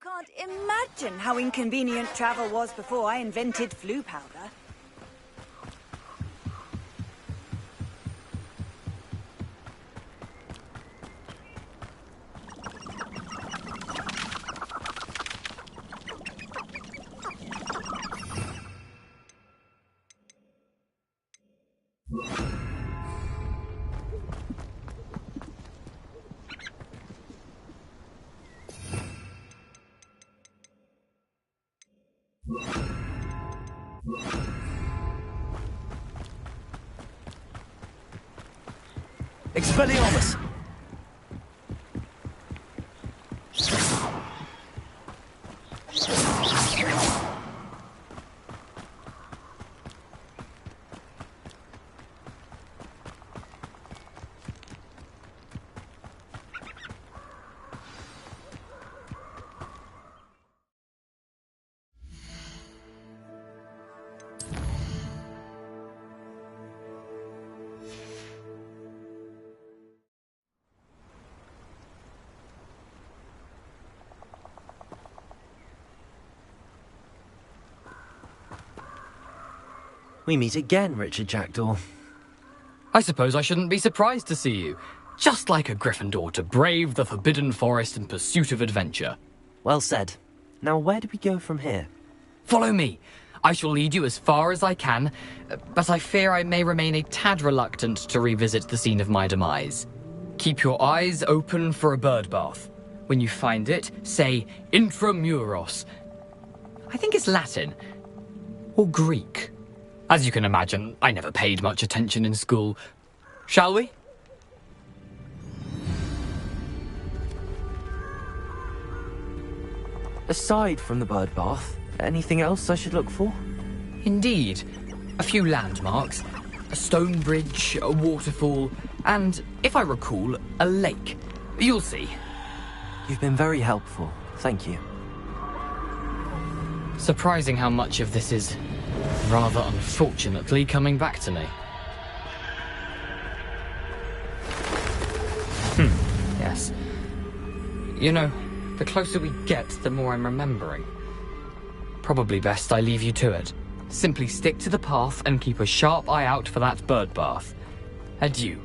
Can't imagine how inconvenient travel was before I invented flu powder. Expelliarmus! We meet again, Richard Jackdaw. I suppose I shouldn't be surprised to see you. Just like a Gryffindor to brave the Forbidden Forest in pursuit of adventure. Well said. Now where do we go from here? Follow me. I shall lead you as far as I can, but I fear I may remain a tad reluctant to revisit the scene of my demise. Keep your eyes open for a bird bath. When you find it, say Intramuros. I think it's Latin. Or Greek. As you can imagine, I never paid much attention in school. Shall we? Aside from the bird bath, anything else I should look for? Indeed. A few landmarks. A stone bridge, a waterfall, and, if I recall, a lake. You'll see. You've been very helpful. Thank you. Surprising how much of this is, rather unfortunately, coming back to me. Yes. You know, the closer we get, the more I'm remembering. Probably best I leave you to it. Simply stick to the path and keep a sharp eye out for that bird bath. Adieu.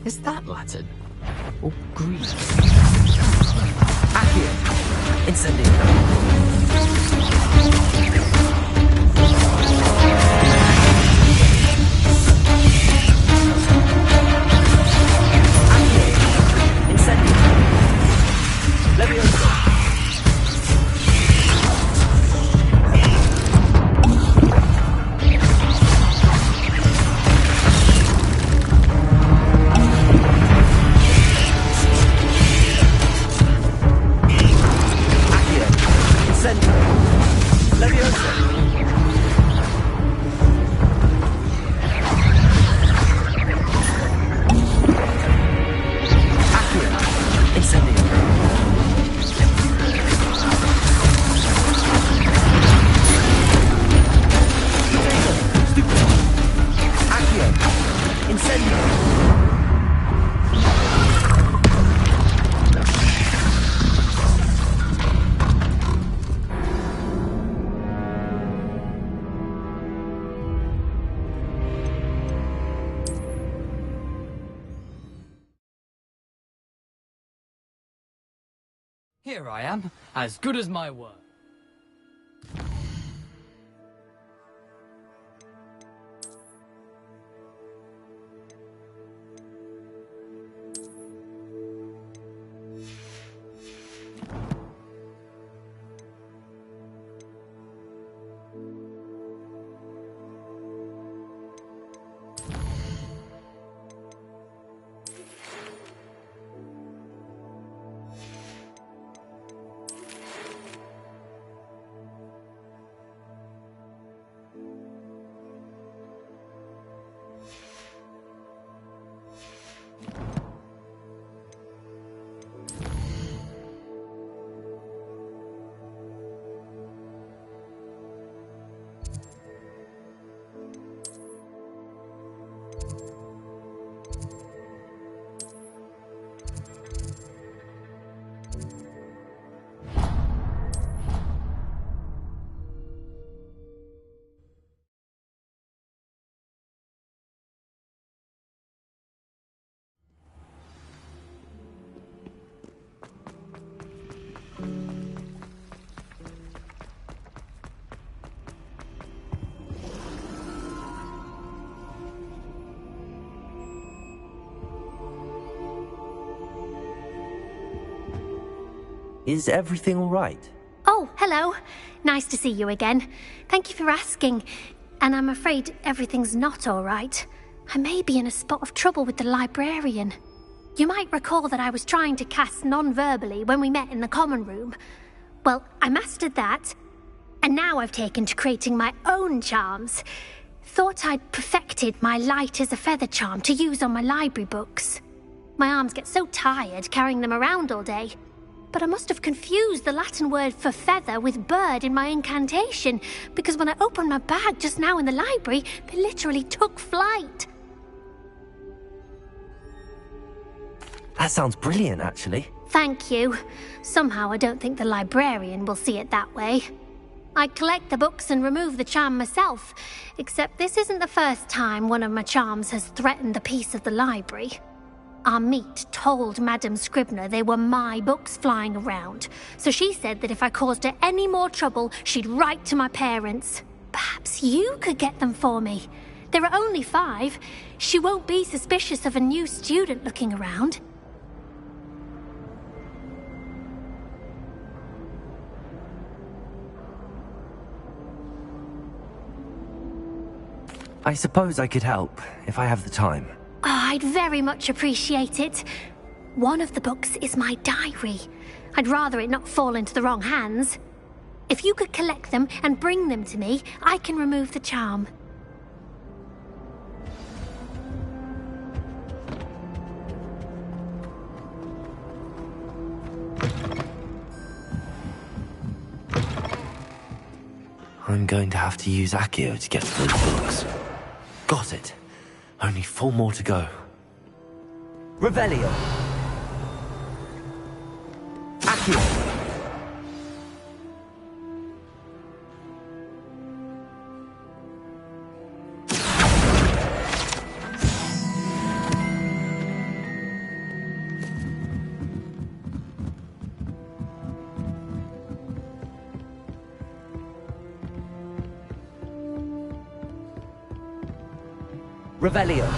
Is that Latin? Or Greek? Accio! Incendio! Leviosa! Here I am, as good as my word. Is everything all right? Oh, hello. Nice to see you again. Thank you for asking. And I'm afraid everything's not all right. I may be in a spot of trouble with the librarian. You might recall that I was trying to cast non-verbally when we met in the common room. Well, I mastered that, and now I've taken to creating my own charms. Thought I'd perfected my light as a feather charm to use on my library books. My arms get so tired carrying them around all day. But I must have confused the Latin word for feather with bird in my incantation, because when I opened my bag just now in the library, they literally took flight. That sounds brilliant, actually. Thank you. Somehow I don't think the librarian will see it that way. I collect the books and remove the charm myself, except this isn't the first time one of my charms has threatened the peace of the library. Our meet told Madame Scribner they were my books flying around, so she said that if I caused her any more trouble, she'd write to my parents. Perhaps you could get them for me. There are only 5. She won't be suspicious of a new student looking around. I suppose I could help, if I have the time. Oh, I'd very much appreciate it. One of the books is my diary. I'd rather it not fall into the wrong hands. If you could collect them and bring them to me, I can remove the charm. I'm going to have to use Accio to get to those books. Got it. Only 4 more to go. Revelio. Accio. Revelio.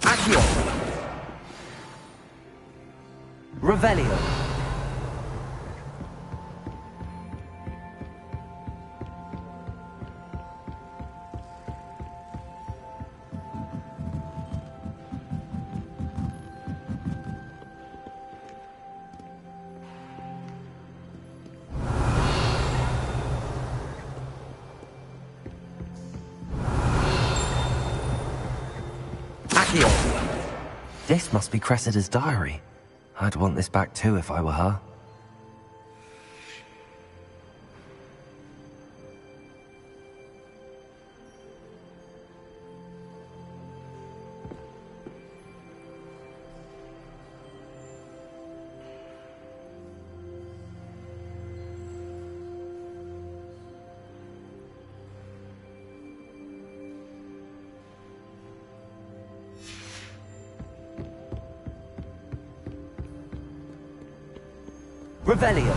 Accio. Revelio. This must be Cressida's diary. I'd want this back too if I were her. Revelio.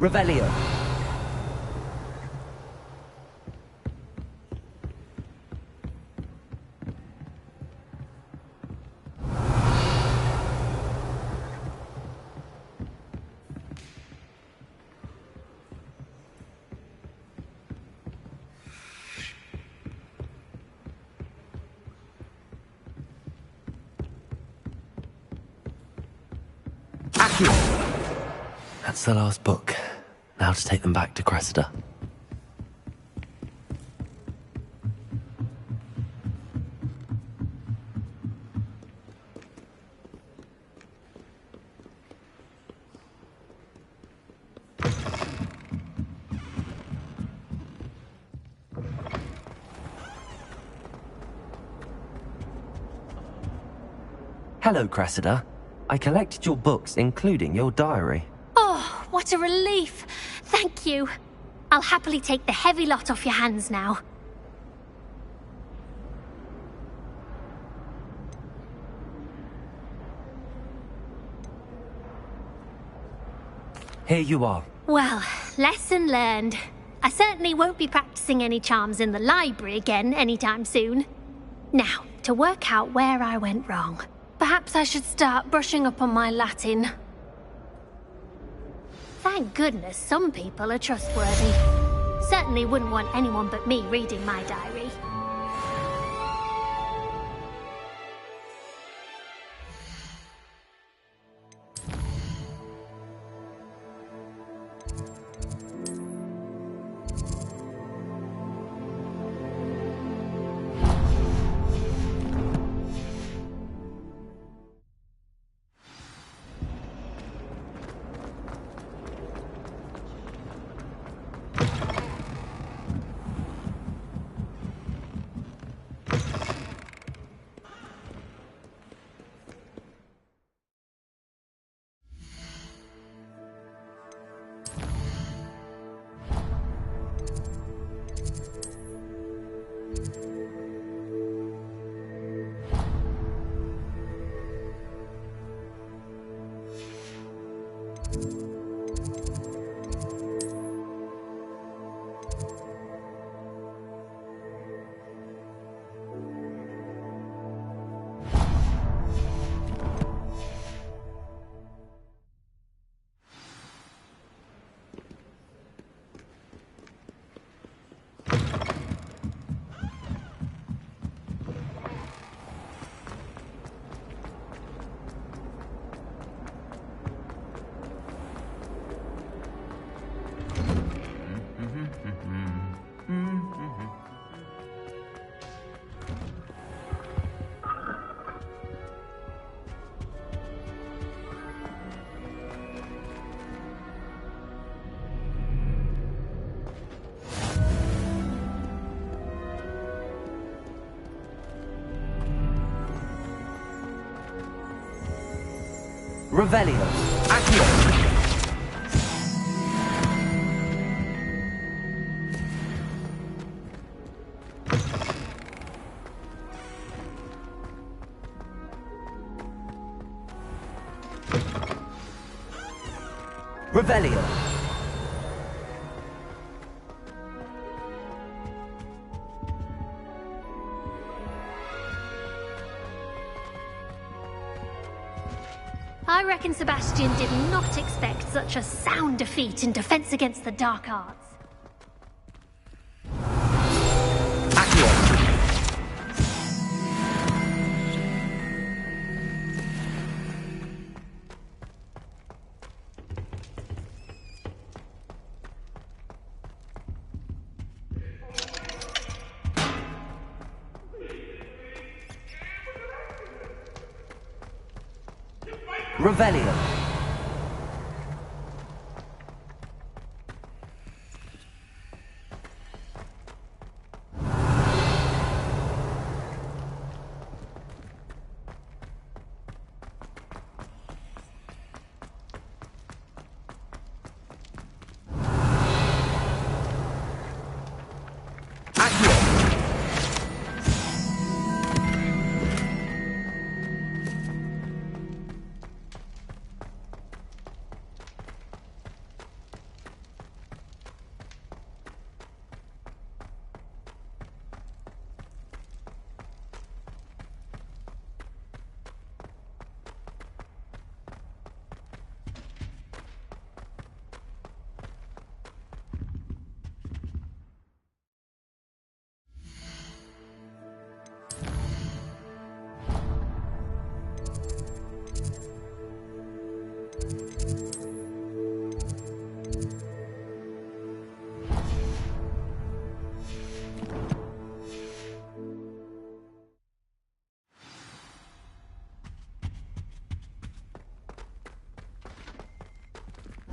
Revelio. Accio. That's the last book. Now to take them back to Cressida. Hello, Cressida. I collected your books, including your diary. Oh, what a relief. Thank you. I'll happily take the heavy lot off your hands now. Here you are. Well, lesson learned. I certainly won't be practicing any charms in the library again anytime soon. Now, to work out where I went wrong. Perhaps I should start brushing up on my Latin. Thank goodness some people are trustworthy. Certainly wouldn't want anyone but me reading my diary. Revelio. Accio. Revelio. I reckon Sebastian did not expect such a sound defeat in defense against the dark arts. Revelio.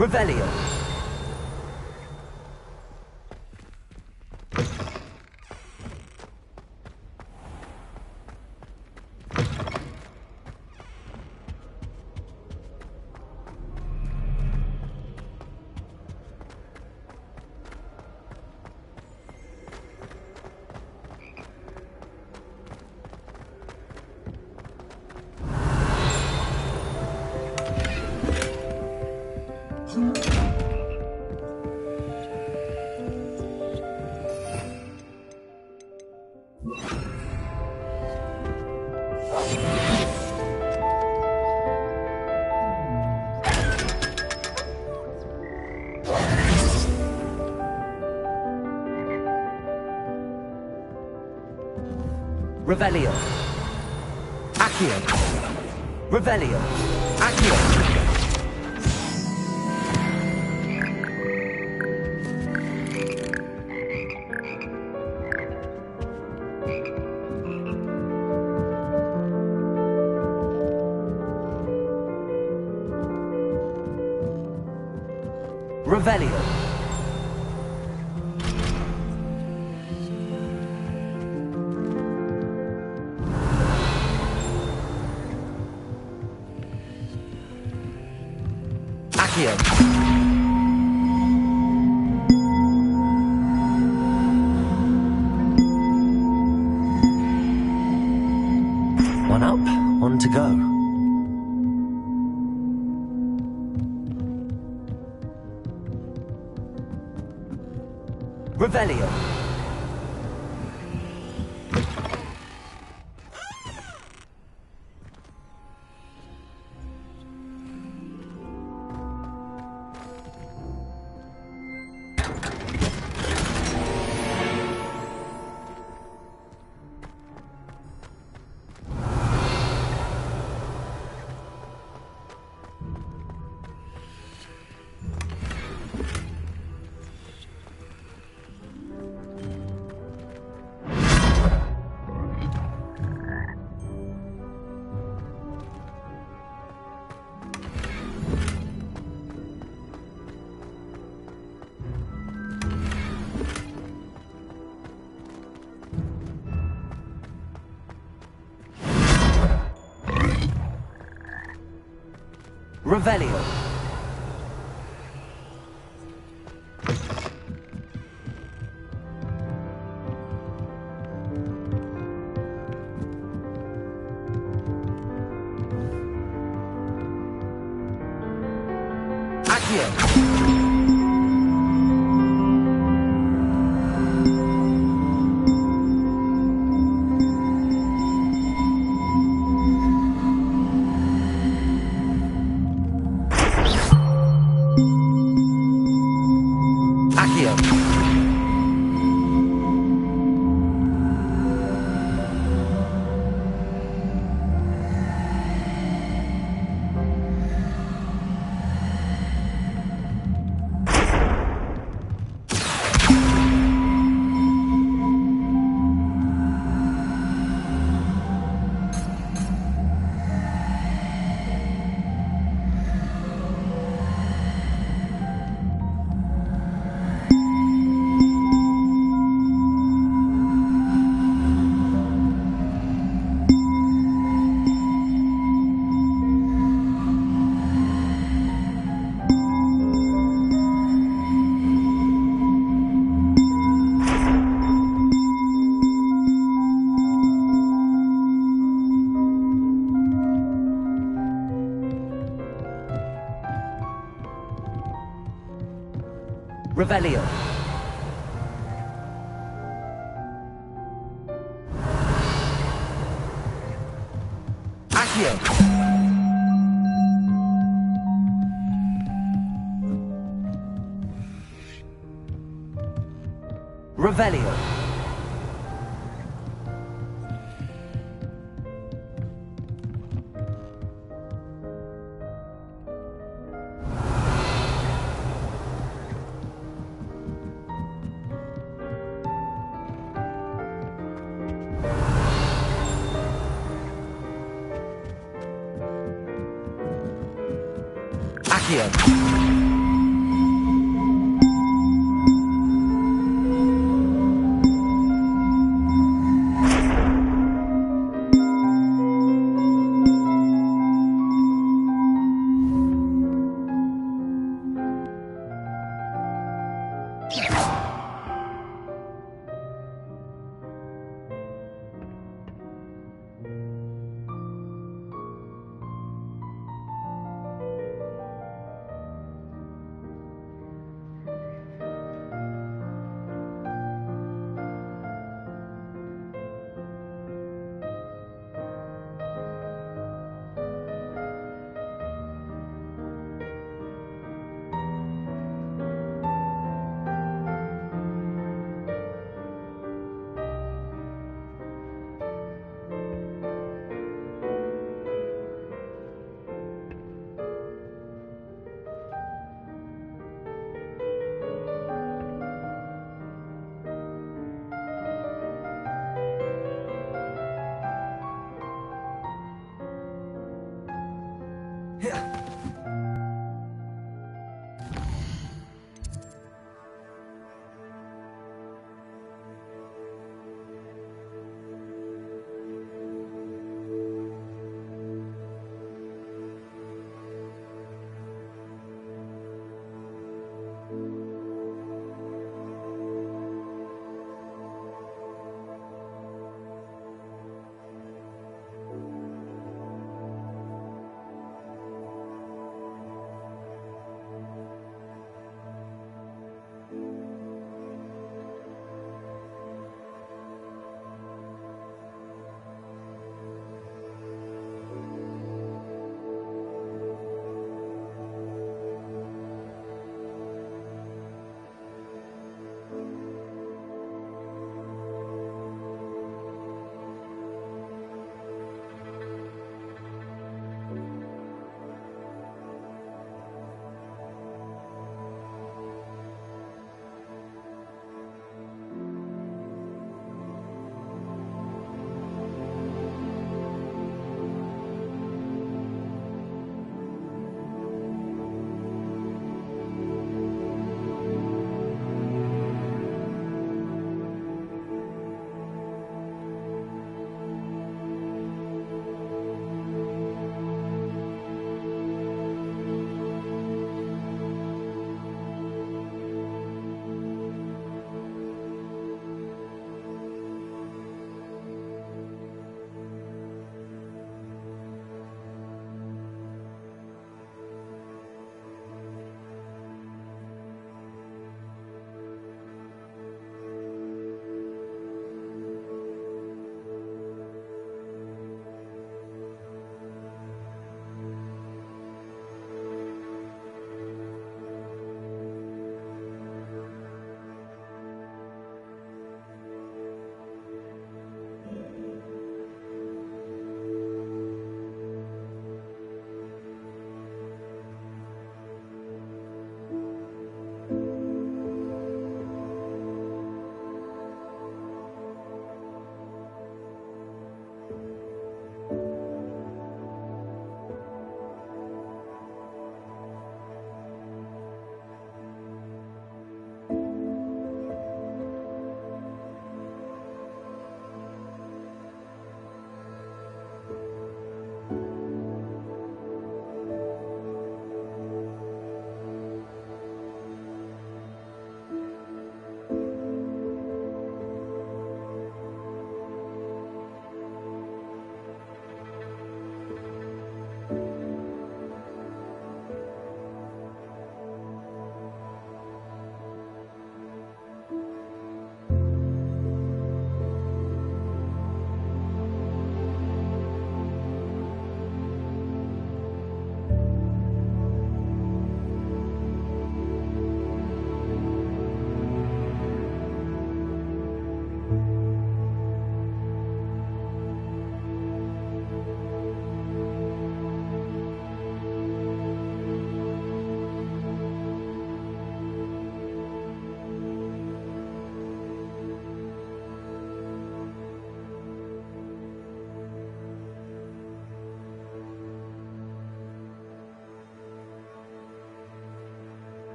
Revelio. Revelio. Accio. Revelio. Accio. Revelio. Accio. One up, one to go. Revelio. Revelio. Accio. Revelio. Accio. Revelio. Accio.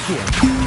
Accio.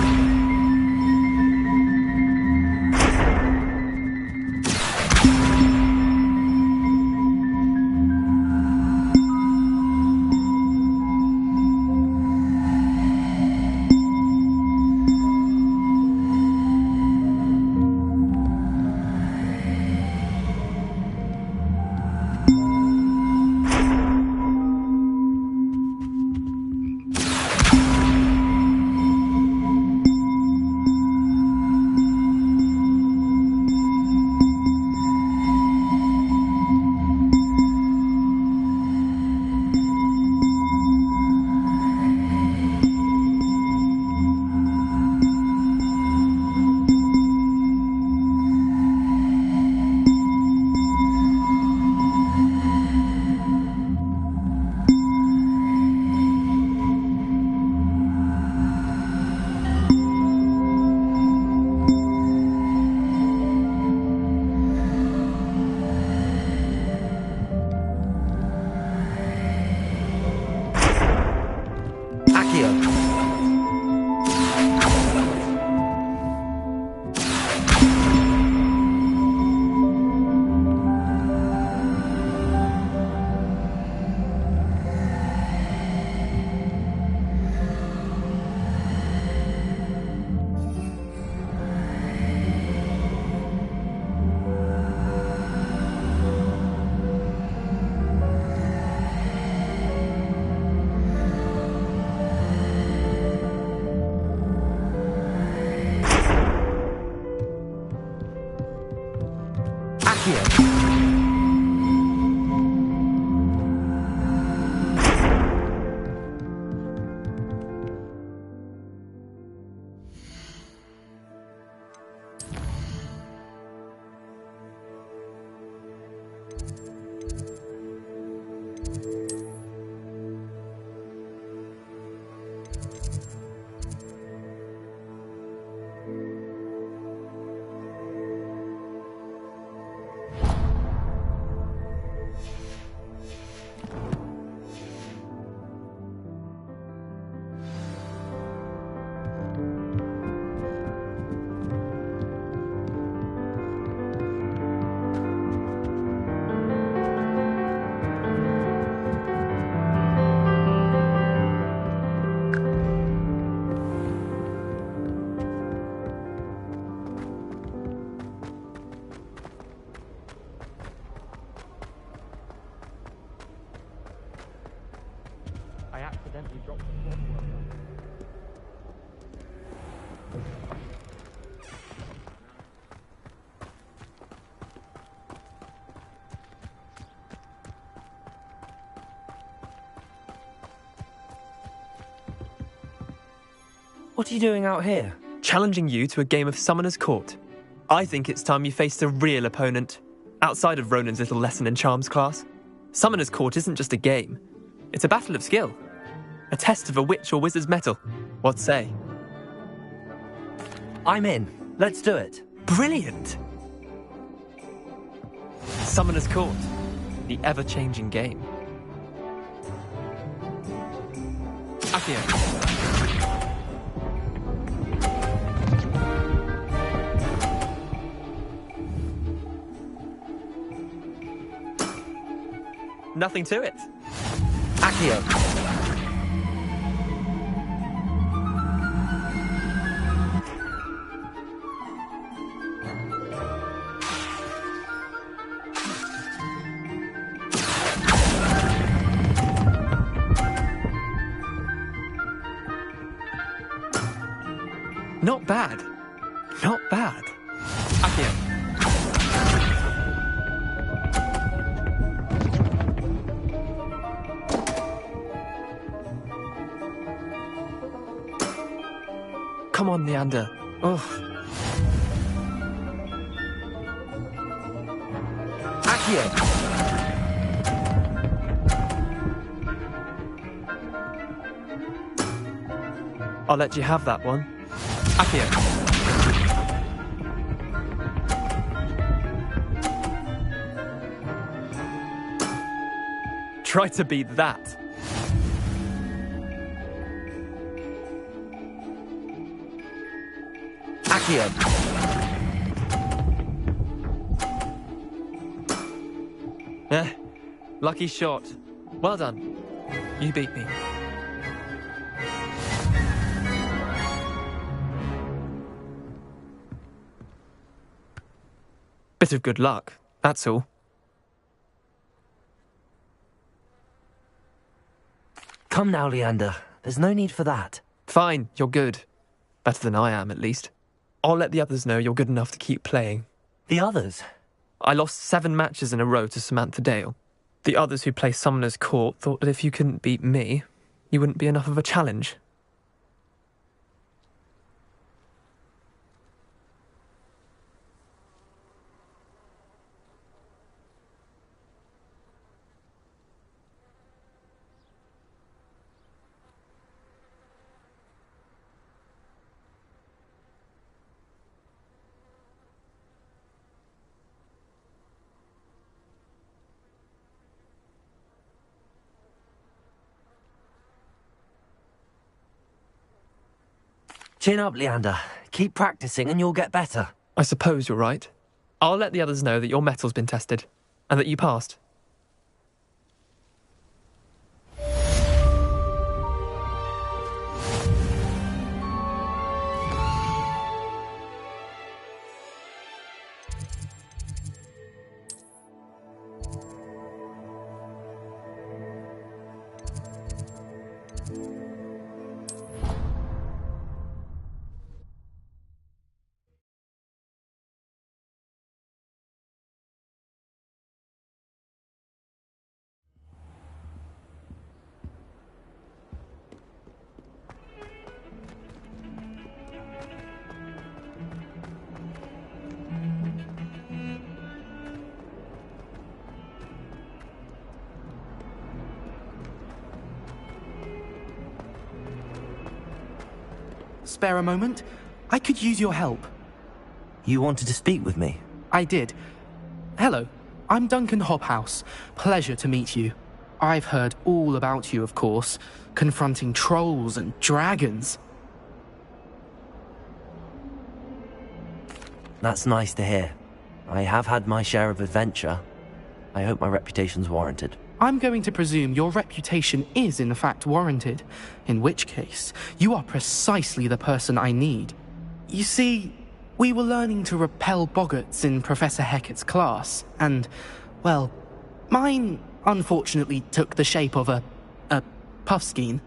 What are you doing out here? Challenging you to a game of Summoner's Court. I think it's time you faced a real opponent, outside of Ronan's little lesson in charms class. Summoner's Court isn't just a game. It's a battle of skill. A test of a witch or wizard's mettle. What say? I'm in. Let's do it. Brilliant! Summoner's Court. The ever-changing game. Accio. Nothing to it. Accio. Not bad. Not bad. Accio. Come on, Leander. Oh. Accio. I'll let you have that one. Accio. Try to beat that. Accio. Lucky shot. Well done. You beat me. Bit of good luck, that's all. Come now, Leander. There's no need for that. Fine, you're good. Better than I am, at least. I'll let the others know you're good enough to keep playing. The others? I lost 7 matches in a row to Samantha Dale. The others who play Summoner's Court thought that if you couldn't beat me, you wouldn't be enough of a challenge. Chin up, Leander. Keep practicing and you'll get better. I suppose you're right. I'll let the others know that your metal's been tested, and that you passed. Spare a moment? I could use your help. You wanted to speak with me? I did. Hello, I'm Duncan Hobhouse. Pleasure to meet you. I've heard all about you, of course, confronting trolls and dragons. That's nice to hear. I have had my share of adventure. I hope my reputation's warranted. I'm going to presume your reputation is in fact warranted, in which case, you are precisely the person I need. You see, we were learning to repel boggarts in Professor Hecat's class, and, well, mine unfortunately took the shape of a puffskein.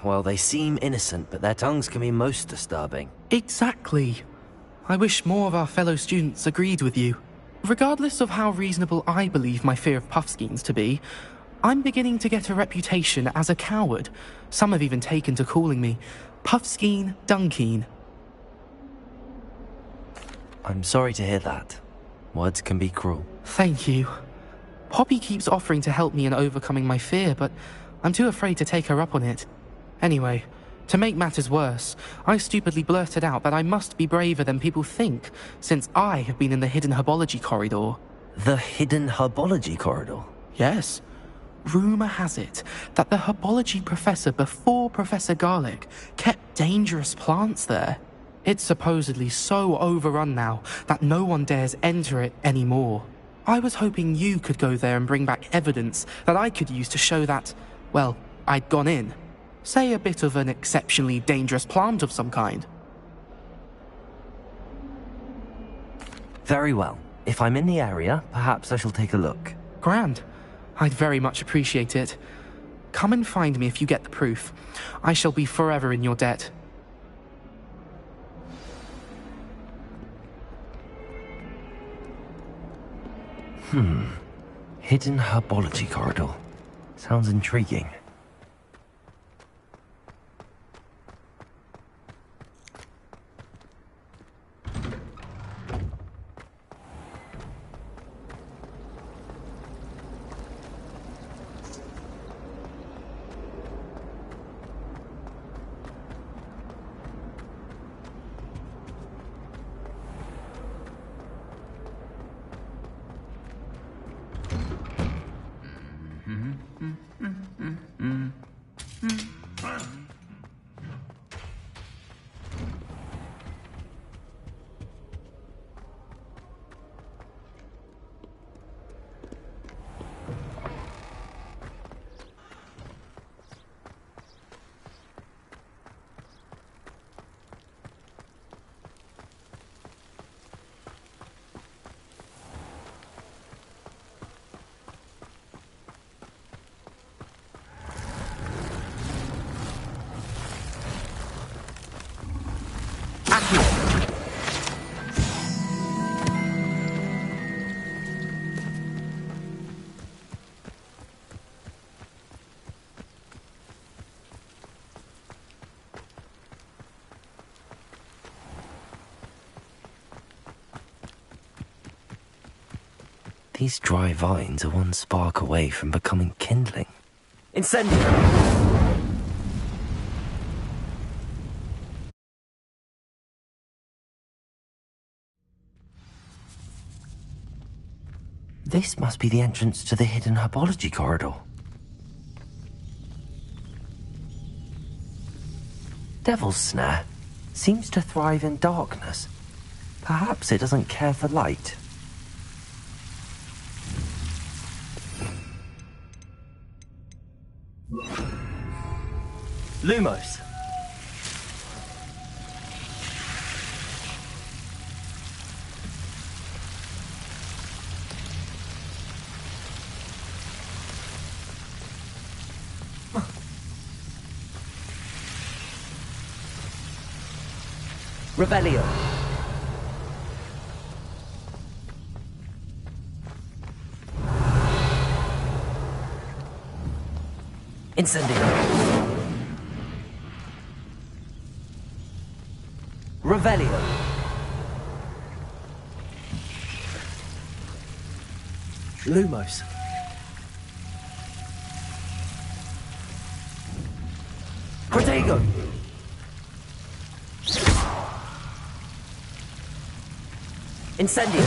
Well, they seem innocent, but their tongues can be most disturbing. Exactly. I wish more of our fellow students agreed with you. Regardless of how reasonable I believe my fear of Puffskeins to be, I'm beginning to get a reputation as a coward. Some have even taken to calling me Puffskeen Dunkeen. I'm sorry to hear that. Words can be cruel. Thank you. Poppy keeps offering to help me in overcoming my fear, but I'm too afraid to take her up on it. Anyway, to make matters worse, I stupidly blurted out that I must be braver than people think, since I have been in the hidden herbology corridor. The hidden herbology corridor? Yes. Rumour has it that the herbology professor before Professor Garlic kept dangerous plants there. It's supposedly so overrun now that no one dares enter it anymore. I was hoping you could go there and bring back evidence that I could use to show that, well, I'd gone in. Say a bit of an exceptionally dangerous plant of some kind. Very well. If I'm in the area, perhaps I shall take a look. Grand. I'd very much appreciate it. Come and find me if you get the proof. I shall be forever in your debt. Hidden herbology corridor. Sounds intriguing. These dry vines are one spark away from becoming kindling. Incendio! This must be the entrance to the hidden herbology corridor. Devil's Snare seems to thrive in darkness. Perhaps it doesn't care for light. Lumos. Revelio. Incendio. Revelio. Lumos. Protego. Incendio.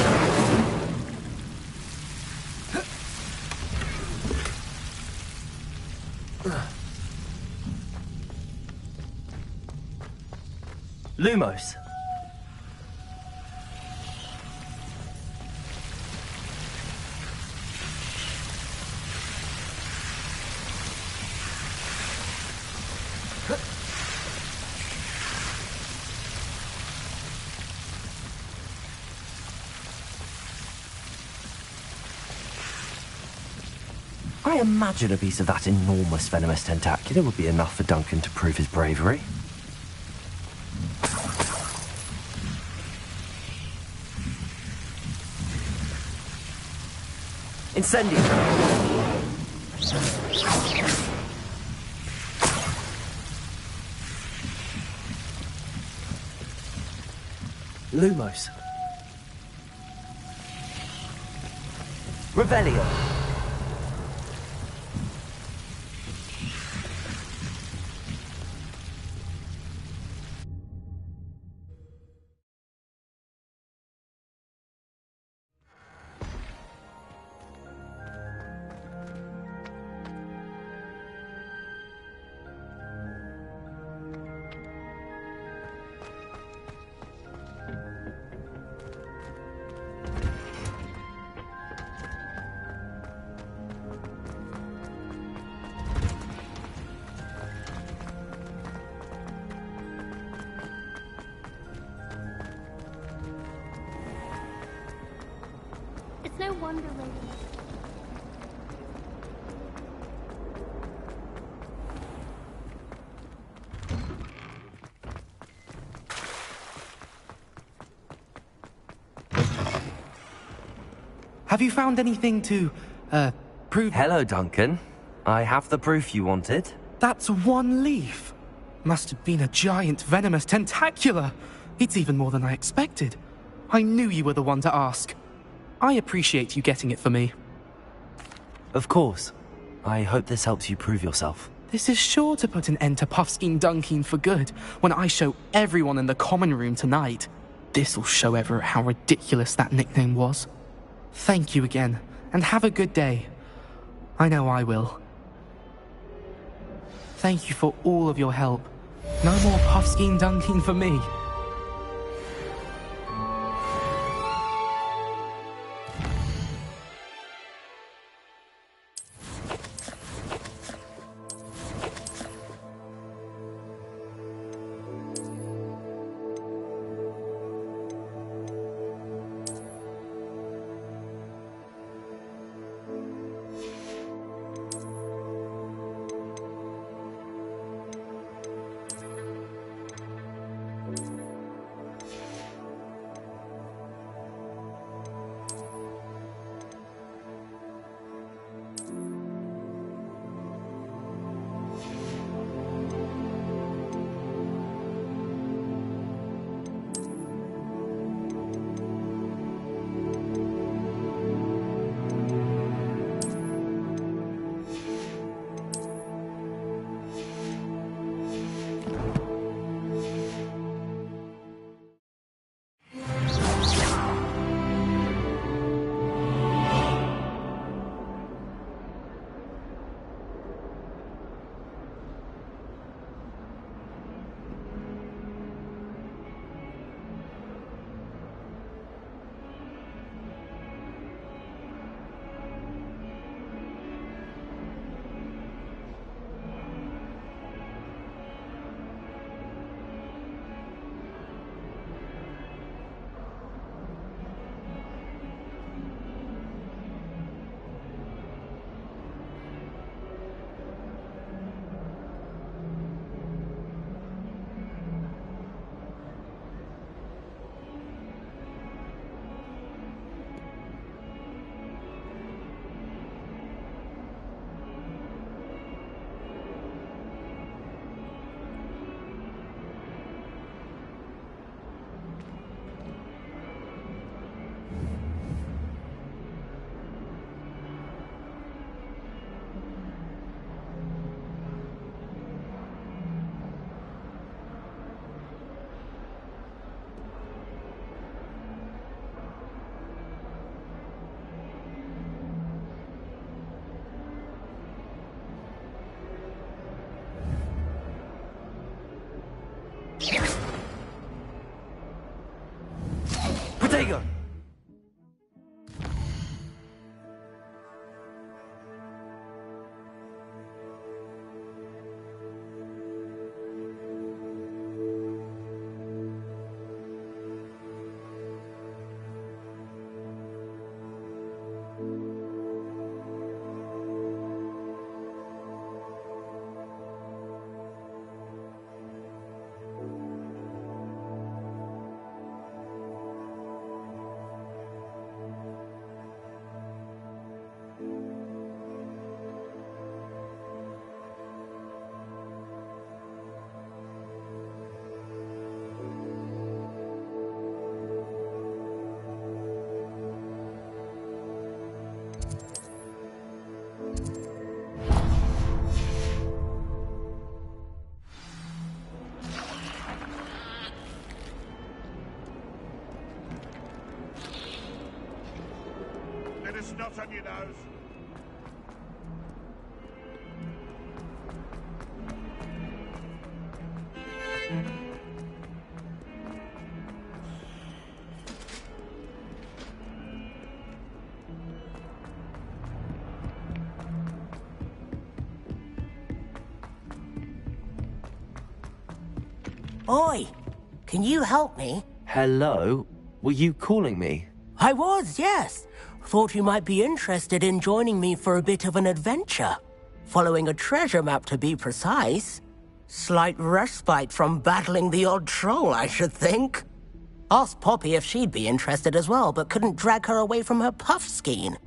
Lumos. I imagine a piece of that enormous venomous tentacular would be enough for Duncan to prove his bravery. Incendio! Lumos. Revelio. It's no wonder, lady. Have you found anything to, prove... Hello, Duncan. I have the proof you wanted. That's one leaf. Must have been a giant venomous tentacula. It's even more than I expected. I knew you were the one to ask. I appreciate you getting it for me. Of course. I hope this helps you prove yourself. This is sure to put an end to Puffskein Dunkin for good when I show everyone in the common room tonight. This'll show Everett how ridiculous that nickname was. Thank you again, and have a good day. I know I will. Thank you for all of your help. No more Puffskein Dunkin for me. Protego! snot on your nose. Oi, can you help me? Hello? Were you calling me? I was, yes. Thought you might be interested in joining me for a bit of an adventure. Following a treasure map, to be precise. Slight respite from battling the odd troll, I should think. Asked Poppy if she'd be interested as well, but couldn't drag her away from her puff skein.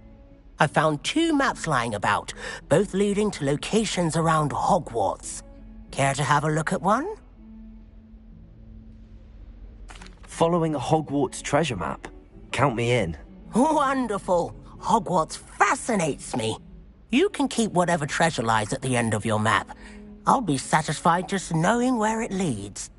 I found 2 maps lying about, both leading to locations around Hogwarts. Care to have a look at one? Following a Hogwarts treasure map? Count me in. Wonderful. Hogwarts fascinates me. You can keep whatever treasure lies at the end of your map. I'll be satisfied just knowing where it leads.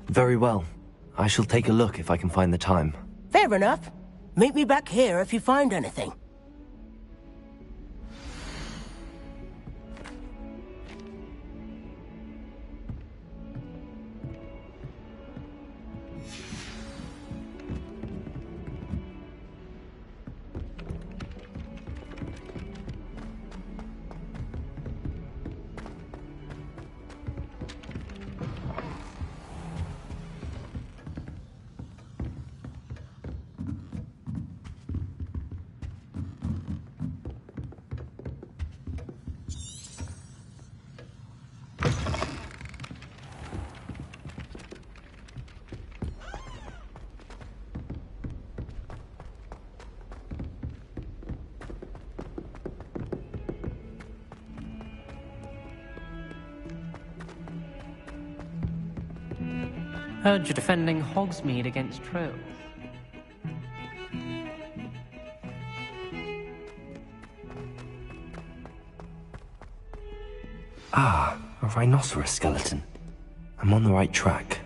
Very well. I shall take a look if I can find the time. Fair enough. Meet me back here if you find anything. Heard you're defending Hogsmeade against trolls. Ah, a rhinoceros skeleton. I'm on the right track.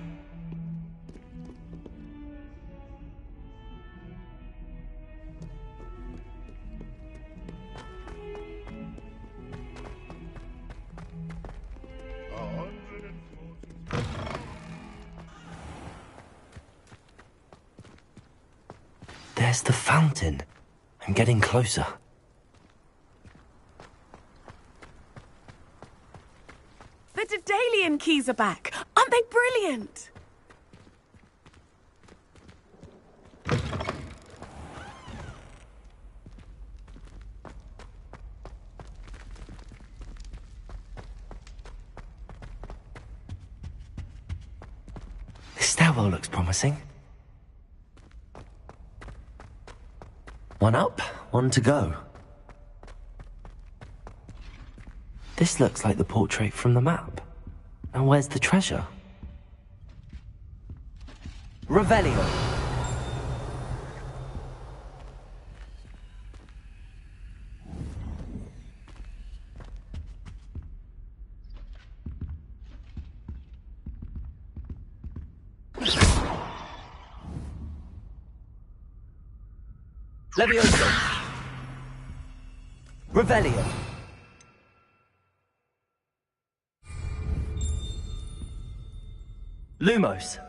There's the fountain. I'm getting closer. The Daedalian keys are back. Aren't they brilliant? This stairwell looks promising. One up, one to go. This looks like the portrait from the map. Now where's the treasure? Revelio. Levioso. Revelio. Lumos.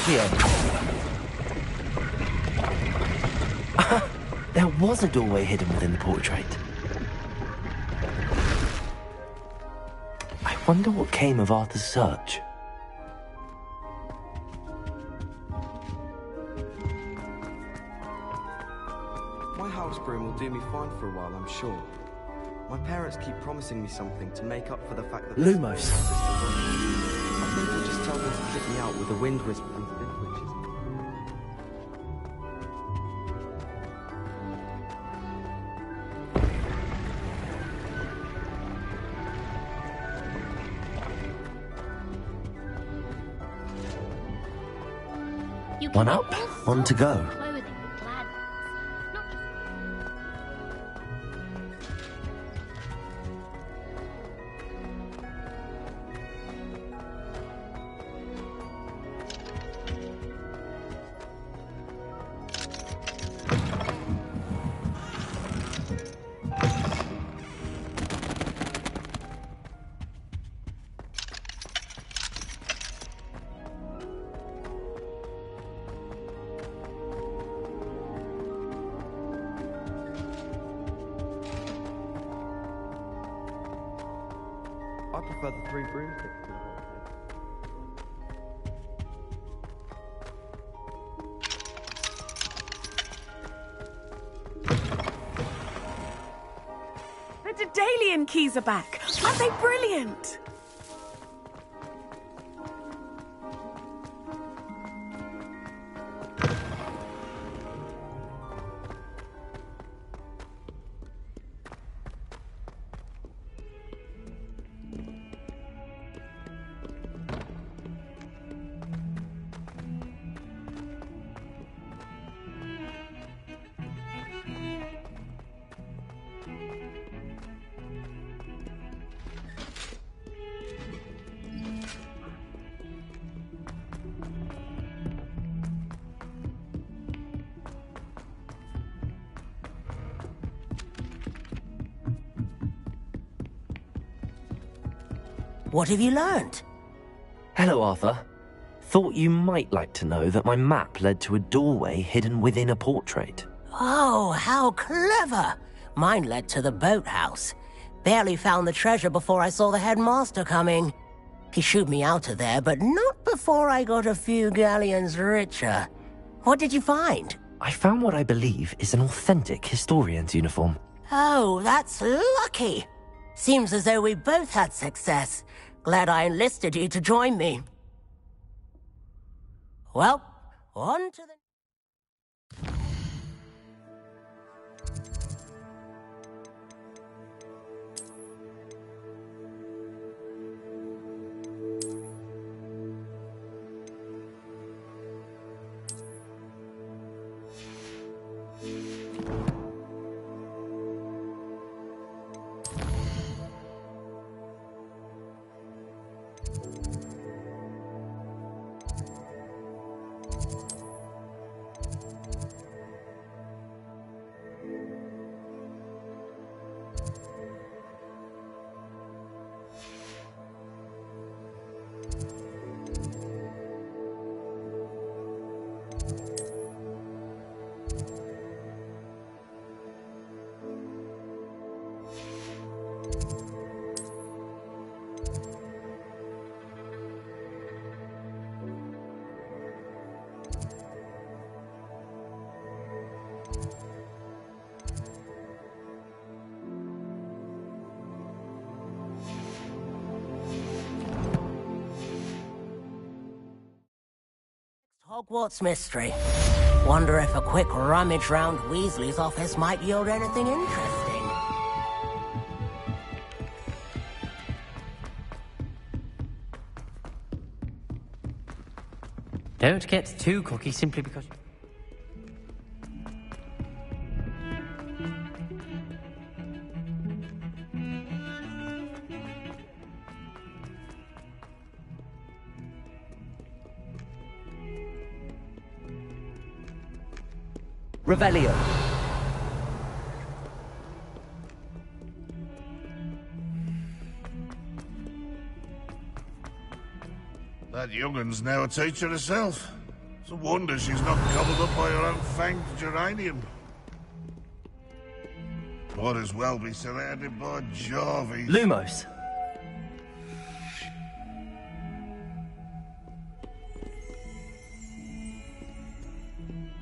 Accio! There was a doorway hidden within the portrait. I wonder what came of Arthur's search. My house broom will do me fine for a while, I'm sure. My parents keep promising me something to make up for the fact that... Lumos. I think they'll just tell them to kick me out with a wind whisper and stick witches. One up, one to go. I prefer the 3 broom kicks to the whole thing. The Daedalian keys are back. Aren't they brilliant? What have you learned? Hello, Arthur. Thought you might like to know that my map led to a doorway hidden within a portrait. Oh, how clever! Mine led to the boathouse. Barely found the treasure before I saw the headmaster coming. He shooed me out of there, but not before I got a few galleons richer. What did you find? I found what I believe is an authentic historian's uniform. Oh, that's lucky. Seems as though we both had success. Glad I enlisted you to join me. Well, on to the... Hogwarts mystery. Wonder if a quick rummage round Weasley's office might yield anything interesting. Don't get too cocky simply because... Revelio. That young'un's now a teacher herself. It's a wonder she's not gobbled up by her unfanged geranium. Might as well be surrounded by Jarvies. Lumos.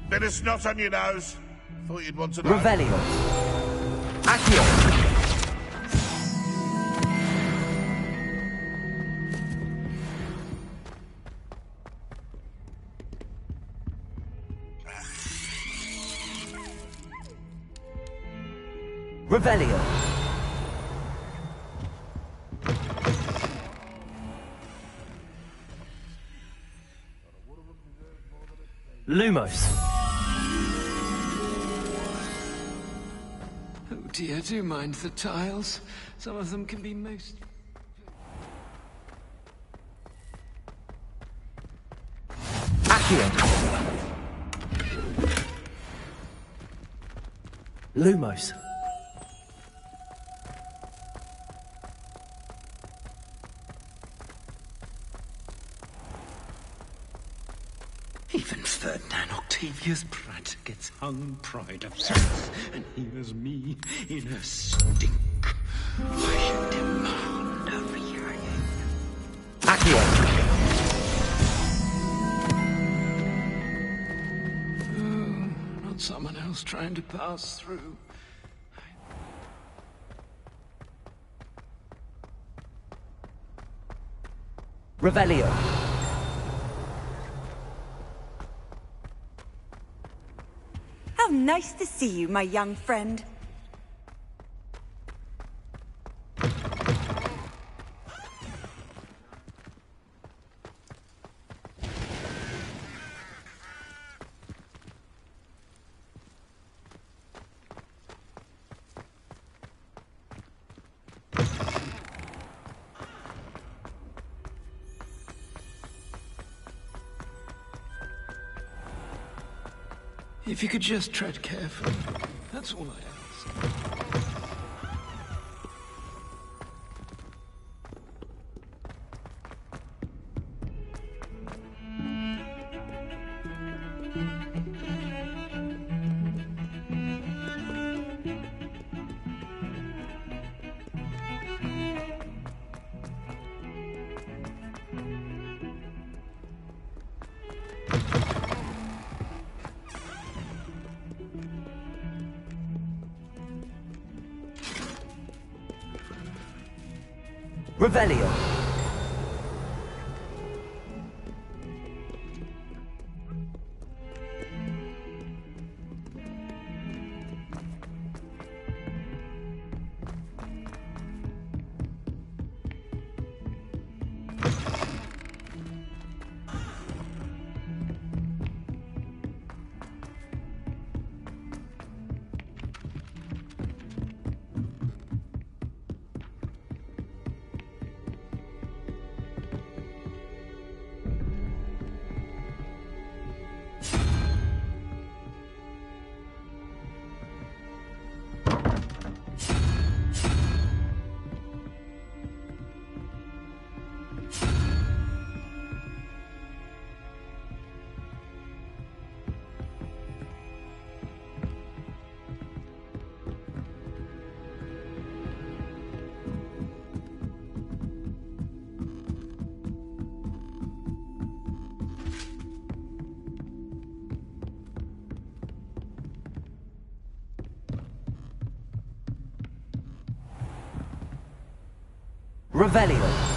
Bit of snot on your nose. Thought you'd want to know. Revelio. Accio. Revelio. Lumos. Oh dear, do mind the tiles. Some of them can be most... Accio. Lumos. Even Ferdinand Octavius Pratt gets hung pride of strength, and here's me in a stink. I should demand a reunion. Accio. Oh, not someone else trying to pass through. Revelio. How nice to see you, my young friend. If you could just tread carefully, that's all I ask. Revelio. Revelio.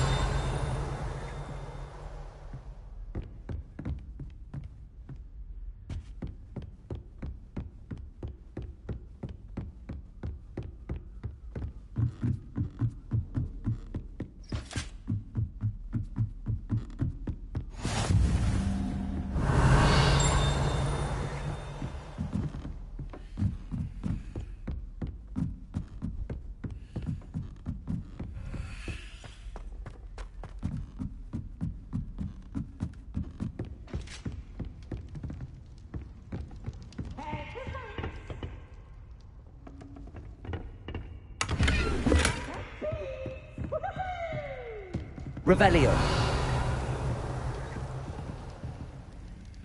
Revelio.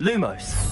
Lumos.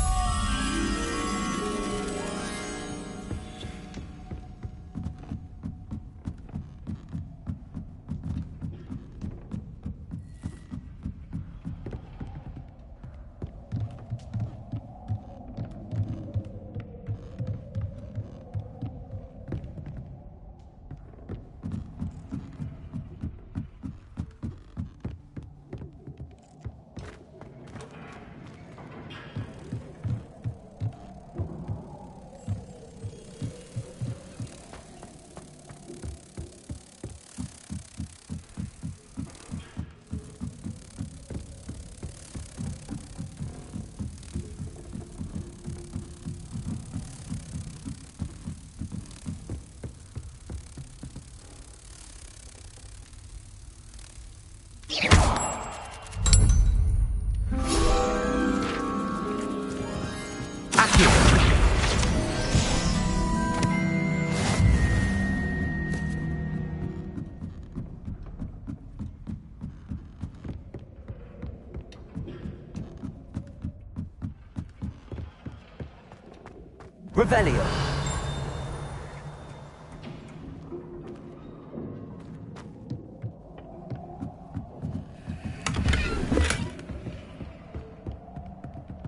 Revelio.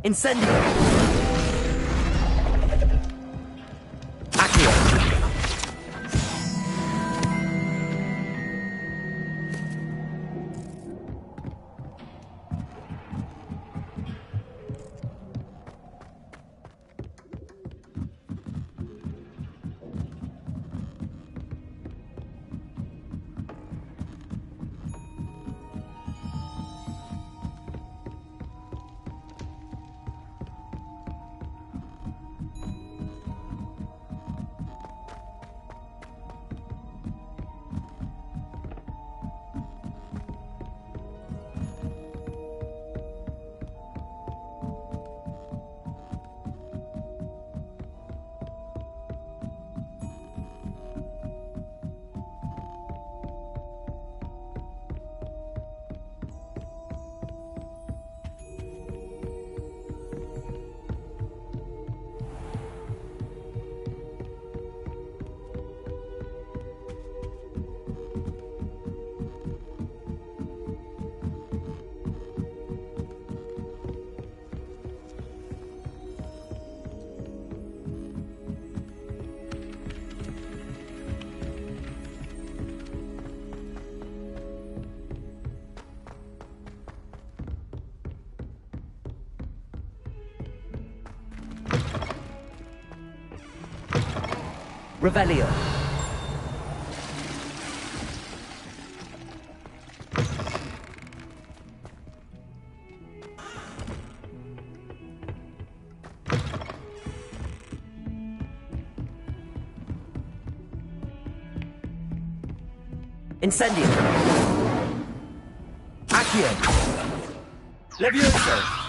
Incendio. Accio. Revelio. Incendio. Accio. Levioso.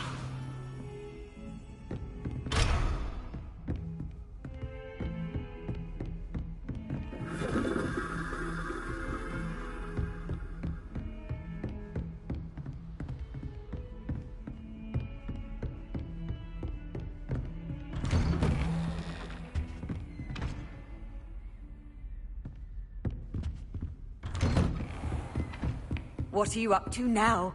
What are you up to now?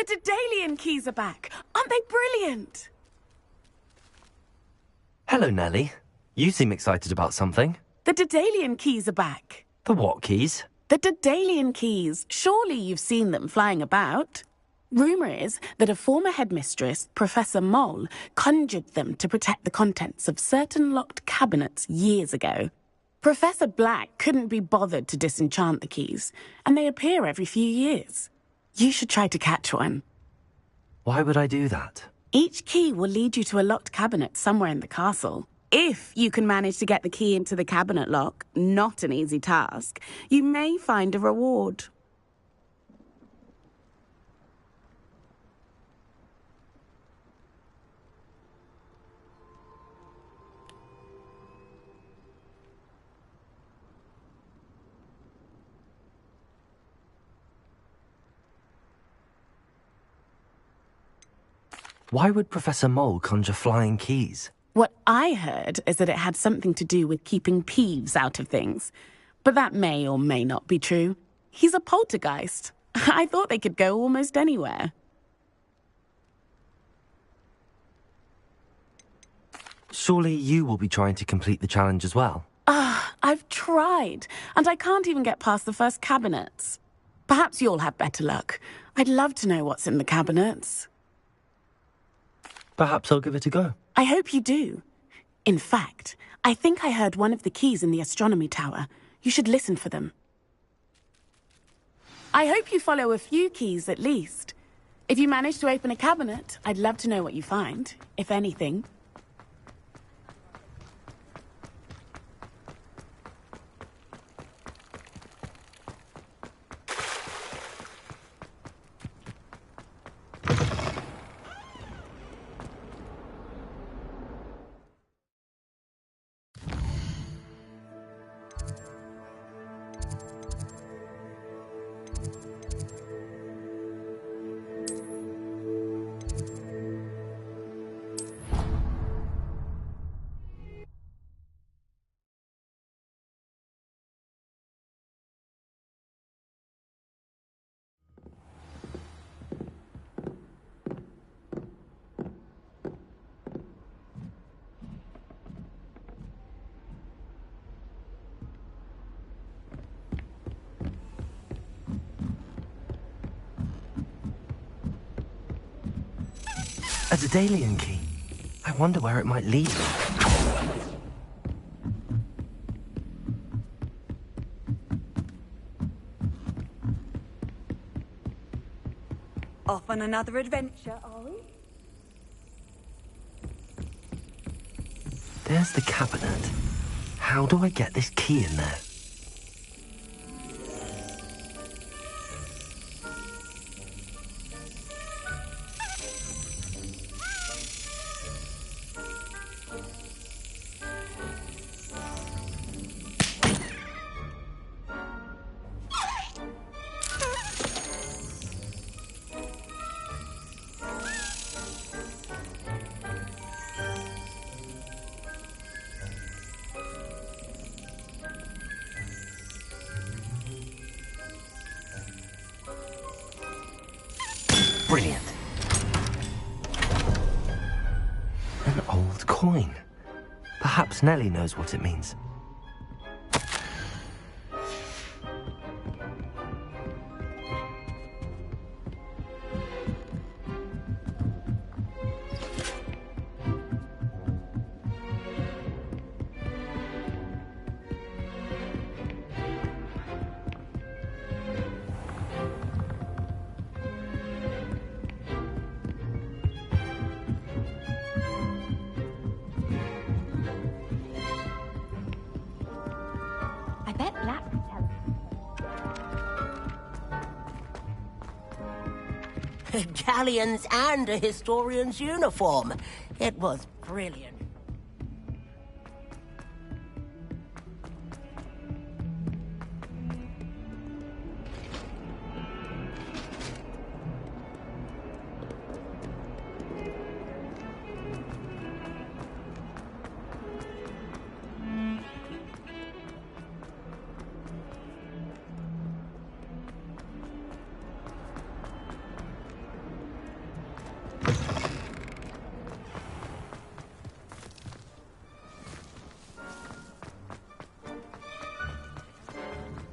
The Daedalian keys are back! Aren't they brilliant? Hello, Nellie. You seem excited about something. The Daedalian keys are back. The what keys? The Daedalian keys. Surely you've seen them flying about. Rumour is that a former headmistress, Professor Mole, conjured them to protect the contents of certain locked cabinets years ago. Professor Black couldn't be bothered to disenchant the keys, and they appear every few years. You should try to catch one. Why would I do that? Each key will lead you to a locked cabinet somewhere in the castle. If you can manage to get the key into the cabinet lock, not an easy task, you may find a reward. Why would Professor Mole conjure flying keys? What I heard is that it had something to do with keeping Peeves out of things. But that may or may not be true. He's a poltergeist. I thought they could go almost anywhere. Surely you will be trying to complete the challenge as well? I've tried, and I can't even get past the first cabinets. Perhaps you'll have better luck. I'd love to know what's in the cabinets. Perhaps I'll give it a go. I hope you do. In fact, I think I heard one of the keys in the astronomy tower. You should listen for them. I hope you follow a few keys at least. If you manage to open a cabinet, I'd love to know what you find, if anything. A Daedalian key. I wonder where it might lead me. Off on another adventure, are we? There's the cabinet. How do I get this key in there? Brilliant. An old coin. Perhaps Nellie knows what it means. I bet Black could tell us. Galleons and a historian's uniform. It was brilliant.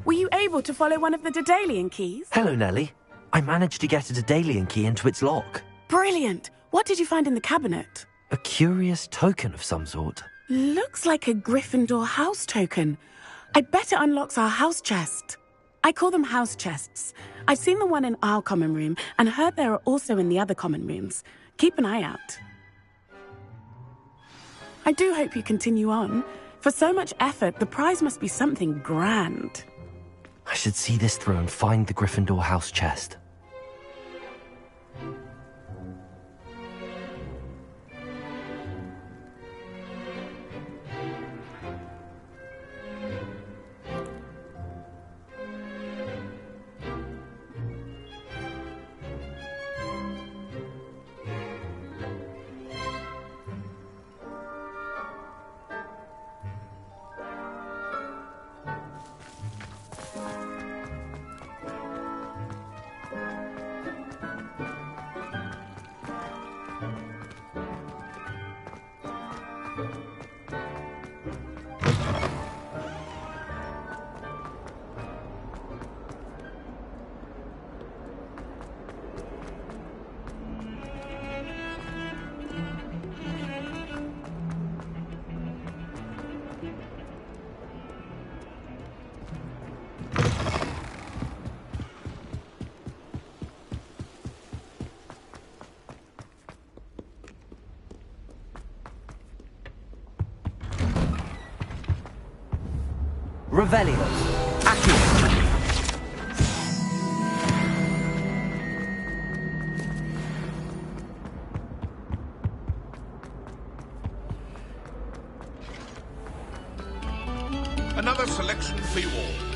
Were you able to follow one of the Daedalian keys? Hello, Nellie. I managed to get a Daedalian key into its lock. Brilliant! What did you find in the cabinet? A curious token of some sort. Looks like a Gryffindor house token. I bet it unlocks our house chest. I call them house chests. I've seen the one in our common room and heard there are also in the other common rooms. Keep an eye out. I do hope you continue on. For so much effort, the prize must be something grand. I should see this through and find the Gryffindor house chest. Revelio. Accio. Another selection for you all.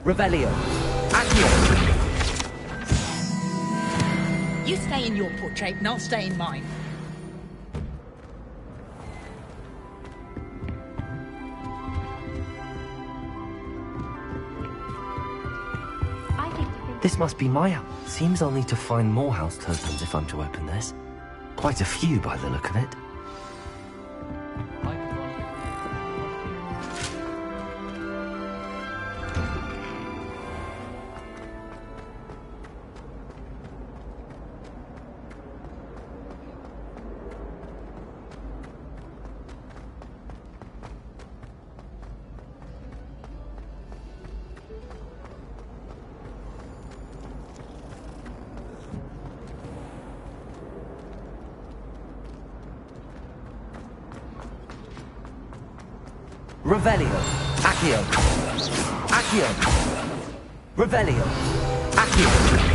Revelio. Accio. You stay in your portrait and I'll stay in mine. This must be my house. Seems I'll need to find more house tokens if I'm to open this. Quite a few by the look of it. Revelio. Accio. Accio. Revelio. Accio.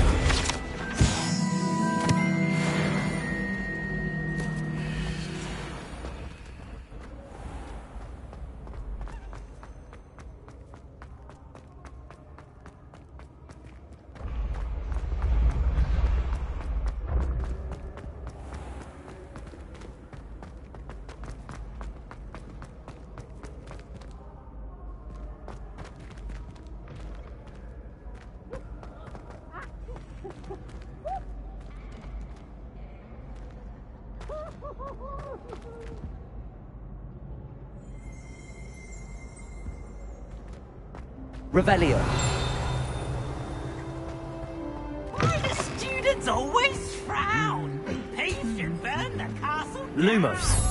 Revelio. Why do students always frown? Peace should burn the castle down. Lumos.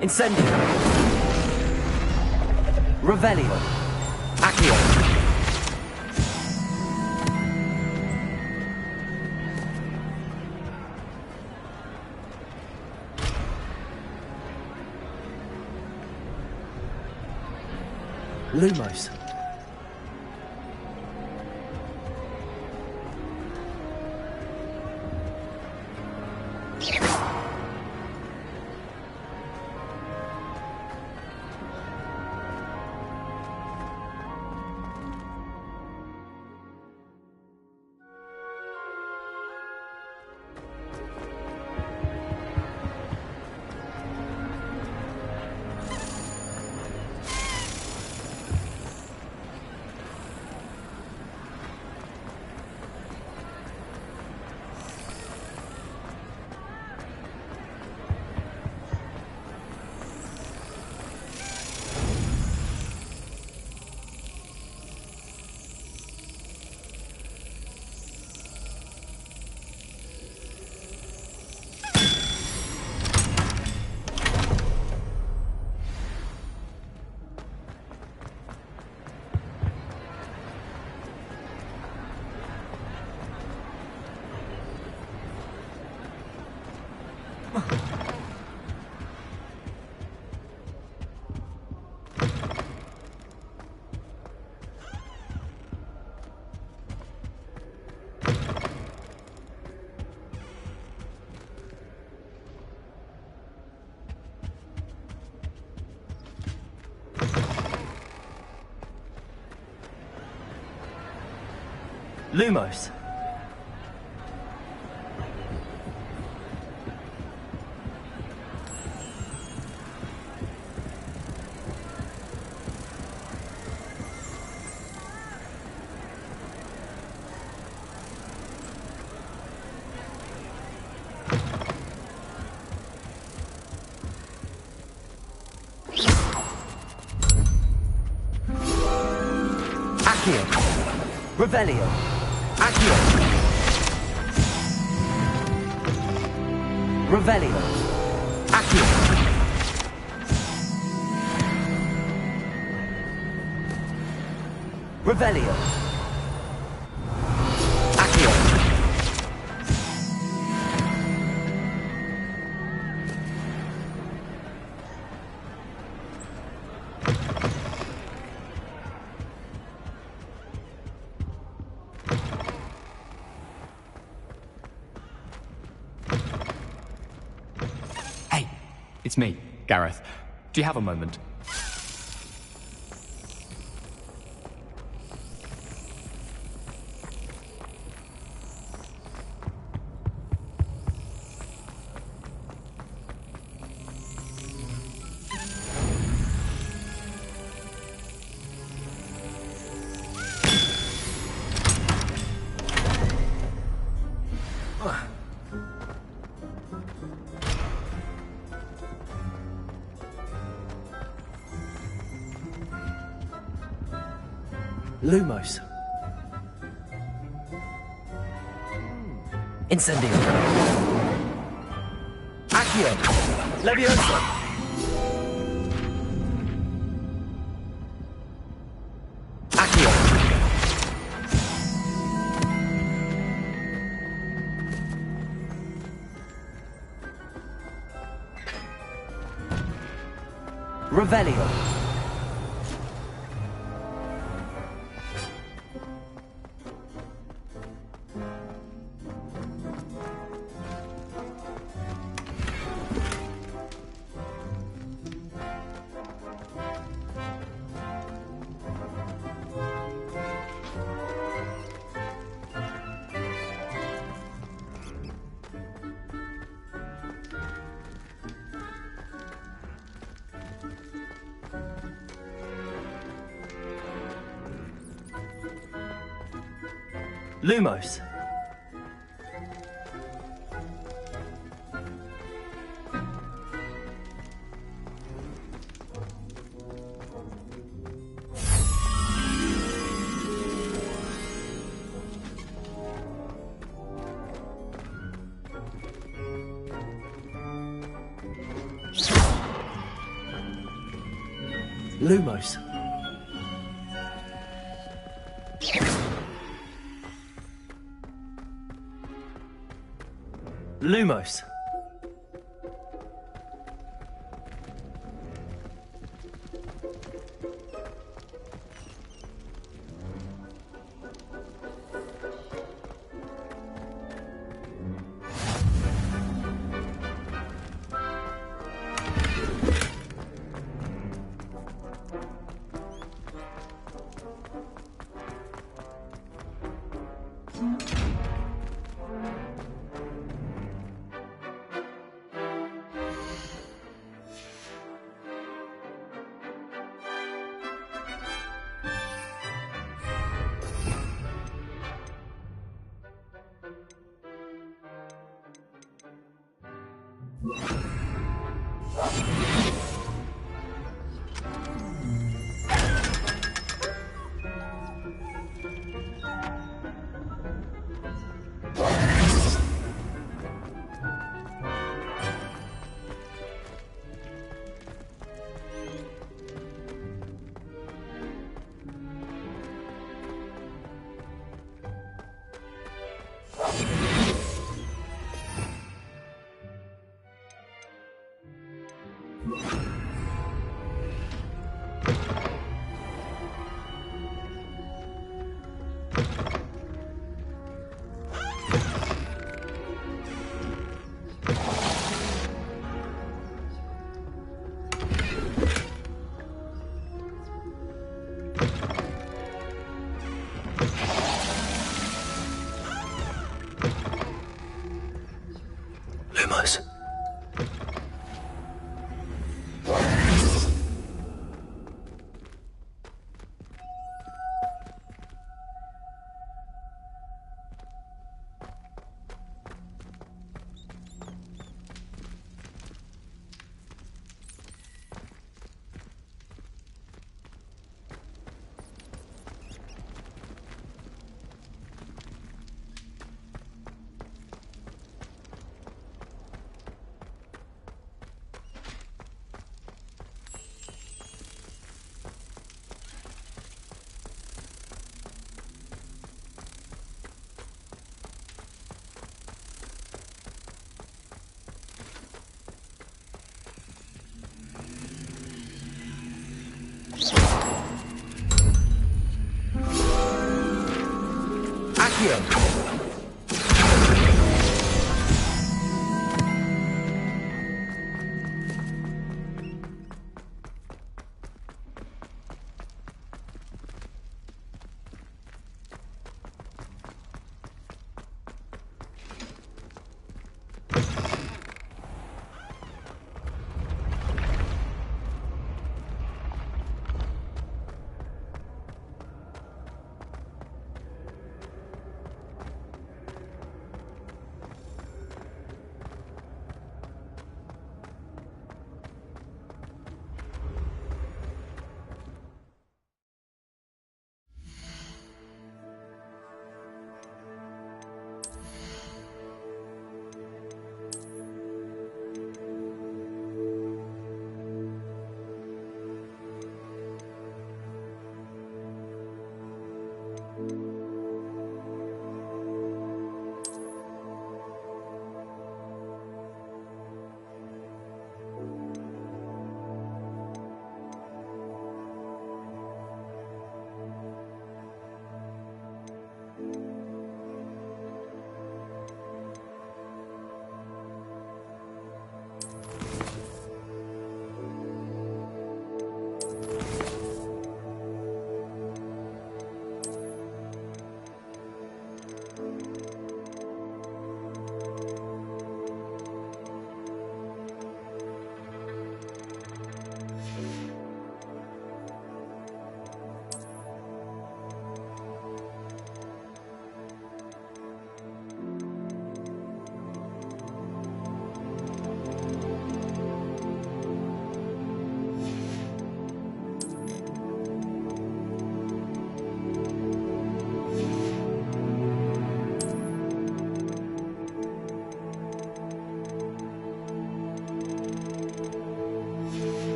Incendio. Revelio. Accio. Lumos. Lumos. Accio. Revelio. Accio. Revelio. Accio. Revelio. Accio. It's me, Gareth. Do you have a moment? Lumos. Incendio. Accio. Leviosa. Accio. Revelio. Lumos. Lumos. Lumos. Lumos.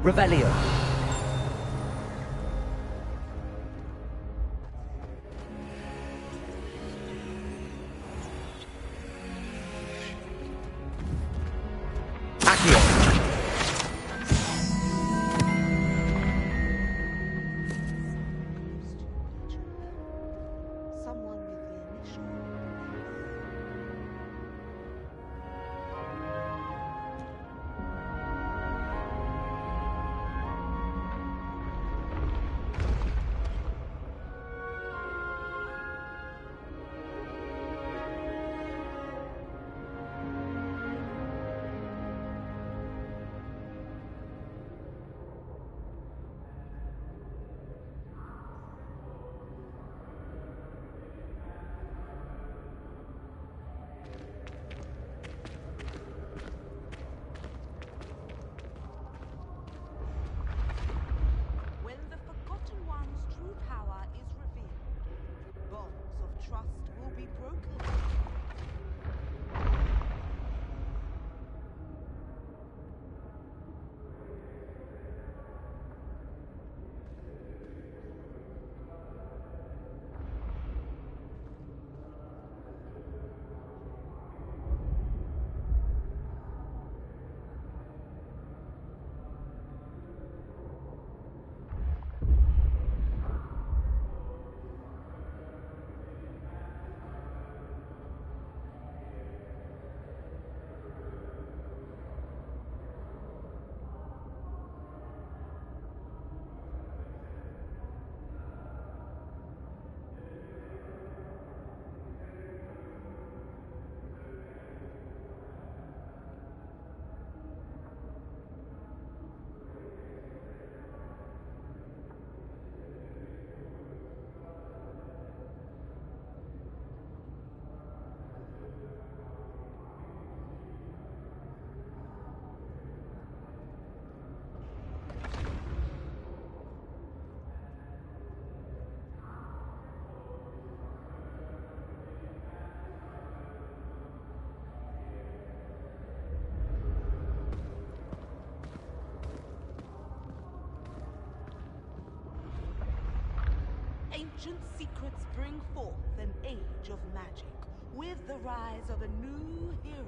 Revelio. Ancient secrets bring forth an age of magic, with the rise of a new hero.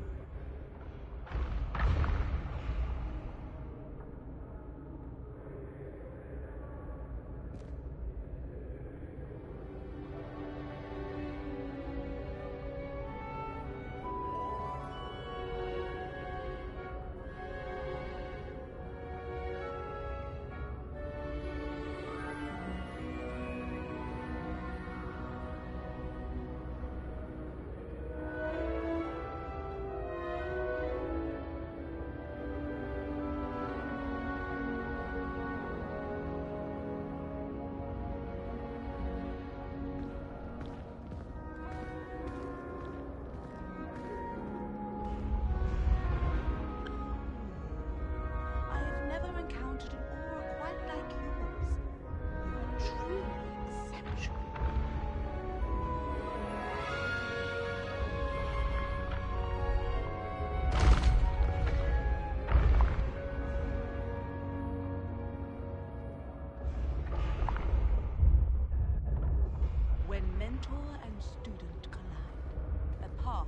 When mentor and student collide, a path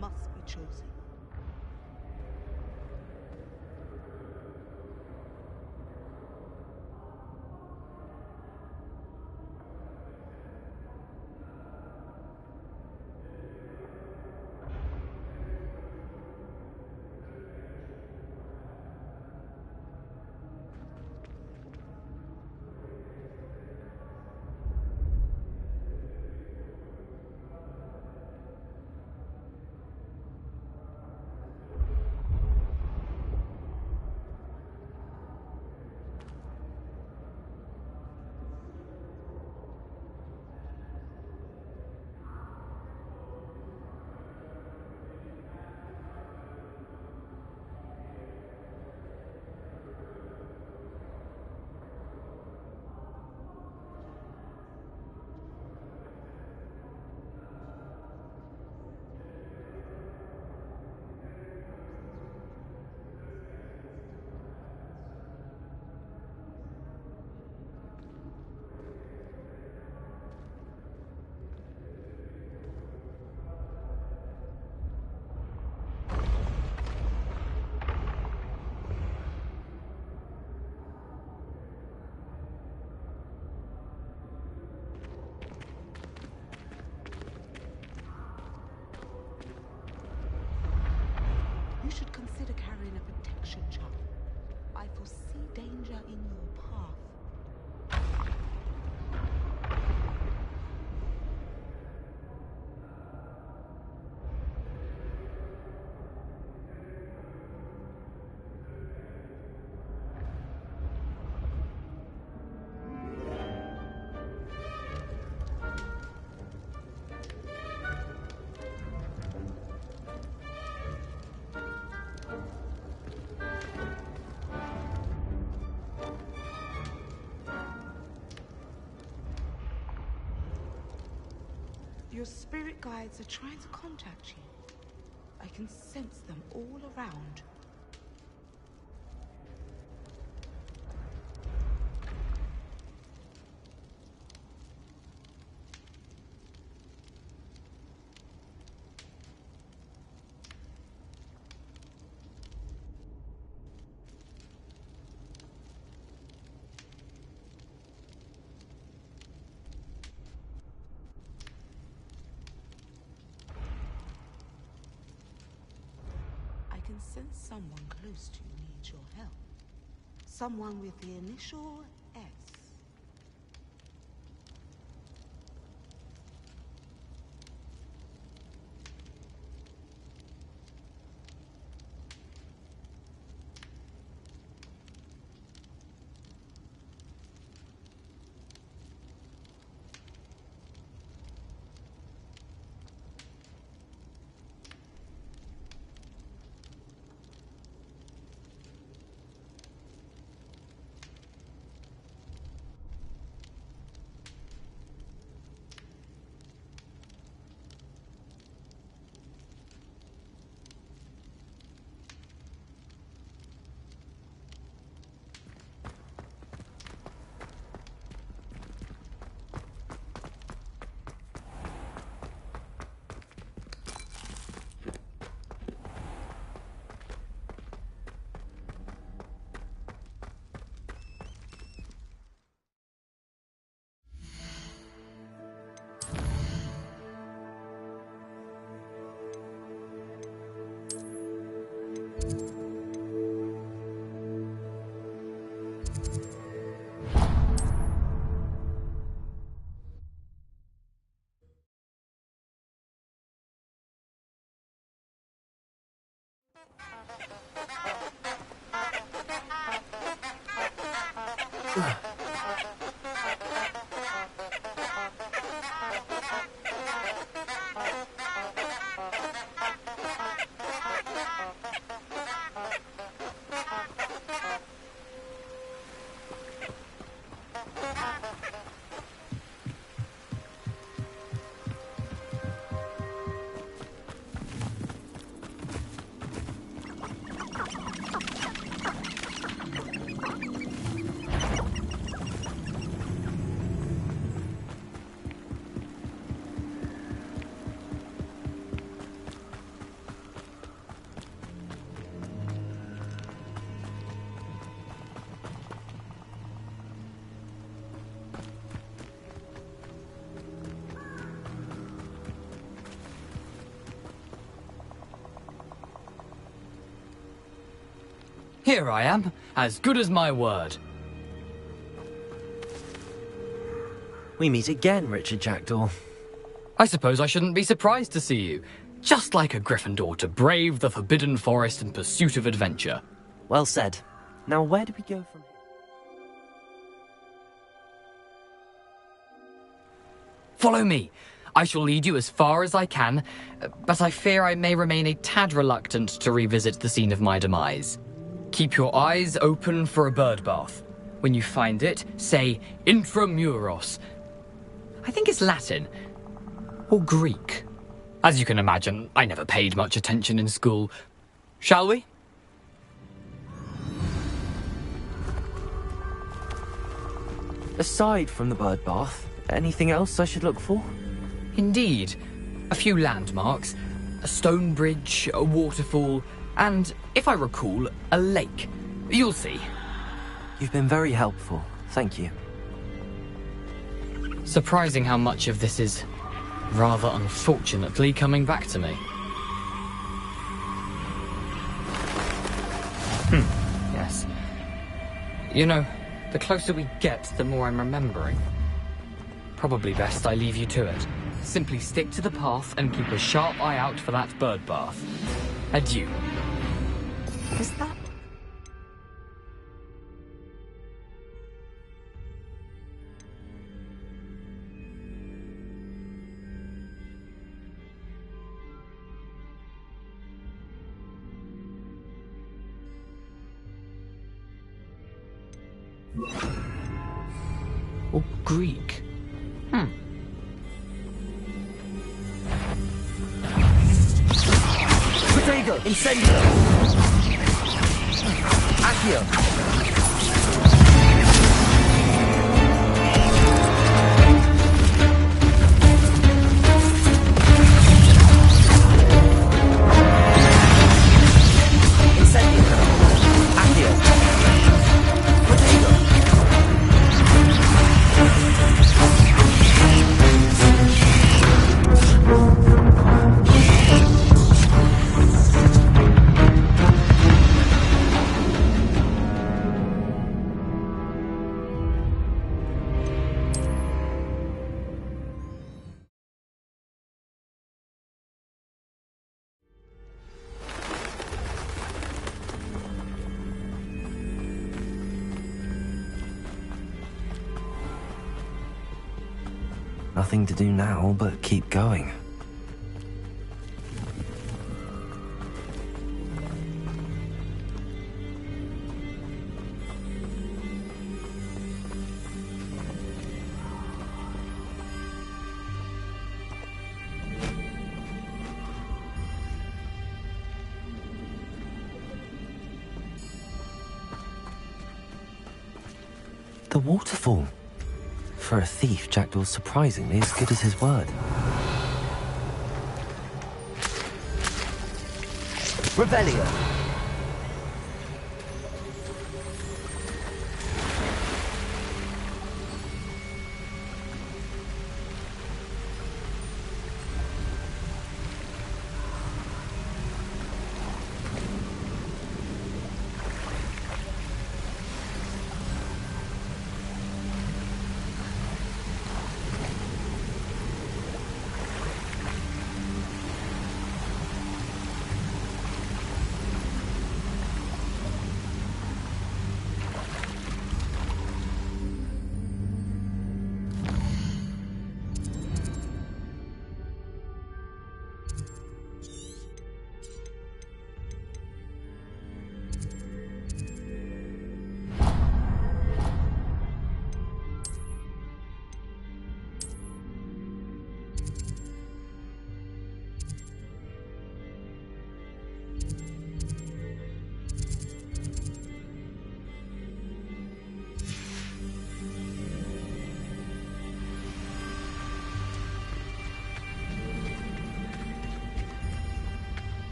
must be chosen. Your spirit guides are trying to contact you. I can sense them all around. I can sense someone close to you needs your help. Someone with the initial S. Here I am, as good as my word. We meet again, Richard Jackdaw. I suppose I shouldn't be surprised to see you. Just like a Gryffindor to brave the Forbidden Forest in pursuit of adventure. Well said. Now where do we go from here? Follow me. I shall lead you as far as I can, but I fear I may remain a tad reluctant to revisit the scene of my demise. Keep your eyes open for a bird bath. When you find it, say intramuros. I think it's Latin. Or Greek. As you can imagine, I never paid much attention in school. Shall we? Aside from the bird bath, anything else I should look for? Indeed. A few landmarks. A stone bridge, a waterfall, and, if I recall, a lake. You'll see. You've been very helpful. Thank you. Surprising how much of this is, rather unfortunately, coming back to me. Yes. You know, the closer we get, the more I'm remembering. Probably best I leave you to it. Simply stick to the path and keep a sharp eye out for that bird bath. Adieu. Is that... Or Greek? Incendio! Accio! Nothing to do now but keep going. The waterfall. For a thief, Jackdaw's surprisingly as good as his word. Revelio!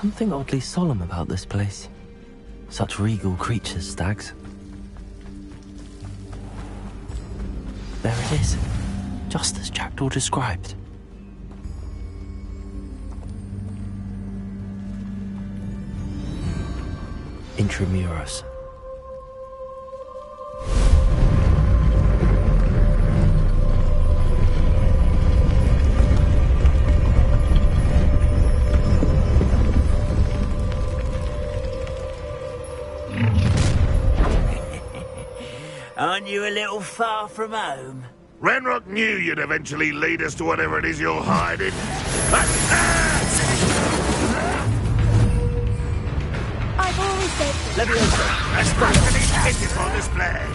Something oddly solemn about this place. Such regal creatures, stags. There it is, just as Jackdaw described. Intramuros. Aren't you a little far from home? Renrock knew you'd eventually lead us to whatever it is you're hiding. I've always said... Leviosa! That's practically pitiful display!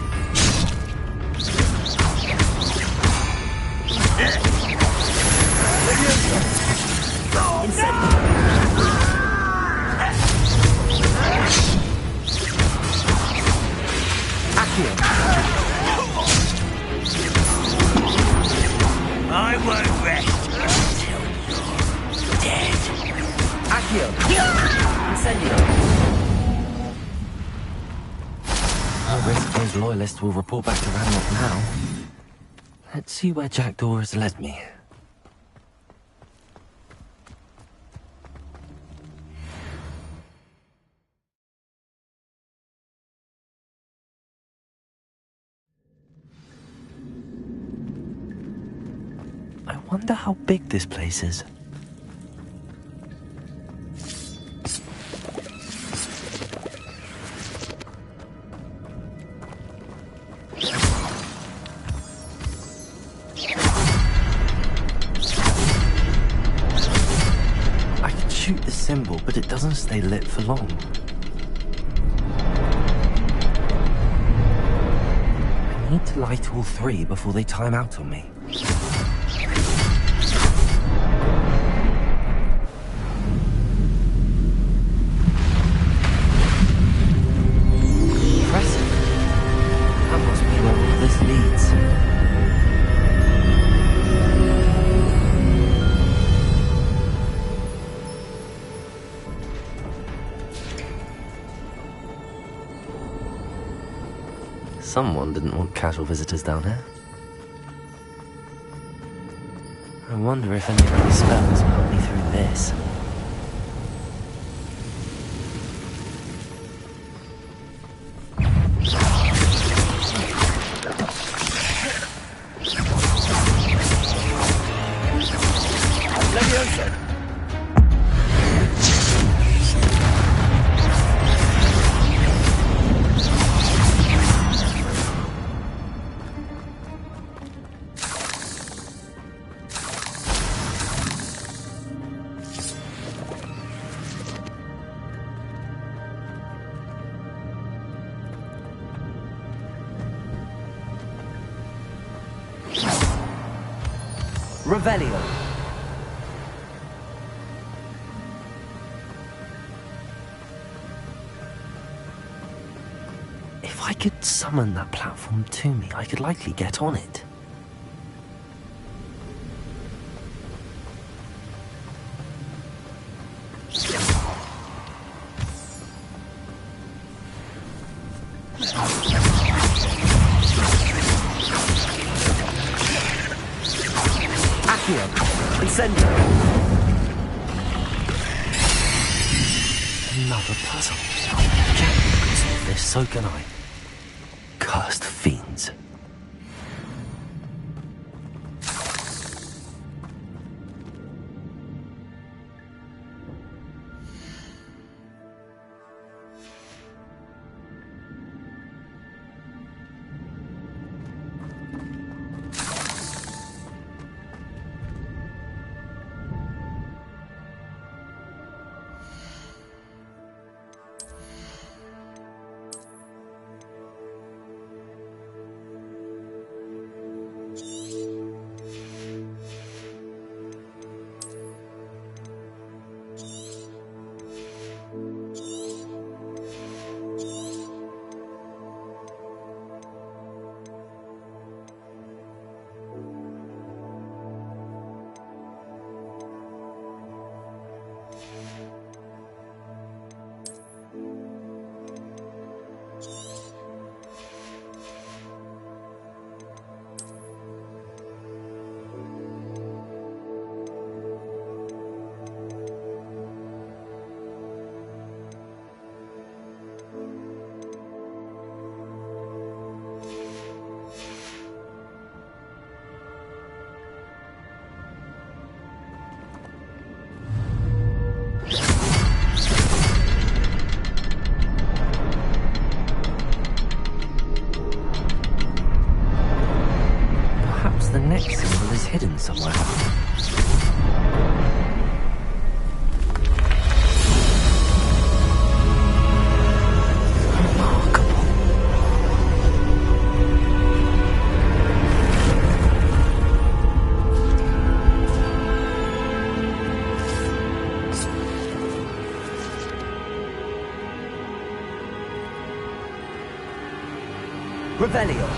I won't rest until you're dead. Accio! Incendio! I risk those loyalists will report back to Ranrock now. Let's see where Jackdaw has led me. I wonder how big this place is. I can shoot the symbol, but it doesn't stay lit for long. I need to light all three before they time out on me. Impressive. That must be where all this leads. Someone didn't want casual visitors down here. I wonder if any of these spells will help me through this. Revelio. If I could summon that platform to me, I could likely get on it. Another puzzle. Jack can solve this, so can I. Cursed fiends. The next symbol is hidden somewhere. Remarkable. Revelio.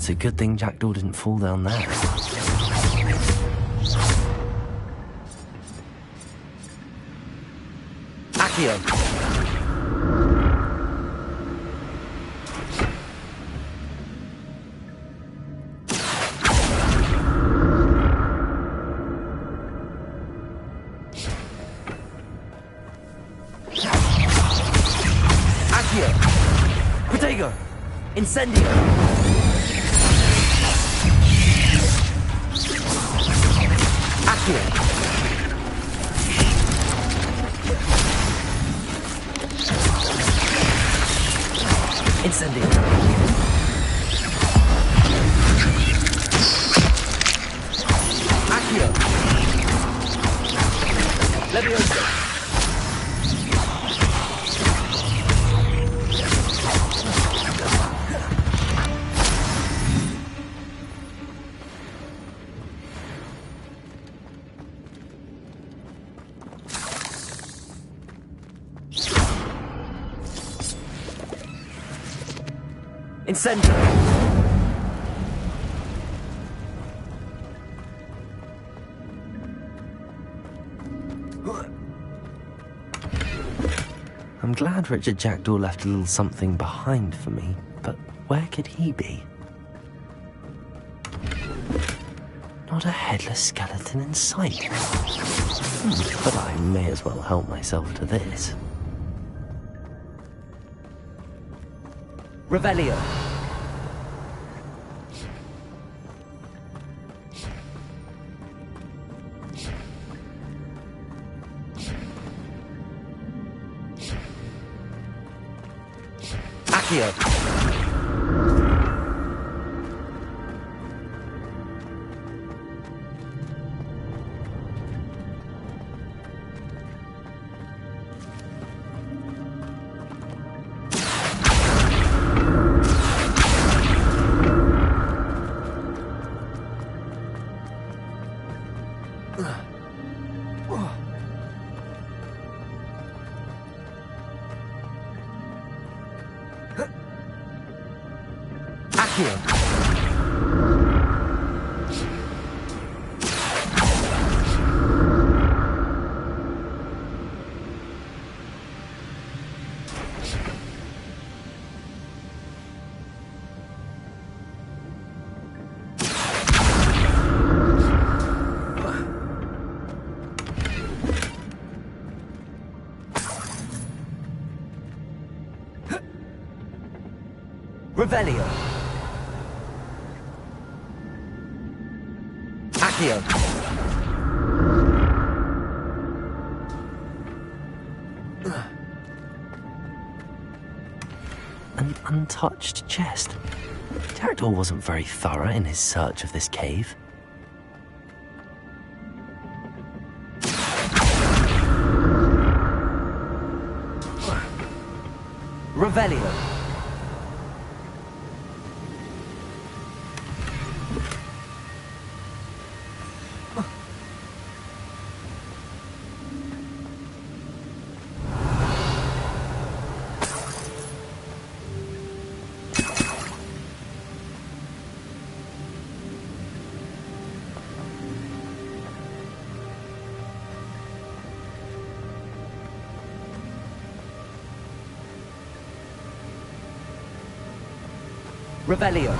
It's a good thing Jackdaw didn't fall down there. Accio! Accio! Protego! Incendio! Incendio. Accio. Levioso. Incendio! I'm glad Richard Jackdaw left a little something behind for me, but where could he be? Not a headless skeleton in sight. But I may as well help myself to this. Revelio. Accio. Revelio. Accio. An untouched chest. Jackdaw wasn't very thorough in his search of this cave. Revelio. Revelio.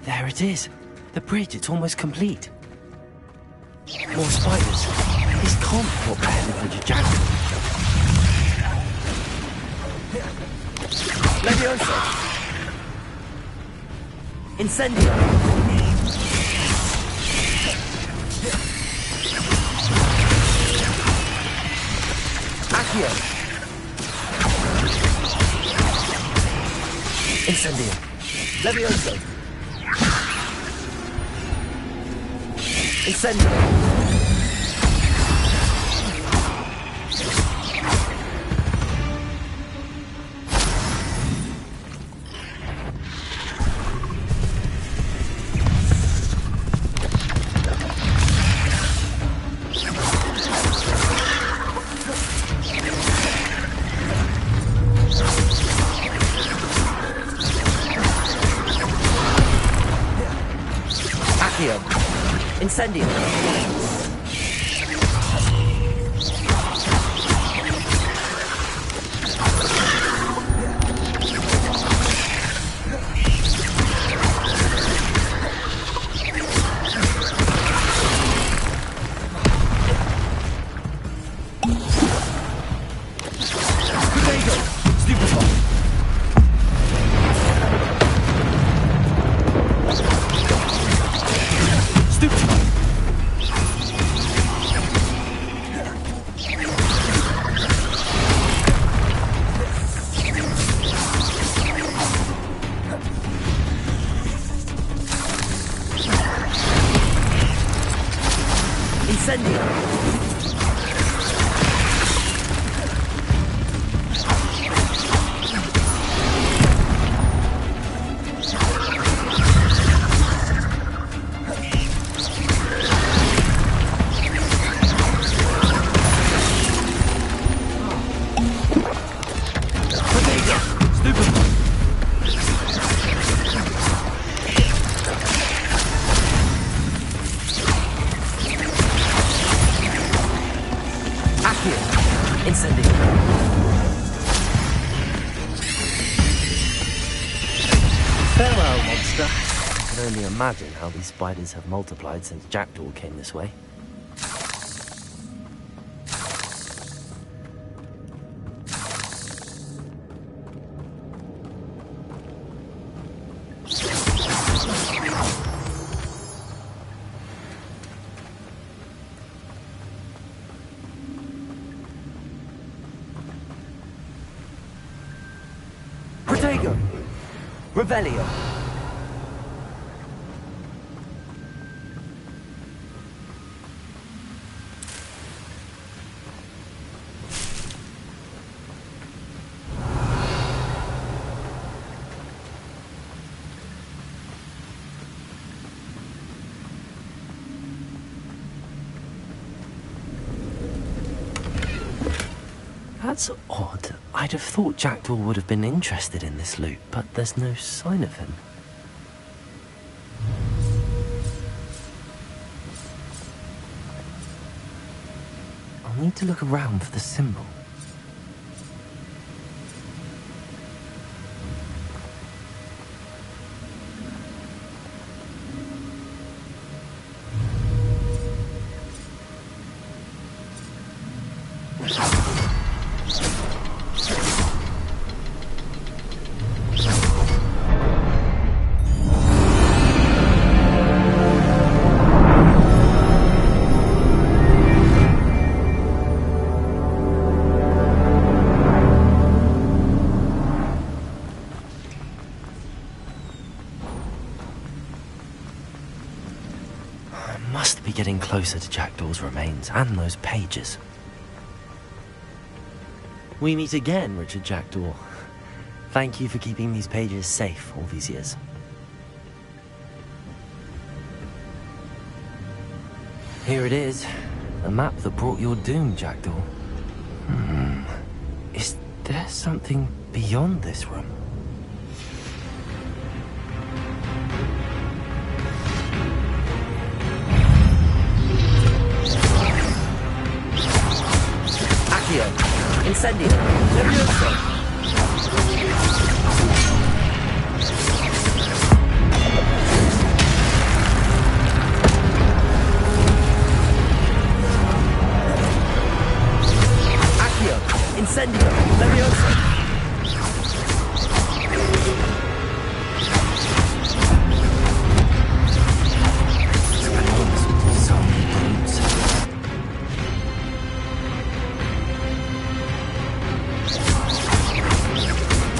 There it is. The bridge, it's almost complete. More spiders. This can't be what better than Richard Jackdaw. Leviosa! Incendio! Accio! Incendio! Leviosa! Incendio! Incendio! Farewell, monster. I can only imagine how these spiders have multiplied since Jackdaw came this way. Protego! Revelio! That's odd. I'd have thought Jackdaw would have been interested in this loot, but there's no sign of him. I'll need to look around for the symbol. Must be getting closer to Jackdaw's remains and those pages. We meet again, Richard Jackdaw. Thank you for keeping these pages safe all these years. Here it is, the map that brought your doom, Jackdaw. Is there something beyond this room? Incendio! Leviosa! Incendio! Leviosa!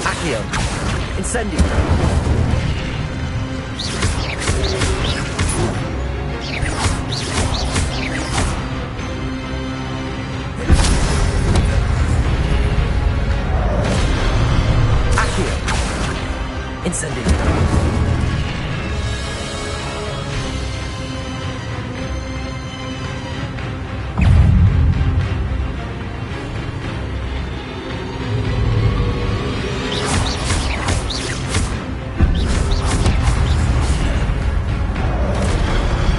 Accio! Incendio! Incendio.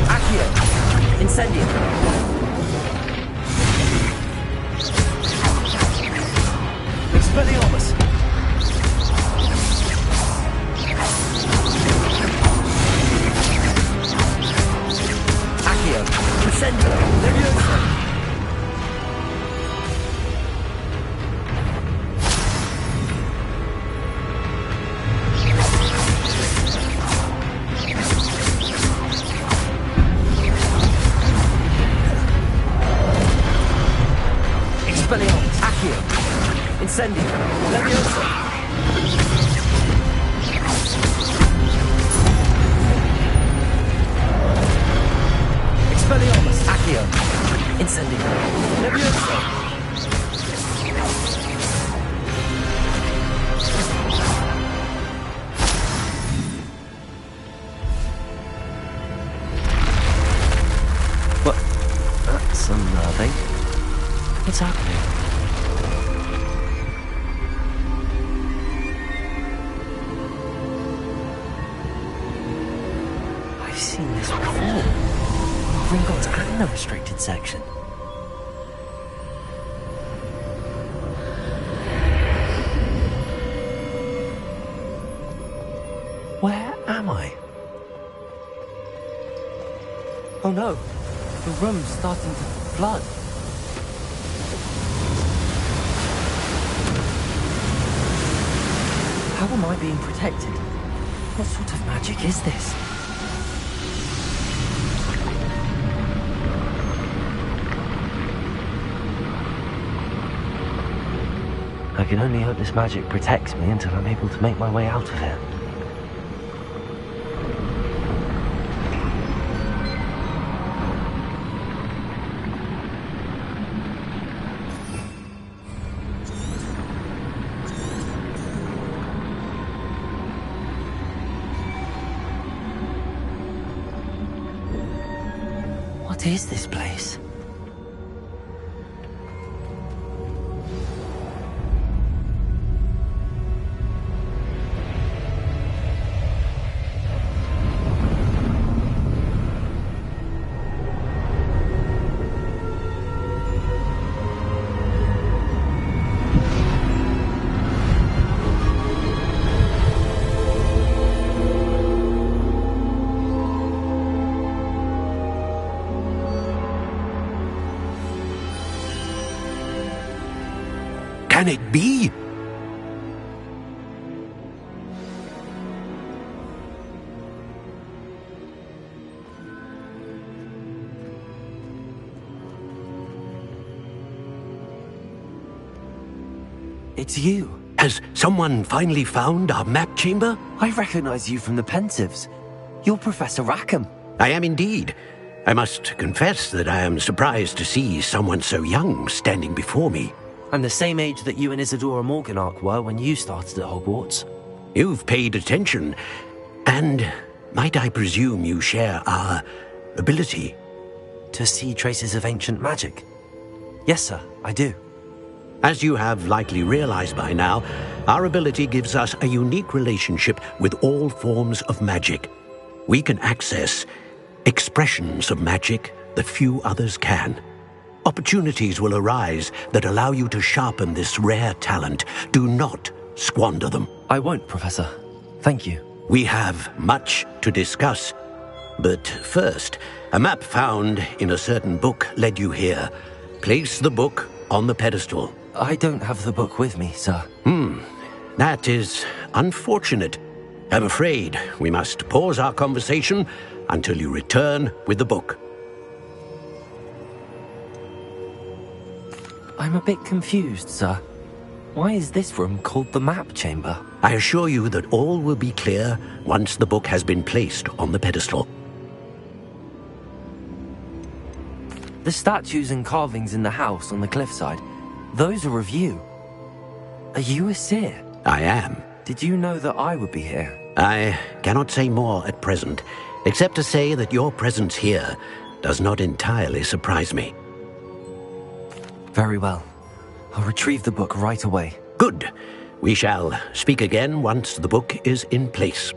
Accio. Incendio. Expelliarmus. Incendio! Leviosa! Expelliarmus! Accio! Incendio! Leviosa! Expelliarmus! Accio! Incendio! Leviosa! What? That's unnerving. What's happening? I've seen this before. Gringotts and the restricted section. Where am I? Oh no, the room's starting to flood. How am I being protected? What sort of magic is this? I can only hope this magic protects me until I'm able to make my way out of here. What is this place? Can it be? It's you. Has someone finally found our map chamber? I recognize you from the Pensives. You're Professor Rackham. I am indeed. I must confess that I am surprised to see someone so young standing before me. I'm the same age that you and Isadora Morganach were when you started at Hogwarts. You've paid attention, and might I presume you share our ability? To see traces of ancient magic? Yes, sir, I do. As you have likely realized by now, our ability gives us a unique relationship with all forms of magic. We can access expressions of magic that few others can. Opportunities will arise that allow you to sharpen this rare talent. Do not squander them. I won't, Professor. Thank you. We have much to discuss. But first, a map found in a certain book led you here. Place the book on the pedestal. I don't have the book with me, sir. That is unfortunate. I'm afraid we must pause our conversation until you return with the book. I'm a bit confused, sir. Why is this room called the map chamber? I assure you that all will be clear once the book has been placed on the pedestal. The statues and carvings in the house on the cliffside, those are of you. Are you a seer? I am. Did you know that I would be here? I cannot say more at present, except to say that your presence here does not entirely surprise me. Very well. I'll retrieve the book right away. Good. We shall speak again once the book is in place.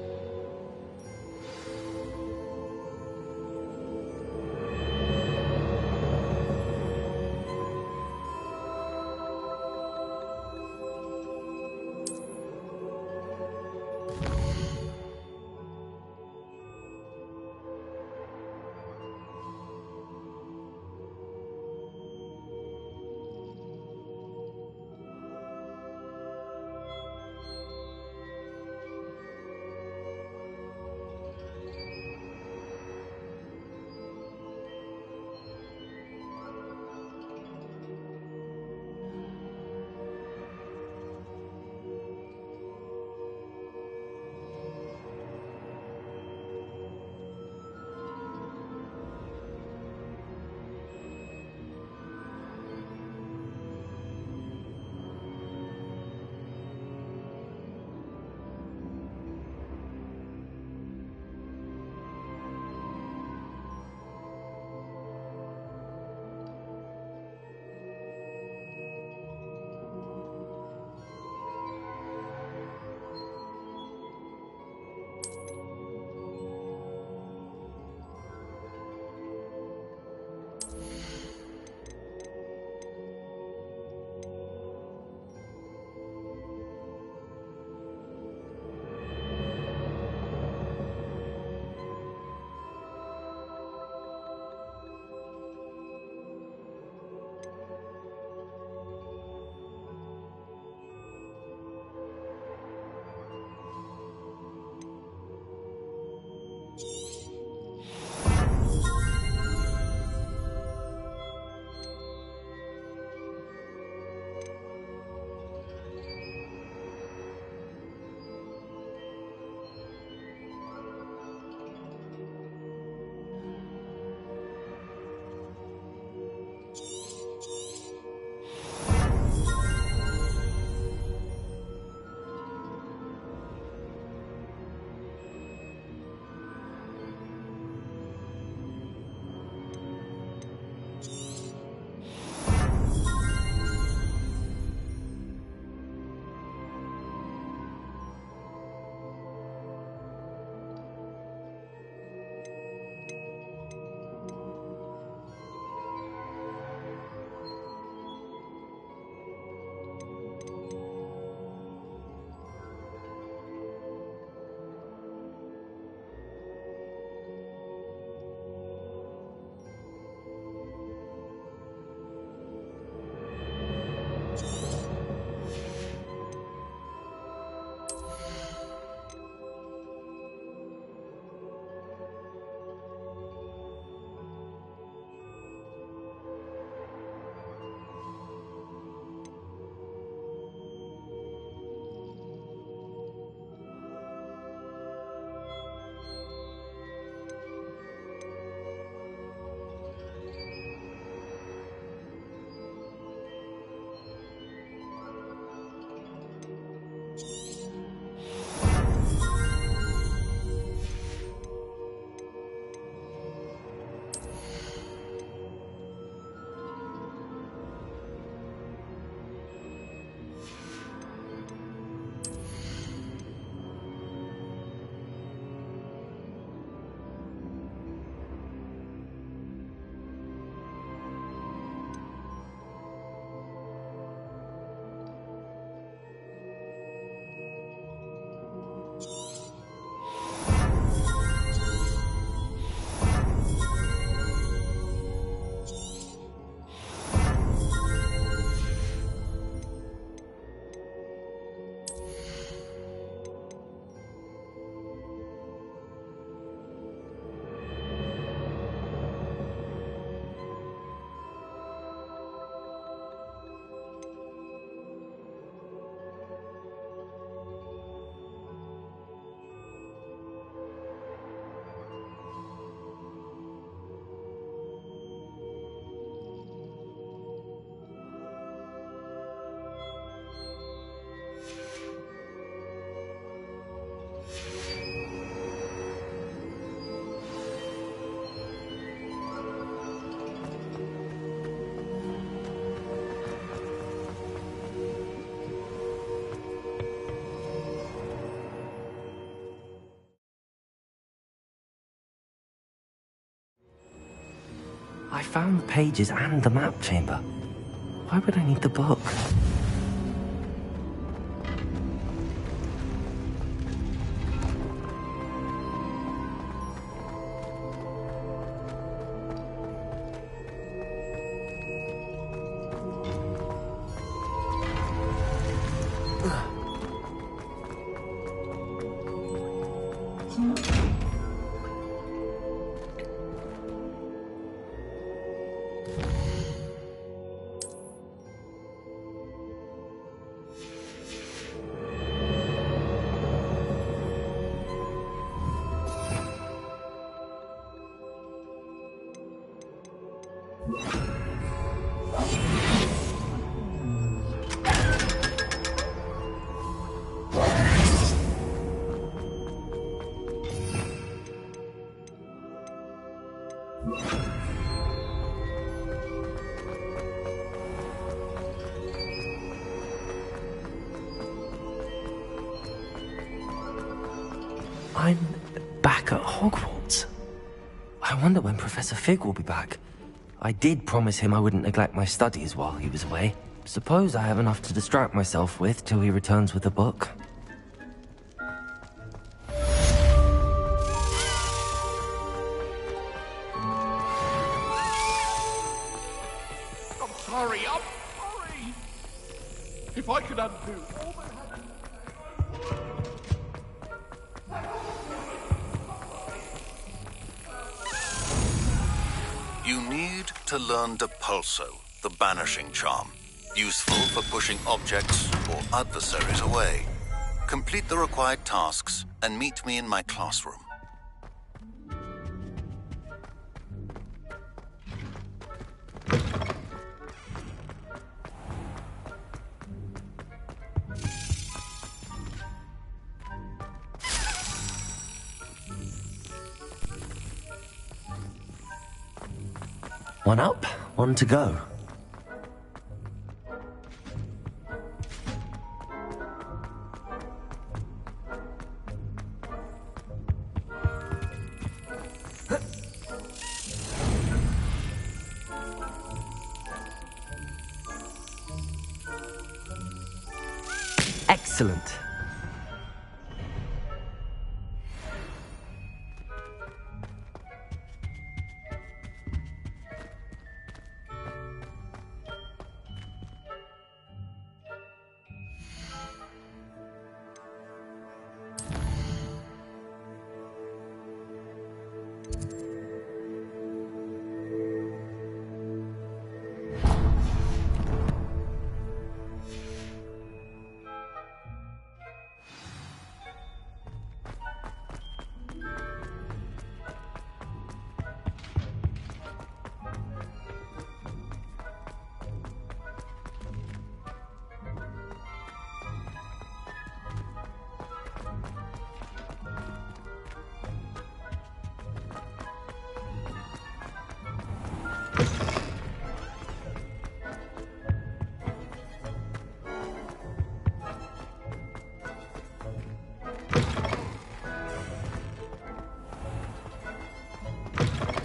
found the pages and the map chamber. Why would I need the book? I'm back at Hogwarts. I wonder when Professor Fig will be back. I did promise him I wouldn't neglect my studies while he was away. Suppose I have enough to distract myself with till he returns with a book. I'm sorry. If I could undo all that happened... You need to learn Depulso, the banishing charm. Useful for pushing objects or adversaries away. Complete the required tasks and meet me in my classroom. One up, one to go. Excellent.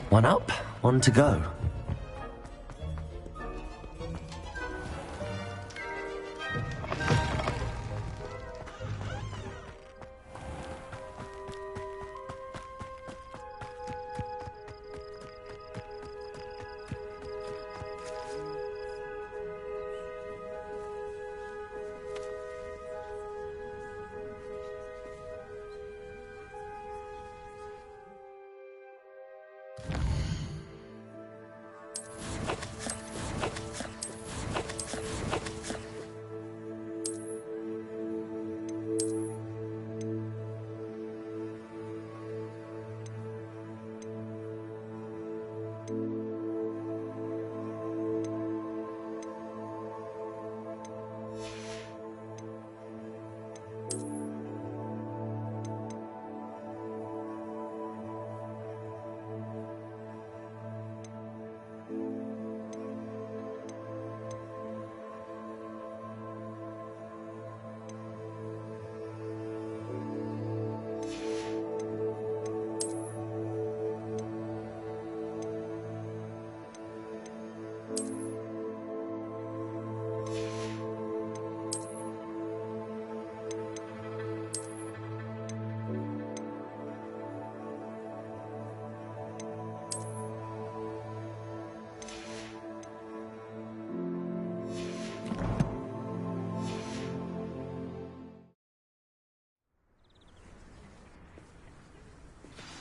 One up, one to go.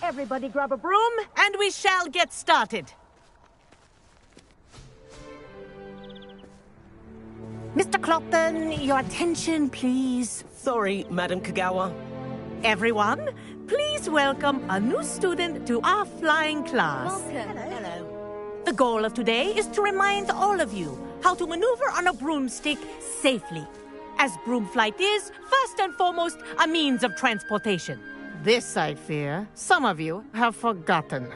Everybody grab a broom, and we shall get started. Mr. Clopton, your attention, please. Sorry, Madam Kagawa. Everyone, please welcome a new student to our flying class. Welcome. Hello. The goal of today is to remind all of you how to maneuver on a broomstick safely, as broom flight is, first and foremost, a means of transportation. This, I fear, some of you have forgotten.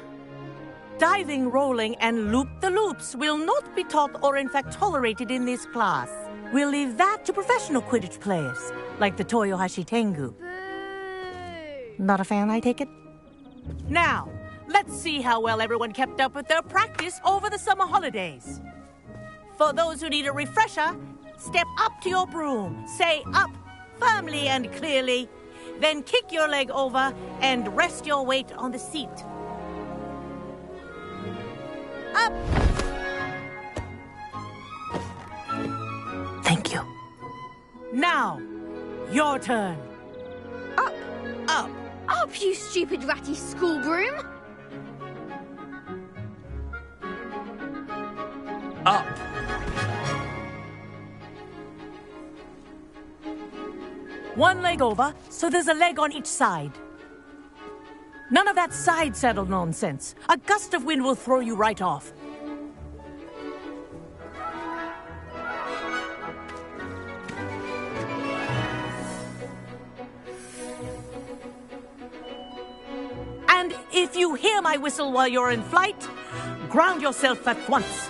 Diving, rolling, and loop-the-loops will not be taught or in fact tolerated in this class. We'll leave that to professional Quidditch players, like the Toyohashi Tengu. Not a fan, I take it? Now, let's see how well everyone kept up with their practice over the summer holidays. For those who need a refresher, step up to your broom, say up firmly and clearly, then kick your leg over and rest your weight on the seat. Up! Thank you. Now, your turn. Up! Up! Up, you stupid ratty school broom! Up! One leg over, so there's a leg on each side. None of that side saddle nonsense. A gust of wind will throw you right off. And if you hear my whistle while you're in flight, ground yourself at once.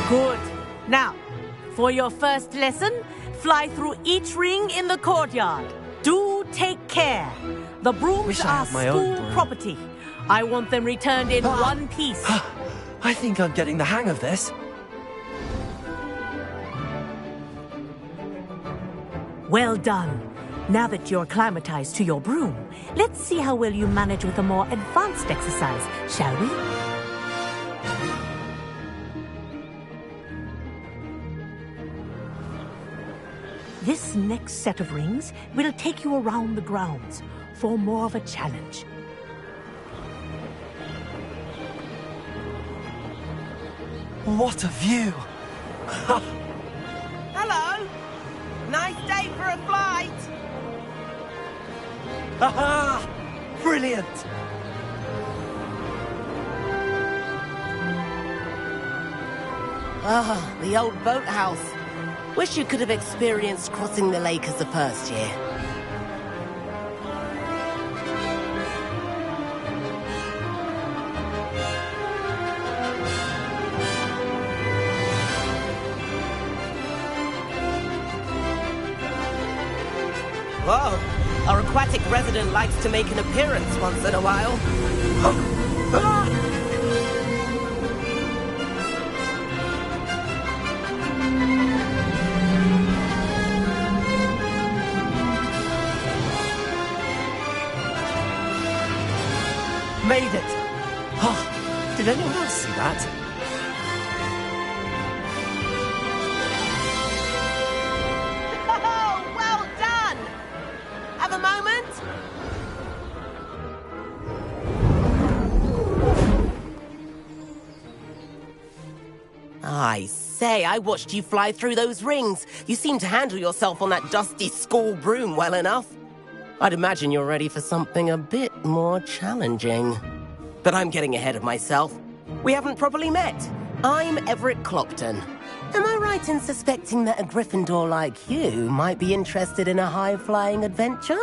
Good. Now, for your first lesson, fly through each ring in the courtyard. Do take care. The brooms are school property. I want them returned in one piece. I think I'm getting the hang of this. Well done. Now that you're acclimatized to your broom, let's see how well you manage with a more advanced exercise, shall we? This next set of rings will take you around the grounds for more of a challenge. What a view! Hello! Nice day for a flight! Aha! Brilliant! Ah, the old boathouse. Wish you could have experienced crossing the lake as a first year. Whoa! Our aquatic resident likes to make an appearance once in a while. Made it! Oh, did anyone else see that? Oh, well done! Have a moment? I say, I watched you fly through those rings. You seem to handle yourself on that dusty school broom well enough. I'd imagine you're ready for something a bit more challenging. But I'm getting ahead of myself. We haven't properly met. I'm Everett Clopton. Am I right in suspecting that a Gryffindor like you might be interested in a high-flying adventure?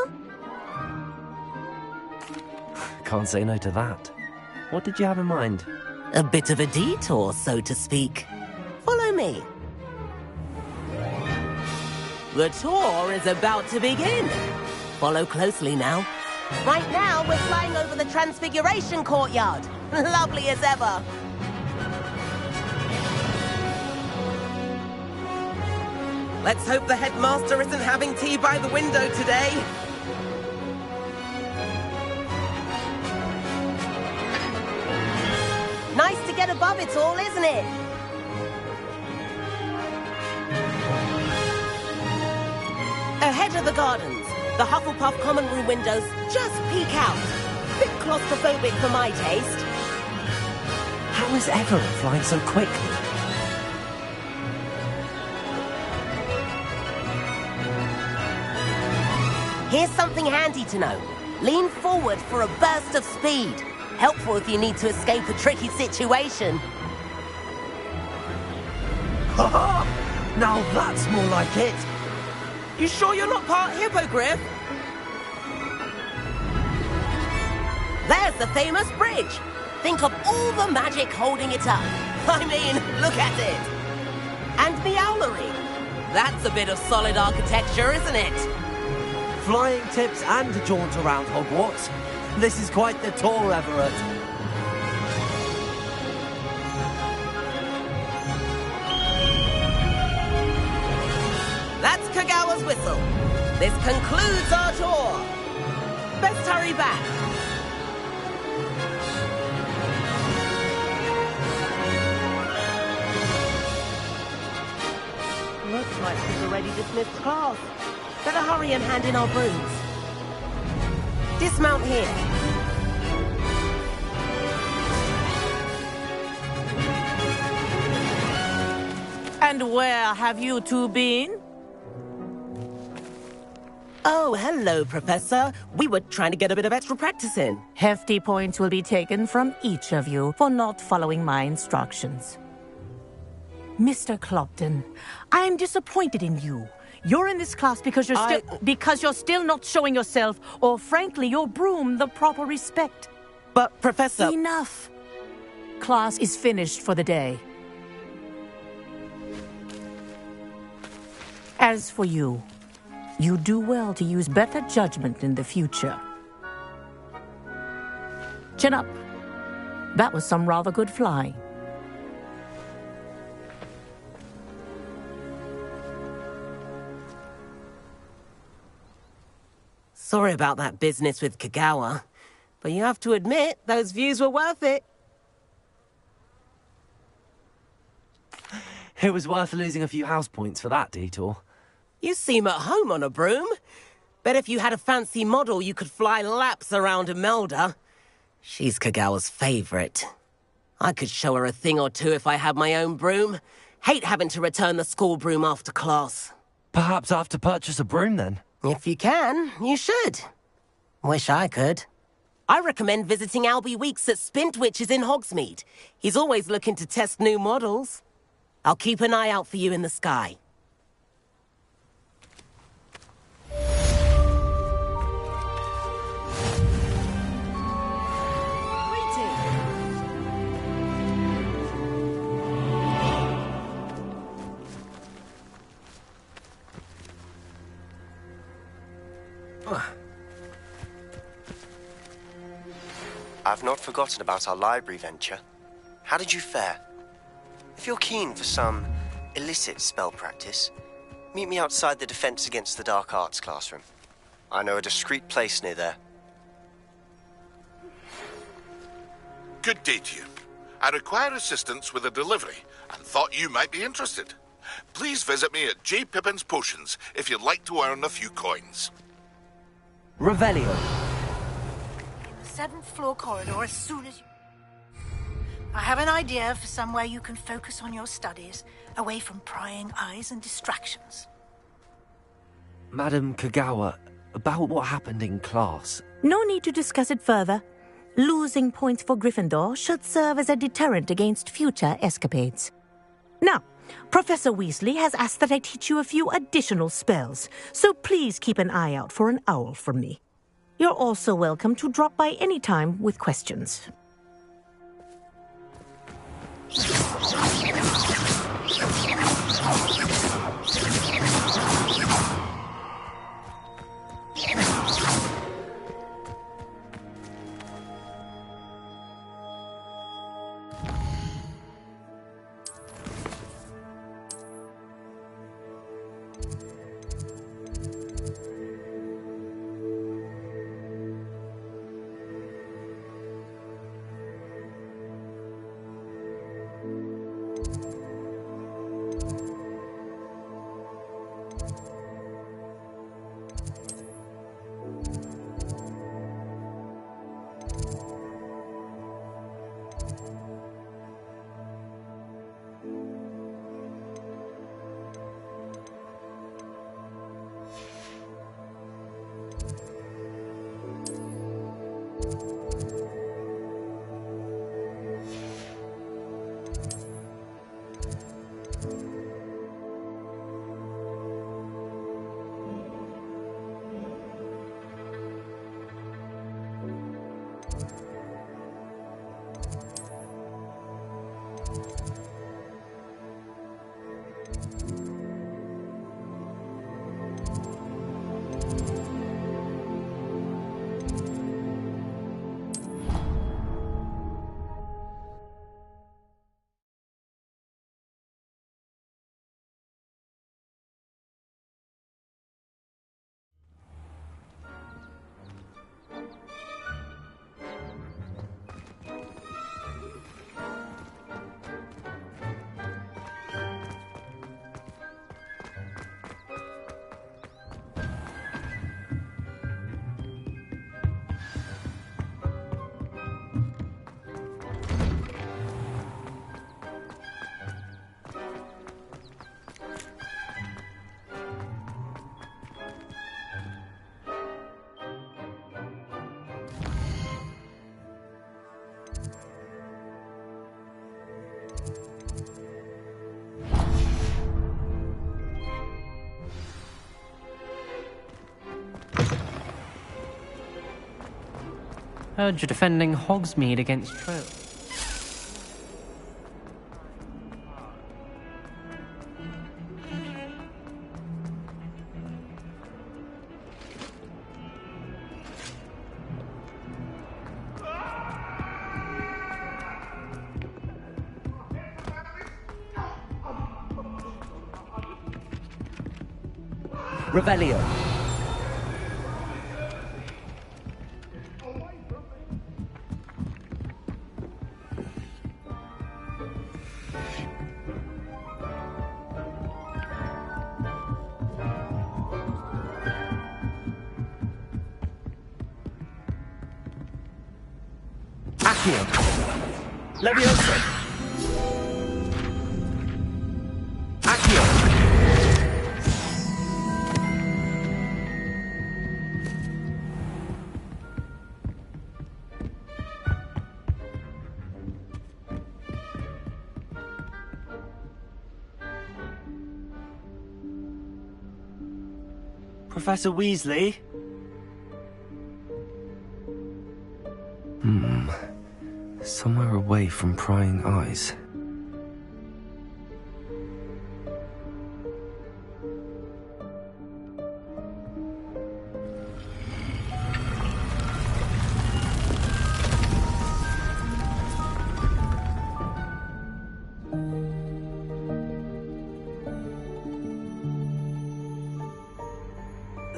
Can't say no to that. What did you have in mind? A bit of a detour, so to speak. Follow me. The tour is about to begin. Follow closely now. Right now, we're flying over the Transfiguration Courtyard. Lovely as ever. Let's hope the headmaster isn't having tea by the window today. Nice to get above it all, isn't it? Ahead of the gardens, The Hufflepuff common room windows just peek out. Bit claustrophobic for my taste. How is Everett flying so quickly? Here's something handy to know. Lean forward for a burst of speed. Helpful if you need to escape a tricky situation. Now that's more like it. You sure you're not part hippogriff? There's the famous bridge. Think of all the magic holding it up. I mean, look at it. And the owlery. That's a bit of solid architecture, isn't it? Flying tips and a jaunt around Hogwarts. This is quite the tour, Everett. That's Kagawa's whistle. This concludes our tour. Best hurry back. Looks like we've already dismissed class. Better hurry and hand in our brooms. Dismount here. And where have you two been? Oh, hello, Professor. We were trying to get a bit of extra practice in. Hefty points will be taken from each of you for not following my instructions. Mr. Clopton, I'm disappointed in you. You're in this class because you're still not showing yourself, or frankly, your broom, the proper respect. But, Professor... Enough. Class is finished for the day. As for you, you do well to use better judgment in the future. Chin up. That was some rather good flying. Sorry about that business with Kagawa, but you have to admit, those views were worth it. It was worth losing a few house points for that detour. You seem at home on a broom. Bet if you had a fancy model, you could fly laps around Imelda. She's Kagawa's favorite. I could show her a thing or two if I had my own broom. Hate having to return the school broom after class. Perhaps I have to purchase a broom then? If you can, you should. Wish I could. I recommend visiting Albie Weeks at Spintwitches in Hogsmeade. He's always looking to test new models. I'll keep an eye out for you in the sky. I've not forgotten about our library venture. How did you fare? If you're keen for some illicit spell practice, meet me outside the Defense Against the Dark Arts classroom. I know a discreet place near there. Good day to you. I require assistance with a delivery and thought you might be interested. Please visit me at J. Pippin's Potions if you'd like to earn a few coins. Revelio. 7th floor corridor as soon as you... I have an idea for somewhere you can focus on your studies, away from prying eyes and distractions. Madam Kagawa, about what happened in class. No need to discuss it further. Losing points for Gryffindor should serve as a deterrent against future escapades. Now, Professor Weasley has asked that I teach you a few additional spells, so please keep an eye out for an owl from me. You're also welcome to drop by any time with questions. Heard you're defending Hogsmeade against trolls. Revelio. Accio. Leviosa. Accio. Professor Weasley? Somewhere away from prying eyes.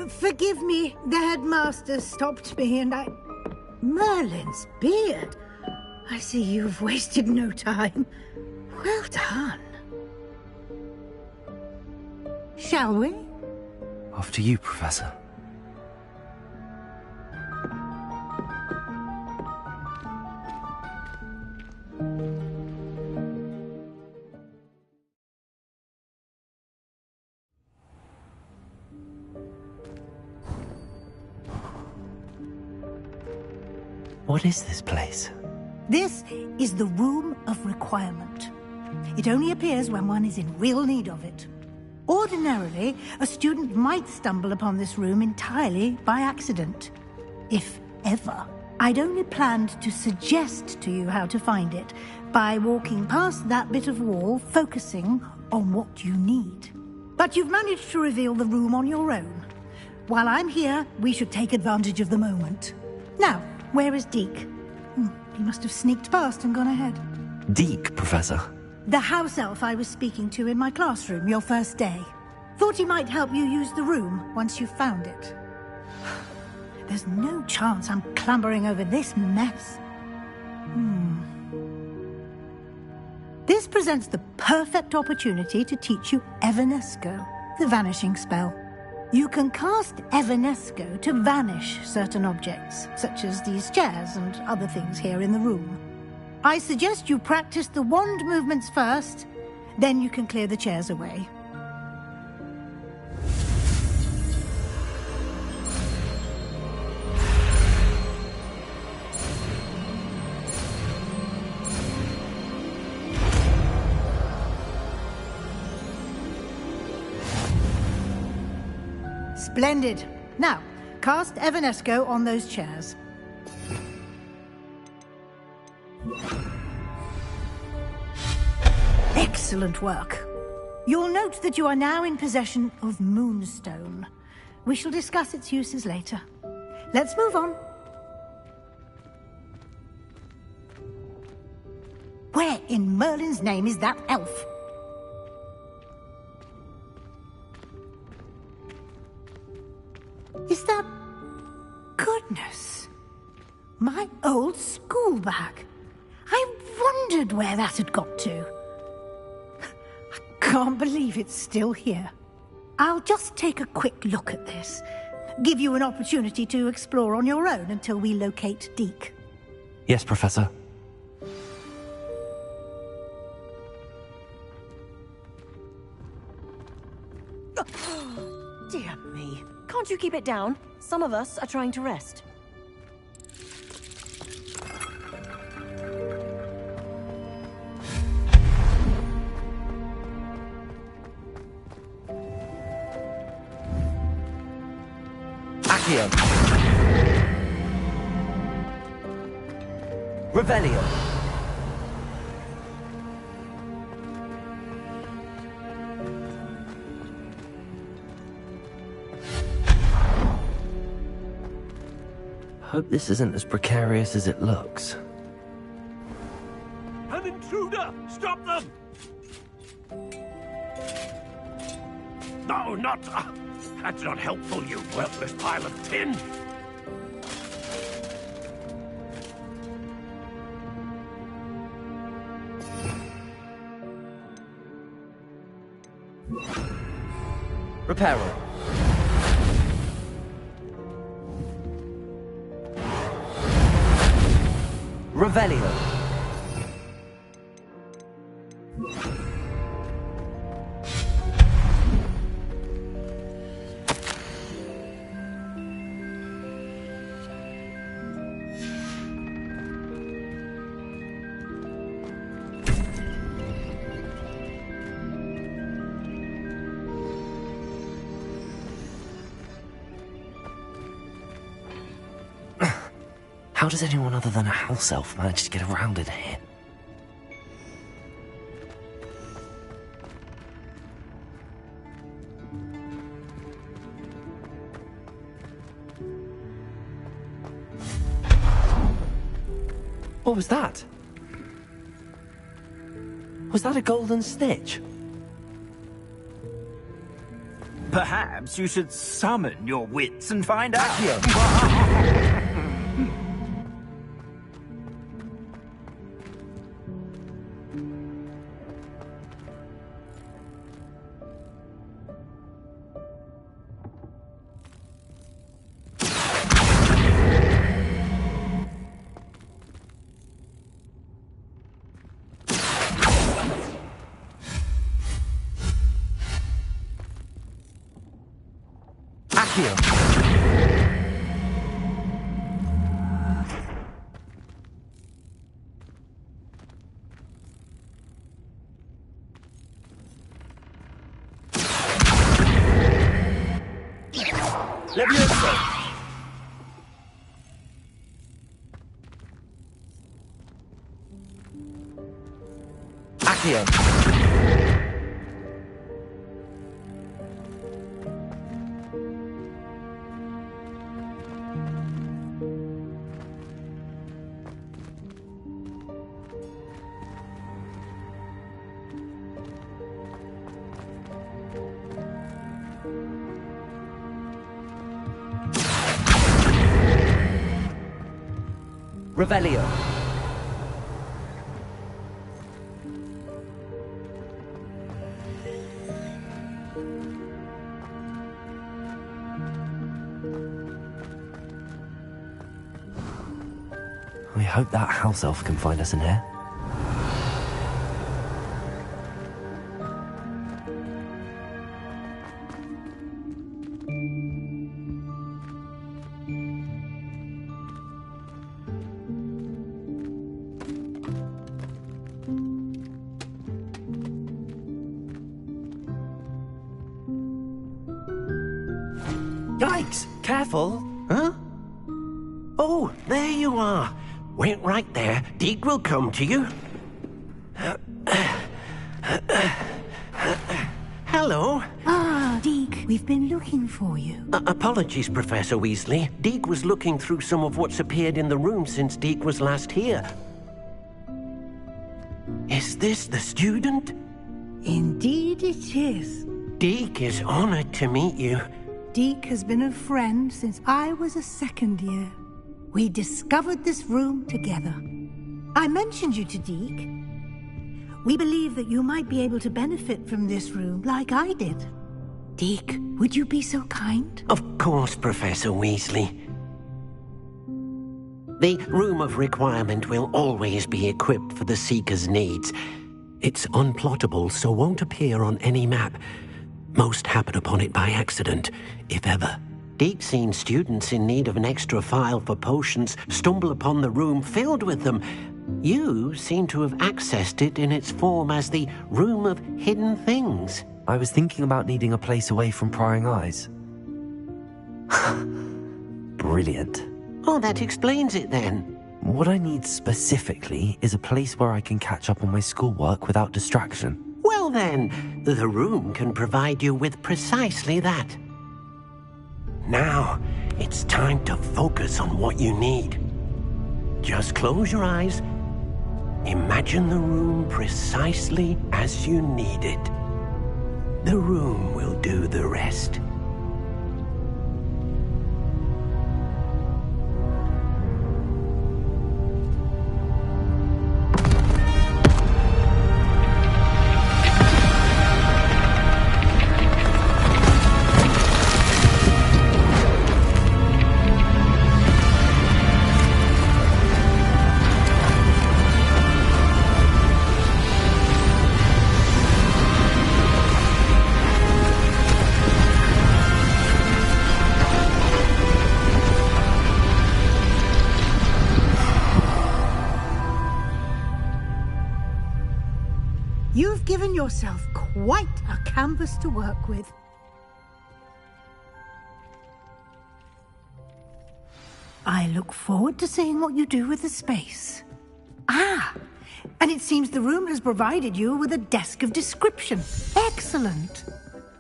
Forgive me, the headmaster stopped me and I... Merlin's beard. I see you've wasted no time. Well done. Shall we? After you, Professor. What is this place? This is the Room of Requirement. It only appears when one is in real need of it. Ordinarily, a student might stumble upon this room entirely by accident. If ever. I'd only planned to suggest to you how to find it by walking past that bit of wall, focusing on what you need. But you've managed to reveal the room on your own. While I'm here, we should take advantage of the moment. Now, where is Deke? He must have sneaked past and gone ahead. Deke, Professor. The house elf I was speaking to in my classroom your first day. Thought he might help you use the room once you found it. There's no chance I'm clambering over this mess. This presents the perfect opportunity to teach you Evanesco, the vanishing spell. You can cast Evanesco to vanish certain objects, such as these chairs and other things here in the room. I suggest you practice the wand movements first, then you can clear the chairs away. Splendid. Now, cast Evanesco on those chairs. Excellent work. You'll note that you are now in possession of Moonstone. We shall discuss its uses later. Let's move on. Where in Merlin's name is that elf? Is that... Goodness. My old school bag. I wondered where that had got to. I can't believe it's still here. I'll just take a quick look at this. Give you an opportunity to explore on your own until we locate Deke. Yes, Professor. Dear me. Can't you keep it down? Some of us are trying to rest. Accio. Revelio. Hope this isn't as precarious as it looks. An intruder! Stop them! No, not... that's not helpful, you worthless pile of tin! Reparo. Revelio. How does anyone other than a house elf manage to get around in here? What was that? Was that a golden snitch? Perhaps you should summon your wits and find out. Revelio. We hope that house elf can find us in here. Yikes! Careful! Huh? Oh, there you are. Wait right there. Deke will come to you. Hello. Ah, Deke, we've been looking for you. Apologies, Professor Weasley. Deke was looking through some of what's appeared in the room since Deke was last here. Is this the student? Indeed it is. Deke is honored to meet you. Deke has been a friend since I was a second year. We discovered this room together. I mentioned you to Deke. We believe that you might be able to benefit from this room like I did. Deke, would you be so kind? Of course, Professor Weasley. The Room of Requirement will always be equipped for the Seeker's needs. It's unplottable, so won't appear on any map. Most happen upon it by accident, if ever. Deke's seen students in need of an extra file for potions stumble upon the room filled with them. You seem to have accessed it in its form as the Room of Hidden Things. I was thinking about needing a place away from prying eyes. Brilliant. Oh, that explains it then. What I need specifically is a place where I can catch up on my schoolwork without distraction. Well then, the room can provide you with precisely that. Now, it's time to focus on what you need. Just close your eyes. Imagine the room precisely as you need it. The room will do the rest. You've given yourself quite a canvas to work with. I look forward to seeing what you do with the space. Ah, and it seems the room has provided you with a desk of description. Excellent.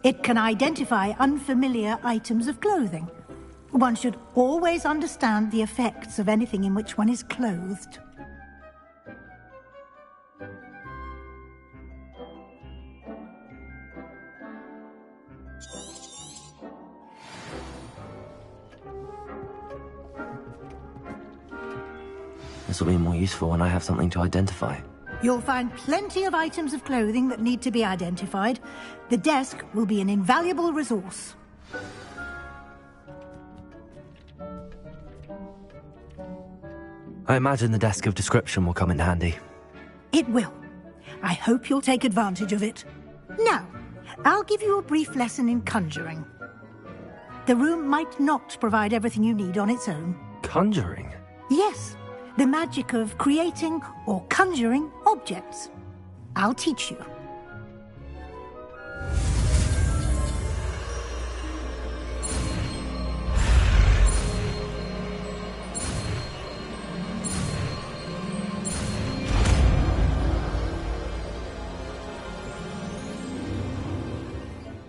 It can identify unfamiliar items of clothing. One should always understand the effects of anything in which one is clothed. This will be more useful when I have something to identify. You'll find plenty of items of clothing that need to be identified. The desk will be an invaluable resource. I imagine the desk of description will come in handy. It will. I hope you'll take advantage of it. Now, I'll give you a brief lesson in conjuring. The room might not provide everything you need on its own. Conjuring? Yes, the magic of creating or conjuring objects. I'll teach you.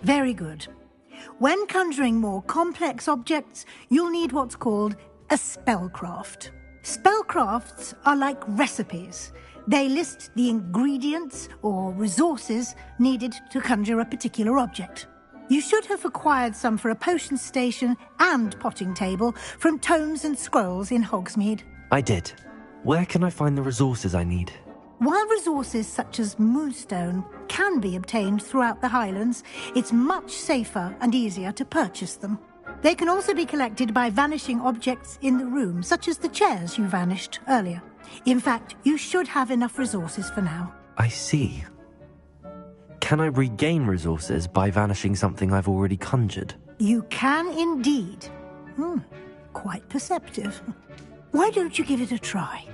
Very good. When conjuring more complex objects, you'll need what's called a spellcraft. Spellcrafts are like recipes. They list the ingredients or resources needed to conjure a particular object. You should have acquired some for a potion station and potting table from tomes and scrolls in Hogsmeade. I did. Where can I find the resources I need? While resources such as moonstone can be obtained throughout the Highlands, it's much safer and easier to purchase them. They can also be collected by vanishing objects in the room, such as the chairs you vanished earlier. In fact, you should have enough resources for now. I see. Can I regain resources by vanishing something I've already conjured? You can indeed. Quite perceptive. Why don't you give it a try?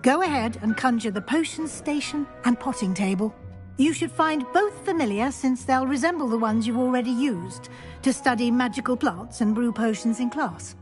Go ahead and conjure the potion station and potting table. You should find both familiar, since they'll resemble the ones you've already used to study magical plants and brew potions in class.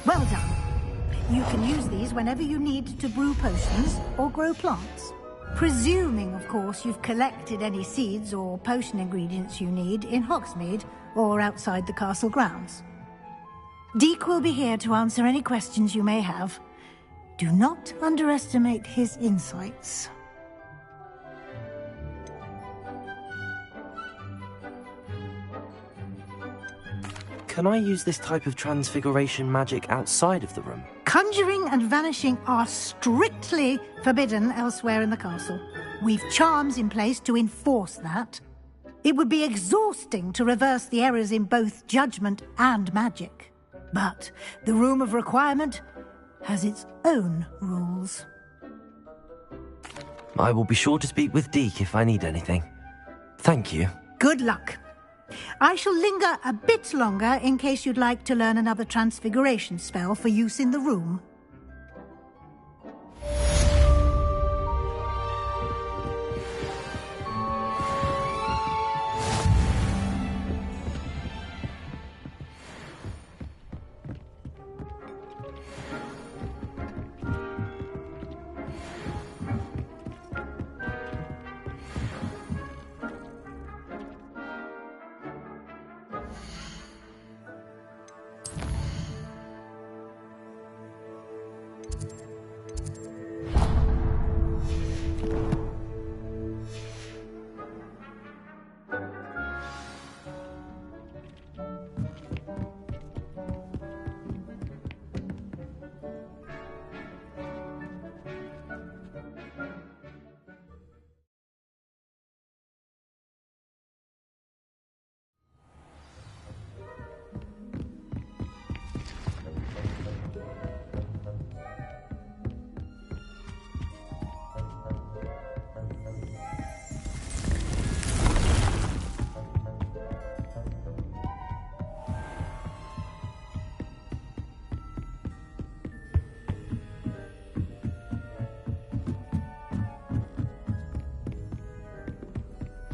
Well done. You can use these whenever you need to brew potions or grow plants. Presuming, of course, you've collected any seeds or potion ingredients you need in Hogsmeade or outside the castle grounds. Deke will be here to answer any questions you may have. Do not underestimate his insights. Can I use this type of transfiguration magic outside of the room? Conjuring and vanishing are strictly forbidden elsewhere in the castle. We've charms in place to enforce that. It would be exhausting to reverse the errors in both judgment and magic. But the Room of Requirement has its own rules. I will be sure to speak with Deke if I need anything. Thank you. Good luck. I shall linger a bit longer in case you'd like to learn another transfiguration spell for use in the room.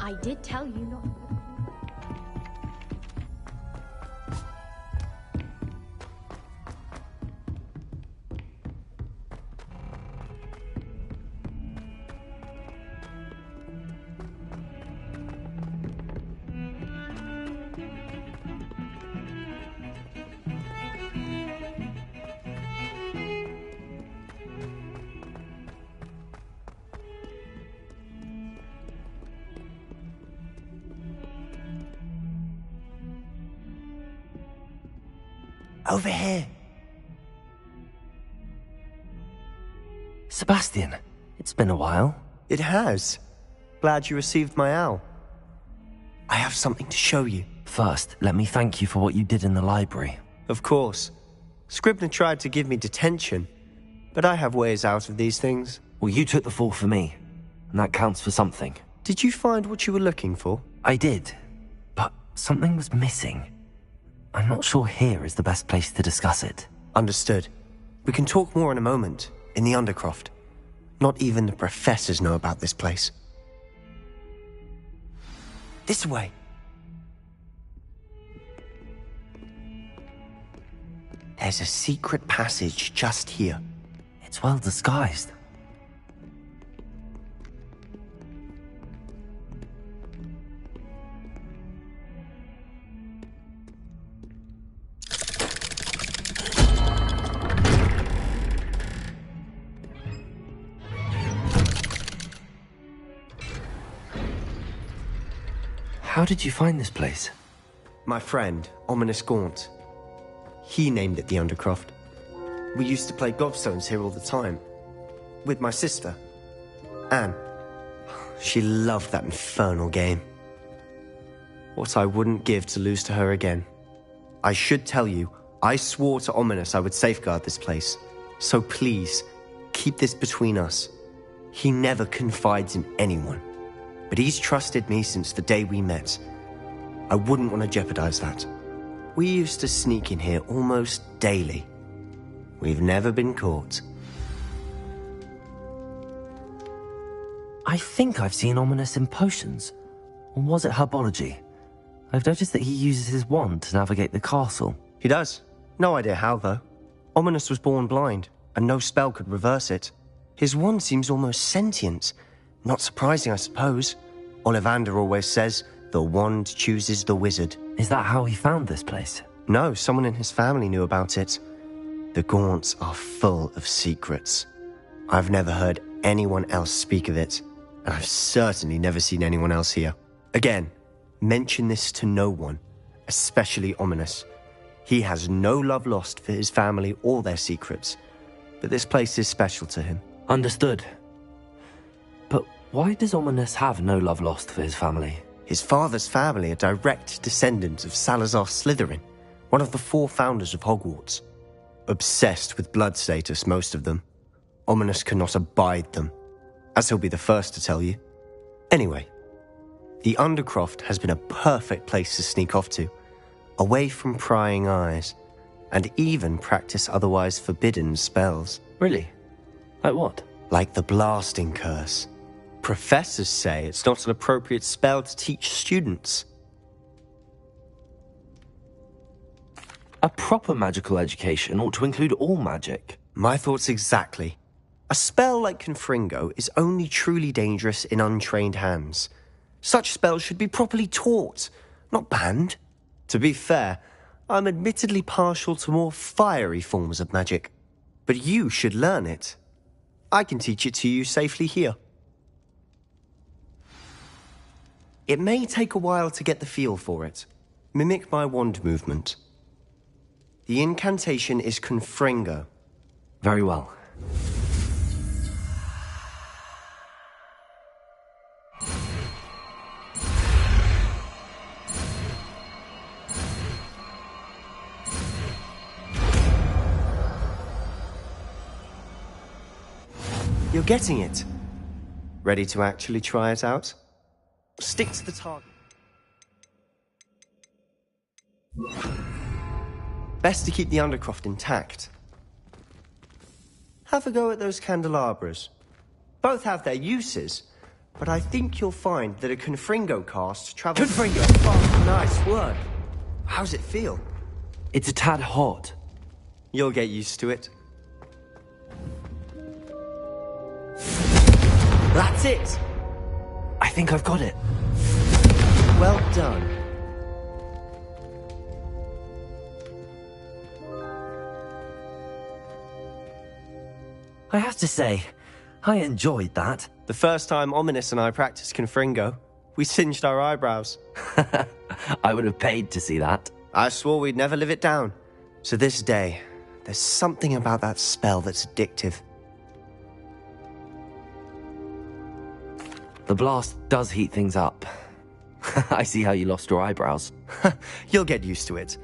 I did tell you not. Over here. Sebastian, it's been a while. It has. Glad you received my owl. I have something to show you. First, let me thank you for what you did in the library. Of course. Scribner tried to give me detention, but I have ways out of these things. Well, you took the fall for me, and that counts for something. Did you find what you were looking for? I did, but something was missing. I'm not sure here is the best place to discuss it. Understood. We can talk more in a moment, in the Undercroft. Not even the professors know about this place. This way. There's a secret passage just here. It's well disguised. How did you find this place? My friend, Ominous Gaunt. He named it the Undercroft. We used to play gobstones here all the time. With my sister, Anne. She loved that infernal game. What I wouldn't give to lose to her again. I should tell you, I swore to Ominous I would safeguard this place. So please, keep this between us. He never confides in anyone. But he's trusted me since the day we met. I wouldn't want to jeopardize that. We used to sneak in here almost daily. We've never been caught. I think I've seen Ominous in potions. Or was it herbology? I've noticed that he uses his wand to navigate the castle. He does. No idea how, though. Ominous was born blind, and no spell could reverse it. His wand seems almost sentient. Not surprising, I suppose. Ollivander always says, the wand chooses the wizard. Is that how he found this place? No, someone in his family knew about it. The Gaunts are full of secrets. I've never heard anyone else speak of it, and I've certainly never seen anyone else here. Again, mention this to no one, especially Ominous. He has no love lost for his family or their secrets, but this place is special to him. Understood. But why does Ominous have no love lost for his family? His father's family are direct descendants of Salazar Slytherin, one of the 4 founders of Hogwarts. Obsessed with blood status, most of them. Ominous cannot abide them, as he'll be the first to tell you. Anyway, the Undercroft has been a perfect place to sneak off to, away from prying eyes, and even practice otherwise forbidden spells. Really? Like what? Like the blasting curse. Professors say it's not an appropriate spell to teach students. A proper magical education ought to include all magic. My thoughts exactly. A spell like Confringo is only truly dangerous in untrained hands. Such spells should be properly taught, not banned. To be fair, I'm admittedly partial to more fiery forms of magic. But you should learn it. I can teach it to you safely here. It may take a while to get the feel for it. Mimic my wand movement. The incantation is Confringo. Very well. You're getting it. Ready to actually try it out? Stick to the target. Best to keep the Undercroft intact. Have a go at those candelabras. Both have their uses, but I think you'll find that a Confringo cast travels... Confringo! Nice work. How's it feel? It's a tad hot. You'll get used to it. That's it! I think I've got it. Well done. I have to say, I enjoyed that. The first time Ominous and I practiced Confringo, we singed our eyebrows. I would have paid to see that. I swore we'd never live it down. To this day, there's something about that spell that's addictive. The blast does heat things up. I see how you lost your eyebrows. You'll get used to it.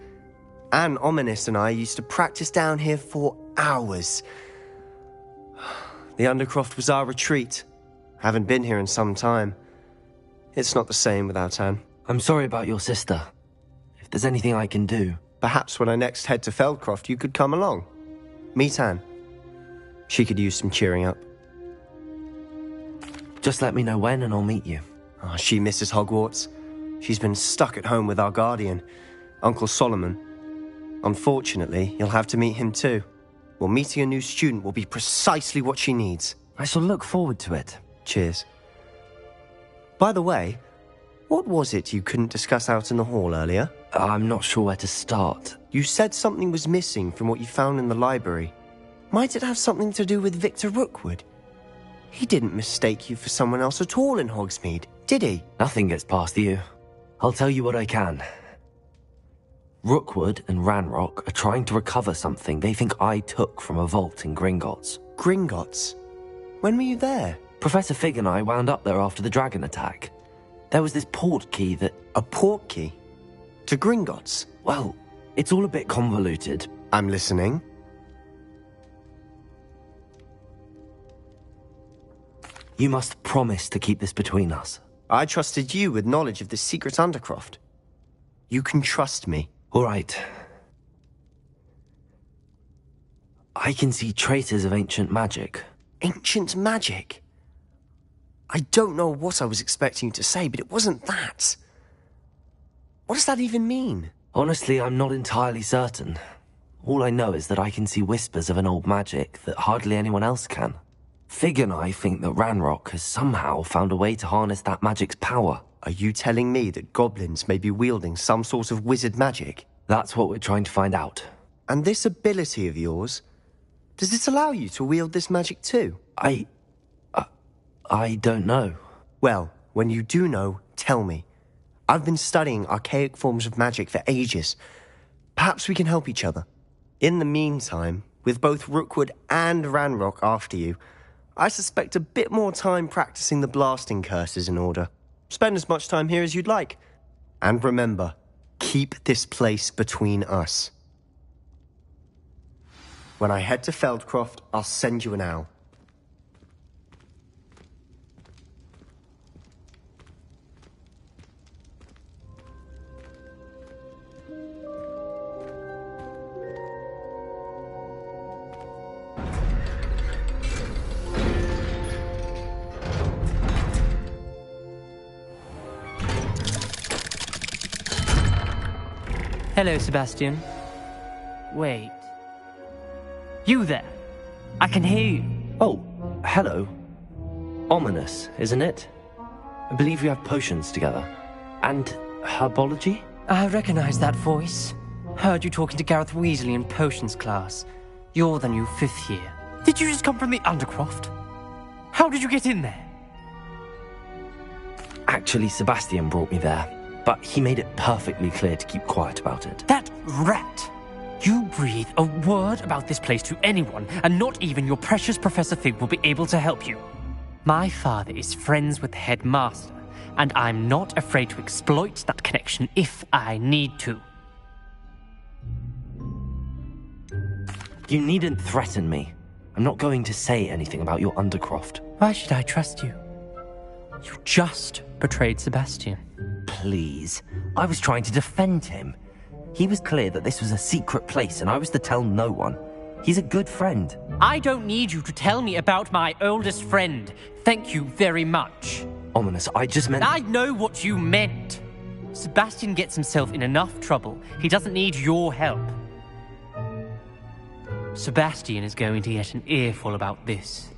Anne, Ominous, and I used to practice down here for hours. The Undercroft was our retreat. Haven't been here in some time. It's not the same without Anne. I'm sorry about your sister. If there's anything I can do... Perhaps when I next head to Feldcroft, you could come along. Meet Anne. She could use some cheering up. Just let me know when and I'll meet you. Oh, she misses Hogwarts. She's been stuck at home with our guardian, Uncle Solomon. Unfortunately, you'll have to meet him too. Well, meeting a new student will be precisely what she needs. I shall look forward to it. Cheers. By the way, what was it you couldn't discuss out in the hall earlier? I'm not sure where to start. You said something was missing from what you found in the library. Might it have something to do with Victor Rookwood? He didn't mistake you for someone else at all in Hogsmeade, did he? Nothing gets past you. I'll tell you what I can. Rookwood and Ranrock are trying to recover something they think I took from a vault in Gringotts. Gringotts? When were you there? Professor Fig and I wound up there after the dragon attack. There was this port key that... A port key? To Gringotts? Well, it's all a bit convoluted. I'm listening. You must promise to keep this between us. I trusted you with knowledge of the secret Undercroft. You can trust me. All right. I can see traces of ancient magic. Ancient magic? I don't know what I was expecting you to say, but it wasn't that. What does that even mean? Honestly, I'm not entirely certain. All I know is that I can see whispers of an old magic that hardly anyone else can. Fig and I think that Ranrock has somehow found a way to harness that magic's power. Are you telling me that goblins may be wielding some sort of wizard magic? That's what we're trying to find out. And this ability of yours, does it allow you to wield this magic too? I don't know. Well, when you do know, tell me. I've been studying archaic forms of magic for ages. Perhaps we can help each other. In the meantime, with both Rookwood and Ranrock after you, I suspect a bit more time practicing the blasting curse is in order. Spend as much time here as you'd like. And remember, keep this place between us. When I head to Feldcroft, I'll send you an owl. Hello, Sebastian. Wait. You there? I can hear you. Oh, hello. Ominous, isn't it? I believe we have potions together. And herbology? I recognize that voice. Heard you talking to Gareth Weasley in potions class. You're the new 5th year. Did you just come from the Undercroft? How did you get in there? Actually, Sebastian brought me there. But he made it perfectly clear to keep quiet about it. That rat! You breathe a word about this place to anyone, and not even your precious Professor Fig will be able to help you. My father is friends with the headmaster, and I'm not afraid to exploit that connection if I need to. You needn't threaten me. I'm not going to say anything about your Undercroft. Why should I trust you? You just betrayed Sebastian. Please. I was trying to defend him. He was clear that this was a secret place and I was to tell no one. He's a good friend. I don't need you to tell me about my oldest friend. Thank you very much. Ominous, I just meant... I know what you meant. Sebastian gets himself in enough trouble. He doesn't need your help. Sebastian is going to get an earful about this.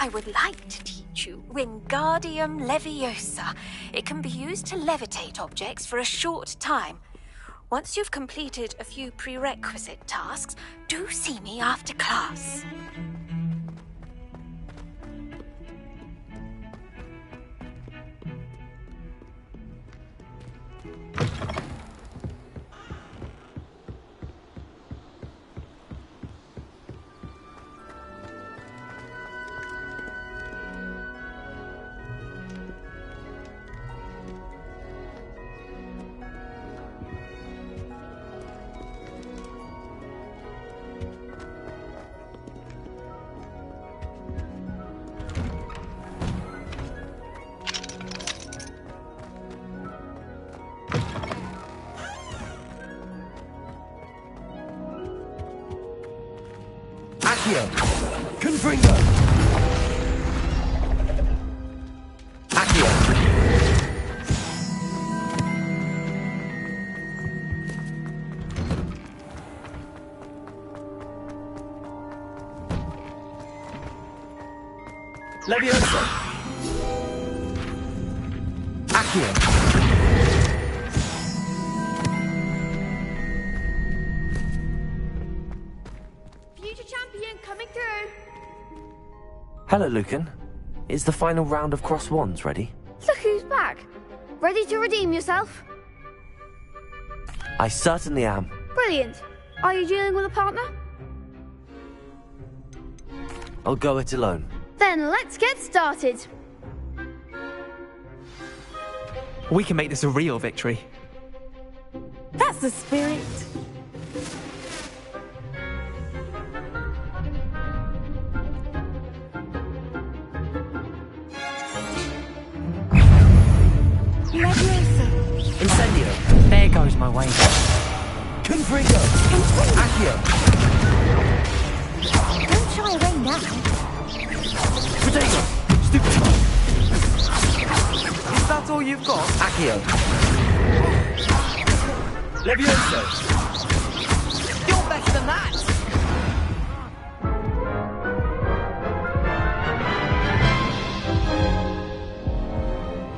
I would like to teach you Wingardium Leviosa. It can be used to levitate objects for a short time. Once you've completed a few prerequisite tasks, do see me after class. Confringo! Accio! Leviosa! Accio! Future champion coming through. Hello, Lucan. Is the final round of Cross Wands ready? Look who's back. Ready to redeem yourself? I certainly am. Brilliant. Are you dealing with a partner? I'll go it alone. Then let's get started. We can make this a real victory. That's the spirit. Incendio! There goes my way. Confringo! Accio! Don't shy away now. Potato! Stupid! Is that all you've got? Accio! Levioso! You're better than that!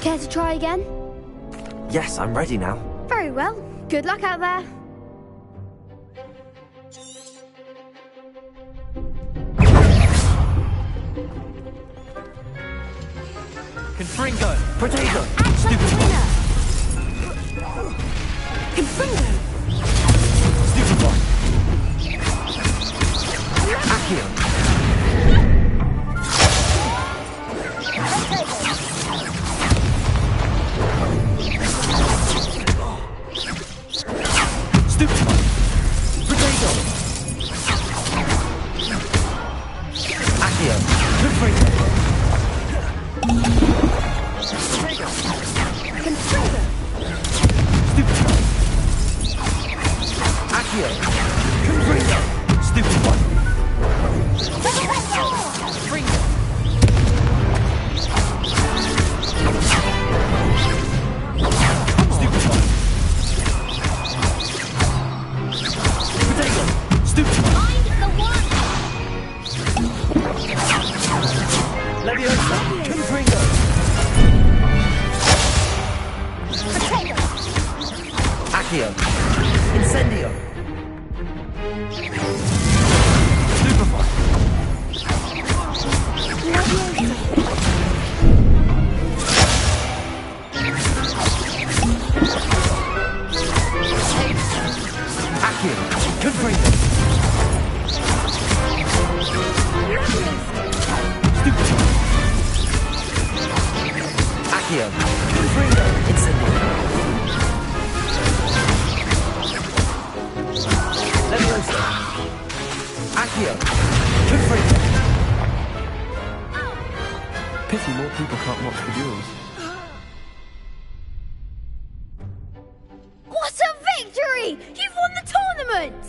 Care to try again? Yes, I'm ready now. Very well. Good luck out there. Confringo! Potato! Stupid winner! Confringo! Stupid boy! Accio! Stupid boy! Potato! Accio! Confringo! Confringo! Stupid boy! Accio! Confringo! Stupid boy! Confringo! Stupid boy! Potato! Stupid boy! Find the one! Leviosa! Confringo! Accio! Incendio! Stupefy! Accio! Confringo! Stupefy! Accio! Confringo! Incendio! Leviosa! Accio! Confringo! Pity more people can't watch the duels. What a victory! You've won the tournament!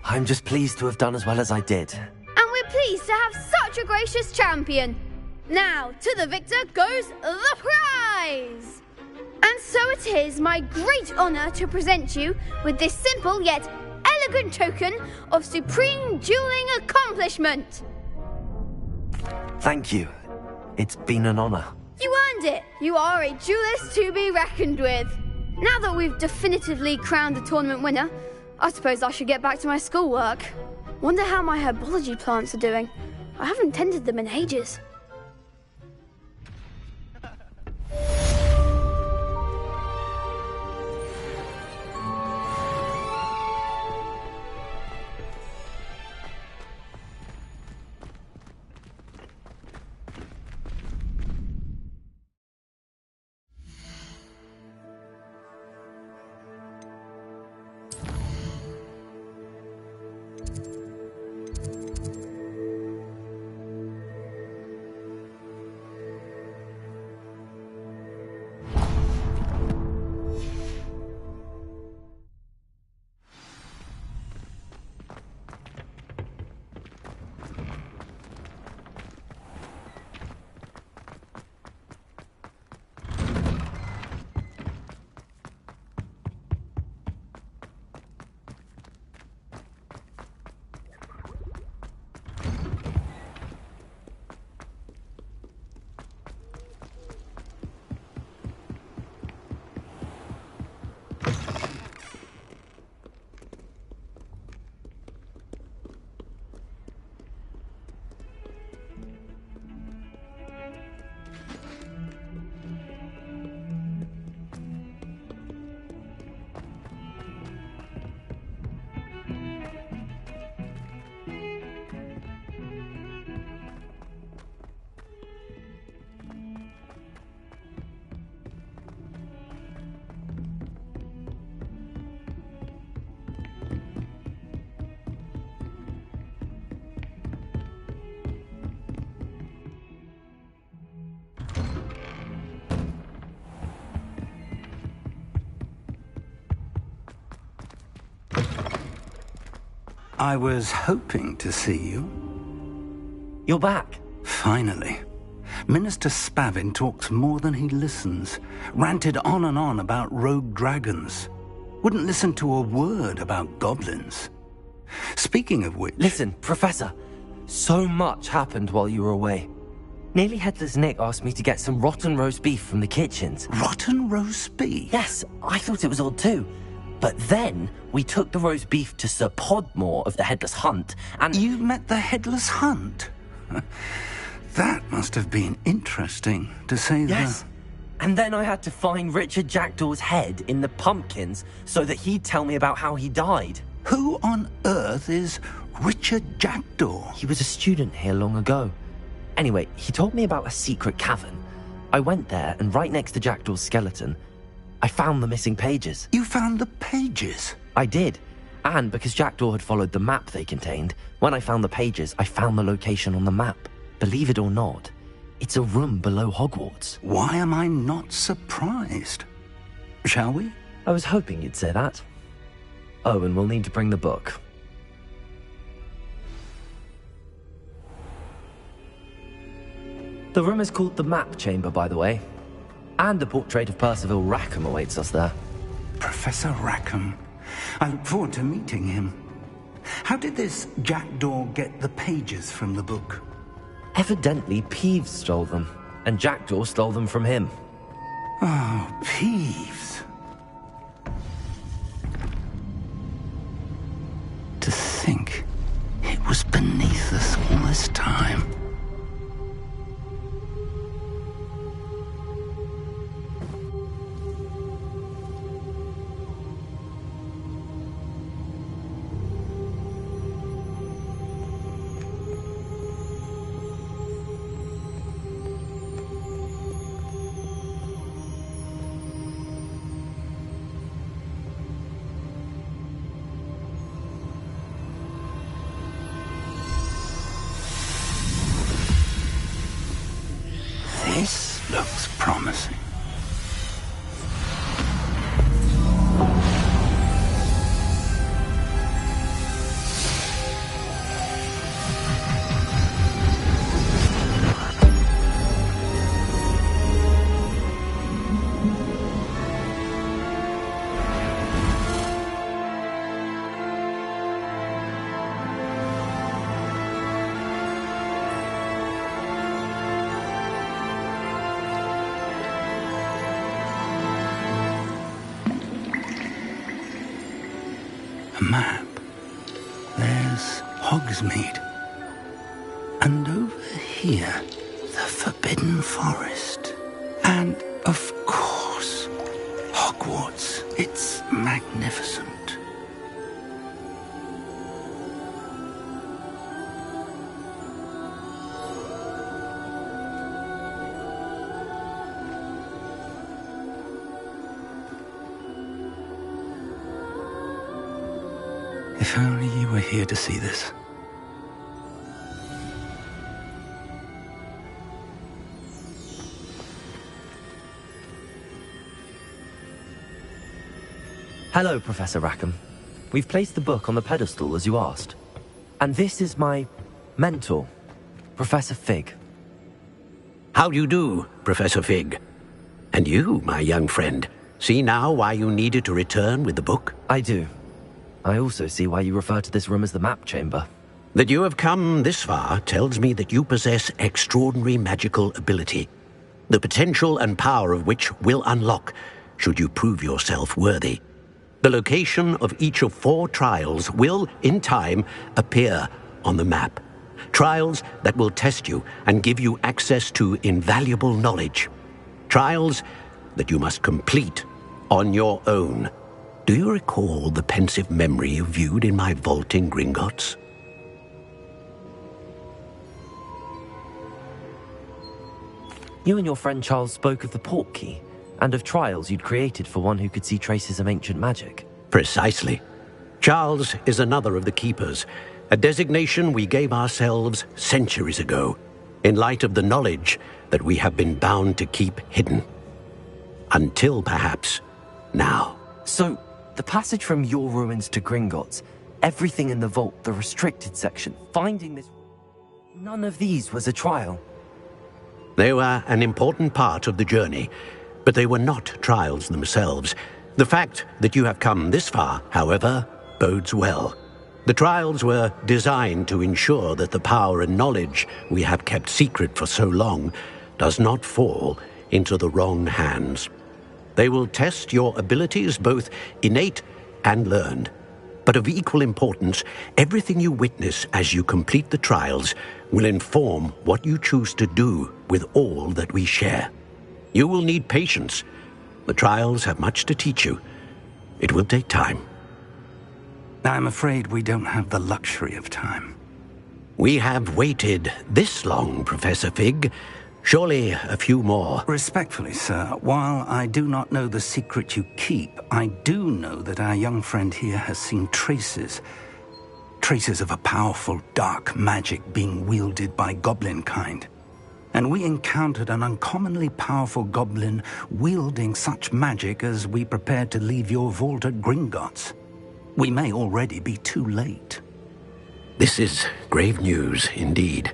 I'm just pleased to have done as well as I did. And we're pleased to have such a gracious champion. Now, to the victor goes the prize! And so it is my great honor to present you with this simple yet elegant token of supreme dueling accomplishment. Thank you. It's been an honor. You earned it. You are a duelist to be reckoned with. Now that we've definitively crowned the tournament winner, I suppose I should get back to my schoolwork. Wonder how my herbology plants are doing. I haven't tended them in ages. I was hoping to see you. You're back. Finally. Minister Spavin talks more than he listens. Ranted on and on about rogue dragons. Wouldn't listen to a word about goblins. Speaking of which... Listen, Professor. So much happened while you were away. Nearly Headless Nick asked me to get some rotten roast beef from the kitchens. Rotten roast beef? Yes, I thought it was odd too. But then we took the roast beef to Sir Podmore of the Headless Hunt, and... You met the Headless Hunt? That must have been interesting, to say the... Yes. And then I had to find Richard Jackdaw's head in the pumpkins so that he'd tell me about how he died. Who on earth is Richard Jackdaw? He was a student here long ago. Anyway, he told me about a secret cavern. I went there, and right next to Jackdaw's skeleton, I found the missing pages. You found the pages? I did. And because Jackdaw had followed the map they contained, when I found the pages, I found the location on the map. Believe it or not, it's a room below Hogwarts. Why am I not surprised? Shall we? I was hoping you'd say that. Oh, and we'll need to bring the book. The room is called the Map Chamber, by the way. And a portrait of Percival Rackham awaits us there. Professor Rackham. I look forward to meeting him. How did this Jackdaw get the pages from the book? Evidently, Peeves stole them, and Jackdaw stole them from him. Oh, Peeves. To think it was beneath us all this time. This looks promising. A map. There's Hogsmeade. And over here, the Forbidden Forest. And, of course, Hogwarts. It's magnificent. If only you were here to see this. Hello, Professor Rackham. We've placed the book on the pedestal as you asked. And this is my mentor, Professor Fig. How do you do, Professor Fig? And you, my young friend, see now why you needed to return with the book? I do. I also see why you refer to this room as the Map Chamber. That you have come this far tells me that you possess extraordinary magical ability, the potential and power of which will unlock should you prove yourself worthy. The location of each of 4 trials will, in time, appear on the map. Trials that will test you and give you access to invaluable knowledge. Trials that you must complete on your own. Do you recall the pensive memory you viewed in my vault in Gringotts? You and your friend Charles spoke of the Portkey, and of trials you'd created for one who could see traces of ancient magic. Precisely. Charles is another of the Keepers, a designation we gave ourselves centuries ago, in light of the knowledge that we have been bound to keep hidden. Until, perhaps, now. So, the passage from your ruins to Gringotts, Everything in the vault, the restricted section, finding this... None of these was a trial. They were an important part of the journey, but they were not trials themselves. The fact that you have come this far, however, bodes well. The trials were designed to ensure that the power and knowledge we have kept secret for so long does not fall into the wrong hands. They will test your abilities, both innate and learned. But of equal importance, everything you witness as you complete the trials will inform what you choose to do with all that we share. You will need patience. The trials have much to teach you. It will take time. I'm afraid we don't have the luxury of time. We have waited this long, Professor Fig. Surely a few more. Respectfully, sir, while I do not know the secret you keep, I do know that our young friend here has seen traces of a powerful dark magic being wielded by goblin kind. And we encountered an uncommonly powerful goblin wielding such magic as we prepared to leave your vault at Gringotts. We may already be too late. This is grave news indeed.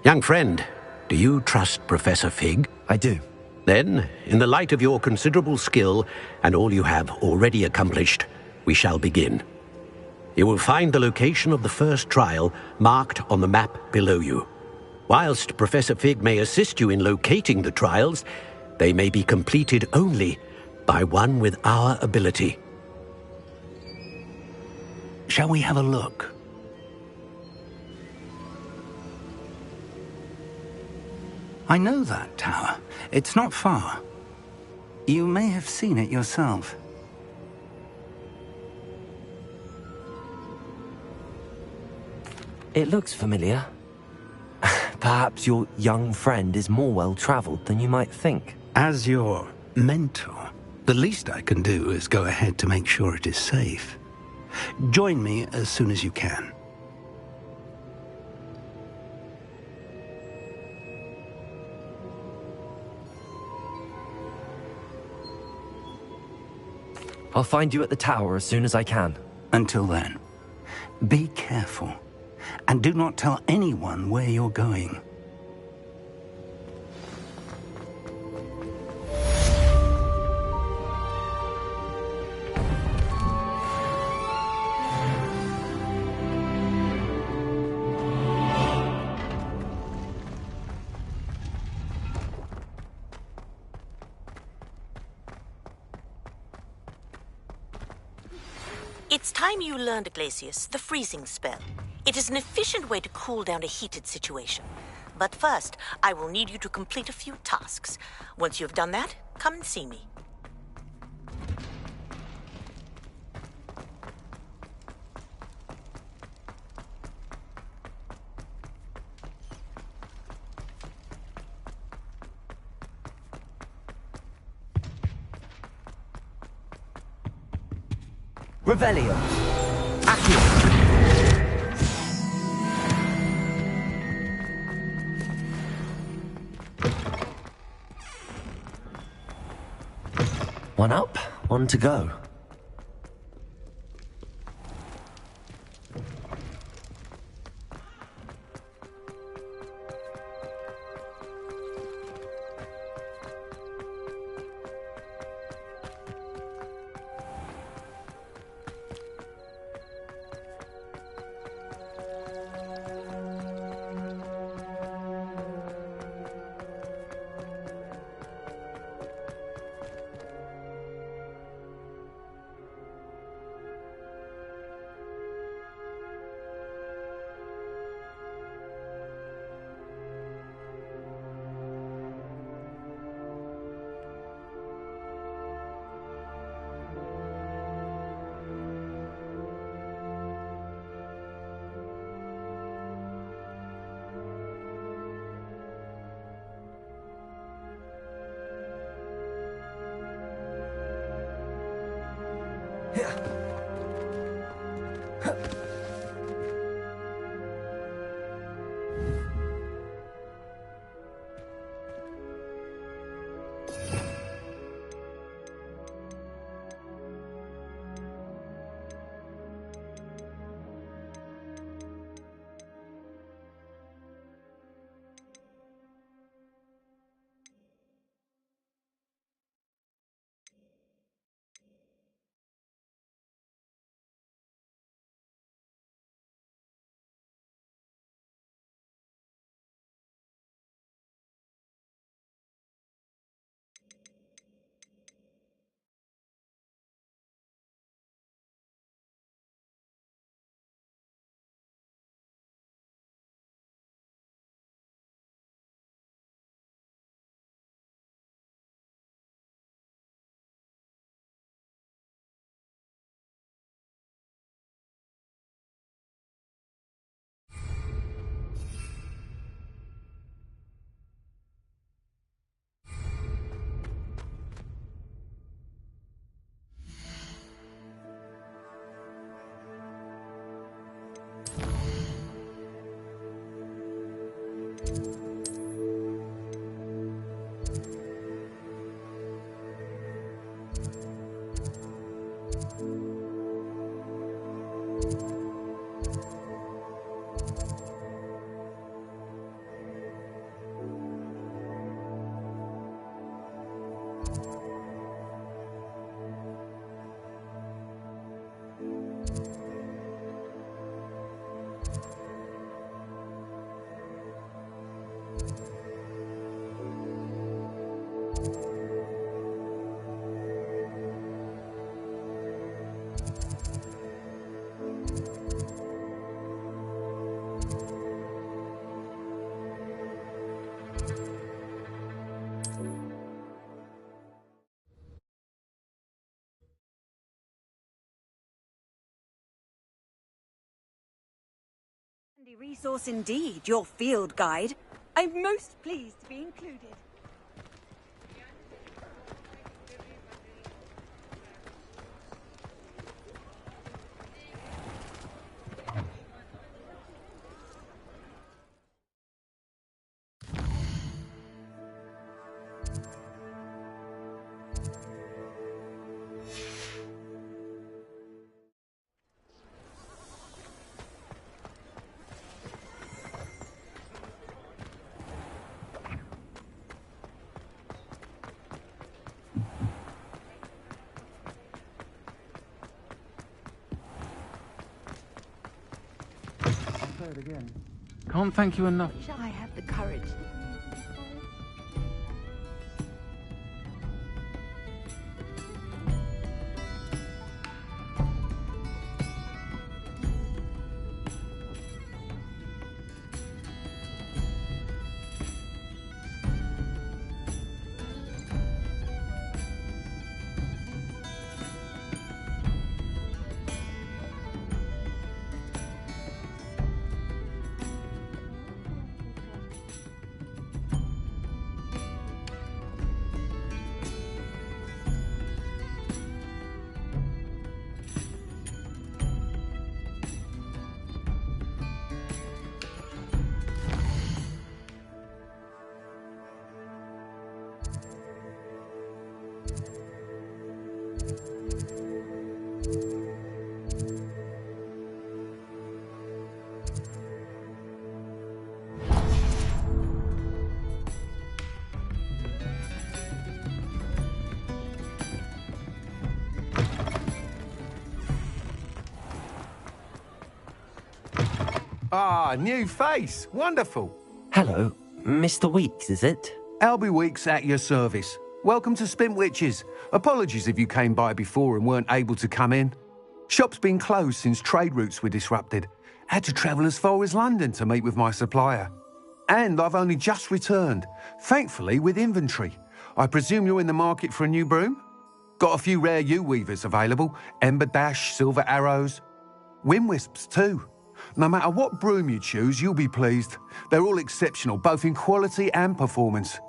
Young friend, do you trust Professor Fig? I do. Then, in the light of your considerable skill and all you have already accomplished, we shall begin. You will find the location of the first trial marked on the map below you. Whilst Professor Fig may assist you in locating the trials, they may be completed only by one with our ability. Shall we have a look? I know that tower. It's not far. You may have seen it yourself. It looks familiar. Perhaps your young friend is more well-traveled than you might think. As your mentor, the least I can do is go ahead to make sure it is safe. Join me as soon as you can. I'll find you at the tower as soon as I can. Until then, be careful, and do not tell anyone where you're going. It's time you learned, Glacius, the freezing spell. It is an efficient way to cool down a heated situation. But first, I will need you to complete a few tasks. Once you have done that, come and see me. Revelio. Accio. One up, one to go. Handy resource indeed, your field guide. I'm most pleased to be included. Again. Can't thank you enough. I had the courage. Ah, new face. Wonderful. Hello, Mr. Weeks, is it? Albie Weeks at your service. Welcome to Spintwitches. Apologies if you came by before and weren't able to come in. Shop's been closed since trade routes were disrupted. Had to travel as far as London to meet with my supplier. And I've only just returned, thankfully with inventory. I presume you're in the market for a new broom? Got a few rare yew-weavers available. Ember Dash, Silver Arrows. Wind-wisps too. No matter what broom you choose, you'll be pleased. They're all exceptional, both in quality and performance.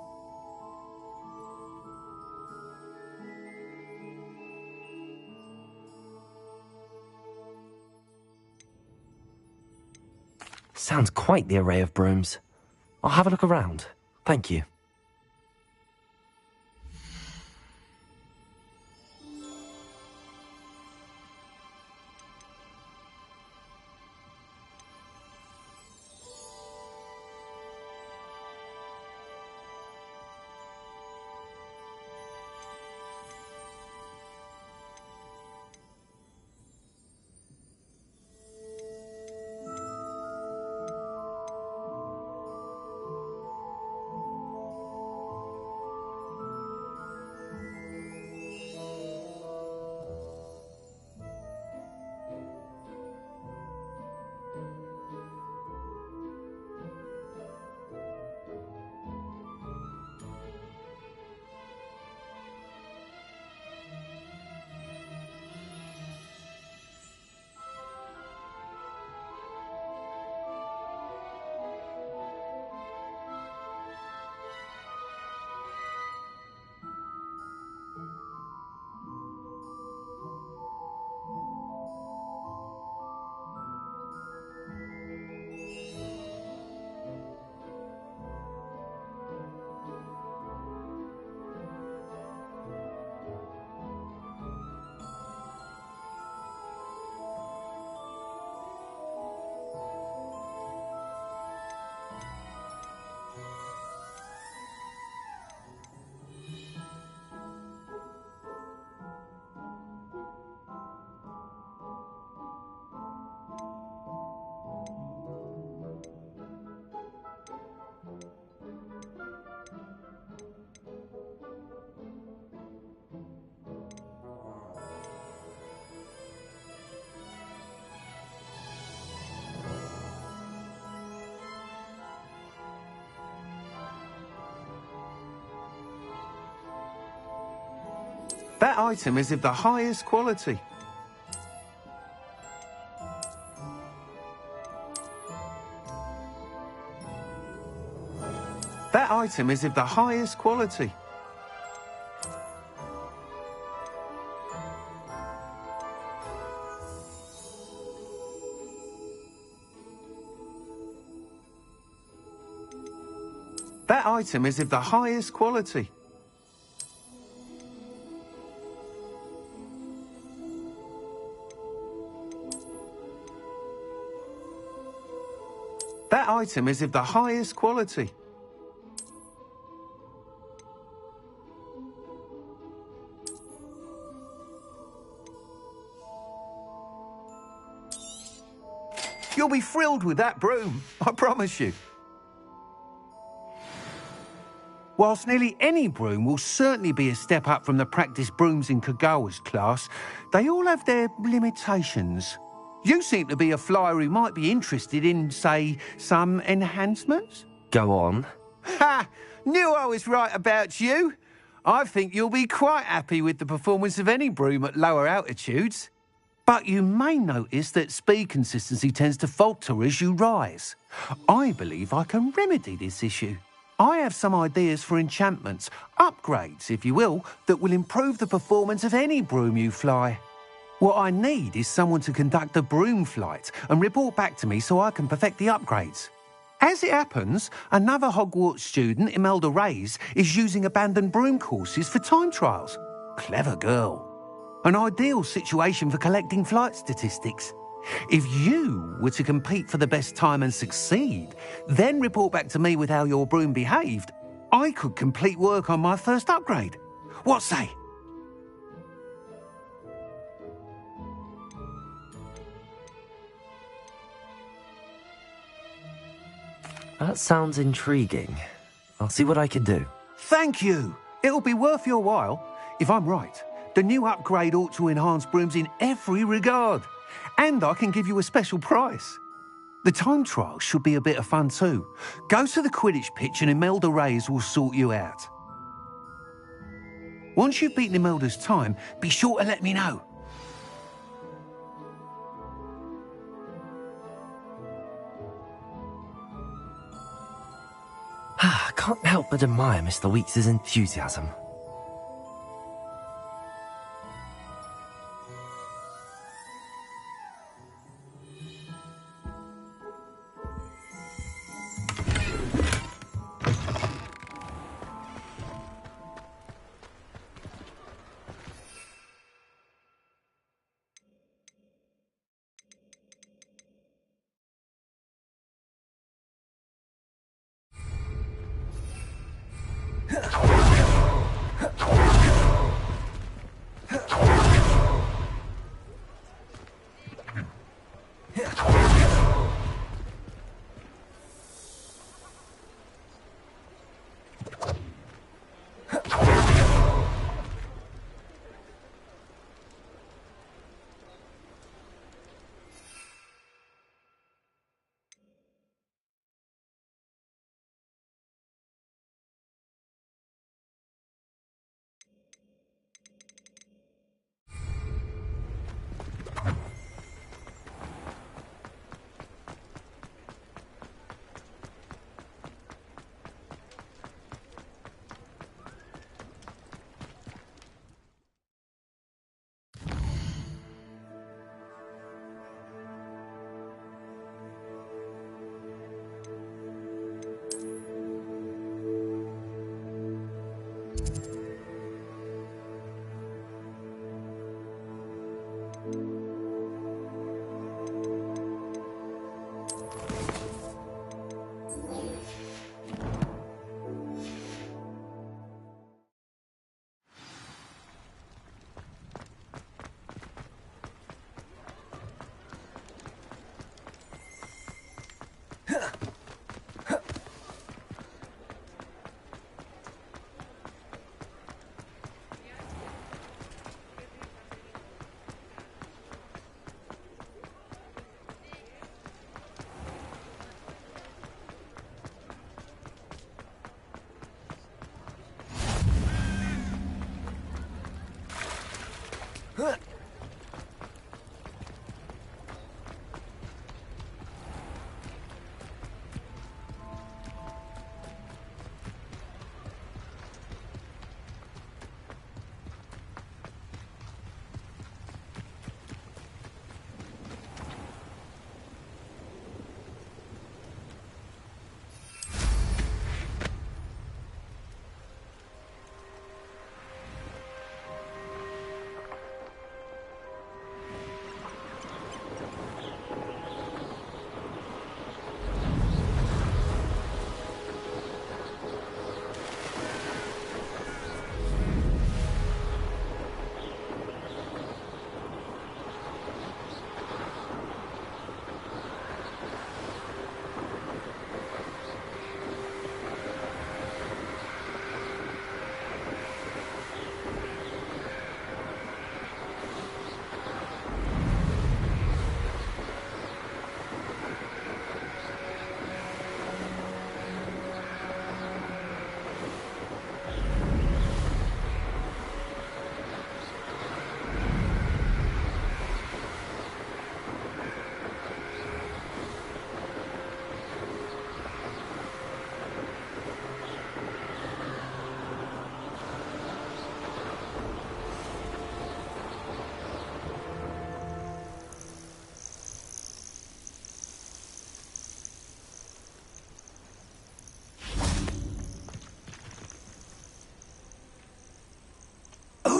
Sounds quite the array of brooms. I'll have a look around. Thank you. That item is of the highest quality. item is of the highest quality. That item is of the highest quality. That item is of the highest quality. You'll be thrilled with that broom, I promise you. Whilst nearly any broom will certainly be a step up from the practice brooms in Kagawa's class, they all have their limitations. You seem to be a flyer who might be interested in, say, some enhancements? Go on. Ha! Knew I was right about you. I think you'll be quite happy with the performance of any broom at lower altitudes. But you may notice that speed consistency tends to falter as you rise. I believe I can remedy this issue. I have some ideas for enchantments, upgrades, if you will, that will improve the performance of any broom you fly. What I need is someone to conduct a broom flight and report back to me so I can perfect the upgrades. As it happens, another Hogwarts student, Imelda Reyes, is using abandoned broom courses for time trials. Clever girl. An ideal situation for collecting flight statistics. If you were to compete for the best time and succeed, then report back to me with how your broom behaved, I could complete work on my first upgrade. What say? That sounds intriguing. I'll see what I can do. Thank you. It'll be worth your while. If I'm right, the new upgrade ought to enhance brooms in every regard. And I can give you a special price. The time trial should be a bit of fun too. Go to the Quidditch pitch and Imelda Reyes will sort you out. Once you've beaten Imelda's time, be sure to let me know. I can't help but admire Mr. Weeks' enthusiasm.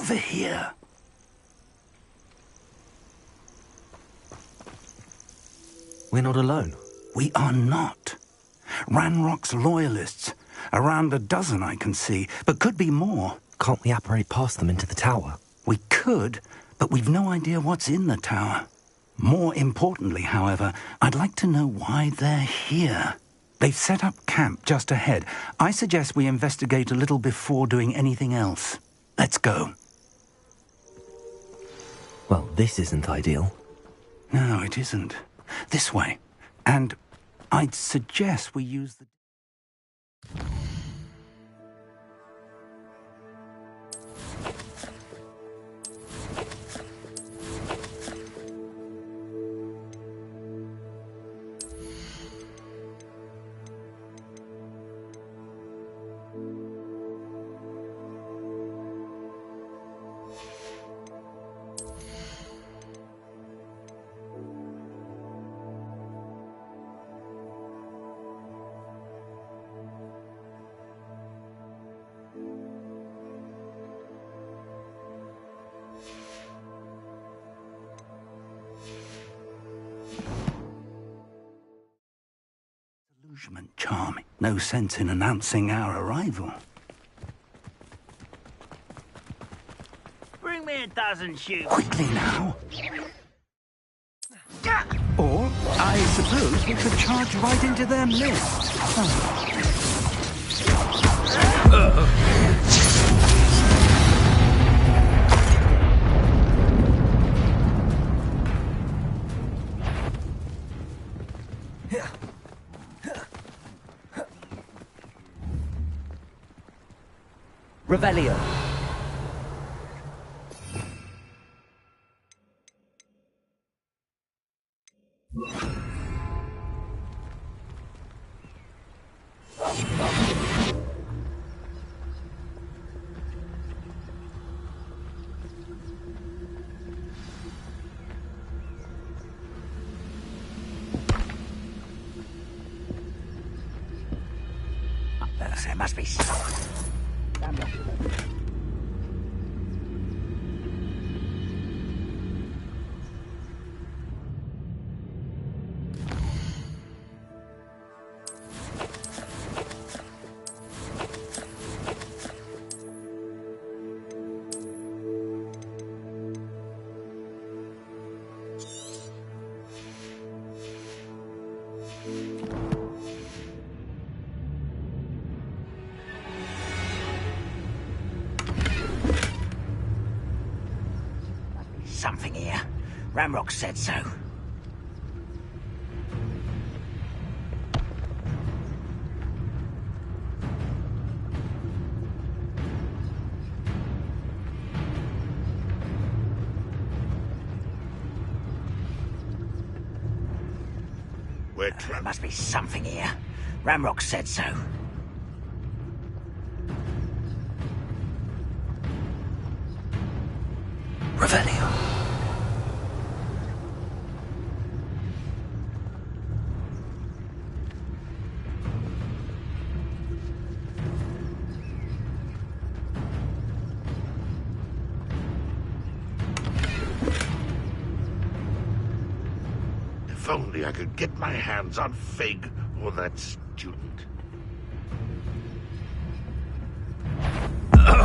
over here. We're not alone. We are not. Ranrock's loyalists. Around a dozen I can see, but could be more. Can't we apparate past them into the tower? We could, but we've no idea what's in the tower. More importantly, however, I'd like to know why they're here. They've set up camp just ahead. I suggest we investigate a little before doing anything else. Let's go. Well, this isn't ideal. No, it isn't. This way. And I'd suggest we use the... Charming. No sense in announcing our arrival. Bring me a dozen shoes. Quickly now. Or, I suppose we could charge right into their midst. Revelio. There must be something here. Ramrock said so. There must be something here. Ramrock said so. Revelio. If only I could get my hands on Fig or that student. There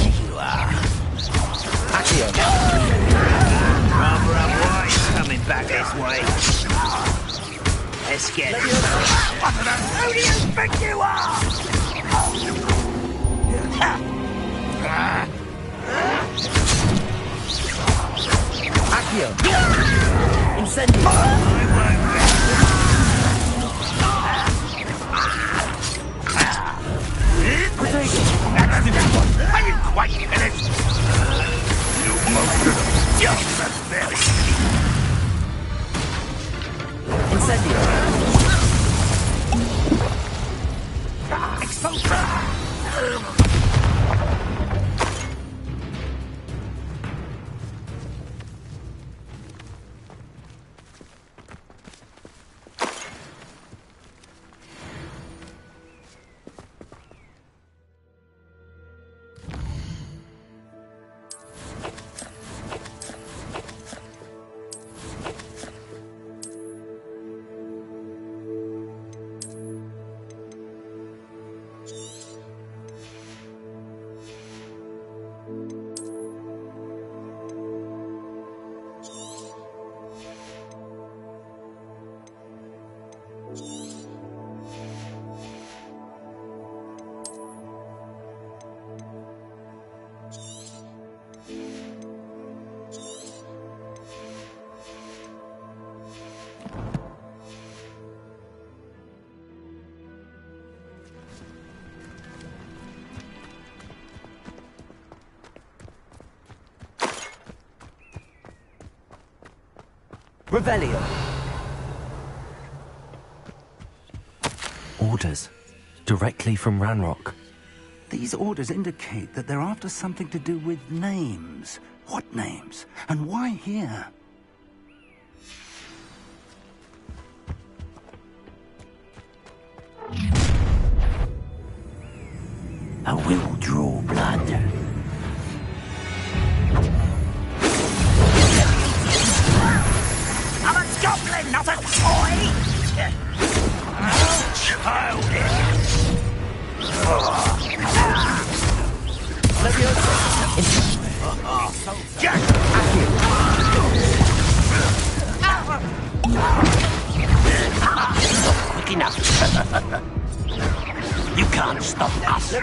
you are. Accio. Rather unwise coming back this way. Let's get it. Who do you think you are? Accio. Incendio. I didn't quite get it. You must just a very Incendio. Revelio! Orders. Directly from Ranrock. These orders indicate that they're after something to do with names. What names? And why here? I will draw blood. I'm a goblin, not a toy! Childish! Quick enough. You can't stop us.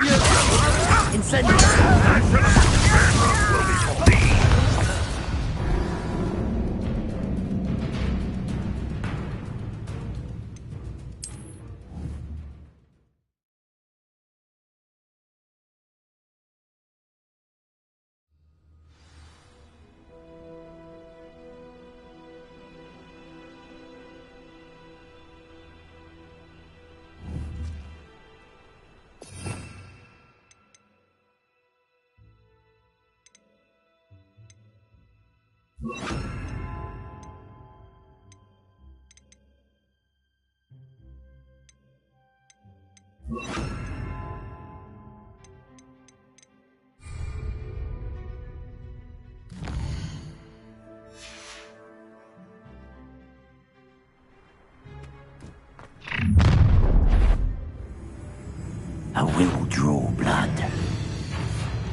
I will draw blood.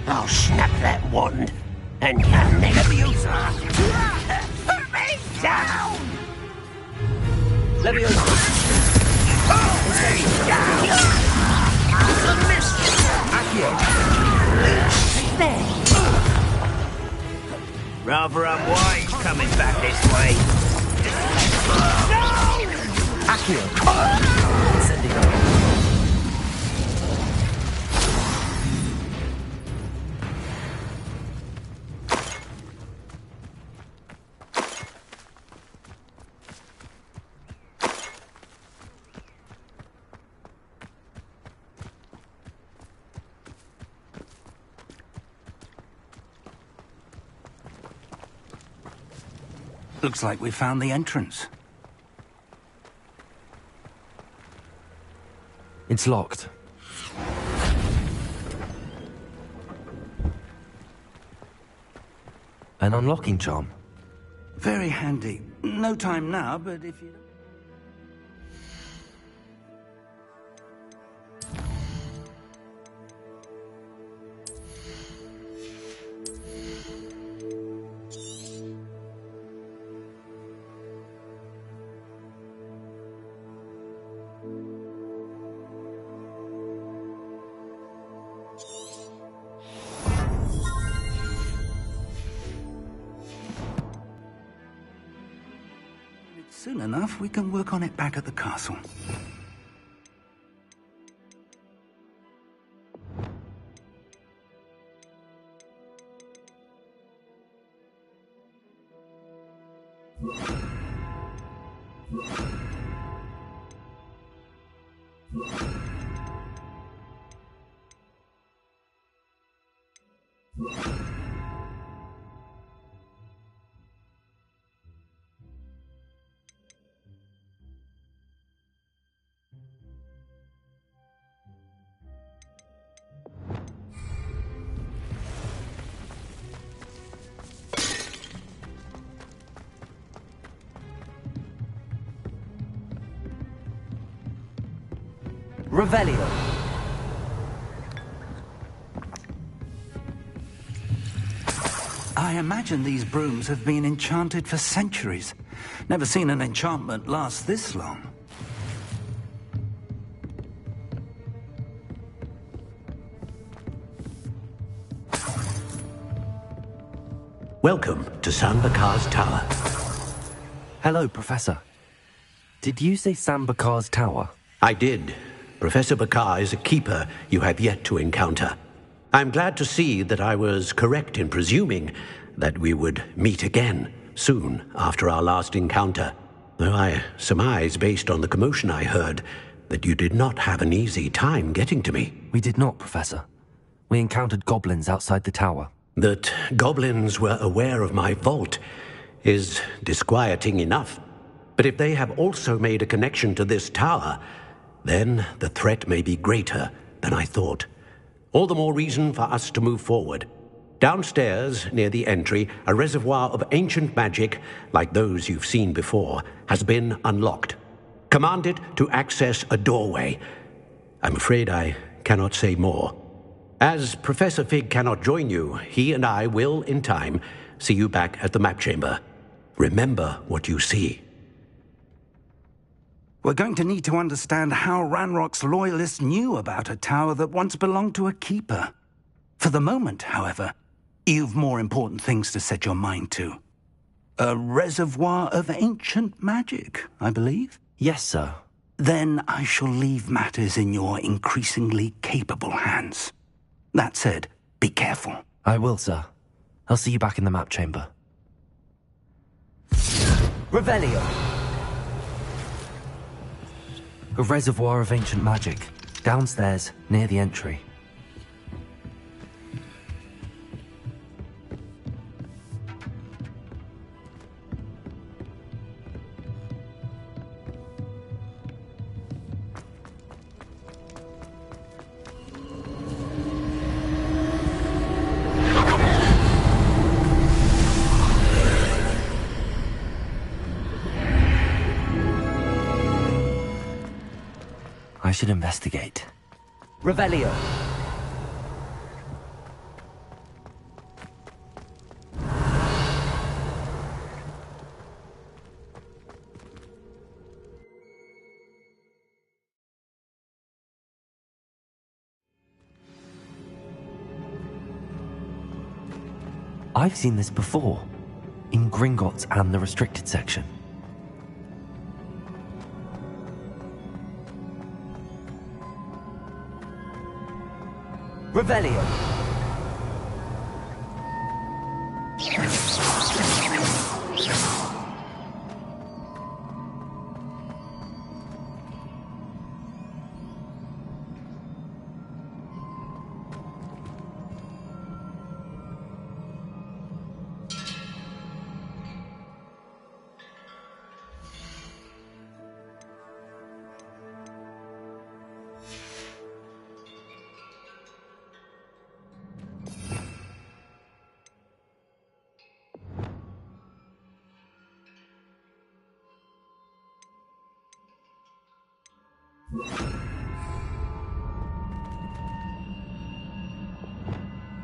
I'll snap that wand, and you'll never Leviosa! Put me down! Leviosa! There! Rather unwise coming back this way. No! Accio! Sending up. Looks like we found the entrance. It's locked. An unlocking charm. Very handy. No time now, but if you... Soon enough, we can work on it back at the castle. Revelio. I imagine these brooms have been enchanted for centuries. Never seen an enchantment last this long. Welcome to Sambakar's Tower. Hello, Professor. Did you say Sambakar's Tower? I did. Professor Bakar is a keeper you have yet to encounter. I'm glad to see that I was correct in presuming that we would meet again soon after our last encounter, though I surmise, based on the commotion I heard, that you did not have an easy time getting to me. We did not, Professor. We encountered goblins outside the tower. That goblins were aware of my vault is disquieting enough. But if they have also made a connection to this tower, then the threat may be greater than I thought. All the more reason for us to move forward. Downstairs, near the entry, a reservoir of ancient magic, like those you've seen before, has been unlocked. Command it to access a doorway. I'm afraid I cannot say more. As Professor Fig cannot join you, he and I will, in time, see you back at the map chamber. Remember what you see. We're going to need to understand how Ranrock's loyalists knew about a tower that once belonged to a keeper. For the moment, however, you've more important things to set your mind to. A reservoir of ancient magic, I believe? Yes, sir. Then I shall leave matters in your increasingly capable hands. That said, be careful. I will, sir. I'll see you back in the map chamber. Revelio! A reservoir of ancient magic. Downstairs, near the entry. I should investigate. Revelio! I've seen this before, in Gringotts and the restricted section. Revelio!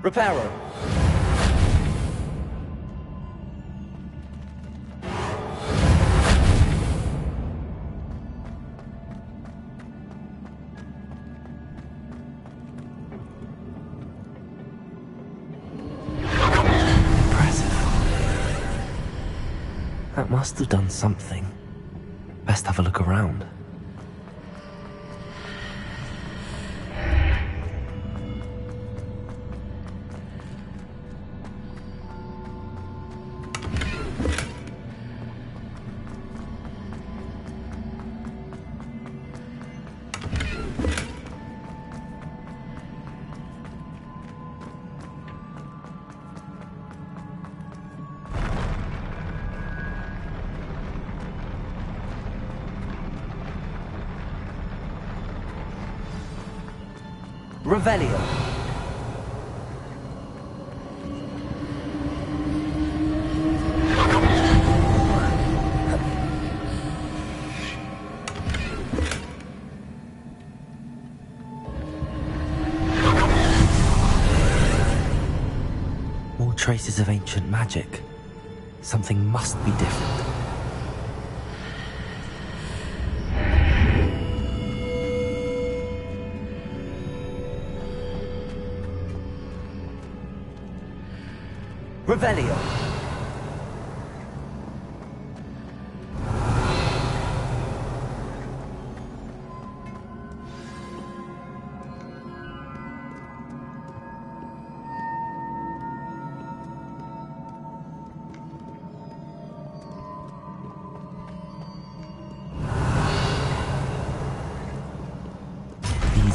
Reparo. That must have done something. Best have a look around. Revelio. More traces of ancient magic. Something must be different. Revelio.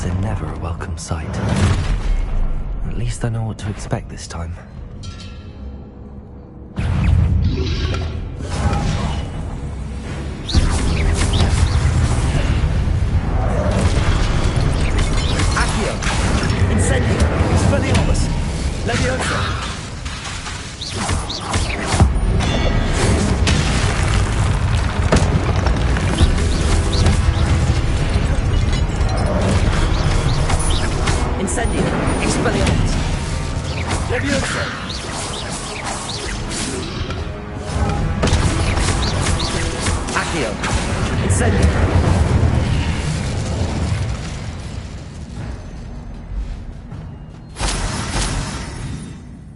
Dragons are never a welcome sight. At least I know what to expect this time. Accio! Incendio! Expelliarmus! Leviosa! Incendio! Expelliarmus! Leviosa! Accio! Incendio!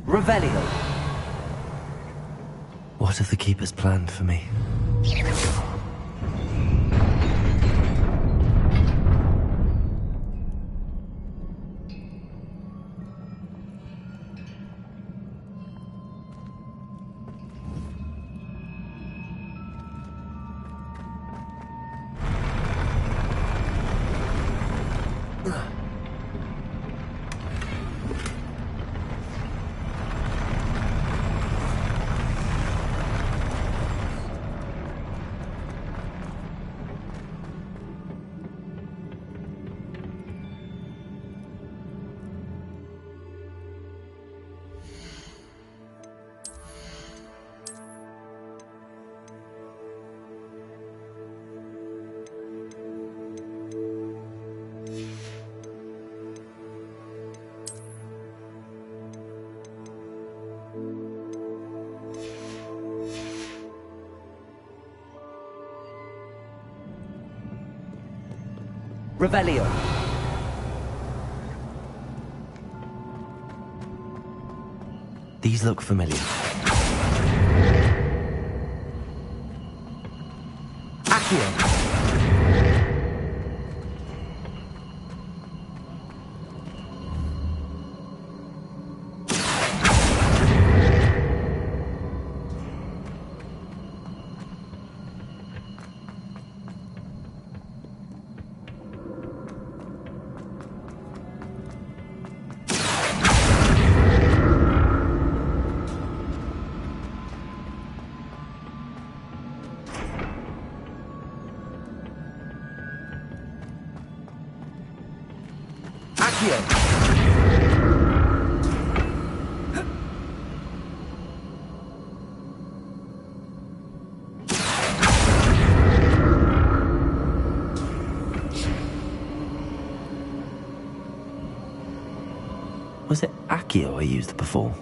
Revelio! What have the Keepers planned for me? Revelio! These look familiar. Accio! Was it Accio I used before?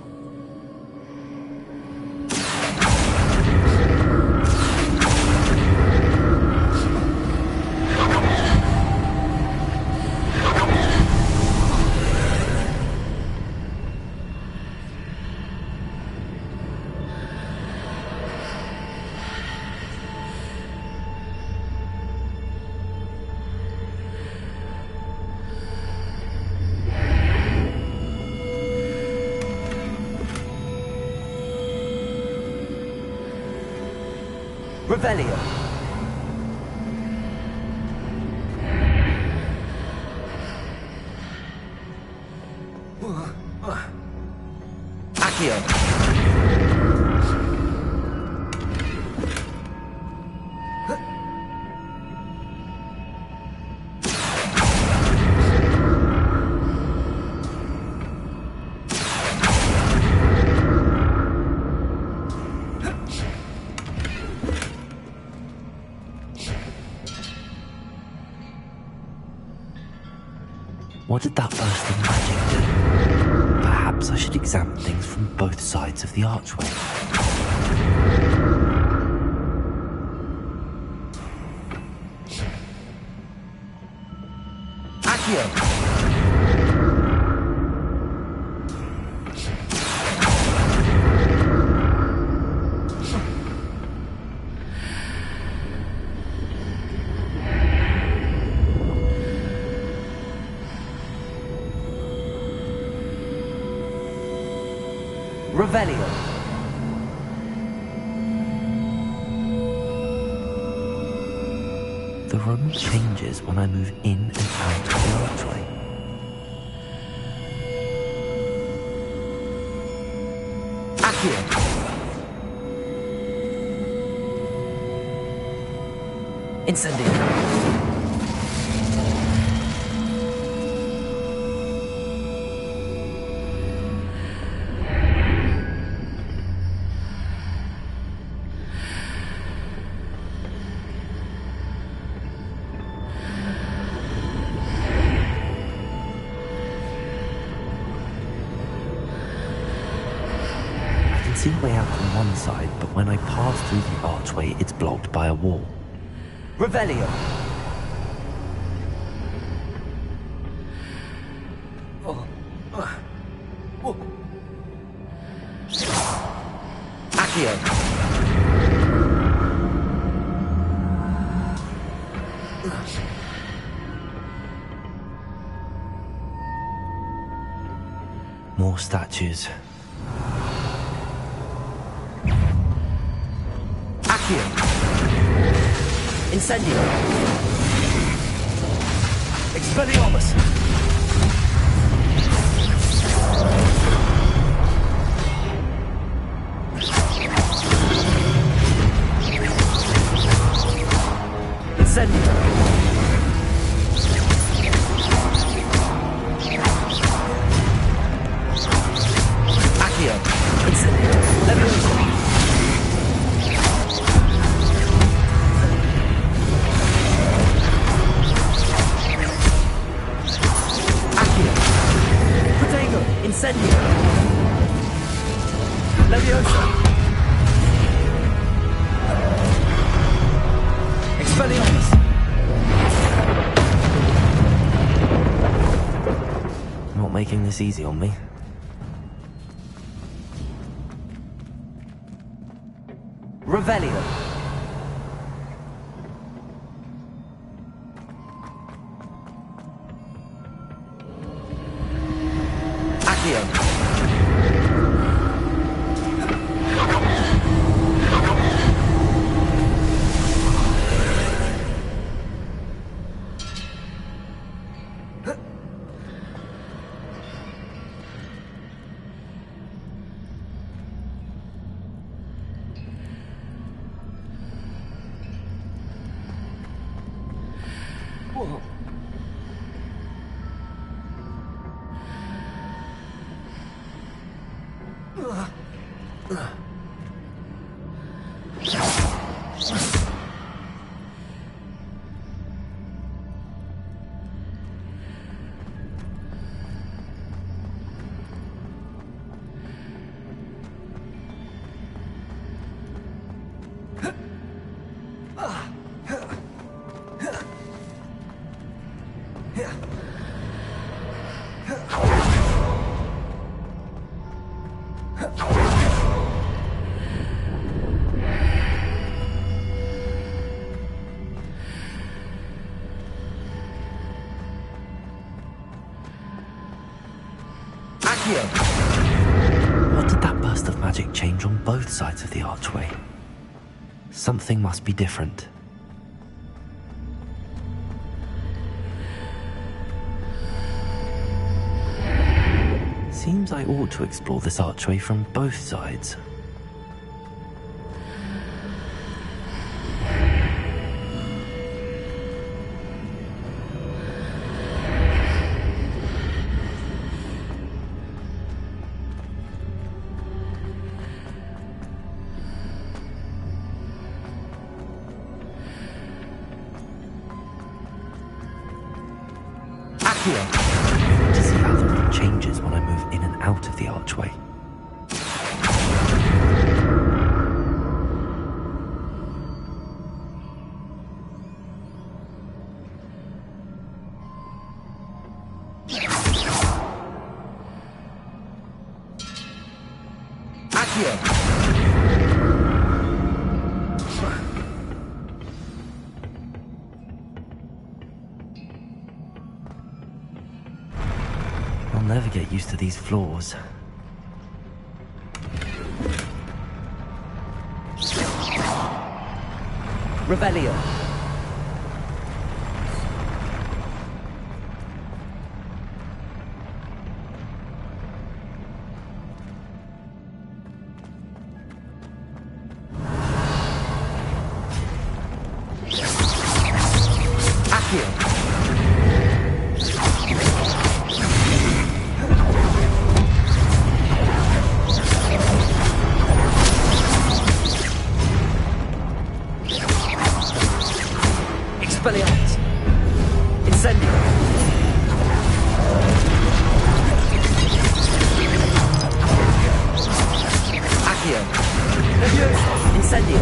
Revelio! Accio! What did that burst of magic do? Perhaps I should examine things from both sides of the archway. Accio! Revelio! The room changes when I move in and out of the archway. Accio! Incendio! I can see a way out on one side, but when I pass through the archway, it's blocked by a wall. Revelio! Accio! More statues. Accio! Incendio! Expelliarmus! Incendio! Accio! Incendio! Leviosa! Incendio! Leviosa! Expelliarmus! Not making this easy on me. Revelio! Accio! What did that burst of magic change on both sides of the archway? Something must be different. Seems I ought to explore this archway from both sides. To see how the room changes when I move in and out of the archway. I'll never get used to these floors. Revelio. Expelliarmus! Incendio! Accio! Leviosa! Incendio!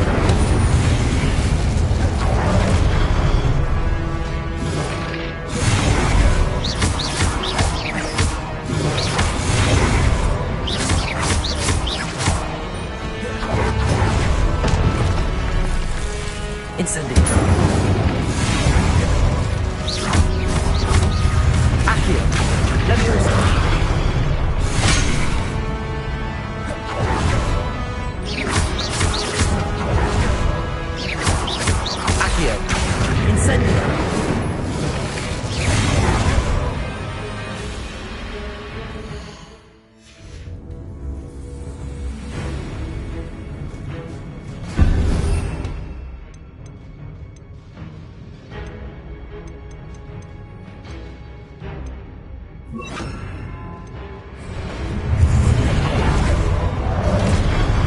Incendio! Accio! Leviosa! Accio! Incendio!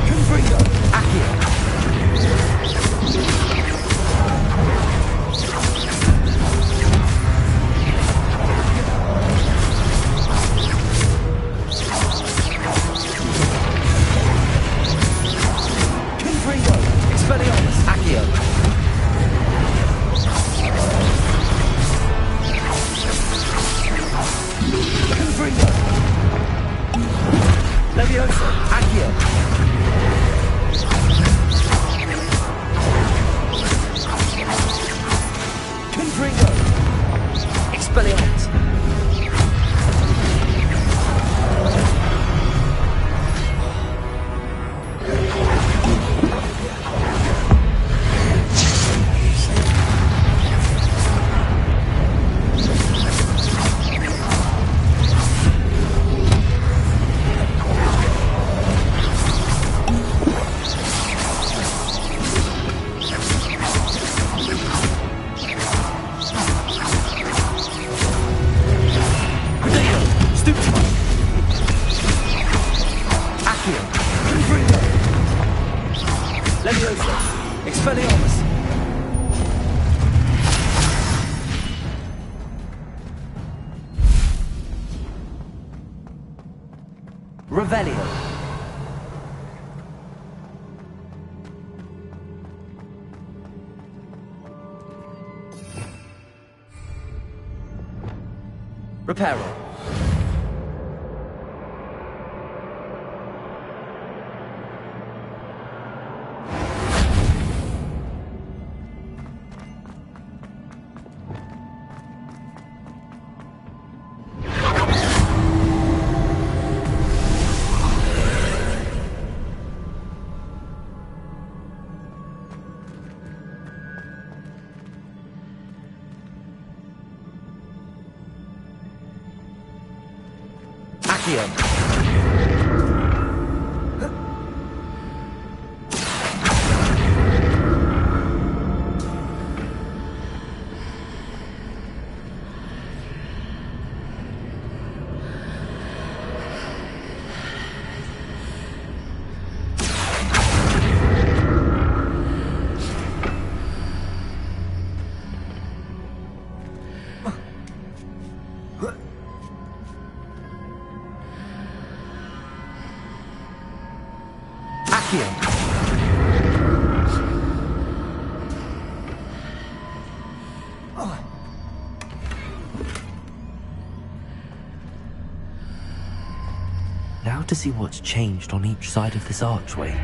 Confringo! Accio! Confringo! Expelliarmus! Accio! Confringo! Leviosa! Accio! Confringo! Expelliarmus! Stupefy! Accio! Confringo! Leviosa! Expelliarmus! Revelio! Reparo! Accio! Now to see what's changed on each side of this archway.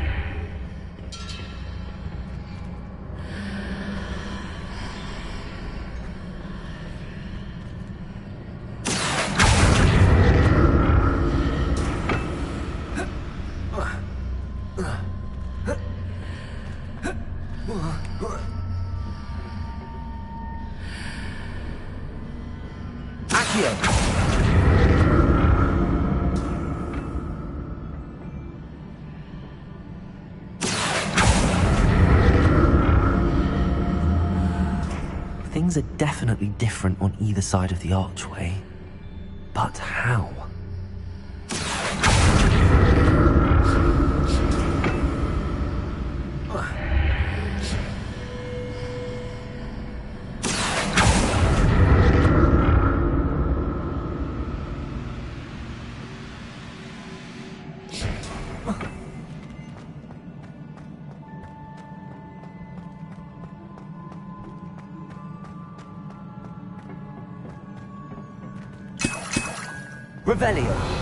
Things are definitely different on either side of the archway. But how? Revelio.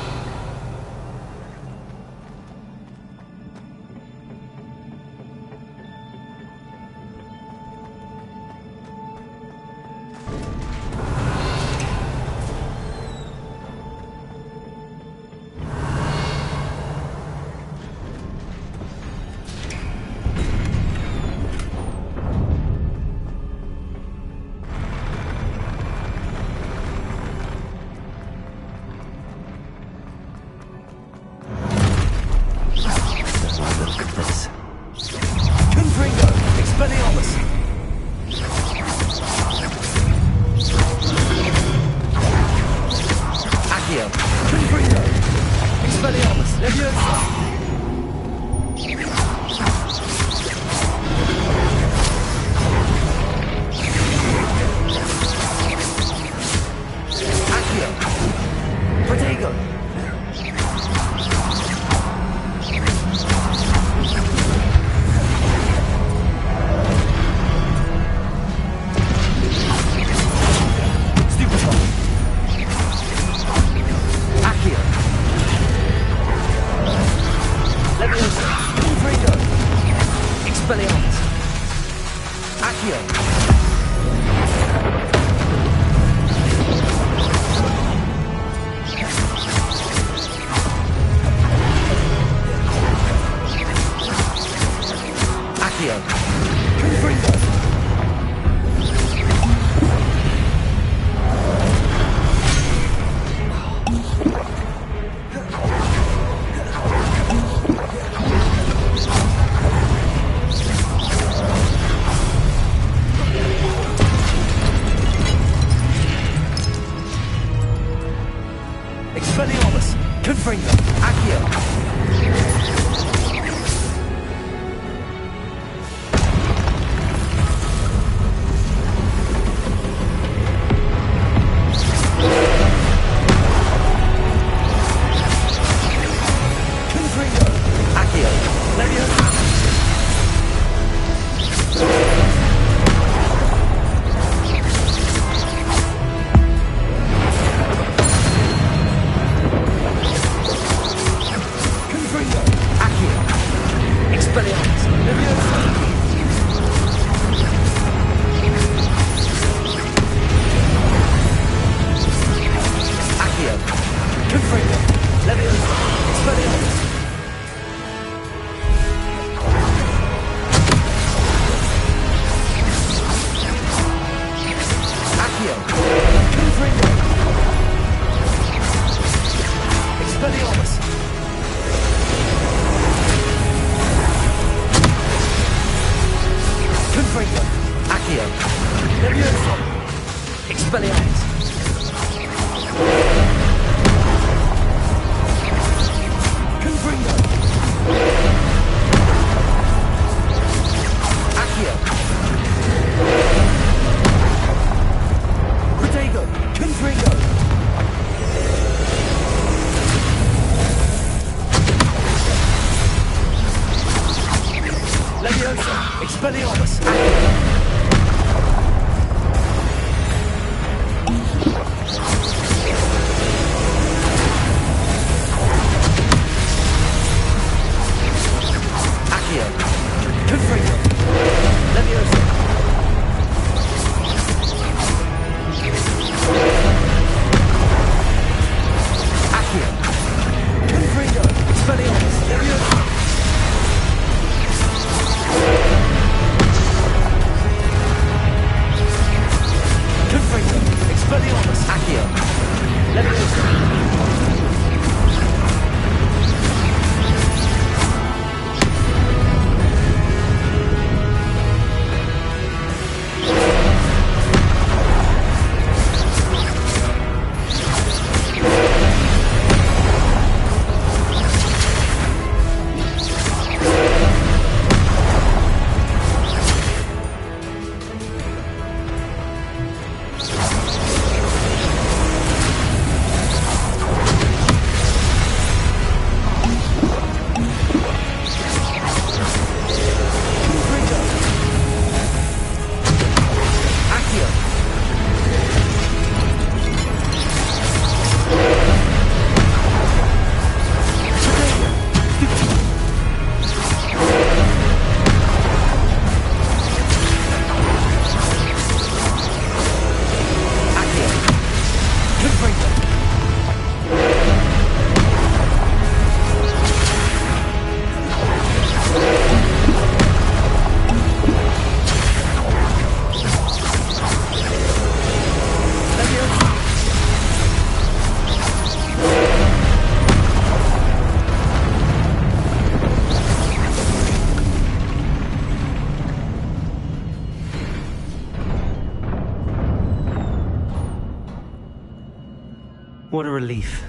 What a relief.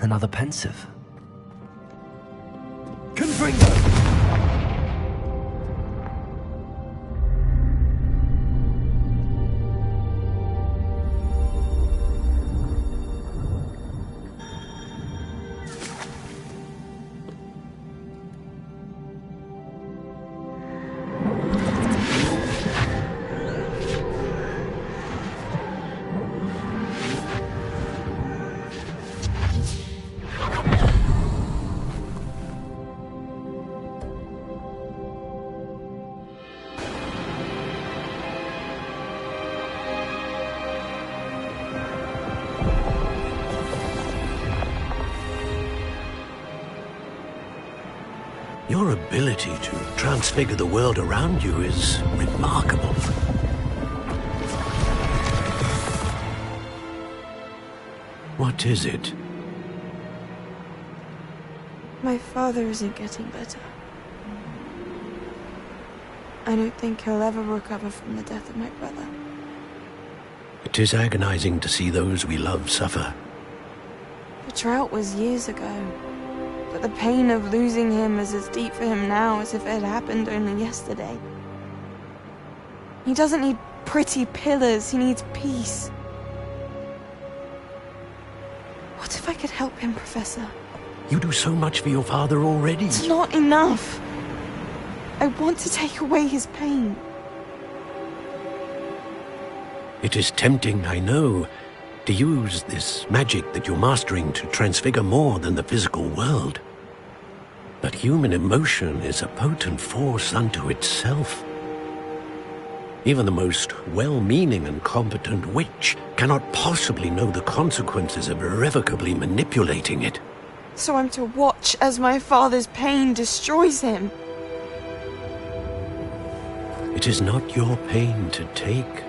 Another pensive. Confringo! Your ability to transfigure the world around you is remarkable. What is it? My father isn't getting better. I don't think he'll ever recover from the death of my brother. It is agonizing to see those we love suffer. The drought was years ago. But the pain of losing him is as deep for him now as if it had happened only yesterday. He doesn't need pretty pillars, he needs peace. What if I could help him, Professor? You do so much for your father already. It's not enough. I want to take away his pain. It is tempting, I know, to use this magic that you're mastering to transfigure more than the physical world. But human emotion is a potent force unto itself. Even the most well-meaning and competent witch cannot possibly know the consequences of irrevocably manipulating it. So I'm to watch as my father's pain destroys him. It is not your pain to take.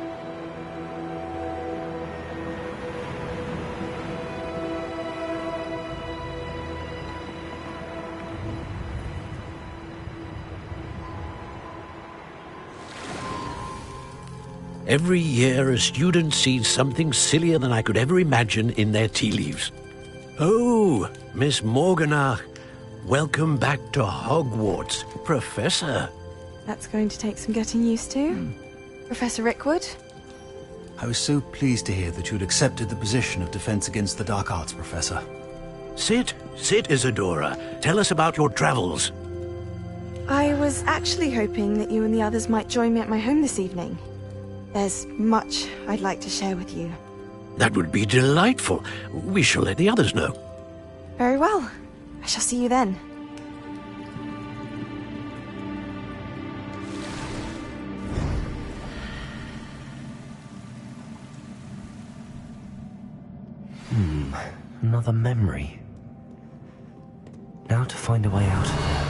Every year, a student sees something sillier than I could ever imagine in their tea leaves. Oh, Miss Morganach, welcome back to Hogwarts, Professor. That's going to take some getting used to. Professor Rickwood? I was so pleased to hear that you'd accepted the position of Defense Against the Dark Arts, Professor. Sit, Isadora. Tell us about your travels. I was actually hoping that you and the others might join me at my home this evening. There's much I'd like to share with you. That would be delightful. We shall let the others know. Very well. I shall see you then. Another memory. Now to find a way out of there.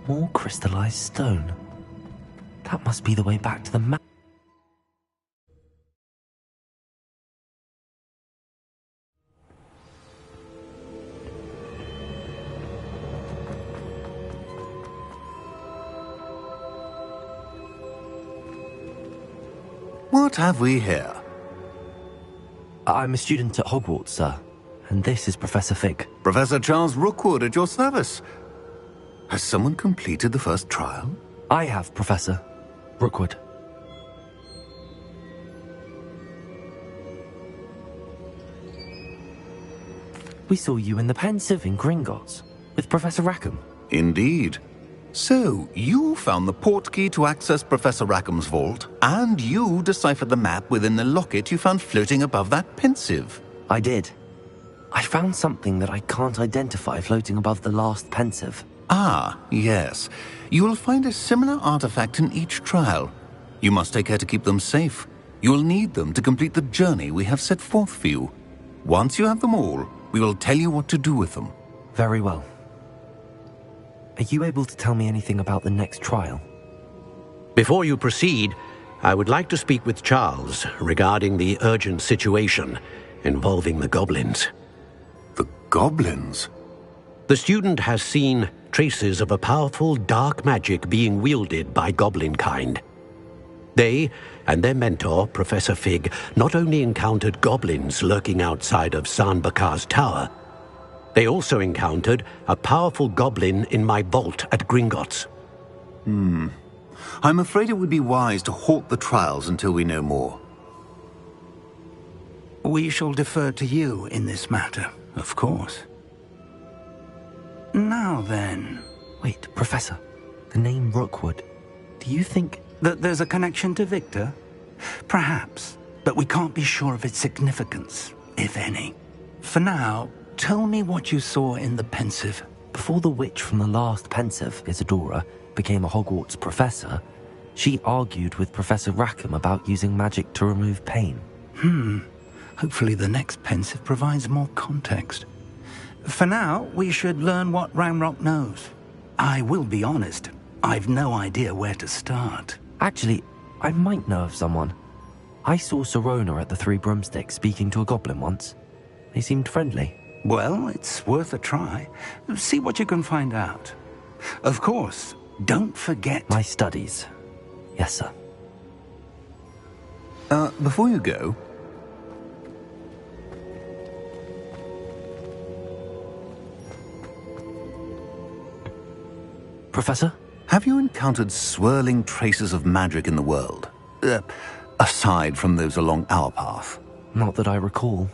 More crystallized stone. That must be the way back to the map. What have we here? I'm a student at Hogwarts, sir. And this is Professor Fig. Professor Charles Rookwood at your service. Has someone completed the first trial? I have, Professor Rookwood. We saw you in the pensive in Gringotts. With Professor Rackham? Indeed. So, you found the portkey to access Professor Rackham's vault, and you deciphered the map within the locket you found floating above that pensive. I did. I found something that I can't identify floating above the last pensive. Ah, yes. You will find a similar artifact in each trial. You must take care to keep them safe. You will need them to complete the journey we have set forth for you. Once you have them all, we will tell you what to do with them. Very well. Are you able to tell me anything about the next trial? Before you proceed, I would like to speak with Charles regarding the urgent situation involving the goblins. The goblins? The student has seen traces of a powerful dark magic being wielded by goblin kind. They and their mentor, Professor Fig, not only encountered goblins lurking outside of San Bakar's tower, they also encountered a powerful goblin in my vault at Gringotts. I'm afraid it would be wise to halt the trials until we know more. We shall defer to you in this matter, of course. Now then... Wait, Professor. The name Rookwood. Do you think... that there's a connection to Victor? Perhaps, but we can't be sure of its significance, if any. For now, tell me what you saw in the pensive. Before the witch from the last pensive, Isadora, became a Hogwarts professor, she argued with Professor Rackham about using magic to remove pain. Hopefully the next pensive provides more context. For now, we should learn what Ranrock knows. I will be honest, I've no idea where to start. Actually, I might know of someone. I saw Sirona at the Three Broomsticks speaking to a goblin once. They seemed friendly. Well, it's worth a try. See what you can find out. Of course, don't forget... My studies. Yes, sir. Before you go... Professor? Have you encountered swirling traces of magic in the world? Aside from those along our path? Not that I recall.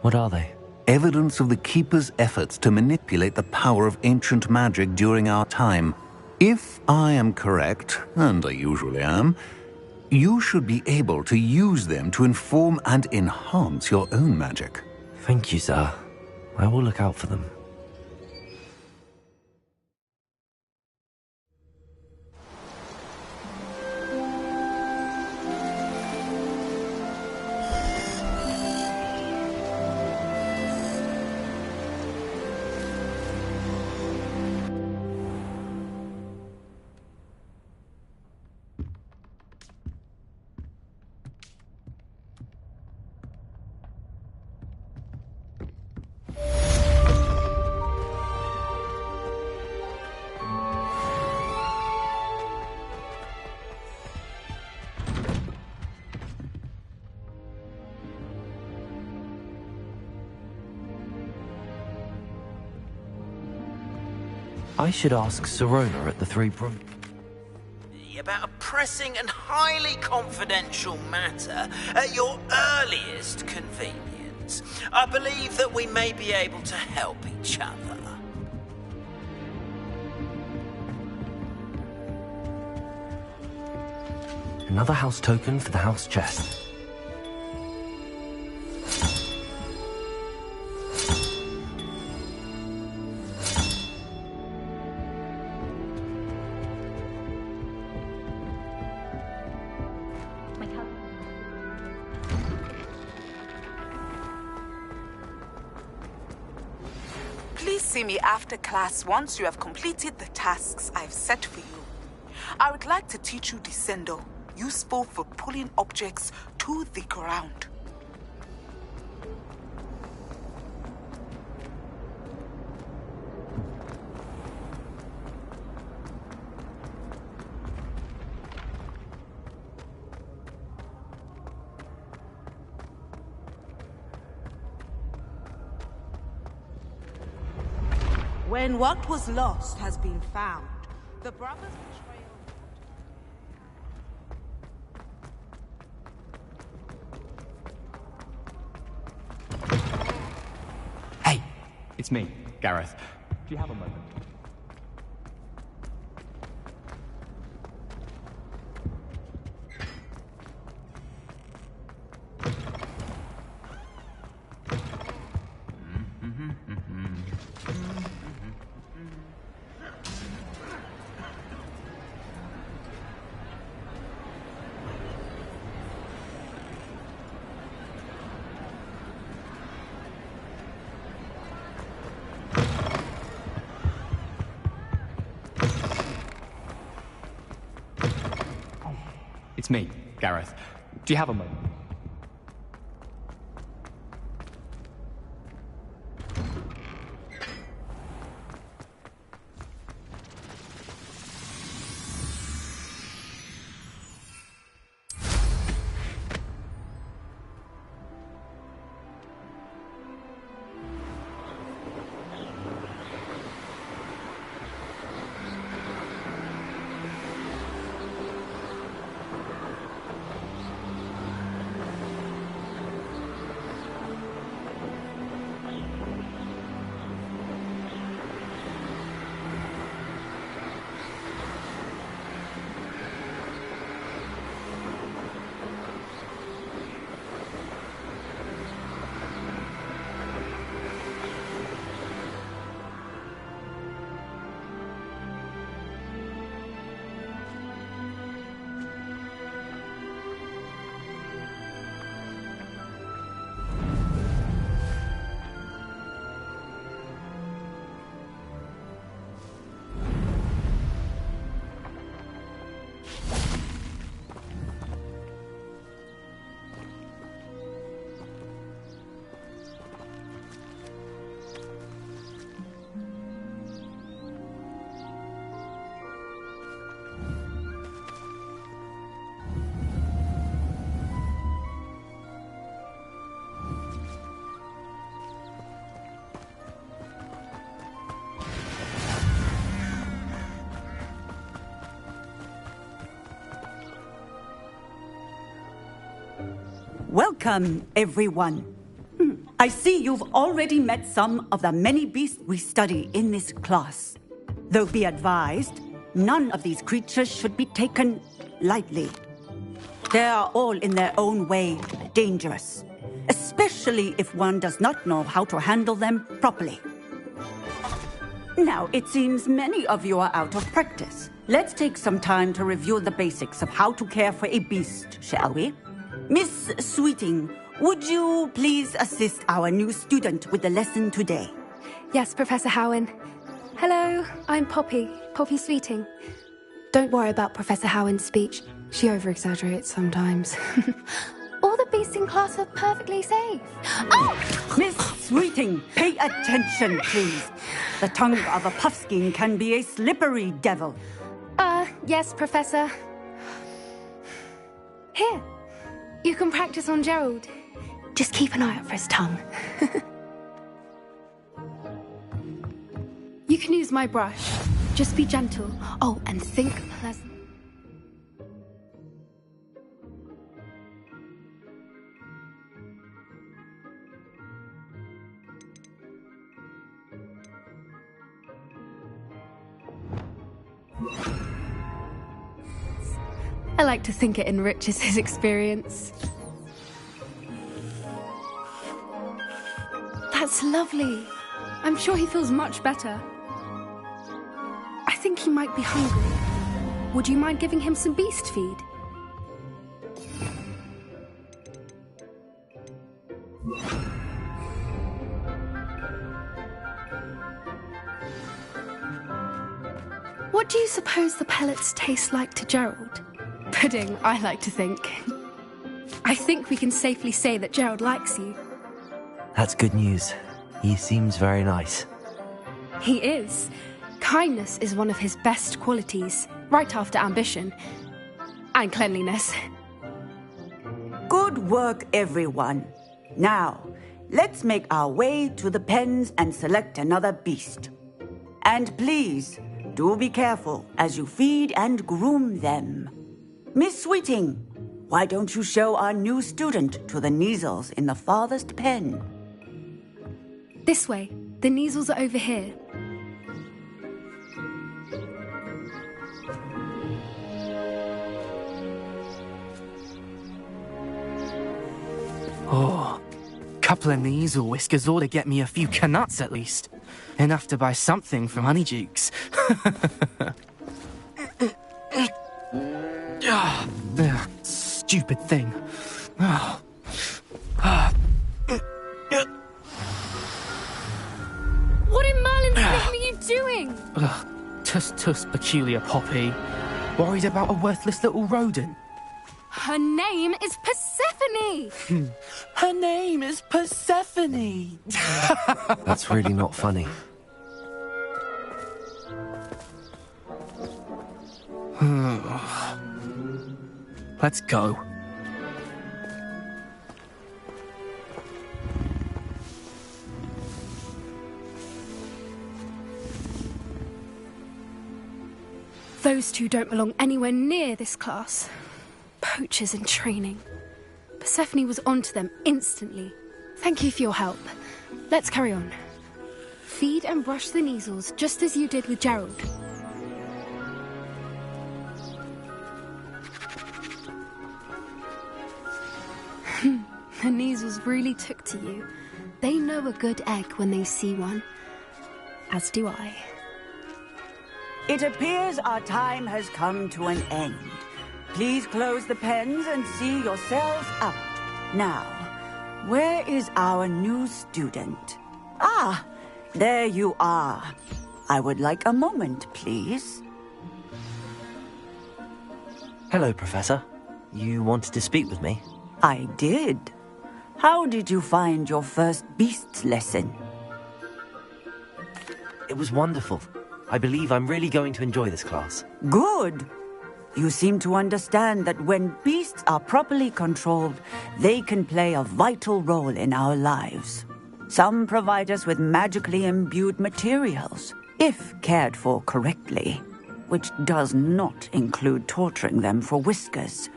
What are they? Evidence of the Keeper's efforts to manipulate the power of ancient magic during our time. If I am correct, and I usually am, you should be able to use them to inform and enhance your own magic. Thank you, sir. I will look out for them. I should ask Sirona at the Three Broom... About a pressing and highly confidential matter at your earliest convenience. I believe that we may be able to help each other. Another house token for the house chest. Please see me after class once you have completed the tasks I've set for you. I would like to teach you Descendo, useful for pulling objects to the ground. When what was lost has been found, the brothers' Hey, it's me, Gareth. Do you have a moment? It's me, Gareth. Do you have a moment? Welcome, everyone. I see you've already met some of the many beasts we study in this class. Though be advised, none of these creatures should be taken lightly. They are all in their own way dangerous, especially if one does not know how to handle them properly. Now, it seems many of you are out of practice. Let's take some time to review the basics of how to care for a beast, shall we? Miss Sweeting, would you please assist our new student with the lesson today? Yes, Professor Howen. Hello, I'm Poppy Sweeting. Don't worry about Professor Howen's speech. She over-exaggerates sometimes. All the beasts in class are perfectly safe. Oh! Miss Sweeting, pay attention, please. The tongue of a puffskein can be a slippery devil. Yes, Professor. Here, you can practice on Gerald. Just keep an eye out for his tongue. You can use my brush. Just be gentle. Oh, and think pleasant. I like to think it enriches his experience. That's lovely. I'm sure he feels much better. I think he might be hungry. Would you mind giving him some beast feed? What do you suppose the pellets taste like to Gerald? Pudding, I like to think. I think we can safely say that Gerald likes you. That's good news. He seems very nice. He is. Kindness is one of his best qualities, right after ambition. And cleanliness. Good work, everyone. Now, let's make our way to the pens and select another beast. And please, do be careful as you feed and groom them. Miss Sweeting, why don't you show our new student to the Neasels in the farthest pen? This way. The Neasels are over here. couple of Neasel whiskers ought to get me a few canuts at least. Enough to buy something from Honeydukes. Stupid thing. What in Merlin's name are you doing? Tuss, peculiar Poppy. Worried about a worthless little rodent? Her name is Persephone! Her name is Persephone! That's really not funny. Let's go. Those two don't belong anywhere near this class. Poachers in training. Persephone was onto them instantly. Thank you for your help. Let's carry on. Feed and brush the Neasels just as you did with Gerald. The Neasels really took to you. They know a good egg when they see one. As do I. It appears our time has come to an end. Please close the pens and see yourselves out. Now, where is our new student? Ah, there you are. I would like a moment, please. Hello, Professor. You wanted to speak with me? I did. How did you find your first beasts lesson? It was wonderful. I believe I'm really going to enjoy this class. Good. You seem to understand that when beasts are properly controlled, they can play a vital role in our lives. Some provide us with magically imbued materials, if cared for correctly, which does not include torturing them for whiskers.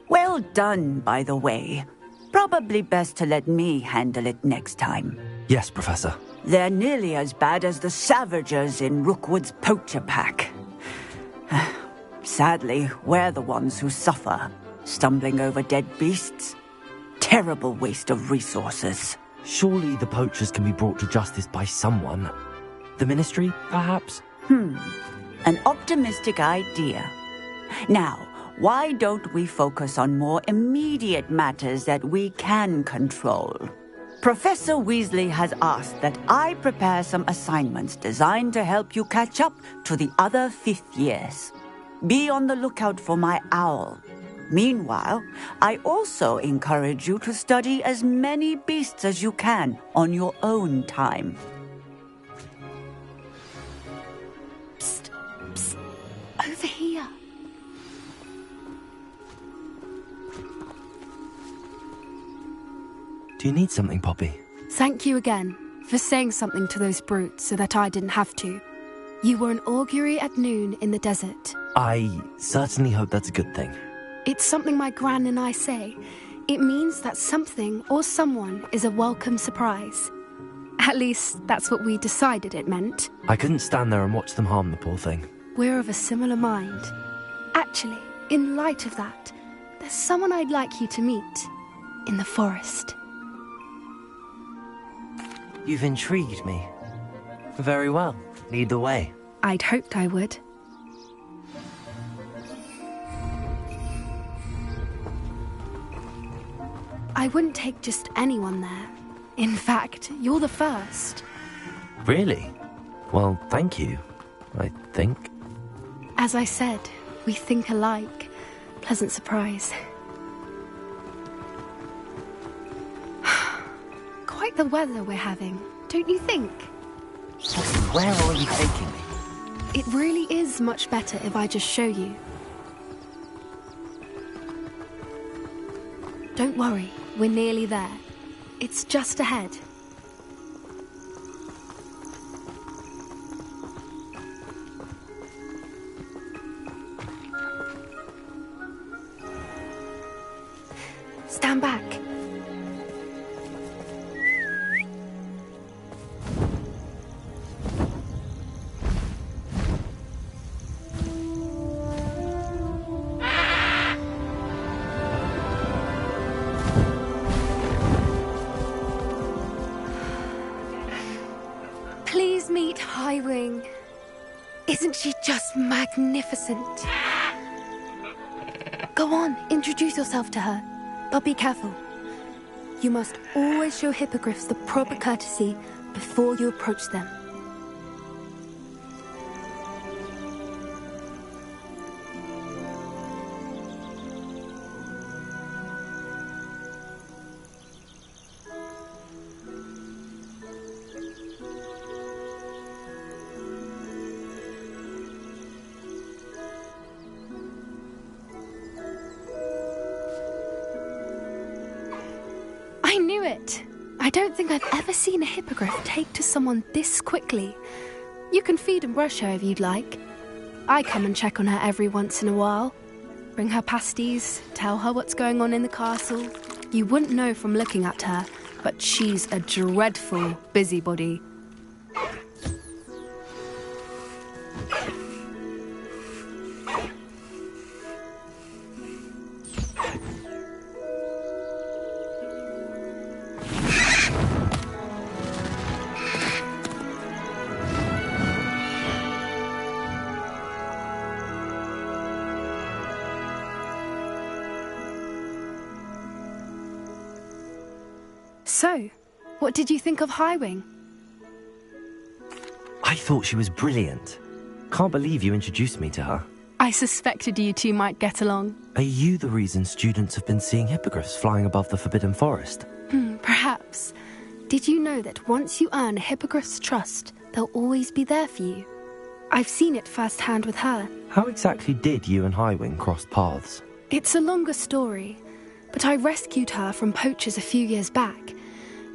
Well done, by the way. Probably best to let me handle it next time. Yes, Professor. They're nearly as bad as the Savagers in Rookwood's poacher pack. Sadly, we're the ones who suffer, stumbling over dead beasts. Terrible waste of resources. Surely the poachers can be brought to justice by someone. The Ministry, perhaps? An optimistic idea. Now, why don't we focus on more immediate matters that we can control? Professor Weasley has asked that I prepare some assignments designed to help you catch up to the other 5th years. Be on the lookout for my owl. Meanwhile, I also encourage you to study as many beasts as you can on your own time. Psst, psst, over here. Do you need something, Poppy? Thank you again for saying something to those brutes so that I didn't have to. You were an augury at noon in the desert. I certainly hope that's a good thing. It's something my gran and I say. It means that something or someone is a welcome surprise. At least, that's what we decided it meant. I couldn't stand there and watch them harm the poor thing. We're of a similar mind. Actually, in light of that, there's someone I'd like you to meet. In the forest. You've intrigued me. Very well. Lead the way. I'd hoped I would. I wouldn't take just anyone there. In fact, you're the first. Really? Well, thank you, I think. As I said, we think alike. Pleasant surprise. Quite the weather we're having, don't you think? Where are you taking me? It really is much better if I just show you. Don't worry, we're nearly there. It's just ahead. Stand back. Please meet Highwing. Isn't she just magnificent? Go on, introduce yourself to her. But be careful. You must always show hippogriffs the proper courtesy before you approach them. I knew it! I don't think I've ever seen a hippogriff take to someone this quickly. You can feed and brush her if you'd like. I come and check on her every once in a while. Bring her pasties, tell her what's going on in the castle. You wouldn't know from looking at her, but she's a dreadful busybody. So, what did you think of Highwing? I thought she was brilliant. Can't believe you introduced me to her. I suspected you two might get along. Are you the reason students have been seeing hippogriffs flying above the Forbidden Forest? Perhaps. Did you know that once you earn a hippogriff's trust, they'll always be there for you? I've seen it firsthand with her. How exactly did you and Highwing cross paths? It's a longer story, but I rescued her from poachers a few years back.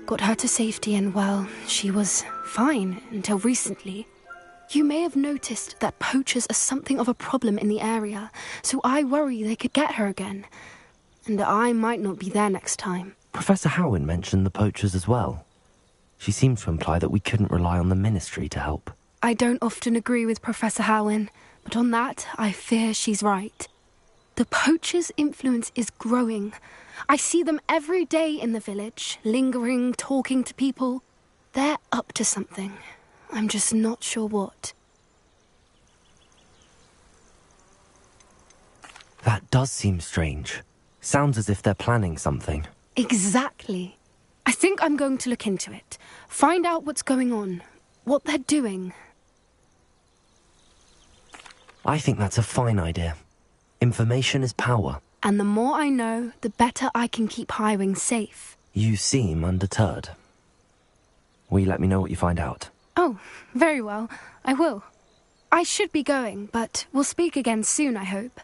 Got her to safety and, well, she was fine until recently. You may have noticed that poachers are something of a problem in the area, so I worry they could get her again. And I might not be there next time. Professor Howin mentioned the poachers as well. She seemed to imply that we couldn't rely on the Ministry to help. I don't often agree with Professor Howin, but on that, I fear she's right. The poachers' influence is growing. I see them every day in the village, lingering, talking to people. They're up to something. I'm just not sure what. That does seem strange. Sounds as if they're planning something. Exactly. I think I'm going to look into it. Find out what's going on, what they're doing. I think that's a fine idea. Information is power. And the more I know, the better I can keep Highwing safe. You seem undeterred. Will you let me know what you find out? Oh, very well. I will. I should be going, but we'll speak again soon, I hope.